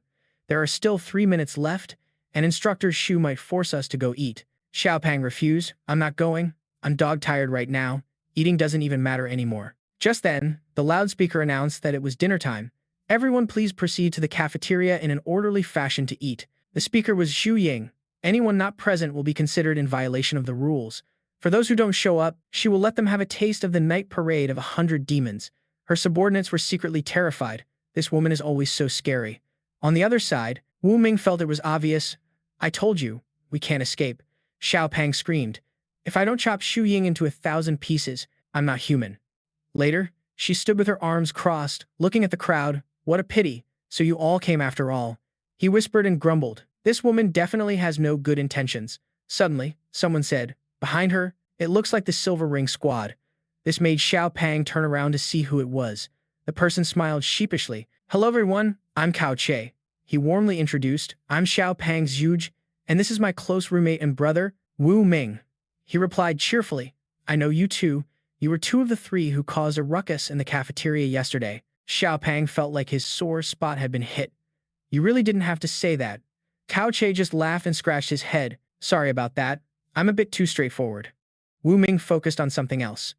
There are still 3 minutes left, and Instructor Shu might force us to go eat. Xiaopang refused. I'm not going. I'm dog-tired right now. Eating doesn't even matter anymore. Just then, the loudspeaker announced that it was dinner time. Everyone please proceed to the cafeteria in an orderly fashion to eat. The speaker was Xu Ying. Anyone not present will be considered in violation of the rules. For those who don't show up, she will let them have a taste of the night parade of 100 demons. Her subordinates were secretly terrified. This woman is always so scary. On the other side, Wuming felt it was obvious. I told you, we can't escape. Xiaopang screamed. If I don't chop Xu Ying into 1,000 pieces, I'm not human. Later, she stood with her arms crossed, looking at the crowd. What a pity. So you all came after all. He whispered and grumbled. This woman definitely has no good intentions. Suddenly, someone said, behind her, it looks like the Silver Ring Squad. This made Xiaopang turn around to see who it was. The person smiled sheepishly. Hello everyone, I'm Cao Che. He warmly introduced, I'm Xiaopang Zhuge, and this is my close roommate and brother, Wu Ming. He replied cheerfully, I know you too. You were 2 of the 3 who caused a ruckus in the cafeteria yesterday. Xiaopang felt like his sore spot had been hit. You really didn't have to say that. Cao Che just laughed and scratched his head. Sorry about that. I'm a bit too straightforward. Wu Ming focused on something else.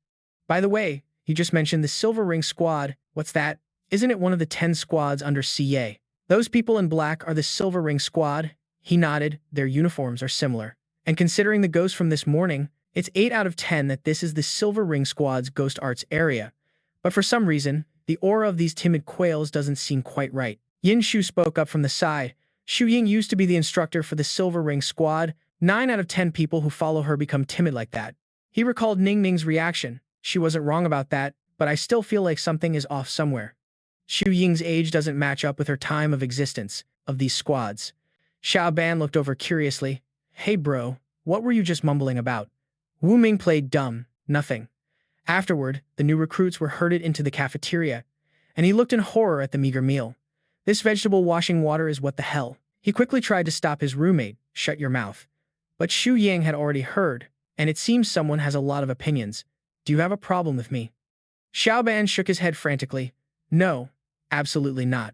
By the way, you just mentioned the Silver Ring Squad. What's that? Isn't it one of the 10 squads under CA? Those people in black are the Silver Ring Squad. He nodded. Their uniforms are similar. And considering the ghost from this morning, it's 8 out of 10 that this is the Silver Ring Squad's ghost arts area. But for some reason, the aura of these timid quails doesn't seem quite right. Yin Shu spoke up from the side. Xu Ying used to be the instructor for the Silver Ring Squad. 9 out of 10 people who follow her become timid like that. He recalled Ning Ning's reaction. She wasn't wrong about that, but I still feel like something is off somewhere. Xu Ying's age doesn't match up with her time of existence, of these squads. Xiao Ban looked over curiously. Hey bro, what were you just mumbling about? Wu Ming played dumb. Nothing. Afterward, the new recruits were herded into the cafeteria, and he looked in horror at the meager meal. This vegetable washing water is what the hell. He quickly tried to stop his roommate. Shut your mouth. But Xu Ying had already heard, and it seems someone has a lot of opinions. Do you have a problem with me? Xiao Ban shook his head frantically. No, absolutely not.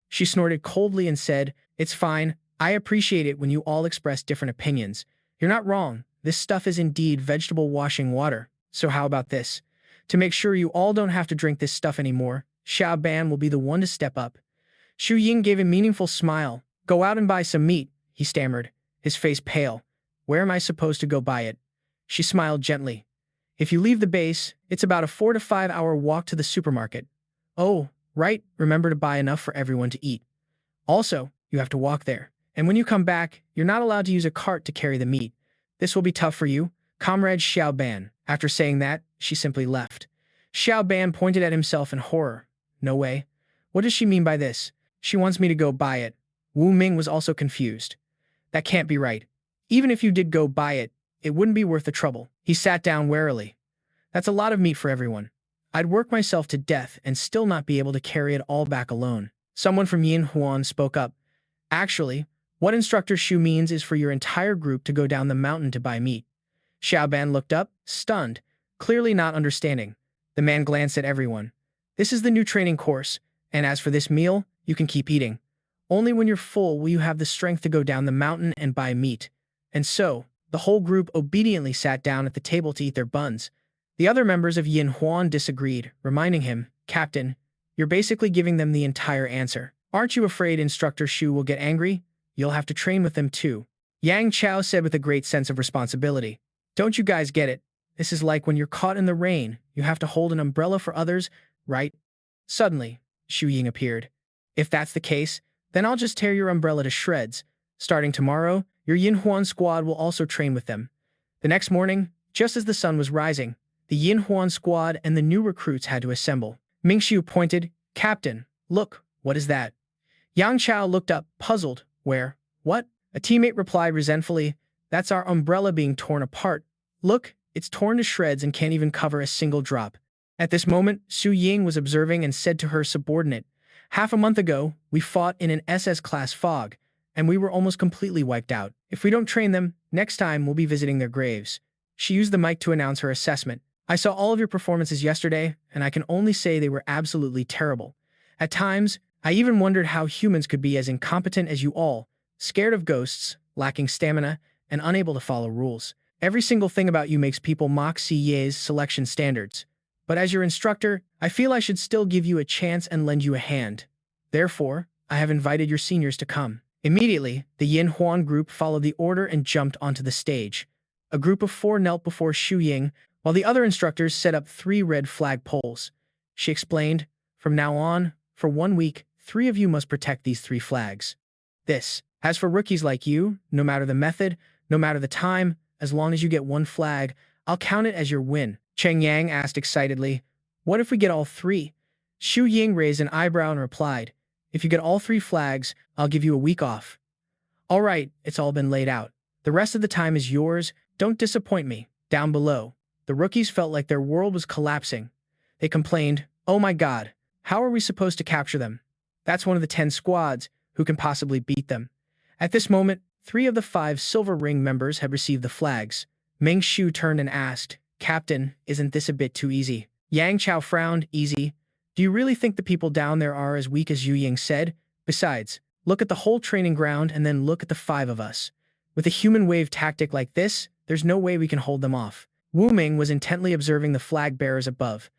She snorted coldly and said, It's fine. I appreciate it when you all express different opinions. You're not wrong. This stuff is indeed vegetable washing water. So how about this? To make sure you all don't have to drink this stuff anymore, Xiao Ban will be the one to step up. Xu Ying gave a meaningful smile. Go out and buy some meat, he stammered, his face pale. Where am I supposed to go buy it? She smiled gently. If you leave the base, it's about a 4 to 5 hour walk to the supermarket. Oh, right, remember to buy enough for everyone to eat. Also, you have to walk there. And when you come back, you're not allowed to use a cart to carry the meat. This will be tough for you, Comrade Xiao Ban. After saying that, she simply left. Xiao Ban pointed at himself in horror. No way. What does she mean by this? She wants me to go buy it. Wu Ming was also confused. That can't be right. Even if you did go buy it, it wouldn't be worth the trouble. He sat down warily. That's a lot of meat for everyone. I'd work myself to death and still not be able to carry it all back alone. Someone from Yin Huan spoke up. Actually, what Instructor Shu means is for your entire group to go down the mountain to buy meat. Xiaoban looked up, stunned, clearly not understanding. The man glanced at everyone. This is the new training course, and as for this meal, you can keep eating. Only when you're full will you have the strength to go down the mountain and buy meat. And so, the whole group obediently sat down at the table to eat their buns. The other members of Yin Huan disagreed, reminding him, Captain, you're basically giving them the entire answer. Aren't you afraid Instructor Shu will get angry? You'll have to train with them too. Yang Chao said with a great sense of responsibility. Don't you guys get it? This is like when you're caught in the rain. You have to hold an umbrella for others, right? Suddenly, Shu Ying appeared. If that's the case, then I'll just tear your umbrella to shreds. Starting tomorrow, your Yin Huan squad will also train with them. The next morning, just as the sun was rising, the Yin Huan squad and the new recruits had to assemble. Mingxiu pointed, Captain, look, what is that? Yang Chao looked up, puzzled. Where? What? A teammate replied resentfully, That's our umbrella being torn apart. Look, it's torn to shreds and can't even cover a single drop. At this moment, Su Ying was observing and said to her subordinate, Half a month ago, we fought in an SS class fog, and we were almost completely wiped out. If we don't train them, next time we'll be visiting their graves. She used the mic to announce her assessment. I saw all of your performances yesterday, and I can only say they were absolutely terrible. At times, I even wondered how humans could be as incompetent as you all, scared of ghosts, lacking stamina, and unable to follow rules. Every single thing about you makes people mock CYE's selection standards. But as your instructor, I feel I should still give you a chance and lend you a hand. Therefore, I have invited your seniors to come. Immediately, the Yin Huan group followed the order and jumped onto the stage. A group of 4 knelt before Shu Ying, while the other instructors set up 3 red flag poles. She explained, From now on, for 1 week, 3 of you must protect these 3 flags. As for rookies like you, no matter the method, no matter the time, as long as you get 1 flag, I'll count it as your win. Cheng Yang asked excitedly, What if we get all 3? Shu Ying raised an eyebrow and replied, If you get all 3 flags, I'll give you a week off. All right, it's all been laid out. The rest of the time is yours. Don't disappoint me. Down below, the rookies felt like their world was collapsing. They complained, Oh my god, how are we supposed to capture them? That's one of the 10 squads. Who can possibly beat them? At this moment, 3 of the 5 Silver Ring members had received the flags. Ming Shu turned and asked, Captain, isn't this a bit too easy? Yang Chao frowned, Easy? Do you really think the people down there are as weak as Yu Ying said? Besides, look at the whole training ground and then look at the 5 of us. With a human wave tactic like this, there's no way we can hold them off. Wuming was intently observing the flag bearers above.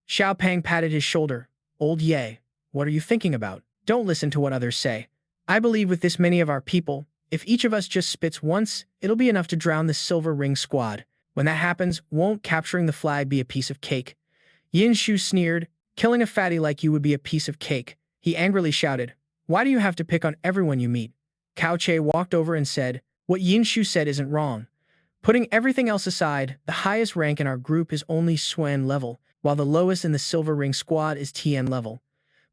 Xiao Pang patted his shoulder. Old Ye, what are you thinking about? Don't listen to what others say. I believe with this many of our people, if each of us just spits once, it'll be enough to drown the Silver Ring squad. When that happens, won't capturing the flag be a piece of cake? Yin Shu sneered, Killing a fatty like you would be a piece of cake. He angrily shouted, Why do you have to pick on everyone you meet? Cao Che walked over and said, What Yin Shu said isn't wrong. Putting everything else aside, the highest rank in our group is only Suen level, while the lowest in the Silver Ring squad is Tien level.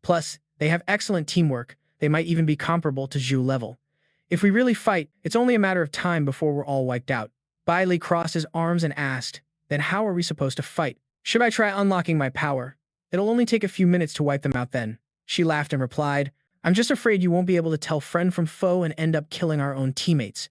Plus, they have excellent teamwork. They might even be comparable to Zhu level. If we really fight, it's only a matter of time before we're all wiped out. Bai Li crossed his arms and asked, Then how are we supposed to fight? Should I try unlocking my power? It'll only take a few minutes to wipe them out then. She laughed and replied, I'm just afraid you won't be able to tell friend from foe and end up killing our own teammates.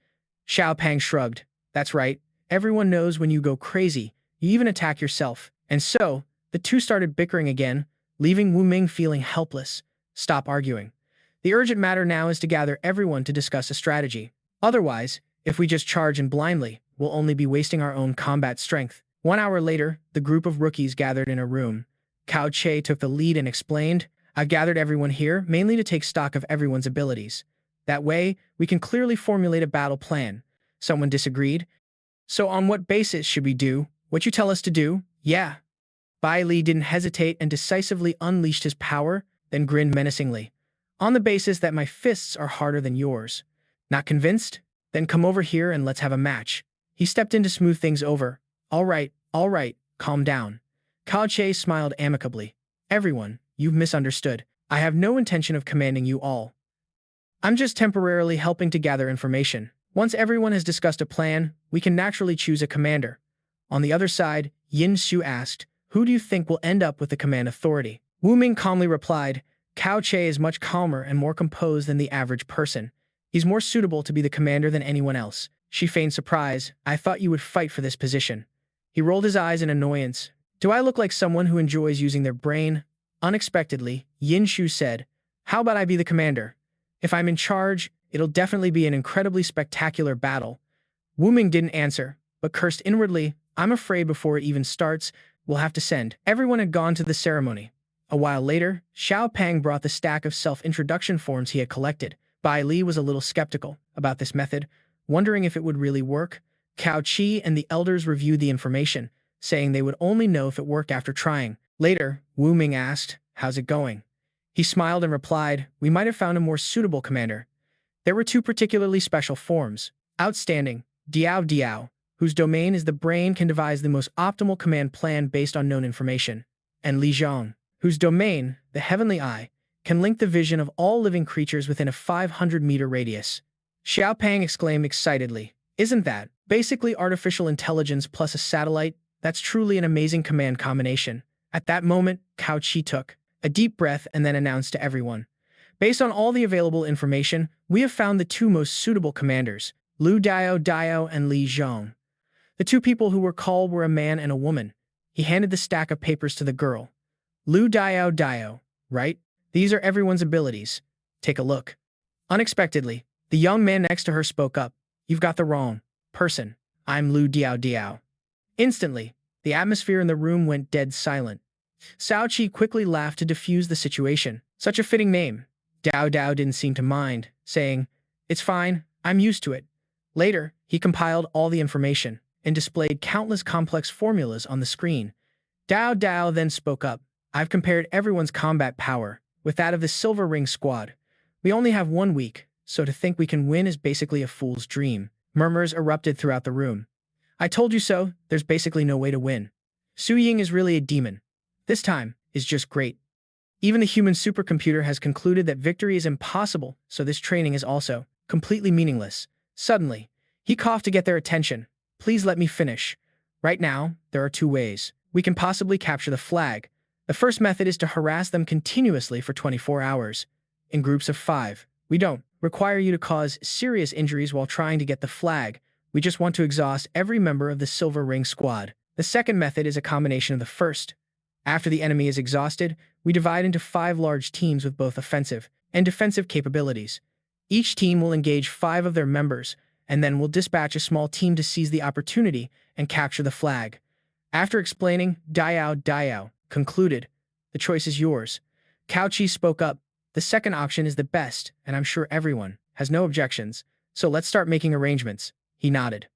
Xiao Pang shrugged. That's right. Everyone knows when you go crazy, you even attack yourself. And so, the two started bickering again, leaving Wuming feeling helpless. Stop arguing. The urgent matter now is to gather everyone to discuss a strategy. Otherwise, if we just charge in blindly, we'll only be wasting our own combat strength. 1 hour later, the group of rookies gathered in a room. Cao Che took the lead and explained, I've gathered everyone here mainly to take stock of everyone's abilities. That way, we can clearly formulate a battle plan. Someone disagreed. So on what basis should we do what you tell us to do? Yeah. Bai Li didn't hesitate and decisively unleashed his power, then grinned menacingly. On the basis that my fists are harder than yours. Not convinced? Then come over here and let's have a match. He stepped in to smooth things over. All right, calm down. Cao Che smiled amicably. Everyone, you've misunderstood. I have no intention of commanding you all. I'm just temporarily helping to gather information. Once everyone has discussed a plan, we can naturally choose a commander. On the other side, Yin Xu asked, who do you think will end up with the command authority? Wuming calmly replied, Cao Che is much calmer and more composed than the average person. He's more suitable to be the commander than anyone else. She feigned surprise. I thought you would fight for this position. He rolled his eyes in annoyance. Do I look like someone who enjoys using their brain? Unexpectedly, Yin Xu said, how about I be the commander? If I'm in charge, it'll definitely be an incredibly spectacular battle. Wuming didn't answer, but cursed inwardly, I'm afraid before it even starts, we'll have to send. Everyone had gone to the ceremony. A while later, Xiao Pang brought the stack of self-introduction forms he had collected. Bai Li was a little skeptical about this method, wondering if it would really work. Cao Qi and the elders reviewed the information, saying they would only know if it worked after trying. Later, Wu Ming asked, how's it going? He smiled and replied, we might have found a more suitable commander. There were two particularly special forms. Outstanding, Diao Diao, whose domain is the brain, can devise the most optimal command plan based on known information, and Li Zhang, whose domain, the heavenly eye, can link the vision of all living creatures within a 500-meter radius. Xiao Pang exclaimed excitedly, isn't that basically artificial intelligence plus a satellite? That's truly an amazing command combination. At that moment, Cao Qi took a deep breath and then announced to everyone, based on all the available information, we have found the two most suitable commanders, Lu Diao and Li Zhang. The two people who were called were a man and a woman. He handed the stack of papers to the girl. Lu Diao, right? These are everyone's abilities. Take a look. Unexpectedly, the young man next to her spoke up. You've got the wrong person. I'm Lu Diao. Instantly, the atmosphere in the room went dead silent. Cao Qi quickly laughed to diffuse the situation. Such a fitting name. Dao didn't seem to mind, saying, it's fine, I'm used to it. Later, he compiled all the information and displayed countless complex formulas on the screen. Dao then spoke up. I've compared everyone's combat power with that of the Silver Ring squad. We only have 1 week, so to think we can win is basically a fool's dream. Murmurs erupted throughout the room. I told you so, there's basically no way to win. Su Ying is really a demon. This time is just great. Even the human supercomputer has concluded that victory is impossible, so this training is also completely meaningless. Suddenly, he coughed to get their attention. Please let me finish. Right now, there are 2 ways we can possibly capture the flag. The first method is to harass them continuously for 24 hours. In groups of 5, we don't require you to cause serious injuries while trying to get the flag. We just want to exhaust every member of the Silver Ring squad. The second method is a combination of the first. After the enemy is exhausted, we divide into 5 large teams with both offensive and defensive capabilities. Each team will engage 5 of their members, and then we'll dispatch a small team to seize the opportunity and capture the flag. After explaining, Diao concluded, the choice is yours. Cao Qi spoke up, the second option is the best, and I'm sure everyone has no objections, so let's start making arrangements. He nodded.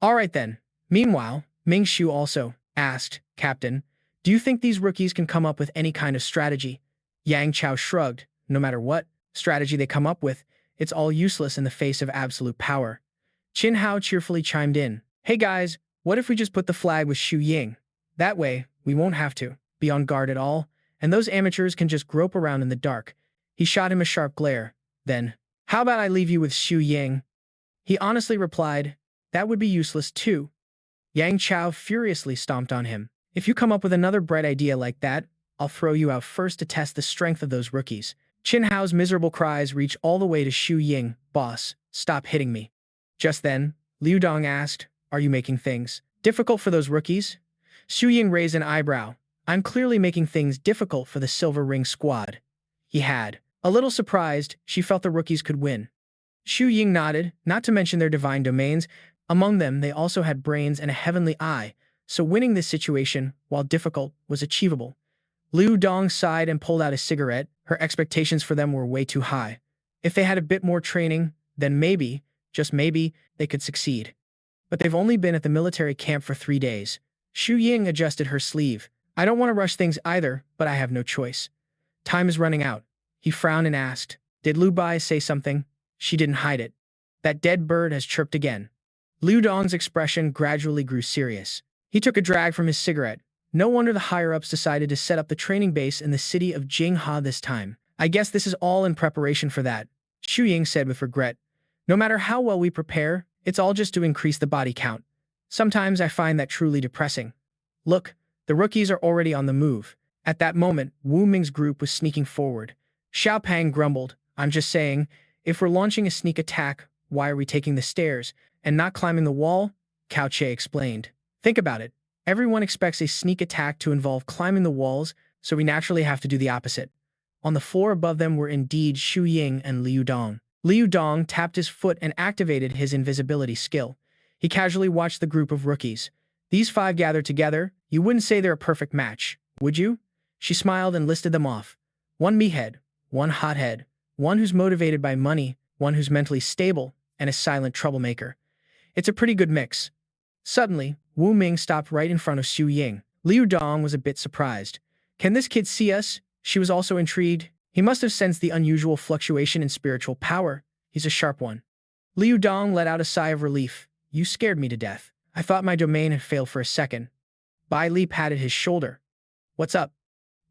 All right then. Meanwhile, Ming Xu also asked, Captain, do you think these rookies can come up with any kind of strategy? Yang Chao shrugged. No matter what strategy they come up with, it's all useless in the face of absolute power. Qin Hao cheerfully chimed in. Hey guys, what if we just put the flag with Xu Ying? That way, we won't have to be on guard at all, and those amateurs can just grope around in the dark. He shot him a sharp glare. Then, how about I leave you with Xu Ying? He honestly replied, that would be useless too. Yang Chao furiously stomped on him. If you come up with another bright idea like that, I'll throw you out first to test the strength of those rookies. Qin Hao's miserable cries reached all the way to Xu Ying. Boss, stop hitting me. Just then, Liu Dong asked, are you making things difficult for those rookies? Xu Ying raised an eyebrow. I'm clearly making things difficult for the Silver Ring squad. He had. A little surprised, she felt the rookies could win. Xu Ying nodded, not to mention their divine domains. Among them, they also had brains and a heavenly eye, so winning this situation, while difficult, was achievable. Liu Dong sighed and pulled out a cigarette. Her expectations for them were way too high. If they had a bit more training, then maybe, just maybe, they could succeed. But they've only been at the military camp for 3 days. Xu Ying adjusted her sleeve. I don't want to rush things either, but I have no choice. Time is running out. He frowned and asked, did Lu Bai say something? She didn't hide it. That dead bird has chirped again. Liu Dong's expression gradually grew serious. He took a drag from his cigarette. No wonder the higher-ups decided to set up the training base in the city of Jingha this time. I guess this is all in preparation for that, Xu Ying said with regret. No matter how well we prepare, it's all just to increase the body count. Sometimes I find that truly depressing. Look, the rookies are already on the move. At that moment, Wuming's group was sneaking forward. Xiaopang grumbled, I'm just saying, if we're launching a sneak attack, why are we taking the stairs and not climbing the wall? Cao Che explained. Think about it. Everyone expects a sneak attack to involve climbing the walls, so we naturally have to do the opposite. On the floor above them were indeed Xu Ying and Liu Dong. Liu Dong tapped his foot and activated his invisibility skill. He casually watched the group of rookies. These five gathered together. You wouldn't say they're a perfect match, would you? She smiled and listed them off. One meathead, one hothead, one who's motivated by money, one who's mentally stable, and a silent troublemaker. It's a pretty good mix. Suddenly, Wuming stopped right in front of Xu Ying. Liu Dong was a bit surprised. Can this kid see us? She was also intrigued. He must have sensed the unusual fluctuation in spiritual power. He's a sharp one. Liu Dong let out a sigh of relief. You scared me to death. I thought my domain had failed for a second. Bai Li patted his shoulder. What's up?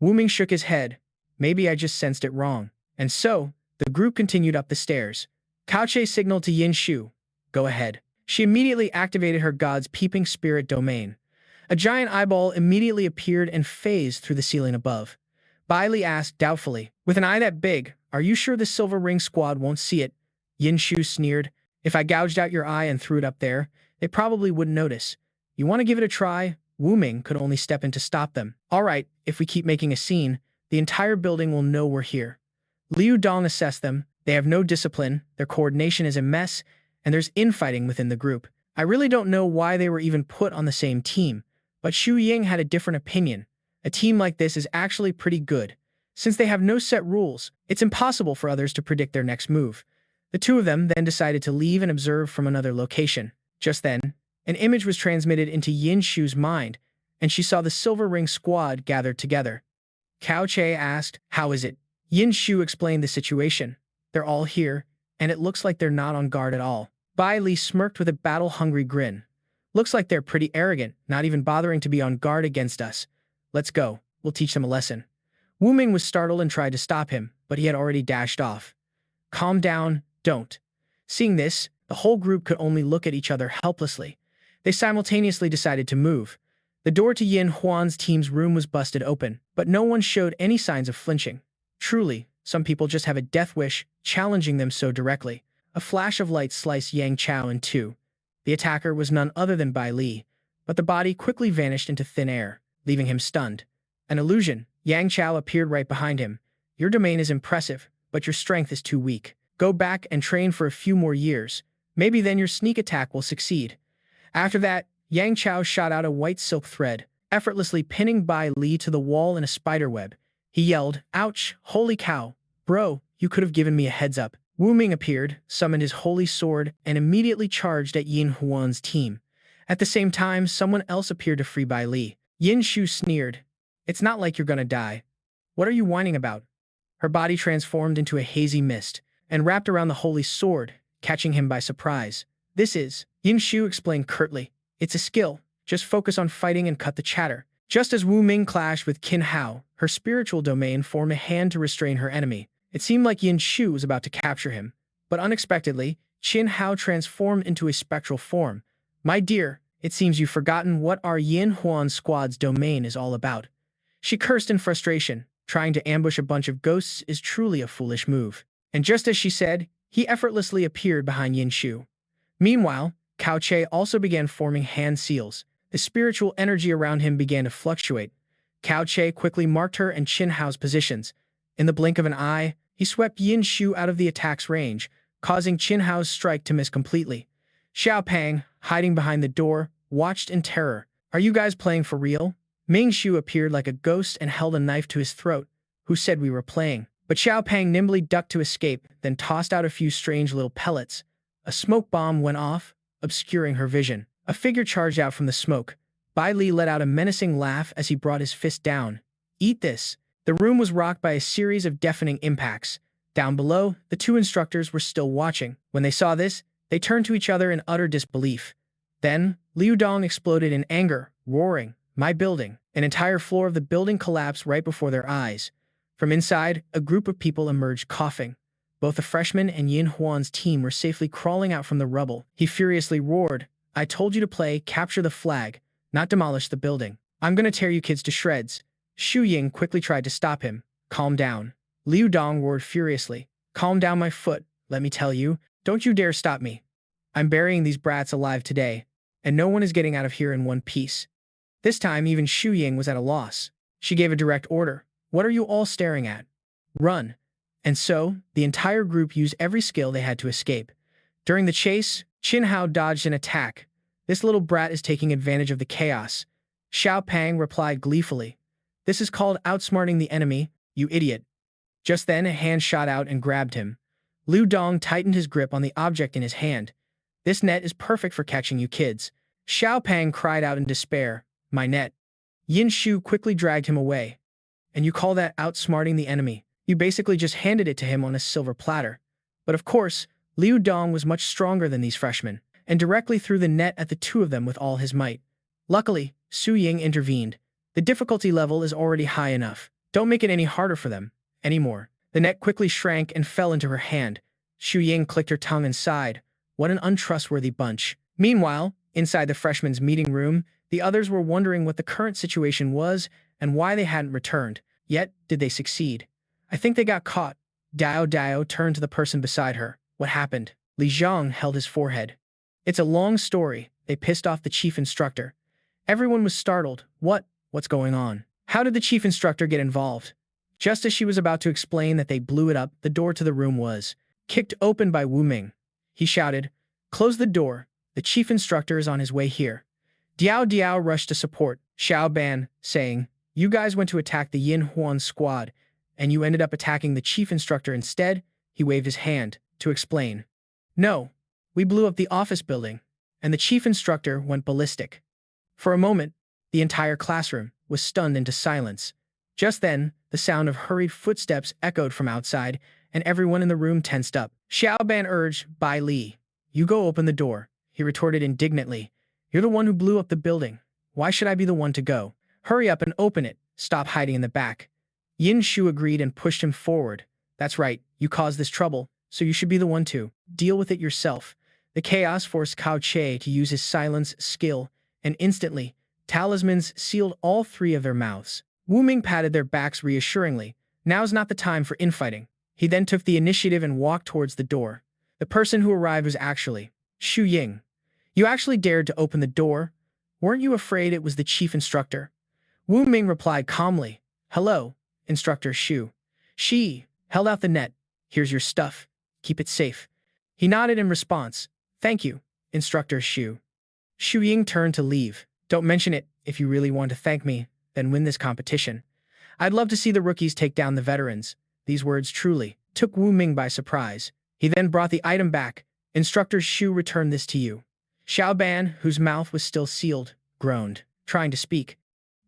Wuming shook his head. Maybe I just sensed it wrong. And so, the group continued up the stairs. Cao Che signaled to Yin Shu. Go ahead. She immediately activated her god's peeping spirit domain. A giant eyeball immediately appeared and phased through the ceiling above. Bai Li asked doubtfully, with an eye that big, are you sure the Silver Ring squad won't see it? Yin Shu sneered. If I gouged out your eye and threw it up there, they probably wouldn't notice. You want to give it a try? Wuming could only step in to stop them. All right, if we keep making a scene, the entire building will know we're here. Liu Dong assessed them. They have no discipline, their coordination is a mess, and there's infighting within the group. I really don't know why they were even put on the same team, but Xu Ying had a different opinion. A team like this is actually pretty good. Since they have no set rules, it's impossible for others to predict their next move. The two of them then decided to leave and observe from another location. Just then, an image was transmitted into Yin Shu's mind, and she saw the Silver Ring squad gathered together. Cao Che asked, how is it? Yin Shu explained the situation. They're all here, and it looks like they're not on guard at all. Bai Li smirked with a battle-hungry grin. Looks like they're pretty arrogant, not even bothering to be on guard against us. Let's go. We'll teach them a lesson. Wuming was startled and tried to stop him, but he had already dashed off. Calm down, don't. Seeing this, the whole group could only look at each other helplessly. They simultaneously decided to move. The door to Yin Huan's team's room was busted open, but no one showed any signs of flinching. Truly, some people just have a death wish, challenging them so directly. A flash of light sliced Yang Chao in two. The attacker was none other than Bai Li, but the body quickly vanished into thin air, leaving him stunned. An illusion. Yang Chao appeared right behind him. Your domain is impressive, but your strength is too weak. Go back and train for a few more years. Maybe then your sneak attack will succeed. After that, Yang Chao shot out a white silk thread, effortlessly pinning Bai Li to the wall in a spiderweb. He yelled, ouch, holy cow. Bro, you could have given me a heads up. Wuming appeared, summoned his holy sword, and immediately charged at Yin Huan's team. At the same time, someone else appeared to free Bai Li. Yin Shu sneered. It's not like you're gonna die. What are you whining about? Her body transformed into a hazy mist and wrapped around the holy sword, catching him by surprise. This is, Yin Shu explained curtly. It's a skill. Just focus on fighting and cut the chatter. Just as Wuming clashed with Qin Hao, her spiritual domain formed a hand to restrain her enemy. It seemed like Yin Shu was about to capture him, but unexpectedly, Qin Hao transformed into a spectral form. My dear, it seems you've forgotten what our Yin Huan squad's domain is all about. She cursed in frustration. Trying to ambush a bunch of ghosts is truly a foolish move. And just as she said, he effortlessly appeared behind Yin Shu. Meanwhile, Cao Che also began forming hand seals. The spiritual energy around him began to fluctuate. Cao Che quickly marked her and Qin Hao's positions. In the blink of an eye, he swept Yin Shu out of the attack's range, causing Qin Hao's strike to miss completely. Xiao Pang, hiding behind the door, watched in terror. Are you guys playing for real? Ming Shu appeared like a ghost and held a knife to his throat. Who said we were playing? But Xiao Pang nimbly ducked to escape, then tossed out a few strange little pellets. A smoke bomb went off, obscuring her vision. A figure charged out from the smoke. Bai Li let out a menacing laugh as he brought his fist down. Eat this. The room was rocked by a series of deafening impacts. Down below, the two instructors were still watching. When they saw this, they turned to each other in utter disbelief. Then, Liu Dong exploded in anger, roaring, my building. An entire floor of the building collapsed right before their eyes. From inside, a group of people emerged coughing. Both the freshman and Yin Huan's team were safely crawling out from the rubble. He furiously roared, "I told you to play capture the flag, not demolish the building. I'm gonna tear you kids to shreds." Xu Ying quickly tried to stop him. "Calm down." Liu Dong roared furiously. "Calm down my foot, let me tell you. Don't you dare stop me. I'm burying these brats alive today, and no one is getting out of here in one piece." This time, even Xu Ying was at a loss. She gave a direct order. "What are you all staring at? Run." And so, the entire group used every skill they had to escape. During the chase, Qin Hao dodged an attack. "This little brat is taking advantage of the chaos." Xiao Pang replied gleefully. "This is called outsmarting the enemy, you idiot." Just then, a hand shot out and grabbed him. Liu Dong tightened his grip on the object in his hand. "This net is perfect for catching you kids." Xiao Pang cried out in despair. "My net." Yin Shu quickly dragged him away. "And you call that outsmarting the enemy? You basically just handed it to him on a silver platter." But of course, Liu Dong was much stronger than these freshmen, and directly threw the net at the two of them with all his might. Luckily, Su Ying intervened. "The difficulty level is already high enough. Don't make it any harder for them. Anymore." The net quickly shrank and fell into her hand. Xu Ying clicked her tongue and sighed. What an untrustworthy bunch. Meanwhile, inside the freshmen's meeting room, the others were wondering what the current situation was and why they hadn't returned. Yet, did they succeed? "I think they got caught." Dao turned to the person beside her. "What happened?" Li Zhang held his forehead. "It's a long story. They pissed off the chief instructor." Everyone was startled. What's going on? How did the chief instructor get involved? Just as she was about to explain that they blew it up, the door to the room was kicked open by Wuming. He shouted, "Close the door. The chief instructor is on his way here." Diao rushed to support Xiao Ban, saying, "You guys went to attack the Yin Huan squad, and you ended up attacking the chief instructor instead." He waved his hand to explain. "No, we blew up the office building, and the chief instructor went ballistic." For a moment, the entire classroom was stunned into silence. Just then, the sound of hurried footsteps echoed from outside, and everyone in the room tensed up. Xiao Ban urged, "Bai Li, you go open the door." He retorted indignantly, "You're the one who blew up the building. Why should I be the one to go? Hurry up and open it. Stop hiding in the back." Yin Shu agreed and pushed him forward. "That's right, you caused this trouble, so you should be the one to deal with it yourself." The chaos forced Cao Che to use his silence skill, and instantly, talismans sealed all three of their mouths. Wuming patted their backs reassuringly. "Now's not the time for infighting." He then took the initiative and walked towards the door. The person who arrived was actually Xu Ying. "You actually dared to open the door? Weren't you afraid it was the chief instructor?" Wuming replied calmly, "Hello, Instructor Xu." She held out the net. "Here's your stuff. Keep it safe." He nodded in response. "Thank you, Instructor Xu." Xu Ying turned to leave. "Don't mention it. If you really want to thank me, then win this competition. I'd love to see the rookies take down the veterans." These words truly took Wuming by surprise. He then brought the item back. "Instructor Xu returned this to you." Xiao Ban, whose mouth was still sealed, groaned, trying to speak.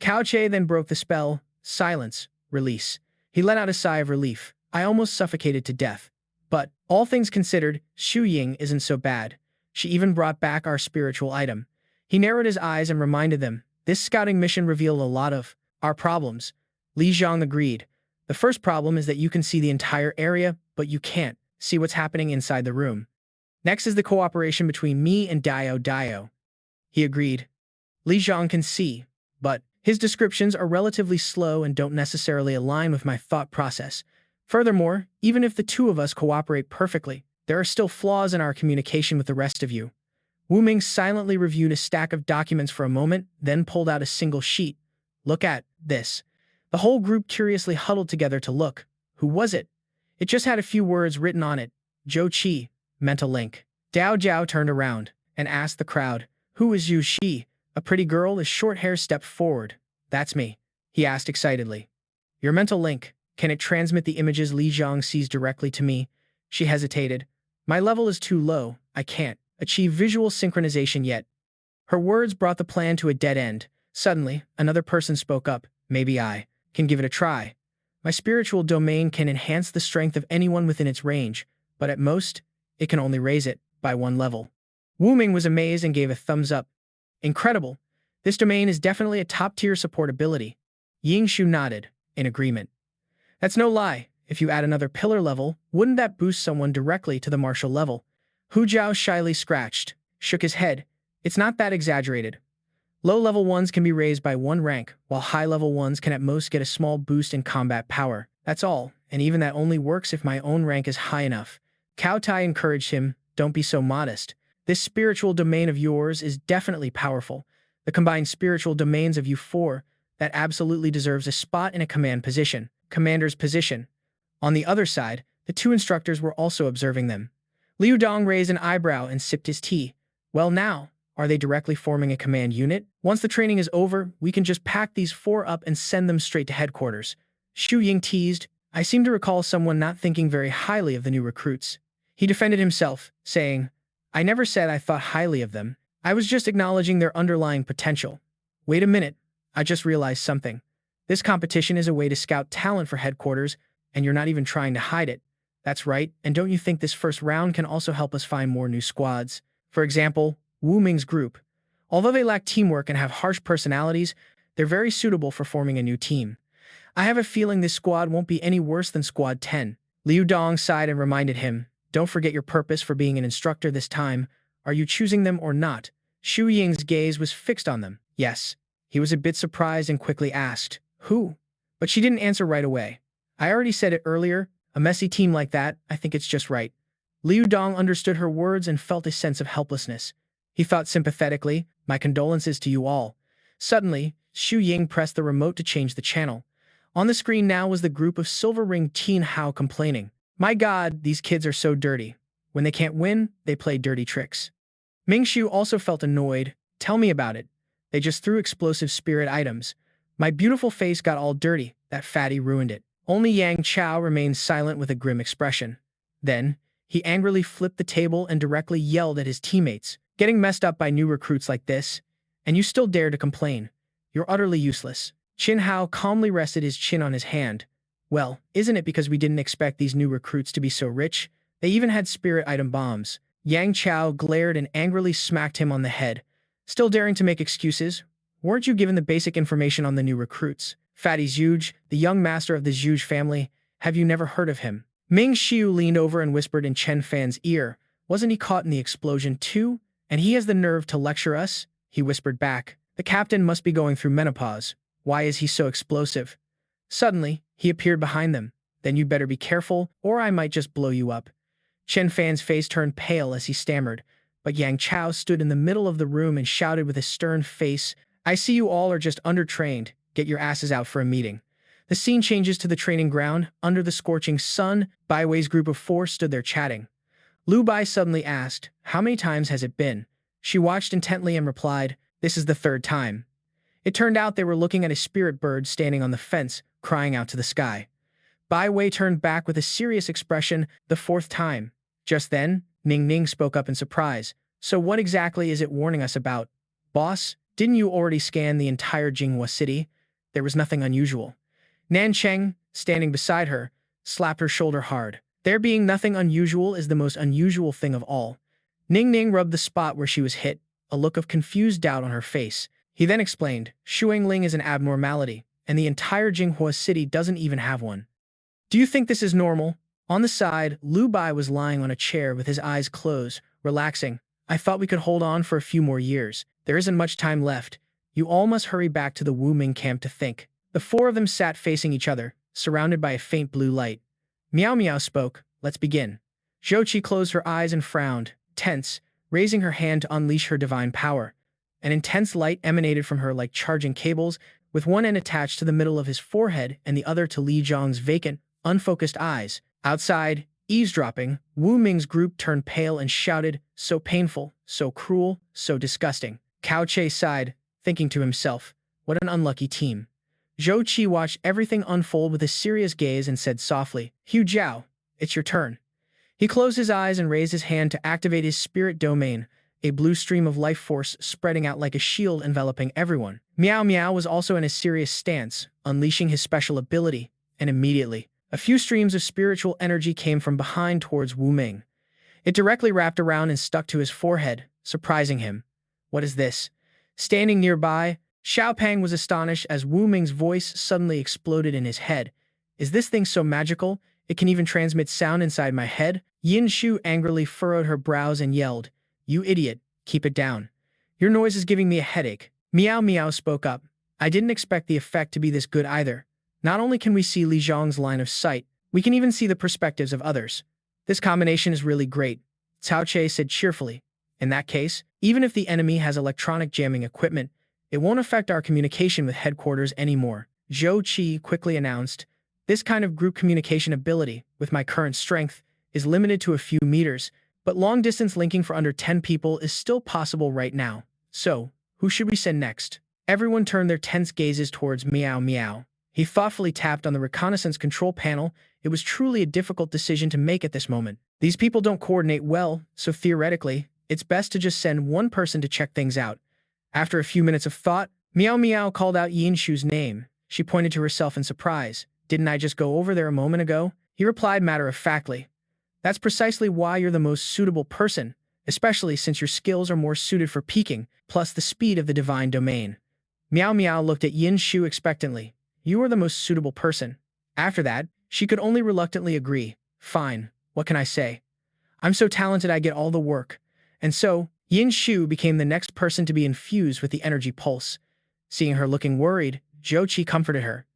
Cao Che then broke the spell. "Silence. Release." He let out a sigh of relief. "I almost suffocated to death. But, all things considered, Xu Ying isn't so bad. She even brought back our spiritual item." He narrowed his eyes and reminded them, "This scouting mission revealed a lot of our problems." Li Zhang agreed. "The first problem is that you can see the entire area, but you can't see what's happening inside the room. Next is the cooperation between me and Dio." He agreed. "Li Zhang can see, but his descriptions are relatively slow and don't necessarily align with my thought process. Furthermore, even if the two of us cooperate perfectly, there are still flaws in our communication with the rest of you." Wuming silently reviewed a stack of documents for a moment, then pulled out a single sheet. "Look at this." The whole group curiously huddled together to look. Who was it? It just had a few words written on it. "Zhou Qi, mental link." Dao Jiao turned around and asked the crowd, "Who is Zhu Qi?" A pretty girl with short hair stepped forward. "That's me," he asked excitedly. "Your mental link. Can it transmit the images Li Zhang sees directly to me?" She hesitated. "My level is too low. I can't achieve visual synchronization yet." Her words brought the plan to a dead end. Suddenly, another person spoke up. "Maybe I can give it a try. My spiritual domain can enhance the strength of anyone within its range, but at most, it can only raise it by one level." Wuming was amazed and gave a thumbs up. "Incredible. This domain is definitely a top-tier support ability." Ying Shu nodded, in agreement. "That's no lie. If you add another pillar level, wouldn't that boost someone directly to the martial level? Hu Jiao shyly shook his head. It's not that exaggerated. Low-level ones can be raised by 1 rank, while high-level ones can at most get a small boost in combat power. That's all, and even that only works if my own rank is high enough. Cao Tai encouraged him, don't be so modest. This spiritual domain of yours is definitely powerful. The combined spiritual domains of you four, that absolutely deserves a spot in a command position. Commander's position. On the other side, the two instructors were also observing them. Liu Dong raised an eyebrow and sipped his tea. Well now, are they directly forming a command unit? Once the training is over, we can just pack these four up and send them straight to headquarters. Xu Ying teased. I seem to recall someone not thinking very highly of the new recruits. He defended himself, saying, I never said I thought highly of them. I was just acknowledging their underlying potential. Wait a minute, I just realized something. This competition is a way to scout talent for headquarters, and you're not even trying to hide it. That's right, and don't you think this first round can also help us find more new squads? For example, Wuming's group. Although they lack teamwork and have harsh personalities, they're very suitable for forming a new team. I have a feeling this squad won't be any worse than Squad 10. Liu Dong sighed and reminded him, don't forget your purpose for being an instructor this time. Are you choosing them or not? Xu Ying's gaze was fixed on them. Yes. He was a bit surprised and quickly asked, who? But she didn't answer right away. I already said it earlier, a messy team like that, I think it's just right. Liu Dong understood her words and felt a sense of helplessness. He thought sympathetically, my condolences to you all. Suddenly, Xu Ying pressed the remote to change the channel. On the screen now was the group of Silver Ring Teen Hao complaining. My god, these kids are so dirty. When they can't win, they play dirty tricks. Ming Xu also felt annoyed. Tell me about it. They just threw explosive spirit items. My beautiful face got all dirty. That fatty ruined it. Only Yang Chao remained silent with a grim expression. Then, he angrily flipped the table and directly yelled at his teammates. Getting messed up by new recruits like this, and you still dare to complain. You're utterly useless. Qin Hao calmly rested his chin on his hand. Well, isn't it because we didn't expect these new recruits to be so rich? They even had spirit item bombs. Yang Chao glared and angrily smacked him on the head. Still daring to make excuses? Weren't you given the basic information on the new recruits? Fatty Zhuge, the young master of the Zhuge family, have you never heard of him? Ming Xiu leaned over and whispered in Chen Fan's ear. Wasn't he caught in the explosion too? And he has the nerve to lecture us? He whispered back. The captain must be going through menopause. Why is he so explosive? Suddenly, he appeared behind them. Then you better be careful, or I might just blow you up. Chen Fan's face turned pale as he stammered, but Yang Chao stood in the middle of the room and shouted with a stern face, I see you all are just undertrained. Get your asses out for a meeting. The scene changes to the training ground. Under the scorching sun, Bai Wei's group of four stood there chatting. Lu Bai suddenly asked, how many times has it been? She watched intently and replied, this is the third time. It turned out they were looking at a spirit bird standing on the fence, crying out to the sky. Bai Wei turned back with a serious expression, the fourth time. Just then, Ning Ning spoke up in surprise. So what exactly is it warning us about? Boss, didn't you already scan the entire Jinghua city? There was nothing unusual. Nan Cheng, standing beside her, slapped her shoulder hard. There being nothing unusual is the most unusual thing of all. Ning Ning rubbed the spot where she was hit, a look of confused doubt on her face. He then explained, Shuangling is an abnormality, and the entire Jinghua city doesn't even have one. Do you think this is normal? On the side, Lu Bai was lying on a chair with his eyes closed, relaxing. I thought we could hold on for a few more years. There isn't much time left. You all must hurry back to the Wuming camp to think. The four of them sat facing each other, surrounded by a faint blue light. Meow Meow spoke, let's begin. Zhou closed her eyes and frowned, tense, raising her hand to unleash her divine power. An intense light emanated from her like charging cables, with one end attached to the middle of his forehead and the other to Li Zhong's vacant, unfocused eyes. Outside, eavesdropping, Wu Ming's group turned pale and shouted, so painful, so cruel, so disgusting. Cao Che sighed, thinking to himself, what an unlucky team. Zhou Qi watched everything unfold with a serious gaze and said softly, Hu Jiao, it's your turn. He closed his eyes and raised his hand to activate his spirit domain, a blue stream of life force spreading out like a shield enveloping everyone. Meow Meow was also in a serious stance, unleashing his special ability, and immediately, a few streams of spiritual energy came from behind towards Wuming. It directly wrapped around and stuck to his forehead, surprising him. What is this? Standing nearby, Xiaopang was astonished as Wuming's voice suddenly exploded in his head. Is this thing so magical? It can even transmit sound inside my head. Yin Shu angrily furrowed her brows and yelled, "You idiot, keep it down. Your noise is giving me a headache." Meow Meow spoke up. "I didn't expect the effect to be this good either. Not only can we see Li Zhang's line of sight, we can even see the perspectives of others. This combination is really great," Cao Che said cheerfully. "In that case, even if the enemy has electronic jamming equipment, it won't affect our communication with headquarters anymore," Zhou Qi quickly announced. "This kind of group communication ability, with my current strength, is limited to a few meters, but long-distance linking for under 10 people is still possible right now. So, who should we send next?" Everyone turned their tense gazes towards Meow Meow. He thoughtfully tapped on the reconnaissance control panel. It was truly a difficult decision to make at this moment. These people don't coordinate well, so theoretically, it's best to just send one person to check things out. After a few minutes of thought, Meow Meow called out Yin Shu's name. She pointed to herself in surprise. "Didn't I just go over there a moment ago?" He replied matter-of-factly. "That's precisely why you're the most suitable person, especially since your skills are more suited for peaking, plus the speed of the divine domain." Meow Meow looked at Yin Shu expectantly. "You are the most suitable person." After that, she could only reluctantly agree. "Fine, what can I say? I'm so talented I get all the work." And so, Yin Shu became the next person to be infused with the energy pulse. Seeing her looking worried, Zhou Qi comforted her.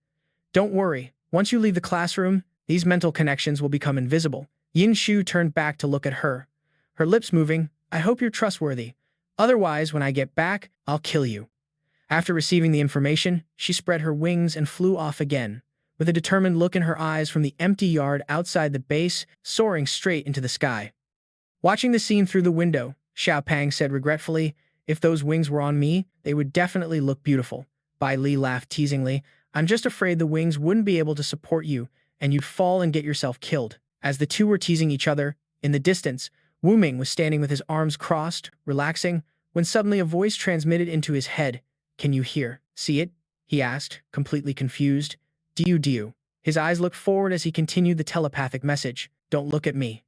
"Don't worry, once you leave the classroom, these mental connections will become invisible." Yin Shu turned back to look at her, her lips moving. "I hope you're trustworthy. Otherwise, when I get back, I'll kill you." After receiving the information, she spread her wings and flew off again, with a determined look in her eyes from the empty yard outside the base, soaring straight into the sky. Watching the scene through the window, Xiao Pang said regretfully, "If those wings were on me, they would definitely look beautiful." Bai Li laughed teasingly. "I'm just afraid the wings wouldn't be able to support you, and you'd fall and get yourself killed." As the two were teasing each other, in the distance, Wuming was standing with his arms crossed, relaxing, when suddenly a voice transmitted into his head. "Can you hear, see it?" he asked, completely confused. "Do." His eyes looked forward as he continued the telepathic message. "Don't look at me."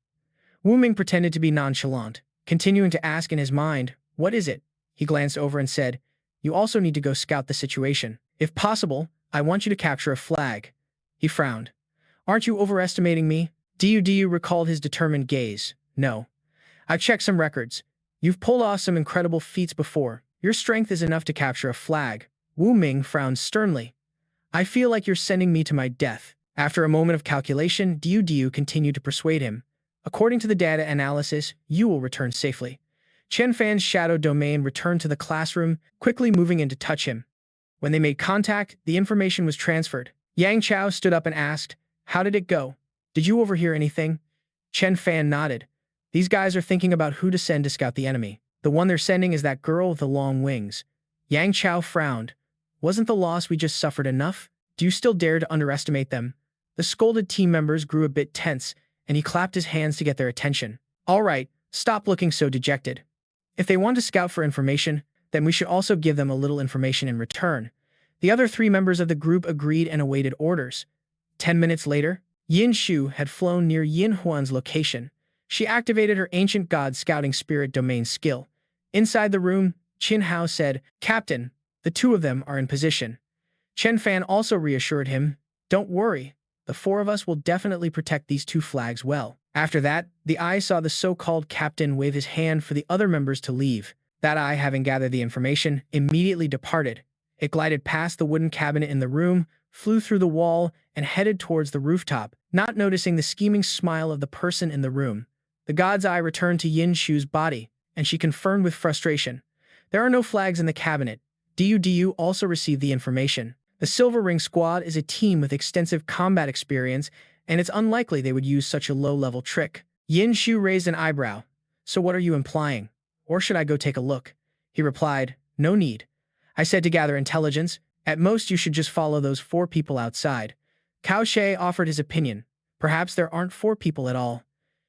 Wuming pretended to be nonchalant, continuing to ask in his mind, "What is it?" He glanced over and said, "You also need to go scout the situation. If possible, I want you to capture a flag." He frowned. "Aren't you overestimating me?" Do recalled his determined gaze. "No. I've checked some records. You've pulled off some incredible feats before. Your strength is enough to capture a flag." Wuming frowned sternly. "I feel like you're sending me to my death." After a moment of calculation, Do continued to persuade him. "According to the data analysis, you will return safely." Chen Fan's shadow domain returned to the classroom, quickly moving in to touch him. When they made contact, the information was transferred. Yang Chao stood up and asked, "How did it go? Did you overhear anything?" Chen Fan nodded. "These guys are thinking about who to send to scout the enemy. The one they're sending is that girl with the long wings." Yang Chao frowned. "Wasn't the loss we just suffered enough? Do you still dare to underestimate them?" The scolded team members grew a bit tense, and he clapped his hands to get their attention. "All right, stop looking so dejected. If they want to scout for information, then we should also give them a little information in return." The other 3 members of the group agreed and awaited orders. 10 minutes later, Yin Shu had flown near Yin Huan's location. She activated her ancient god scouting spirit domain skill. Inside the room, Qin Hao said, "Captain, the 2 of them are in position." Chen Fan also reassured him, "Don't worry, the 4 of us will definitely protect these 2 flags well." After that, the eye saw the so-called captain wave his hand for the other members to leave. That eye, having gathered the information, immediately departed. It glided past the wooden cabinet in the room, flew through the wall, and headed towards the rooftop, not noticing the scheming smile of the person in the room. The god's eye returned to Yin Shu's body, and she confirmed with frustration, "There are no flags in the cabinet." Du also received the information. The Silver Ring Squad is a team with extensive combat experience, and it's unlikely they would use such a low-level trick. Yin Shu raised an eyebrow. "So what are you implying? Or should I go take a look?" He replied, "No need. I said to gather intelligence. At most you should just follow those 4 people outside." Cao She offered his opinion. "Perhaps there aren't 4 people at all."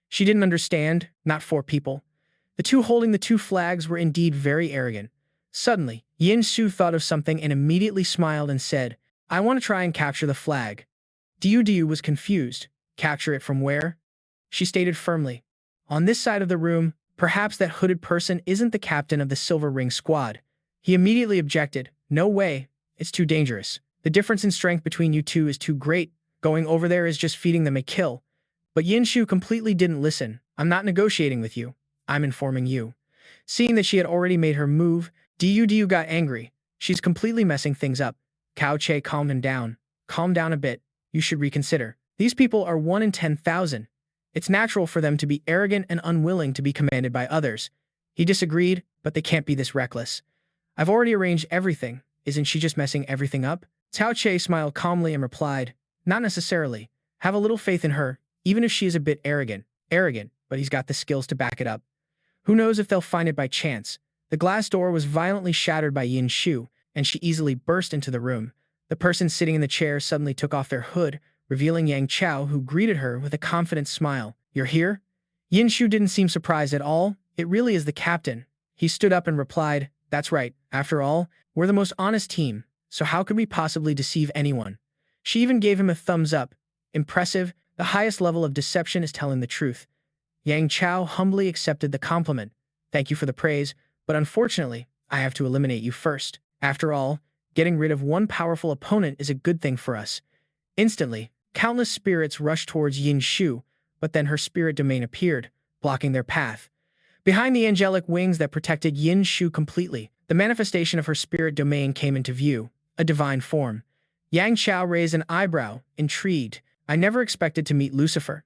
She didn't understand, not 4 people. The 2 holding the 2 flags were indeed very arrogant. Suddenly, Yin Shu thought of something and immediately smiled and said, "I want to try and capture the flag." Du was confused. "Capture it from where?" She stated firmly, "On this side of the room. Perhaps that hooded person isn't the captain of the Silver Ring Squad." He immediately objected, "No way, it's too dangerous. The difference in strength between you 2 is too great. Going over there is just feeding them a kill. But Yin Shu completely didn't listen. I'm not negotiating with you. I'm informing you. Seeing that she had already made her move, Du got angry. She's completely messing things up. Cao Che calmed him down. Calm down a bit. You should reconsider. These people are 1 in 10,000. It's natural for them to be arrogant and unwilling to be commanded by others. He disagreed, but they can't be this reckless. I've already arranged everything. Isn't she just messing everything up? Cao Che smiled calmly and replied, not necessarily. Have a little faith in her, even if she is a bit arrogant. Arrogant, but he's got the skills to back it up. Who knows if they'll find it by chance? The glass door was violently shattered by Yin Shu, and she easily burst into the room. The person sitting in the chair suddenly took off their hood, revealing Yang Chao, who greeted her with a confident smile. You're here? Yin Shu didn't seem surprised at all. It really is the captain. He stood up and replied, that's right. After all, we're the most honest team, so how could we possibly deceive anyone? She even gave him a thumbs up. Impressive. The highest level of deception is telling the truth. Yang Chao humbly accepted the compliment. Thank you for the praise, but unfortunately, I have to eliminate you first. After all, getting rid of one powerful opponent is a good thing for us. Instantly, countless spirits rushed towards Yin Shu, but then her spirit domain appeared, blocking their path. Behind the angelic wings that protected Yin Shu completely, the manifestation of her spirit domain came into view, a divine form. Yang Chao raised an eyebrow, intrigued. I never expected to meet Lucifer.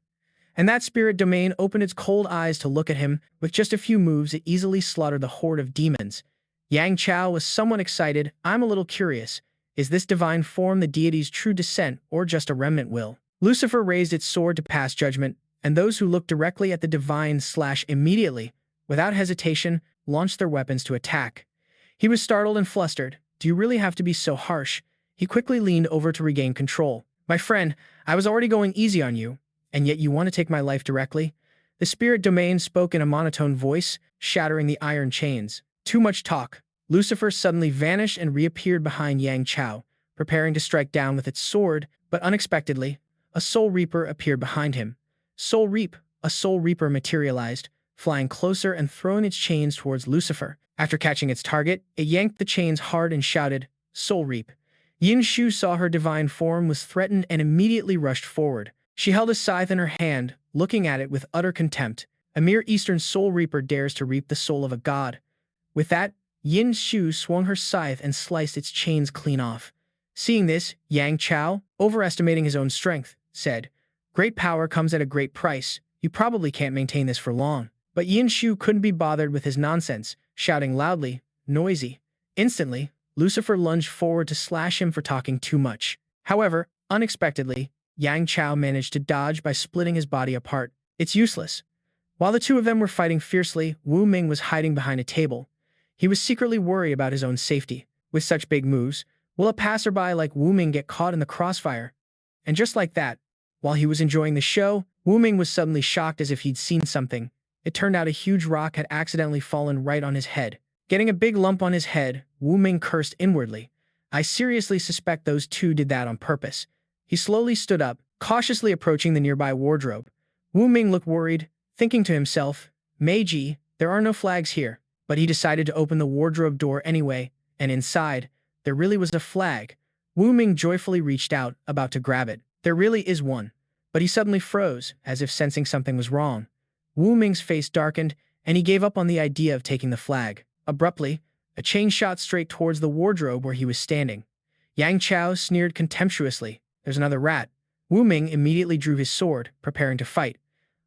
And that spirit domain opened its cold eyes to look at him. With just a few moves, it easily slaughtered the horde of demons. Yang Chao was somewhat excited. I'm a little curious. Is this divine form the deity's true descent or just a remnant will? Lucifer raised its sword to pass judgment, and those who looked directly at the divine immediately, without hesitation, launched their weapons to attack. He was startled and flustered. Do you really have to be so harsh? He quickly leaned over to regain control. My friend, I was already going easy on you, and yet you want to take my life directly? The spirit domain spoke in a monotone voice, shattering the iron chains. Too much talk. Lucifer suddenly vanished and reappeared behind Yang Chao, preparing to strike down with its sword, but unexpectedly, a Soul Reaper appeared behind him. Soul Reap, a Soul Reaper materialized, flying closer and throwing its chains towards Lucifer. After catching its target, it yanked the chains hard and shouted, Soul Reap. Yin Shu saw her divine form was threatened and immediately rushed forward. She held a scythe in her hand, looking at it with utter contempt. A mere Eastern Soul Reaper dares to reap the soul of a god. With that, Yin Shu swung her scythe and sliced its chains clean off. Seeing this, Yang Chao, overestimating his own strength, said, Great power comes at a great price. You probably can't maintain this for long. But Yin Shu couldn't be bothered with his nonsense, shouting loudly, noisy. Instantly, Lucifer lunged forward to slash him for talking too much. However, unexpectedly, Yang Chao managed to dodge by splitting his body apart. It's useless. While the two of them were fighting fiercely, Wuming was hiding behind a table. He was secretly worried about his own safety. With such big moves, will a passerby like Wuming get caught in the crossfire? And just like that, while he was enjoying the show, Wuming was suddenly shocked as if he'd seen something. It turned out a huge rock had accidentally fallen right on his head. Getting a big lump on his head, Wuming cursed inwardly. I seriously suspect those two did that on purpose. He slowly stood up, cautiously approaching the nearby wardrobe. Wuming looked worried, thinking to himself, Meiji, there are no flags here. But he decided to open the wardrobe door anyway, and inside, there really was a flag. Wuming joyfully reached out, about to grab it. There really is one. But he suddenly froze, as if sensing something was wrong. Wuming's face darkened, and he gave up on the idea of taking the flag. Abruptly, a chain shot straight towards the wardrobe where he was standing. Yang Chao sneered contemptuously. There's another rat. Wuming immediately drew his sword, preparing to fight.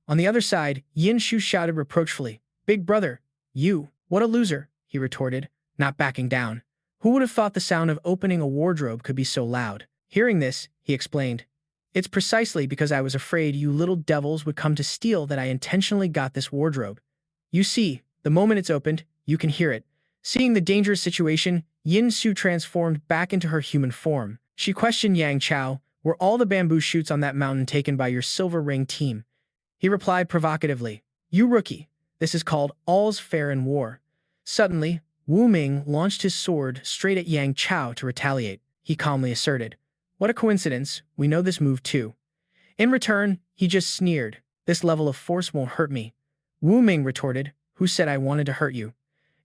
On the other side, Yin Shu shouted reproachfully, Big brother, you, what a loser, he retorted, not backing down. Who would have thought the sound of opening a wardrobe could be so loud? Hearing this, he explained, It's precisely because I was afraid you little devils would come to steal that I intentionally got this wardrobe. You see, the moment it's opened, you can hear it. Seeing the dangerous situation, Yin Shu transformed back into her human form. She questioned Yang Chao, were all the bamboo shoots on that mountain taken by your silver ring team? He replied provocatively, You rookie, this is called all's fair in war. Suddenly, Wuming launched his sword straight at Yang Chao to retaliate. He calmly asserted, What a coincidence, we know this move too. In return, he just sneered, This level of force won't hurt me. Wuming retorted, Who said I wanted to hurt you?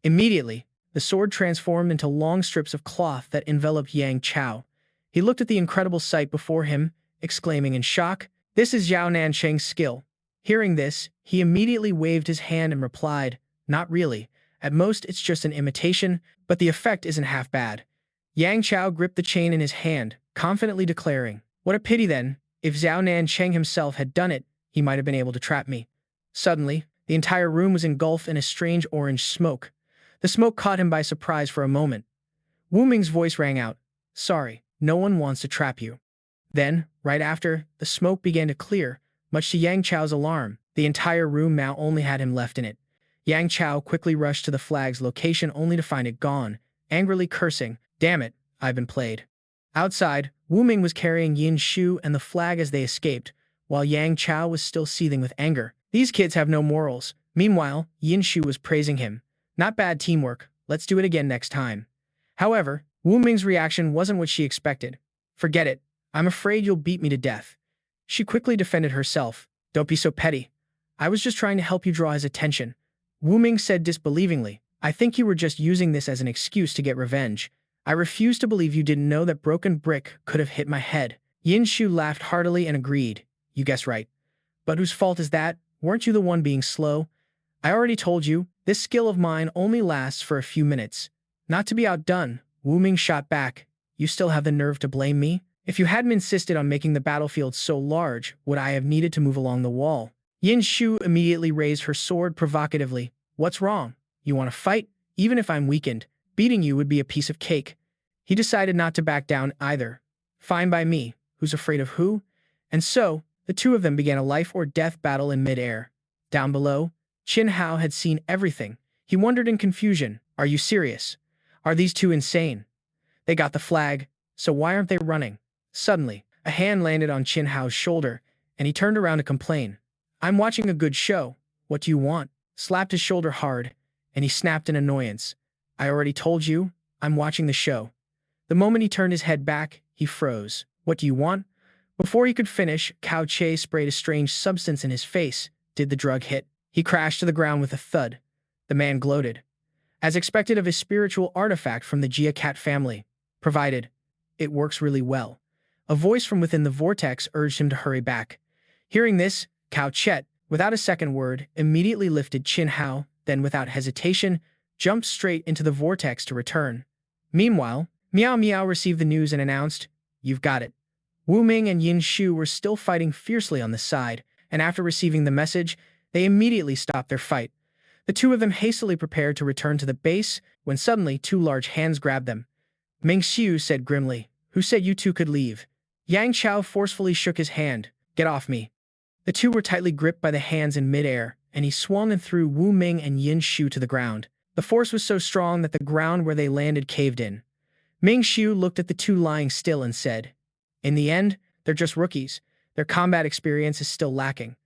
Immediately, the sword transformed into long strips of cloth that enveloped Yang Chao. He looked at the incredible sight before him, exclaiming in shock, "This is Zhao Nancheng's skill." Hearing this, he immediately waved his hand and replied, "Not really. At most, it's just an imitation, but the effect isn't half bad." Yang Chao gripped the chain in his hand, confidently declaring, "What a pity then. If Zhao Nancheng himself had done it, he might have been able to trap me." Suddenly, the entire room was engulfed in a strange orange smoke. The smoke caught him by surprise for a moment. Wuming's voice rang out, "Sorry, no one wants to trap you." Then, right after, the smoke began to clear, much to Yang Chao's alarm. The entire room now only had him left in it. Yang Chao quickly rushed to the flag's location only to find it gone, angrily cursing, "Damn it, I've been played." Outside, Wuming was carrying Yin Shu and the flag as they escaped, while Yang Chao was still seething with anger. These kids have no morals. Meanwhile, Yin Shu was praising him. "Not bad teamwork. Let's do it again next time." However, Wuming's reaction wasn't what she expected. "Forget it. I'm afraid you'll beat me to death." She quickly defended herself. "Don't be so petty. I was just trying to help you draw his attention." Wuming said disbelievingly, "I think you were just using this as an excuse to get revenge. I refuse to believe you didn't know that broken brick could have hit my head." Yin Shu laughed heartily and agreed, "You guessed right. But whose fault is that? Weren't you the one being slow? I already told you, this skill of mine only lasts for a few minutes." Not to be outdone, Wuming shot back, "You still have the nerve to blame me? If you hadn't insisted on making the battlefield so large, would I have needed to move along the wall?" Yin Shu immediately raised her sword provocatively. "What's wrong? You want to fight? Even if I'm weakened, beating you would be a piece of cake." He decided not to back down either. "Fine by me. Who's afraid of who?" And so, the two of them began a life-or-death battle in midair. Down below, Qin Hao had seen everything. He wondered in confusion, "Are you serious? Are these two insane? They got the flag, so why aren't they running?" Suddenly, a hand landed on Qin Hao's shoulder, and he turned around to complain. "I'm watching a good show. What do you want?" Slapped his shoulder hard, and he snapped in annoyance. "I already told you, I'm watching the show." The moment he turned his head back, he froze. "What do you want?" Before he could finish, Cao Che sprayed a strange substance in his face. Did the drug hit? He crashed to the ground with a thud. The man gloated, as expected of his spiritual artifact from the Jia cat family, provided, "It works really well." A voice from within the vortex urged him to hurry back. Hearing this, Cao Chet, without a second word, immediately lifted Qin Hao, then without hesitation, jumped straight into the vortex to return. Meanwhile, Miao Miao received the news and announced, "You've got it." Wuming and Yin Shu were still fighting fiercely on the side, and after receiving the message, they immediately stopped their fight. The two of them hastily prepared to return to the base, when suddenly two large hands grabbed them. Ming Xiu said grimly, "Who said you two could leave?" Yang Chao forcefully shook his hand. "Get off me." The two were tightly gripped by the hands in midair, and he swung and threw Wuming and Yin Shu to the ground. The force was so strong that the ground where they landed caved in. Ming Xiu looked at the two lying still and said, "In the end, they're just rookies. Their combat experience is still lacking."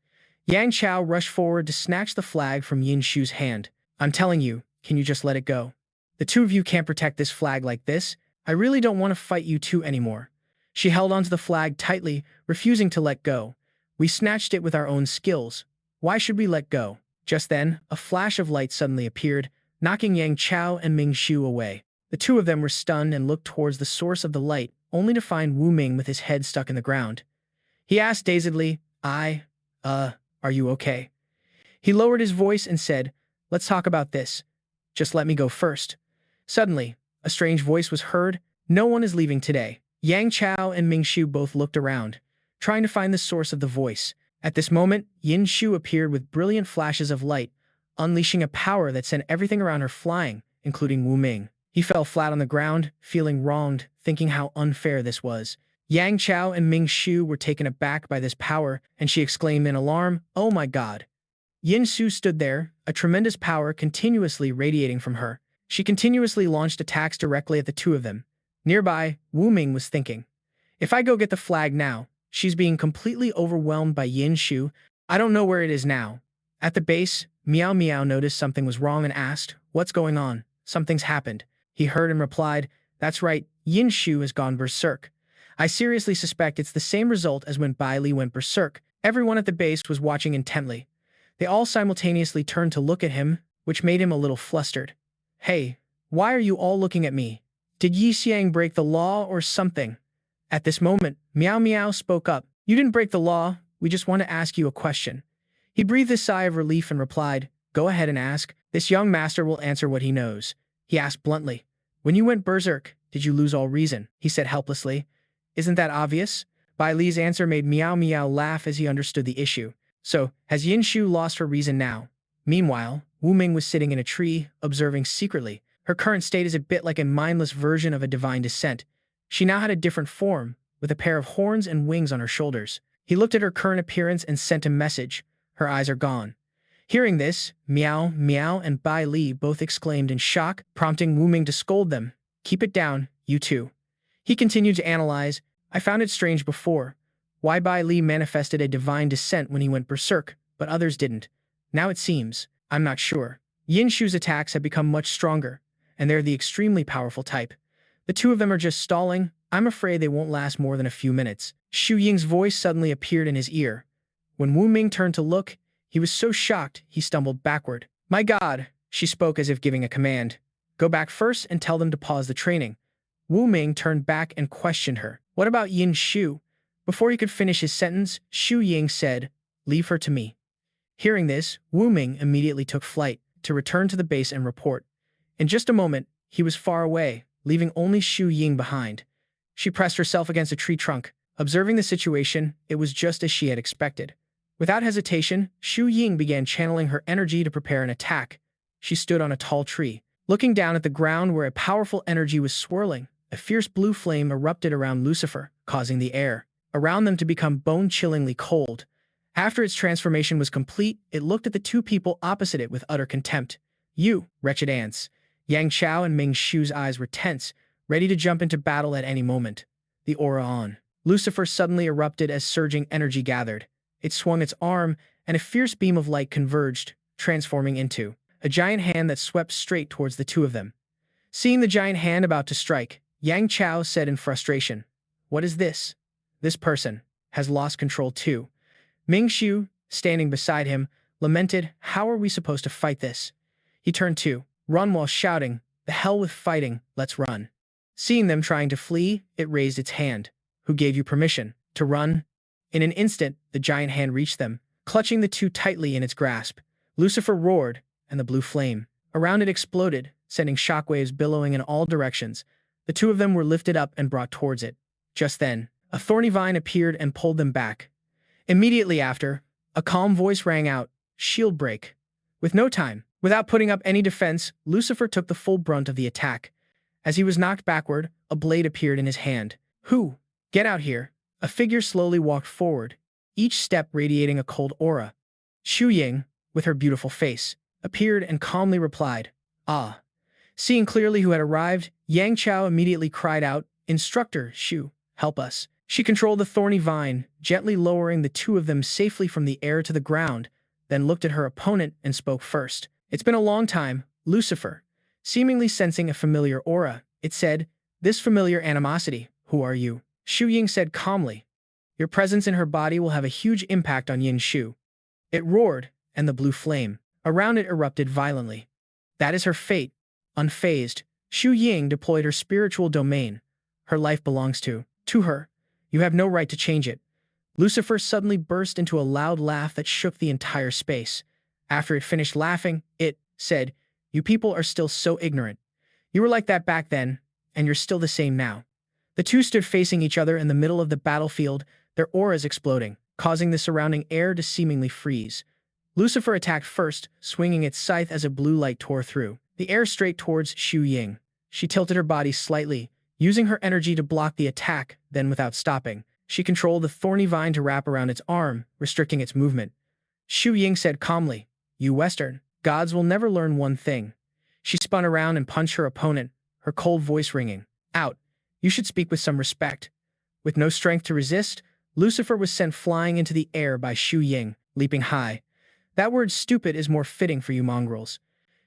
Yang Chao rushed forward to snatch the flag from Yin Shu's hand. "I'm telling you, can you just let it go? The two of you can't protect this flag like this. I really don't want to fight you two anymore." She held onto the flag tightly, refusing to let go. "We snatched it with our own skills. Why should we let go?" Just then, a flash of light suddenly appeared, knocking Yang Chao and Ming Xiu away. The two of them were stunned and looked towards the source of the light, only to find Wuming with his head stuck in the ground. He asked dazedly, Are you okay?" He lowered his voice and said, "Let's talk about this. Just let me go first." Suddenly, a strange voice was heard, "No one is leaving today." Yang Chao and Ming Xiu both looked around, trying to find the source of the voice. At this moment, Yin Shu appeared with brilliant flashes of light, unleashing a power that sent everything around her flying, including Wuming. He fell flat on the ground, feeling wronged, thinking how unfair this was. Yang Chao and Ming Xiu were taken aback by this power, and she exclaimed in alarm, "Oh my god." Yin Shu stood there, a tremendous power continuously radiating from her. She continuously launched attacks directly at the two of them. Nearby, Wuming was thinking, "If I go get the flag now, she's being completely overwhelmed by Yin Shu. I don't know where it is now." At the base, Miao Miao noticed something was wrong and asked, "What's going on?" "Something's happened." He heard and replied, "That's right, Yin Shu has gone berserk. I seriously suspect it's the same result as when Bai Li went berserk." Everyone at the base was watching intently. They all simultaneously turned to look at him, which made him a little flustered. "Hey, why are you all looking at me? Did Yi Xiang break the law or something?" At this moment, Meow Meow spoke up. You didn't break the law. We just want to ask you a question. He breathed a sigh of relief and replied, Go ahead and ask. This young master will answer what he knows. He asked bluntly, When you went berserk, did you lose all reason? He said helplessly. Isn't that obvious? Bai Li's answer made Meow Meow laugh as he understood the issue. So, has Yin Shu lost her reason now? Meanwhile, Wuming was sitting in a tree, observing secretly. Her current state is a bit like a mindless version of a divine descent. She now had a different form, with a pair of horns and wings on her shoulders. He looked at her current appearance and sent a message. Her eyes are gone. Hearing this, Meow, Meow, and Bai Li both exclaimed in shock, prompting Wuming to scold them. Keep it down, you two. He continued to analyze. I found it strange before. Why Bai Li manifested a divine descent when he went berserk, but others didn't. Now it seems, I'm not sure. Yin Shu's attacks have become much stronger, and they're the extremely powerful type. The two of them are just stalling. I'm afraid they won't last more than a few minutes. Shu Ying's voice suddenly appeared in his ear. When Wuming turned to look, he was so shocked he stumbled backward. My God, she spoke as if giving a command. Go back first and tell them to pause the training. Wuming turned back and questioned her. What about Yin Shu? Before he could finish his sentence, Shu Ying said, Leave her to me. Hearing this, Wuming immediately took flight to return to the base and report. In just a moment, he was far away, leaving only Shu Ying behind. She pressed herself against a tree trunk. Observing the situation, it was just as she had expected. Without hesitation, Shu Ying began channeling her energy to prepare an attack. She stood on a tall tree, looking down at the ground where a powerful energy was swirling. A fierce blue flame erupted around Lucifer, causing the air around them to become bone-chillingly cold. After its transformation was complete, it looked at the two people opposite it with utter contempt. You, wretched ants. Yang Chao and Ming Shu's eyes were tense, ready to jump into battle at any moment. The aura on Lucifer suddenly erupted as surging energy gathered. It swung its arm, and a fierce beam of light converged, transforming into a giant hand that swept straight towards the two of them. Seeing the giant hand about to strike, Yang Chao said in frustration, What is this? This person has lost control too. Ming Shu, standing beside him, lamented, How are we supposed to fight this? He turned to run while shouting, The hell with fighting, let's run. Seeing them trying to flee, it raised its hand. Who gave you permission to run? In an instant, the giant hand reached them, clutching the two tightly in its grasp. Lucifer roared, and the blue flame around it exploded, sending shockwaves billowing in all directions. The two of them were lifted up and brought towards it. Just then, a thorny vine appeared and pulled them back. Immediately after, a calm voice rang out, Shield break. Without putting up any defense, Lucifer took the full brunt of the attack. As he was knocked backward, a blade appeared in his hand. Who? Get out here. A figure slowly walked forward, each step radiating a cold aura. Shu Ying, with her beautiful face, appeared and calmly replied, Ah. Seeing clearly who had arrived, Yang Chao immediately cried out, Instructor, Shu, help us. She controlled the thorny vine, gently lowering the two of them safely from the air to the ground, then looked at her opponent and spoke first. It's been a long time, Lucifer. Seemingly sensing a familiar aura, it said, This familiar animosity, who are you? Shu Ying said calmly, Your presence in her body will have a huge impact on Yin Shu. It roared, and the blue flame around it erupted violently. That is her fate. Unfazed, Shu Ying deployed her spiritual domain. Her life belongs to her. You have no right to change it. Lucifer suddenly burst into a loud laugh that shook the entire space. After it finished laughing, it said, You people are still so ignorant. You were like that back then, and you're still the same now. The two stood facing each other in the middle of the battlefield, their auras exploding, causing the surrounding air to seemingly freeze. Lucifer attacked first, swinging its scythe as a blue light tore through the air straight towards Shu Ying. She tilted her body slightly, using her energy to block the attack, then without stopping, she controlled the thorny vine to wrap around its arm, restricting its movement. Shu Ying said calmly, You Western gods will never learn one thing. She spun around and punched her opponent, her cold voice ringing out. You should speak with some respect. With no strength to resist, Lucifer was sent flying into the air by Shu Ying, leaping high. That word stupid is more fitting for you mongrels.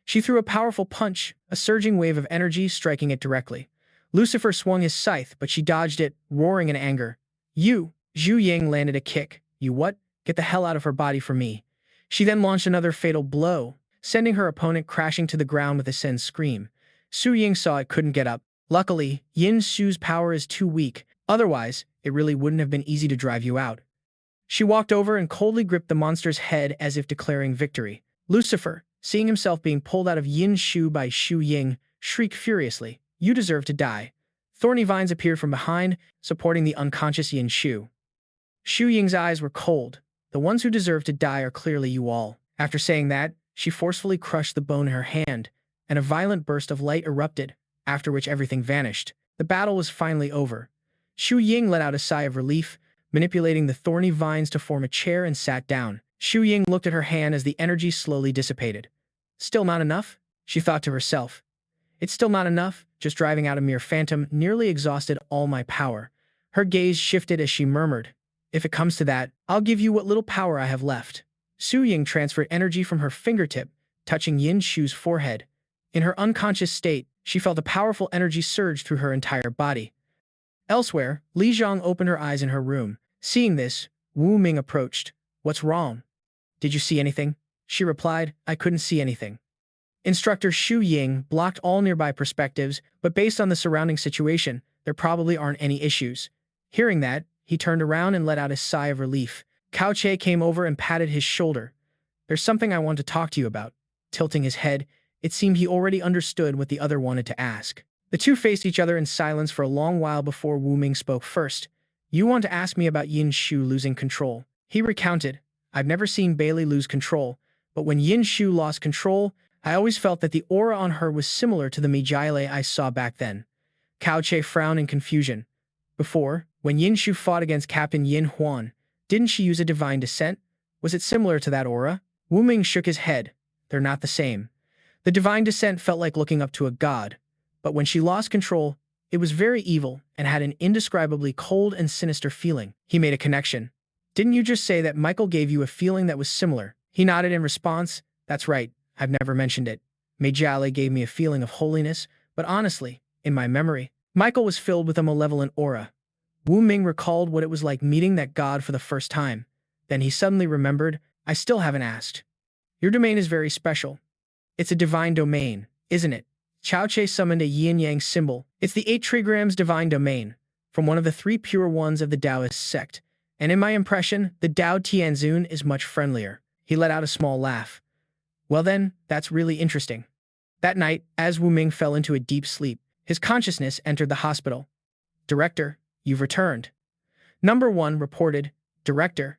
She threw a powerful punch, a surging wave of energy striking it directly. Lucifer swung his scythe, but she dodged it, roaring in anger. You! Shu Ying landed a kick. You what? Get the hell out of her body for me. She then launched another fatal blow, sending her opponent crashing to the ground with a Sen scream. Shu Ying saw it couldn't get up. Luckily, Yin Shu's power is too weak. Otherwise, it really wouldn't have been easy to drive you out. She walked over and coldly gripped the monster's head as if declaring victory. Lucifer, seeing himself being pulled out of Yin's shoe by Shu Ying, shrieked furiously, "You deserve to die." Thorny vines appeared from behind, supporting the unconscious Yin Shu. Shu Ying's eyes were cold. "The ones who deserve to die are clearly you all." After saying that, she forcefully crushed the bone in her hand, and a violent burst of light erupted, after which everything vanished. The battle was finally over. Shu Ying let out a sigh of relief, manipulating the thorny vines to form a chair and sat down. Shu Ying looked at her hand as the energy slowly dissipated. "Still not enough?" she thought to herself. "It's still not enough, just driving out a mere phantom nearly exhausted all my power." Her gaze shifted as she murmured, "If it comes to that, I'll give you what little power I have left." Su Ying transferred energy from her fingertip, touching Yin Shu's forehead. In her unconscious state, she felt a powerful energy surge through her entire body. Elsewhere, Li Zhang opened her eyes in her room. Seeing this, Wuming approached. "What's wrong?" "Did you see anything?" She replied, "I couldn't see anything." Instructor Shu Ying blocked all nearby perspectives, but based on the surrounding situation, there probably aren't any issues. Hearing that, he turned around and let out a sigh of relief. Cao Che came over and patted his shoulder. "There's something I want to talk to you about." Tilting his head, it seemed he already understood what the other wanted to ask. The two faced each other in silence for a long while before Wuming spoke first. "You want to ask me about Yin Shu losing control." He recounted, "I've never seen Bailey lose control, but when Yin Shu lost control, I always felt that the aura on her was similar to the Mijile I saw back then." Cao Che frowned in confusion. "Before, when Yin Shu fought against Captain Yin Huan, didn't she use a divine descent? Was it similar to that aura?" Wuming shook his head. "They're not the same. The divine descent felt like looking up to a god, but when she lost control, it was very evil and had an indescribably cold and sinister feeling." He made a connection. "Didn't you just say that Michael gave you a feeling that was similar?" He nodded in response. "That's right. I've never mentioned it. Mijale gave me a feeling of holiness, but honestly, in my memory, Michael was filled with a malevolent aura." Wuming recalled what it was like meeting that god for the first time. Then he suddenly remembered, "I still haven't asked. Your domain is very special. It's a divine domain, isn't it?" Cao Che summoned a yin-yang symbol. "It's the 8 trigrams divine domain, from one of the 3 pure ones of the Taoist sect. And in my impression, the Tao Tianzun is much friendlier." He let out a small laugh. "Well then, that's really interesting." That night, as Wuming fell into a deep sleep, his consciousness entered the hospital. "Director, you've returned." Number 1 reported, "Director,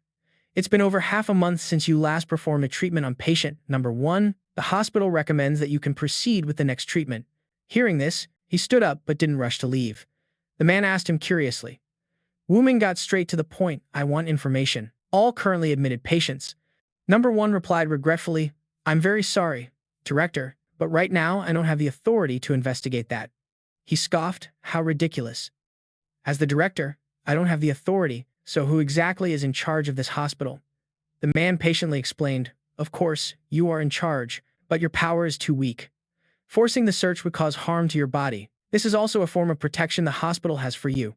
it's been over half a month since you last performed a treatment on patient number 1. The hospital recommends that you can proceed with the next treatment." Hearing this, he stood up but didn't rush to leave. The man asked him curiously. Wuming got straight to the point. "I want information. All currently admitted patients." Number 1 replied regretfully, "I'm very sorry, Director, but right now I don't have the authority to investigate that." He scoffed, "How ridiculous. As the director, I don't have the authority, so who exactly is in charge of this hospital?" The man patiently explained, "Of course, you are in charge, but your power is too weak. Forcing the search would cause harm to your body. This is also a form of protection the hospital has for you."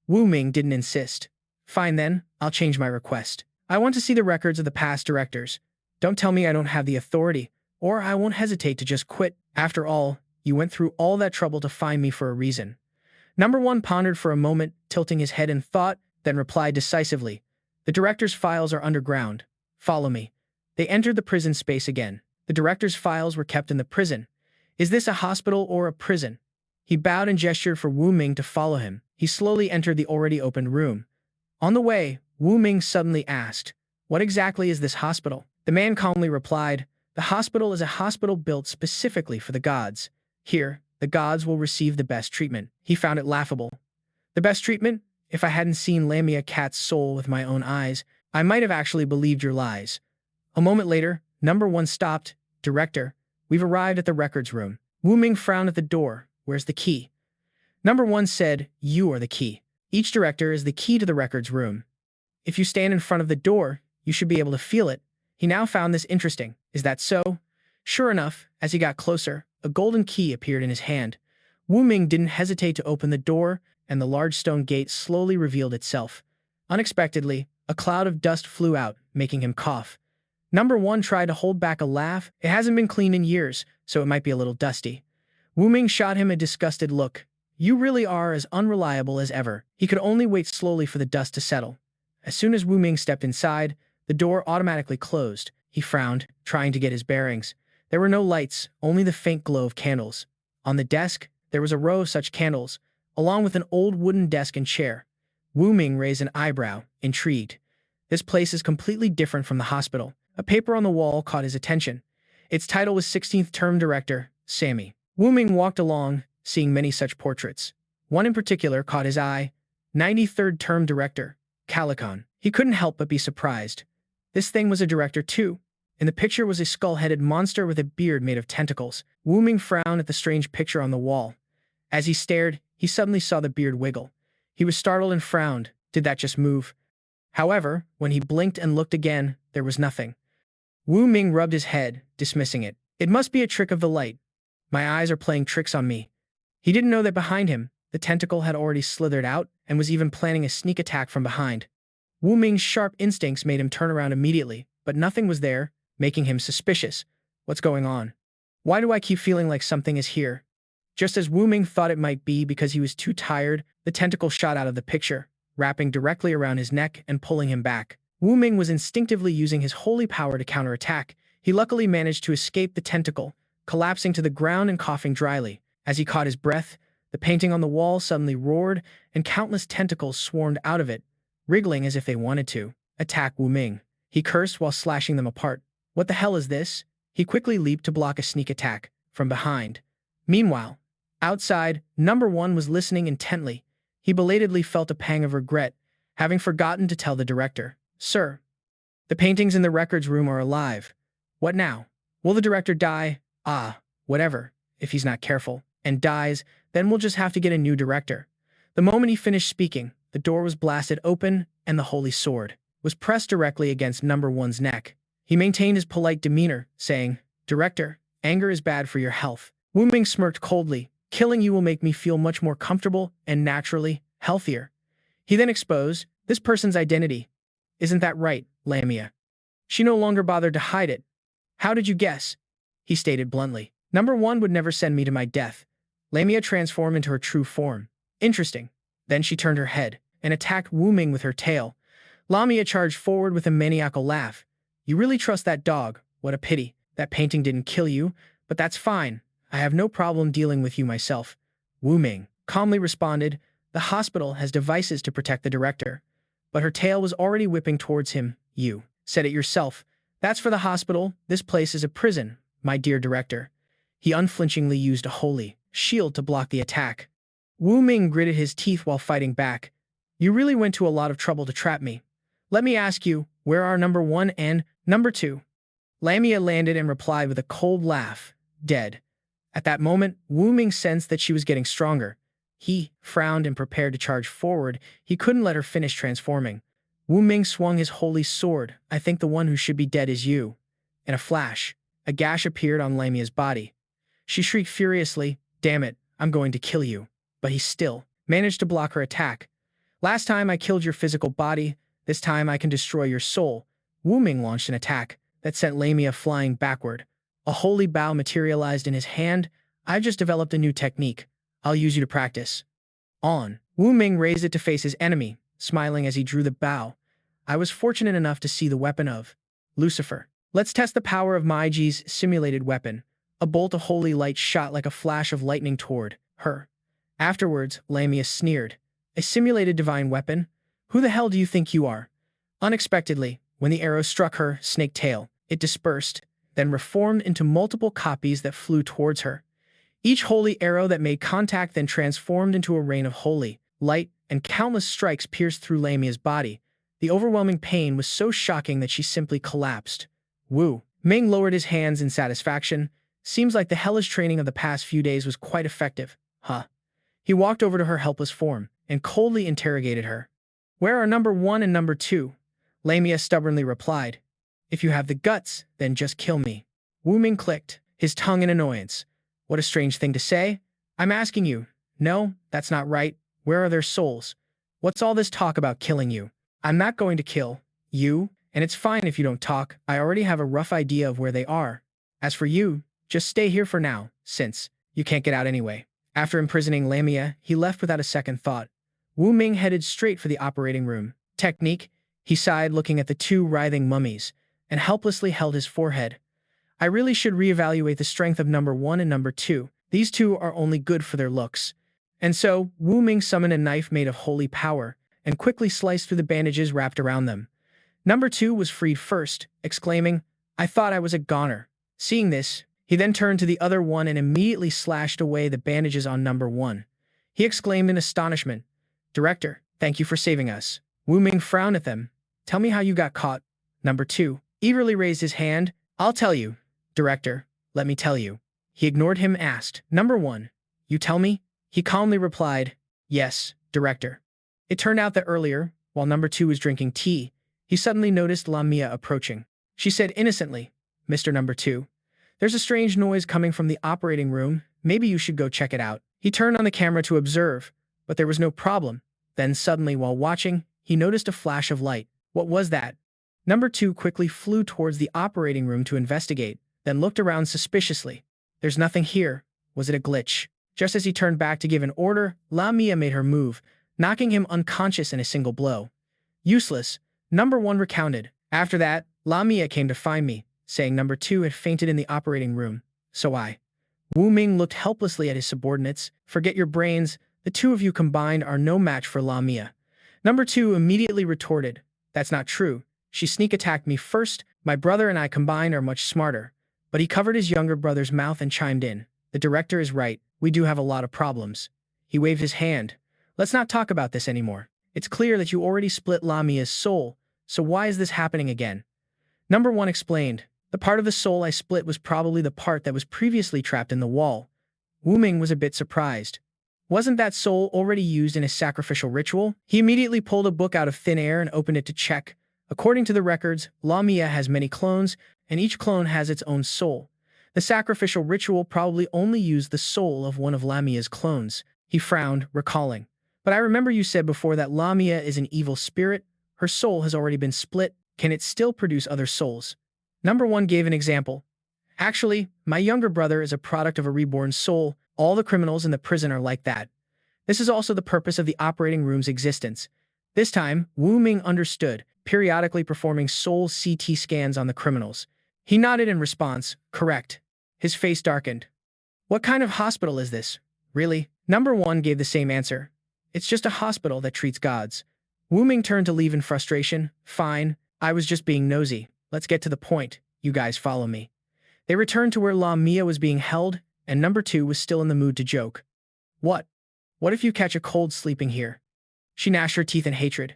Wuming didn't insist. "Fine then, I'll change my request. I want to see the records of the past directors. Don't tell me I don't have the authority, or I won't hesitate to just quit. After all, you went through all that trouble to find me for a reason." Number 1 pondered for a moment, tilting his head in thought, then replied decisively, "The director's files are underground. Follow me." They entered the prison space again. The director's files were kept in the prison. "Is this a hospital or a prison?" He bowed and gestured for Wuming to follow him. He slowly entered the already opened room. On the way, Wuming suddenly asked, "What exactly is this hospital?" The man calmly replied, "The hospital is a hospital built specifically for the gods. Here, the gods will receive the best treatment." He found it laughable. "The best treatment? If I hadn't seen Lamia cat's soul with my own eyes, I might have actually believed your lies." A moment later, Number 1 stopped. "Director, we've arrived at the records room." Wuming frowned at the door. "Where's the key?" Number 1 said, "You are the key. Each director is the key to the records room. If you stand in front of the door, you should be able to feel it." He now found this interesting. "Is that so?" Sure enough, as he got closer, a golden key appeared in his hand. Wuming didn't hesitate to open the door, and the large stone gate slowly revealed itself. Unexpectedly, a cloud of dust flew out, making him cough. Number 1 tried to hold back a laugh. "It hasn't been cleaned in years, so it might be a little dusty." Wuming shot him a disgusted look. You really are as unreliable as ever. He could only wait slowly for the dust to settle. As soon as Wuming stepped inside, the door automatically closed. He frowned, trying to get his bearings. There were no lights, only the faint glow of candles. On the desk, there was a row of such candles, along with an old wooden desk and chair. Wuming raised an eyebrow, intrigued. This place is completely different from the hospital. A paper on the wall caught his attention. Its title was 16th Term Director, Sammy. Wuming walked along, seeing many such portraits. One in particular caught his eye, 93rd Term Director, Calicon. He couldn't help but be surprised. This thing was a director too. In the picture was a skull-headed monster with a beard made of tentacles. Wuming frowned at the strange picture on the wall. As he stared, he suddenly saw the beard wiggle. He was startled and frowned. Did that just move? However, when he blinked and looked again, there was nothing. Wuming rubbed his head, dismissing it. It must be a trick of the light. My eyes are playing tricks on me. He didn't know that behind him, the tentacle had already slithered out and was even planning a sneak attack from behind. Wuming's sharp instincts made him turn around immediately, but nothing was there, making him suspicious. What's going on? Why do I keep feeling like something is here? Just as Wuming thought it might be because he was too tired, the tentacle shot out of the picture, wrapping directly around his neck and pulling him back. Wuming was instinctively using his holy power to counterattack. He luckily managed to escape the tentacle, collapsing to the ground and coughing dryly. As he caught his breath, the painting on the wall suddenly roared, and countless tentacles swarmed out of it, wriggling as if they wanted to attack Wuming. He cursed while slashing them apart. What the hell is this? He quickly leaped to block a sneak attack from behind. Meanwhile, outside, Number 1 was listening intently. He belatedly felt a pang of regret, having forgotten to tell the director. Sir, the paintings in the records room are alive. What now? Will the director die? Ah, whatever, if he's not careful, and dies, then we'll just have to get a new director. The moment he finished speaking, the door was blasted open, and the holy sword was pressed directly against Number 1's neck. He maintained his polite demeanor, saying, Director, anger is bad for your health. Wuming smirked coldly. Killing you will make me feel much more comfortable and naturally healthier. He then exposed this person's identity. Isn't that right, Lamia? She no longer bothered to hide it. How did you guess? He stated bluntly. Number 1 would never send me to my death. Lamia transformed into her true form. Interesting. Then she turned her head and attacked Wuming with her tail. Lamia charged forward with a maniacal laugh. You really trust that dog? What a pity. That painting didn't kill you, but that's fine. I have no problem dealing with you myself. Wuming calmly responded, the hospital has devices to protect the director. But her tail was already whipping towards him. You said it yourself. That's for the hospital. This place is a prison, my dear director. He unflinchingly used a holy shield to block the attack. Wuming gritted his teeth while fighting back. You really went to a lot of trouble to trap me. Let me ask you, where are Number 1 and Number 2? Lamia landed and replied with a cold laugh. Dead. At that moment, Wuming sensed that she was getting stronger. He frowned and prepared to charge forward. He couldn't let her finish transforming. Wuming swung his holy sword. I think the one who should be dead is you. In a flash, a gash appeared on Lamia's body. She shrieked furiously, Damn it, I'm going to kill you. But he still managed to block her attack. Last time I killed your physical body, this time I can destroy your soul. Wuming launched an attack that sent Lamia flying backward. A holy bow materialized in his hand. I've just developed a new technique. I'll use you to practice. On. Wuming raised it to face his enemy, smiling as he drew the bow. I was fortunate enough to see the weapon of Lucifer. Let's test the power of Maiji's simulated weapon. A bolt of holy light shot like a flash of lightning toward her. Afterwards, Lamia sneered. A simulated divine weapon? Who the hell do you think you are? Unexpectedly, when the arrow struck her snake tail, it dispersed, then reformed into multiple copies that flew towards her. Each holy arrow that made contact then transformed into a rain of holy light, and countless strikes pierced through Lamia's body. The overwhelming pain was so shocking that she simply collapsed. Wu Ming lowered his hands in satisfaction. Seems like the hellish training of the past few days was quite effective. Huh. He walked over to her helpless form and coldly interrogated her. Where are Number 1 and Number 2? Lamia stubbornly replied. If you have the guts, then just kill me. Wuming clicked, his tongue in annoyance. What a strange thing to say. I'm asking you. No, that's not right. Where are their souls? What's all this talk about killing you? I'm not going to kill you, and it's fine if you don't talk. I already have a rough idea of where they are. As for you, just stay here for now, since you can't get out anyway. After imprisoning Lamia, he left without a second thought. Wuming headed straight for the operating room. Technique, he sighed looking at the two writhing mummies, and helplessly held his forehead. I really should reevaluate the strength of number 1 and number 2. These two are only good for their looks. And so, Wuming summoned a knife made of holy power, and quickly sliced through the bandages wrapped around them. Number 2 was freed first, exclaiming, I thought I was a goner. Seeing this, he then turned to the other one and immediately slashed away the bandages on number 1. He exclaimed in astonishment, Director, thank you for saving us. Wuming frowned at them. Tell me how you got caught. Number 2 eagerly raised his hand. I'll tell you. Director, let me tell you. He ignored him and asked, Number 1, you tell me? He calmly replied, Yes, Director. It turned out that earlier, while number 2 was drinking tea, he suddenly noticed Lamia approaching. She said innocently, Mr. Number 2, there's a strange noise coming from the operating room. Maybe you should go check it out. He turned on the camera to observe, but there was no problem. Then suddenly, while watching, he noticed a flash of light. What was that? Number 2 quickly flew towards the operating room to investigate, then looked around suspiciously. There's nothing here. Was it a glitch? Just as he turned back to give an order, Lamia made her move, knocking him unconscious in a single blow. Useless, number 1 recounted. After that, Lamia came to find me, saying number 2 had fainted in the operating room. So Wuming looked helplessly at his subordinates. Forget your brains. The two of you combined are no match for Lamia. Number 2 immediately retorted, That's not true. She sneak attacked me first. My brother and I combined are much smarter. But he covered his younger brother's mouth and chimed in. The director is right. We do have a lot of problems. He waved his hand. Let's not talk about this anymore. It's clear that you already split Lamia's soul, so why is this happening again? Number 1 explained. The part of the soul I split was probably the part that was previously trapped in the wall. Wuming was a bit surprised. Wasn't that soul already used in a sacrificial ritual? He immediately pulled a book out of thin air and opened it to check. According to the records, Lamia has many clones, and each clone has its own soul. The sacrificial ritual probably only used the soul of one of Lamia's clones. He frowned, recalling. But I remember you said before that Lamia is an evil spirit. Her soul has already been split. Can it still produce other souls? Number 1 gave an example. Actually, my younger brother is a product of a reborn soul. All the criminals in the prison are like that. This is also the purpose of the operating room's existence. This time, Wuming understood, periodically performing soul CT scans on the criminals. He nodded in response, correct. His face darkened. What kind of hospital is this? Really? Number 1 gave the same answer. It's just a hospital that treats gods. Wuming turned to leave in frustration. Fine, I was just being nosy. Let's get to the point. You guys follow me. They returned to where Lamia was being held, and number 2 was still in the mood to joke. What? What if you catch a cold sleeping here? She gnashed her teeth in hatred.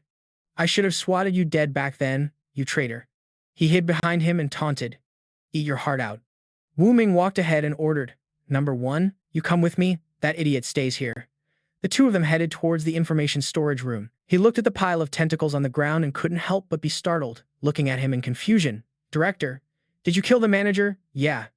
I should have swatted you dead back then, you traitor. He hid behind him and taunted. Eat your heart out. Wuming walked ahead and ordered, Number 1, you come with me, that idiot stays here. The two of them headed towards the information storage room. He looked at the pile of tentacles on the ground and couldn't help but be startled, looking at him in confusion. Director, did you kill the manager? Yeah,